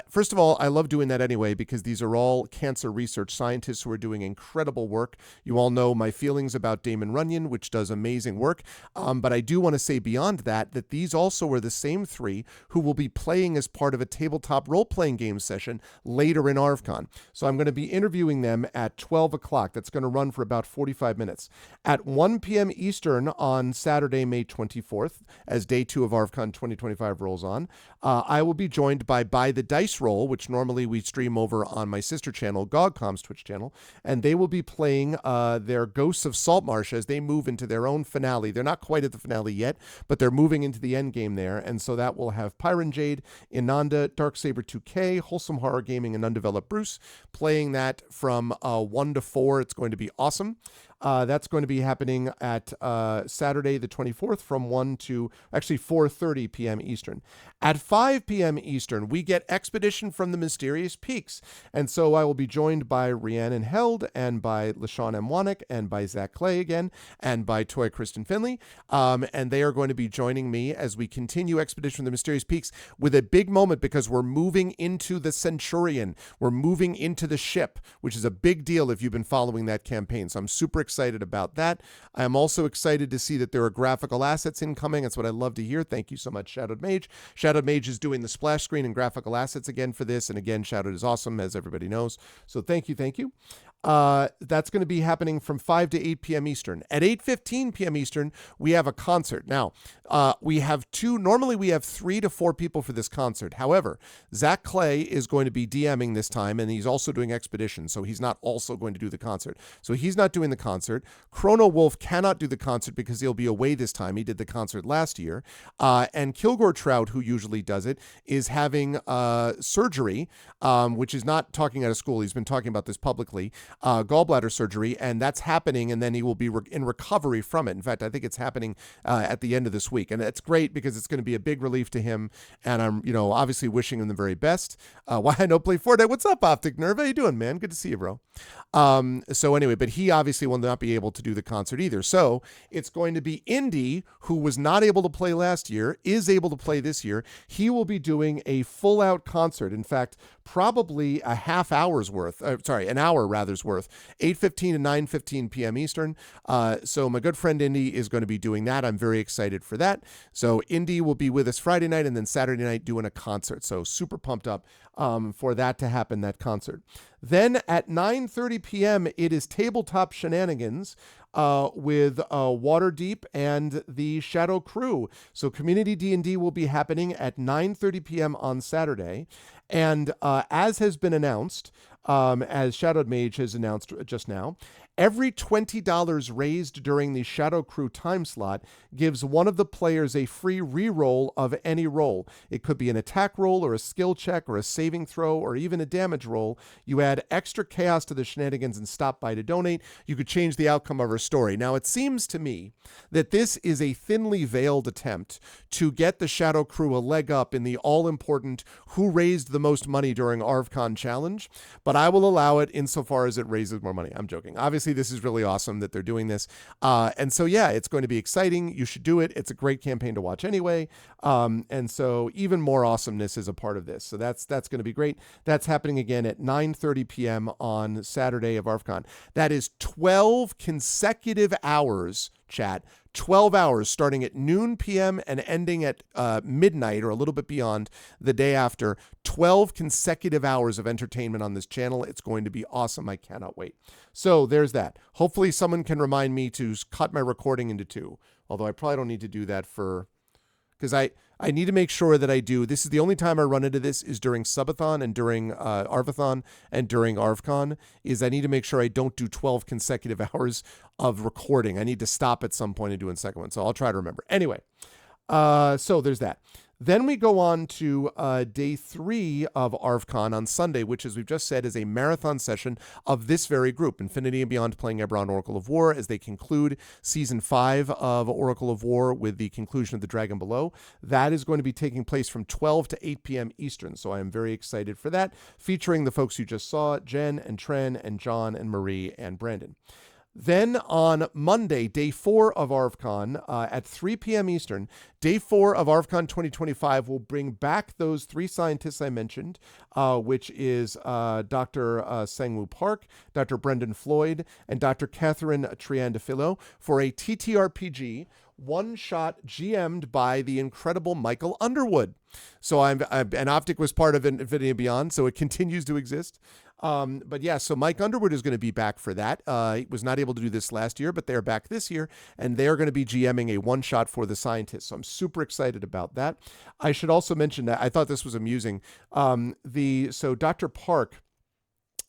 First of all, I love doing that anyway, because these are all cancer research scientists who are doing incredible work. You all know my feelings about Damon Runyon, which does amazing work. But I do want to say beyond that, that these also are the same 3 who will be playing as part of a tabletop role-playing game session later in ArvCon. So I'm going to be interviewing them at 12 o'clock. That's going to run for about 45 minutes. At 1 p.m. Eastern on Saturday, May 24th, as day 2 of ArvCon 2025 rolls on, I will be joined by the Dice Roll, which normally we stream over on my sister channel, GogCom's Twitch channel, and they will be playing their Ghosts of Saltmarsh as they move into their own finale. They're not quite at the finale yet, but they're moving into the end game there, and so that will have Pyron Jade, Inanda, Darksaber 2K, Wholesome Horror Gaming, and Undeveloped Bruce playing that from 1 to 4. It's going to be awesome. That's going to be happening at Saturday the 24th from 4:30 p.m. Eastern. At 5 p.m. Eastern, we get Expedition from the Mysterious Peaks. And so I will be joined by Rhiannon Held and by LaShawn M. Wanick and by Zach Clay again and by Toy Kristen Finley. And they are going to be joining me as we continue Expedition from the Mysterious Peaks with a big moment because we're moving into the Centurion. We're moving into the ship, which is a big deal if you've been following that campaign. So I'm super excited about that. I am also excited to see that there are graphical assets incoming. That's what I love to hear. Thank you so much, Shadowed Mage. Shadowed Mage is doing the splash screen and graphical assets again for this. And again, Shadowed is awesome, as everybody knows. So thank you. That's going to be happening from 5 to 8 p.m. Eastern. At 8:15 p.m. Eastern, we have a concert. Now, normally we have 3 to 4 people for this concert. However, Zach Clay is going to be DMing this time, and he's also doing Expedition, so he's not also going to do the concert. So he's not doing the concert. Chrono Wolf cannot do the concert because he'll be away this time. He did the concert last year. And Kilgore Trout, who usually does it, is having surgery, which is not talking out of school. He's been talking about this publicly. Gallbladder surgery, and that's happening, and then he will be in recovery from it. In fact, I think it's happening at the end of this week, and it's great because it's going to be a big relief to him, and I'm, obviously wishing him the very best. Why I know Play Fortnite. What's up, Optic Nerve? How you doing, man? Good to see you, bro. So anyway, but he obviously will not be able to do the concert either. So it's going to be Indy, who was not able to play last year, is able to play this year. He will be doing a full-out concert. In fact, probably an hour rather's worth, 8:15 to 9:15 p.m. Eastern. So my good friend Indy is going to be doing that. I'm very excited for that. So Indy will be with us Friday night and then Saturday night doing a concert. So super pumped up for that to happen, that concert. Then at 9:30 p.m., it is Tabletop Shenanigans with Waterdeep and the Shadow Crew. So Community D&D will be happening at 9:30 p.m. on Saturday. And as has been announced, as Shadowed Mage has announced just now, every $20 raised during the Shadow Crew time slot gives one of the players a free reroll of any roll. It could be an attack roll or a skill check or a saving throw or even a damage roll. You add extra chaos to the shenanigans and stop by to donate. You could change the outcome of our story. Now, it seems to me that this is a thinly veiled attempt to get the Shadow Crew a leg up in the all-important who raised the most money during ArvCon challenge, but I will allow it insofar as it raises more money. I'm joking. Obviously, this is really awesome that they're doing this. And so, yeah, it's going to be exciting. You should do it. It's a great campaign to watch anyway. And so even more awesomeness is a part of this. So that's going to be great. That's happening again at 9:30 p.m. on Saturday of ArvCon. That is 12 consecutive hours, chat. 12 hours starting at noon p.m. and ending at midnight or a little bit beyond the day after. 12 consecutive hours of entertainment on this channel. It's going to be awesome. I cannot wait. So there's that. Hopefully someone can remind me to cut my recording into 2. Although I probably don't need to do that because I need to make sure that I do. This is the only time I run into this is during Subathon and during Arvathon and during ArvCon, is I need to make sure I don't do 12 consecutive hours of recording. I need to stop at some point and do a second one. So I'll try to remember. Anyway, so there's that. Then we go on to day 3 of ArvCon on Sunday, which, as we've just said, is a marathon session of this very group, Infinity and Beyond, playing Eberron Oracle of War, as they conclude Season 5 of Oracle of War with the conclusion of The Dragon Below. That is going to be taking place from 12 to 8 p.m. Eastern, so I am very excited for that, featuring the folks you just saw, Jen and Tren and John and Marie and Brandon. Then on Monday, day 4 of ArvCon, at 3 p.m. Eastern, day 4 of ArvCon 2025 will bring back those 3 scientists I mentioned, which is Dr. Sangwoo Park, Dr. Brendan Floyd, and Dr. Catherine Triandafilo for a TTRPG one shot GM'd by the incredible Michael Underwood. So and Optic was part of Infinity and Beyond, so it continues to exist. But yeah, so Mike Underwood is going to be back for that. He was not able to do this last year, but they're back this year, and they're going to be GMing a one-shot for the Scientists. So I'm super excited about that. I should also mention that I thought this was amusing. So Dr. Park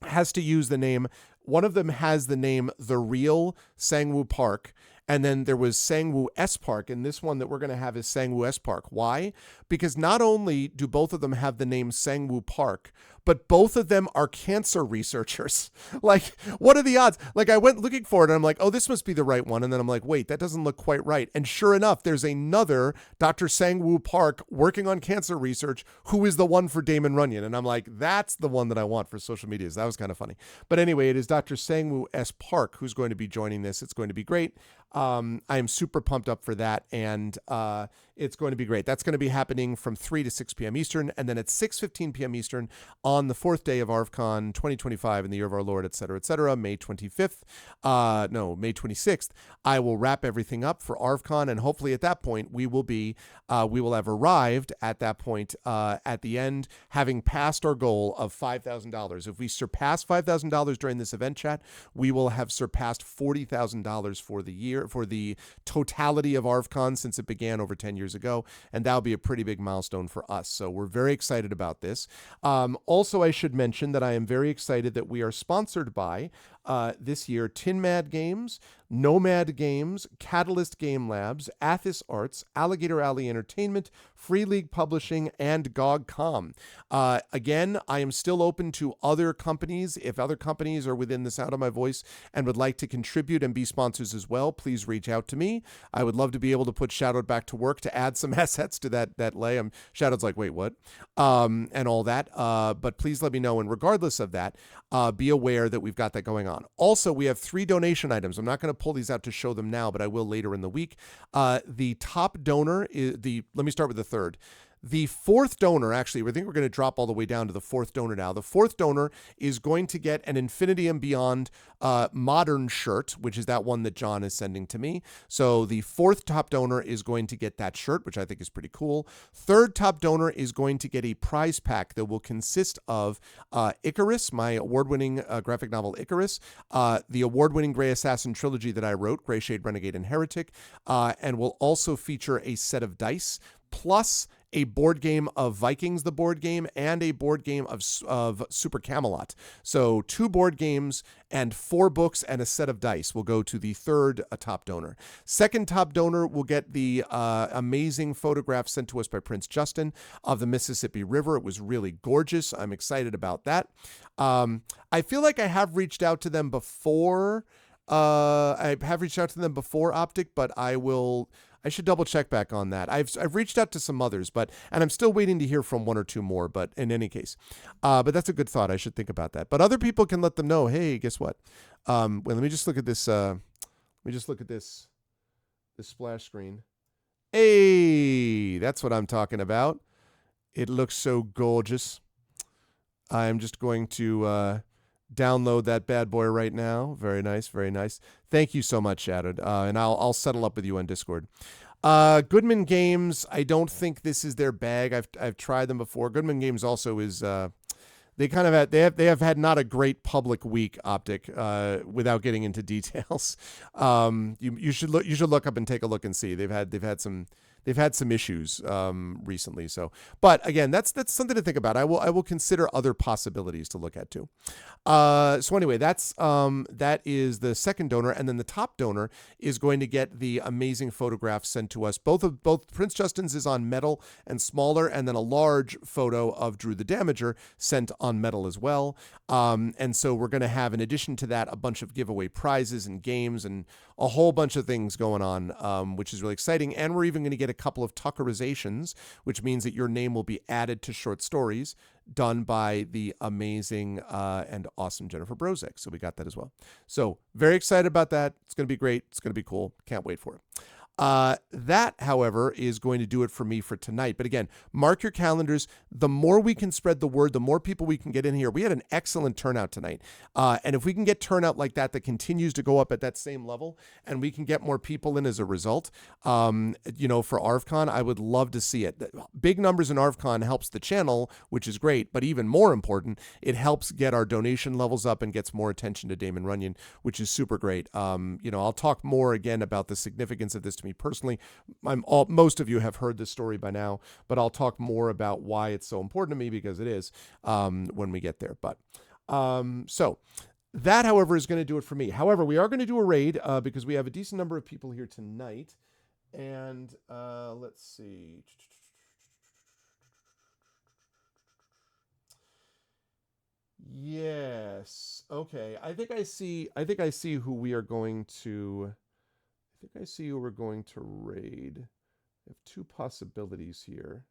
has to use the name. One of them has the name The Real Sangwoo Park. And then there was Sangwoo S Park, and this one that we're going to have is Sangwoo S Park. Why? Because not only do both of them have the name Sangwoo Park, but both of them are cancer researchers. Like, what are the odds? Like, I went looking for it, and I'm like, oh, this must be the right one. And then I'm like, wait, that doesn't look quite right. And sure enough, there's another Dr. Sangwoo Park working on cancer research who is the one for Damon Runyon. And I'm like, that's the one that I want for social media. So that was kind of funny. But anyway, it is Dr. Sangwoo S. Park who's going to be joining this. It's going to be great. I am super pumped up for that, and it's going to be great. That's going to be happening from 3 to 6 p.m. Eastern, and then at 6:15 p.m. Eastern on the 4th day of ArvCon 2025 in the year of our Lord, et cetera, May 25th. May 26th. I will wrap everything up for ArvCon, and hopefully at that point we will have arrived at that point at the end, having passed our goal of $5,000. If we surpass $5,000 during this event chat, we will have surpassed $40,000 for the year, for the totality of ArvCon since it began over 10 years ago, and that'll be a pretty big milestone for us. So we're very excited about this. Also, I should mention that I am very excited that we are sponsored by this year Tin Mad Games, Nomad Games, Catalyst Game Labs, Athos Arts, Alligator Alley Entertainment, Free League Publishing, and GOG.com. Again, I am still open to other companies. If other companies are within the sound of my voice and would like to contribute and be sponsors as well, please reach out to me. I would love to be able to put Shadowed back to work to add some assets to that lay. Shadowed's like, wait, what? And all that. But please let me know. And regardless of that, be aware that we've got that going on. Also, we have 3 donation items. I'm not going to pull these out to show them now, but I will later in the week. The top donor is let me start with the third. The 4th donor, actually, I think we're going to drop all the way down to the 4th donor now. The 4th donor is going to get an Infinity and Beyond modern shirt, which is that one that John is sending to me. So the 4th top donor is going to get that shirt, which I think is pretty cool. 3rd top donor is going to get a prize pack that will consist of Icarus, my award-winning graphic novel Icarus, the award-winning Grey Assassin trilogy that I wrote, Grey Shade, Renegade, and Heretic, and will also feature a set of dice, plus a board game of Vikings, the board game, and a board game of Super Camelot. So 2 board games and 4 books and a set of dice will go to the 3rd top donor. 2nd top donor will get the amazing photograph sent to us by Prince Justin of the Mississippi River. It was really gorgeous. I'm excited about that. I feel like I have reached out to them before. Optic, but I should double check back on that. I've reached out to some others, and I'm still waiting to hear from 1 or 2 more, but in any case, but that's a good thought. I should think about that. But other people can let them know, hey, guess what? Let me just look at this. This splash screen. Hey, that's what I'm talking about. It looks so gorgeous. I'm just going to download that bad boy right now. Very nice, very nice. Thank you so much, Shadowed. And I'll settle up with you on Discord. Goodman Games, I don't think this is their bag. I've tried them before. Goodman Games also is they have had not a great public week, Optic, without getting into details. You should look up and take a look and see. They've had some issues recently. So, but again, that's something to think about. I will consider other possibilities to look at too. So anyway, that is the 2nd donor, and then the top donor is going to get the amazing photographs sent to us. Both Prince Justin's is on metal and smaller, and then a large photo of Drew the Damager sent on metal as well. And so we're going to have, in addition to that, a bunch of giveaway prizes and games and a whole bunch of things going on, which is really exciting. And we're even going to get a couple of Tuckerizations, which means that your name will be added to short stories done by the amazing and awesome Jennifer Brozek. So we got that as well. So very excited about that. It's going to be great. It's going to be cool. Can't wait for it. That, however, is going to do it for me for tonight. But again, mark your calendars. The more we can spread the word, the more people we can get in here. We had an excellent turnout tonight. And if we can get turnout like that continues to go up at that same level, and we can get more people in as a result, for ARVCon, I would love to see it. Big numbers in ARVCon helps the channel, which is great, but even more important, it helps get our donation levels up and gets more attention to Damon Runyon, which is super great. I'll talk more again about the significance of this to me personally. Most of you have heard this story by now, but I'll talk more about why it's so important to me, because it is, when we get there. But so that, however, is going to do it for me. However, we are going to do a raid because we have a decent number of people here tonight. And let's see. Yes. Okay. I think I see who we are going to. I think I see who we're going to raid. I have two possibilities here.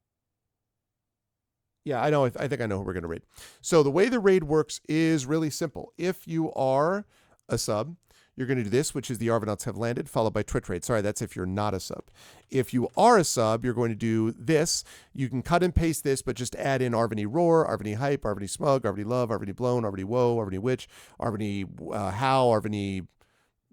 Yeah, I know. I think I know who we're going to raid. So the way the raid works is really simple. If you are a sub, you're going to do this, which is the Arvanauts have landed, followed by Twitch raid. Sorry, that's if you're not a sub. If you are a sub, you're going to do this. You can cut and paste this, but just add in Arvany Roar, Arvany Hype, Arvany Smug, Arvany Love, Arvany Blown, Arvany Woe, Arvany Witch, Arvany How, Arvany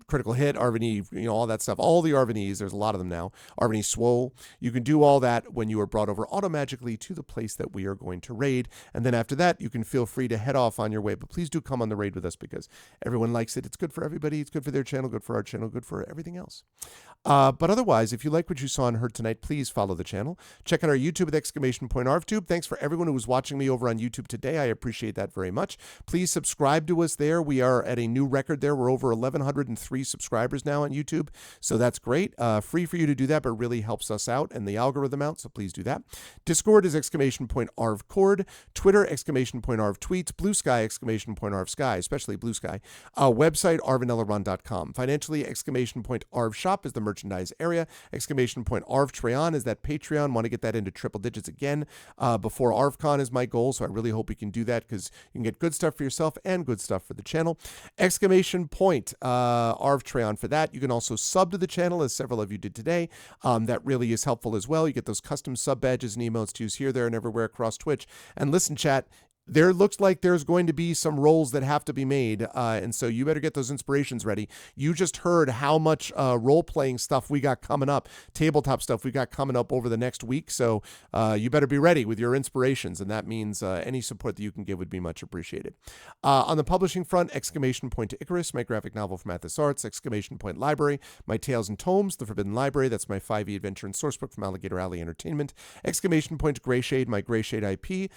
Critical Hit, Arvany, all that stuff. All the Arvanys, there's a lot of them now. Arvany Swole. You can do all that when you are brought over automagically to the place that we are going to raid. And then after that, you can feel free to head off on your way. But please do come on the raid with us because everyone likes it. It's good for everybody. It's good for their channel, good for our channel, good for everything else. But otherwise, if you like what you saw and heard tonight, please follow the channel. Check out our YouTube with !ArvTube. Thanks for everyone who was watching me over on YouTube today. I appreciate that very much. Please subscribe to us there. We are at a new record there. We're over 1,103 subscribers now on YouTube. So that's great. Free for you to do that, but really helps us out and the algorithm out. So please do that. Discord is !ArvCord. Twitter, !ArvTweets. Blue Sky, !ArvSky, especially Blue Sky. Website, arvanelleron.com. Financially, !ArvShop is the merchandise area. !ArvTreon is that Patreon. Want to get that into triple digits again before ARVCon is my goal. So I really hope we can do that because you can get good stuff for yourself and good stuff for the channel. ArvTreon for that. You can also sub to the channel, as several of you did today. That really is helpful as well. You get those custom sub badges and emotes to use here, there, and everywhere across Twitch. And listen, chat, there looks like there's going to be some roles that have to be made, and so you better get those inspirations ready. You just heard how much role-playing stuff we got coming up, tabletop stuff we got coming up over the next week, so you better be ready with your inspirations, and that means any support that you can give would be much appreciated. On the publishing front, to Icarus, my graphic novel from Athos Arts, Library, my Tales and Tomes, The Forbidden Library, that's my 5e adventure and sourcebook from Alligator Alley Entertainment, Grayshade, my Grayshade IP,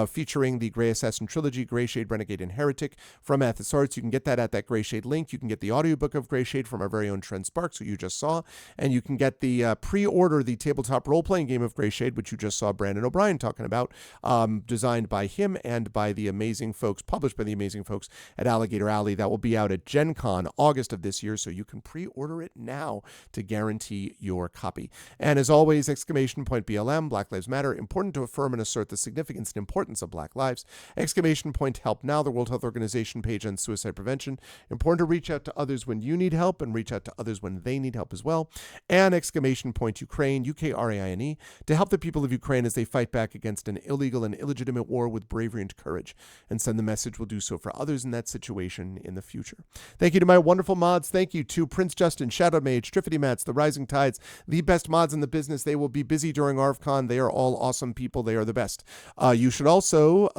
featuring the Grey Assassin Trilogy, Grayshade, Renegade, and Heretic from Athos Arts. You can get that at that Grayshade link. You can get the audiobook of Grayshade from our very own Trent Sparks, who you just saw, and you can get the pre-order the tabletop role-playing game of Grayshade, which you just saw Brandon O'Brien talking about, designed by him and by the amazing folks, published by the amazing folks at Alligator Alley. That will be out at Gen Con August of this year, so you can pre-order it now to guarantee your copy. And as always, BLM, Black Lives Matter, important to affirm and assert the significance and importance of Black lives. Help Now, the World Health Organization page on suicide prevention. Important to reach out to others when you need help and reach out to others when they need help as well. And Ukraine, UKRAINE, to help the people of Ukraine as they fight back against an illegal and illegitimate war with bravery and courage. And send the message we'll do so for others in that situation in the future. Thank you to my wonderful mods. Thank you to Prince Justin, Shadow Mage, Triffity Mats, The Rising Tides, the best mods in the business. They will be busy during ARVCon. They are all awesome people. They are the best. You should also,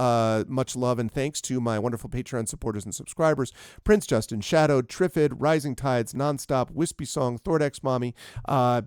much love and thanks to my wonderful Patreon supporters and subscribers, Prince Justin, Shadow, Triffid, Rising Tides, Nonstop, Wispy Song, Thordex Mommy,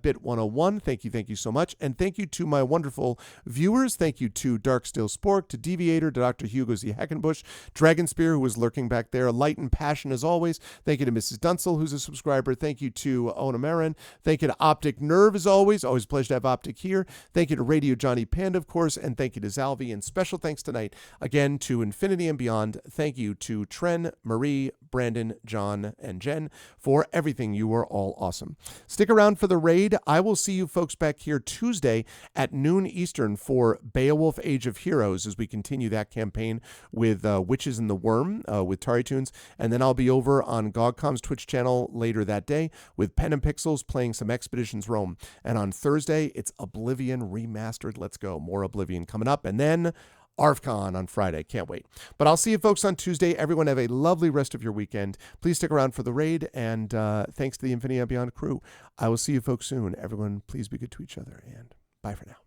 Bit 101. Thank you so much. And thank you to my wonderful viewers. Thank you to Dark Still Spork, to Deviator, to Dr. Hugo Z. Heckenbush, Dragonspear, who was lurking back there, Light and Passion as always. Thank you to Mrs. Dunsel, who's a subscriber. Thank you to Ona Marin. Thank you to Optic Nerve as always. Always a pleasure to have Optic here. Thank you to Radio Johnny Panda, of course. And thank you to Zalvi. And special thanks tonight Again, to infinity and beyond, thank you to Tren, Marie, Brandon, John, and Jen for everything. You are all awesome. Stick around for the raid. I will see you folks back here Tuesday at noon Eastern for Beowulf Age of Heroes as we continue that campaign with Witches in the Worm with Tari Tunes. And then I'll be over on GogCom's Twitch channel later that day with Pen and Pixels playing some Expeditions Rome. And on Thursday, it's Oblivion Remastered. Let's go. More Oblivion coming up. And then ArfCon on Friday. Can't wait. But I'll see you folks on Tuesday. Everyone have a lovely rest of your weekend. Please stick around for the raid. And thanks to the Infinity and Beyond crew. I will see you folks soon. Everyone, please be good to each other. And bye for now.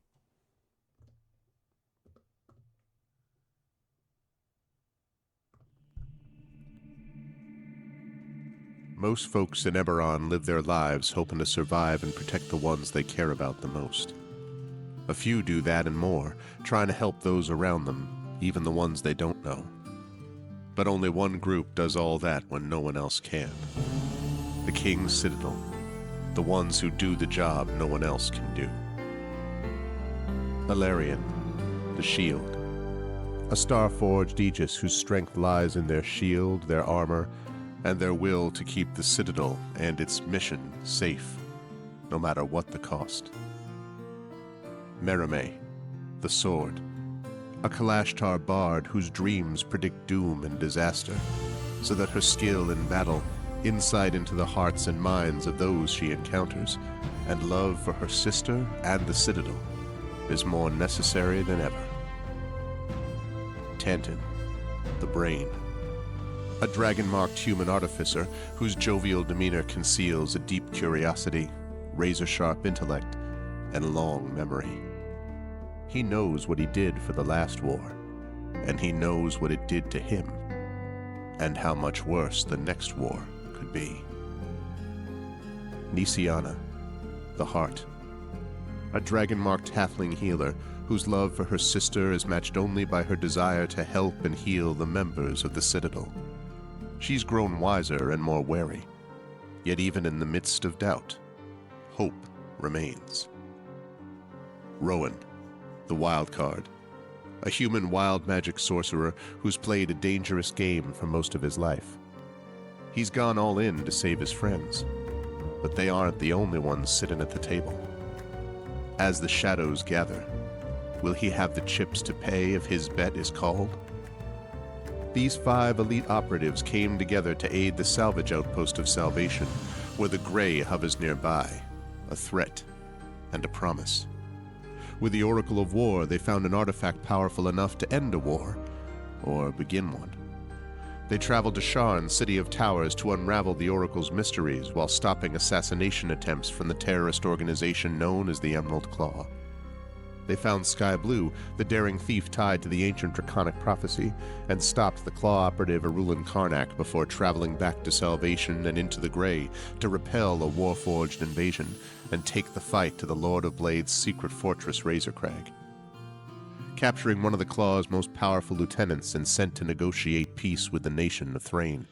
Most folks in Eberron live their lives hoping to survive and protect the ones they care about the most. A few do that and more, trying to help those around them, even the ones they don't know. But only one group does all that when no one else can. The King's Citadel. The ones who do the job no one else can do. Alarion, the Shield. A star-forged Aegis whose strength lies in their shield, their armor, and their will to keep the Citadel and its mission safe, no matter what the cost. Merime, the Sword. A Kalashtar bard whose dreams predict doom and disaster, so that her skill in battle, insight into the hearts and minds of those she encounters, and love for her sister and the Citadel is more necessary than ever. Tantin, the Brain. A dragon-marked human artificer whose jovial demeanor conceals a deep curiosity, razor-sharp intellect, and long memory. He knows what he did for the last war, and he knows what it did to him, and how much worse the next war could be. Nisiana, the Heart. A dragon-marked halfling healer whose love for her sister is matched only by her desire to help and heal the members of the Citadel. She's grown wiser and more wary, yet even in the midst of doubt, hope remains. Rowan, the Wild Card. A human wild magic sorcerer who's played a dangerous game for most of his life. He's gone all in to save his friends, but they aren't the only ones sitting at the table. As the shadows gather, will he have the chips to pay if his bet is called? These 5 elite operatives came together to aid the salvage outpost of Salvation, where the Grey hovers nearby, a threat and a promise. With the Oracle of War, they found an artifact powerful enough to end a war, or begin one. They traveled to Sharn, City of Towers, to unravel the Oracle's mysteries while stopping assassination attempts from the terrorist organization known as the Emerald Claw. They found Sky Blue, the daring thief tied to the ancient draconic prophecy, and stopped the Claw operative Arulin Karnak before traveling back to Salvation and into the Grey to repel a warforged invasion and take the fight to the Lord of Blade's secret fortress Razorcrag. Capturing one of the Claw's most powerful lieutenants and sent to negotiate peace with the nation of Thrain,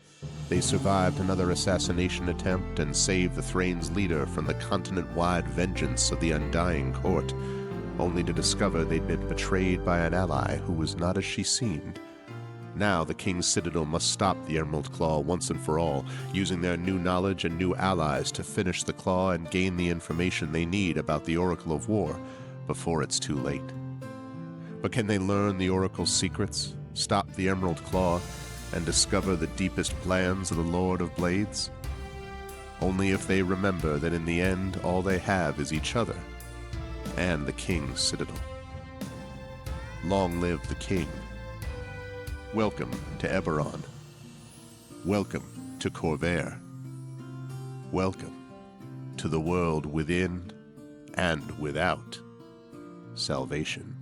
they survived another assassination attempt and saved the Thrain's leader from the continent-wide vengeance of the Undying Court, only to discover they'd been betrayed by an ally who was not as she seemed. Now the King's Citadel must stop the Emerald Claw once and for all, using their new knowledge and new allies to finish the Claw and gain the information they need about the Oracle of War before it's too late. But can they learn the Oracle's secrets, stop the Emerald Claw, and discover the deepest plans of the Lord of Blades? Only if they remember that in the end all they have is each other and the King's Citadel. Long live the King. Welcome to Eberron. Welcome to Corvair. Welcome to the world within and without Salvation.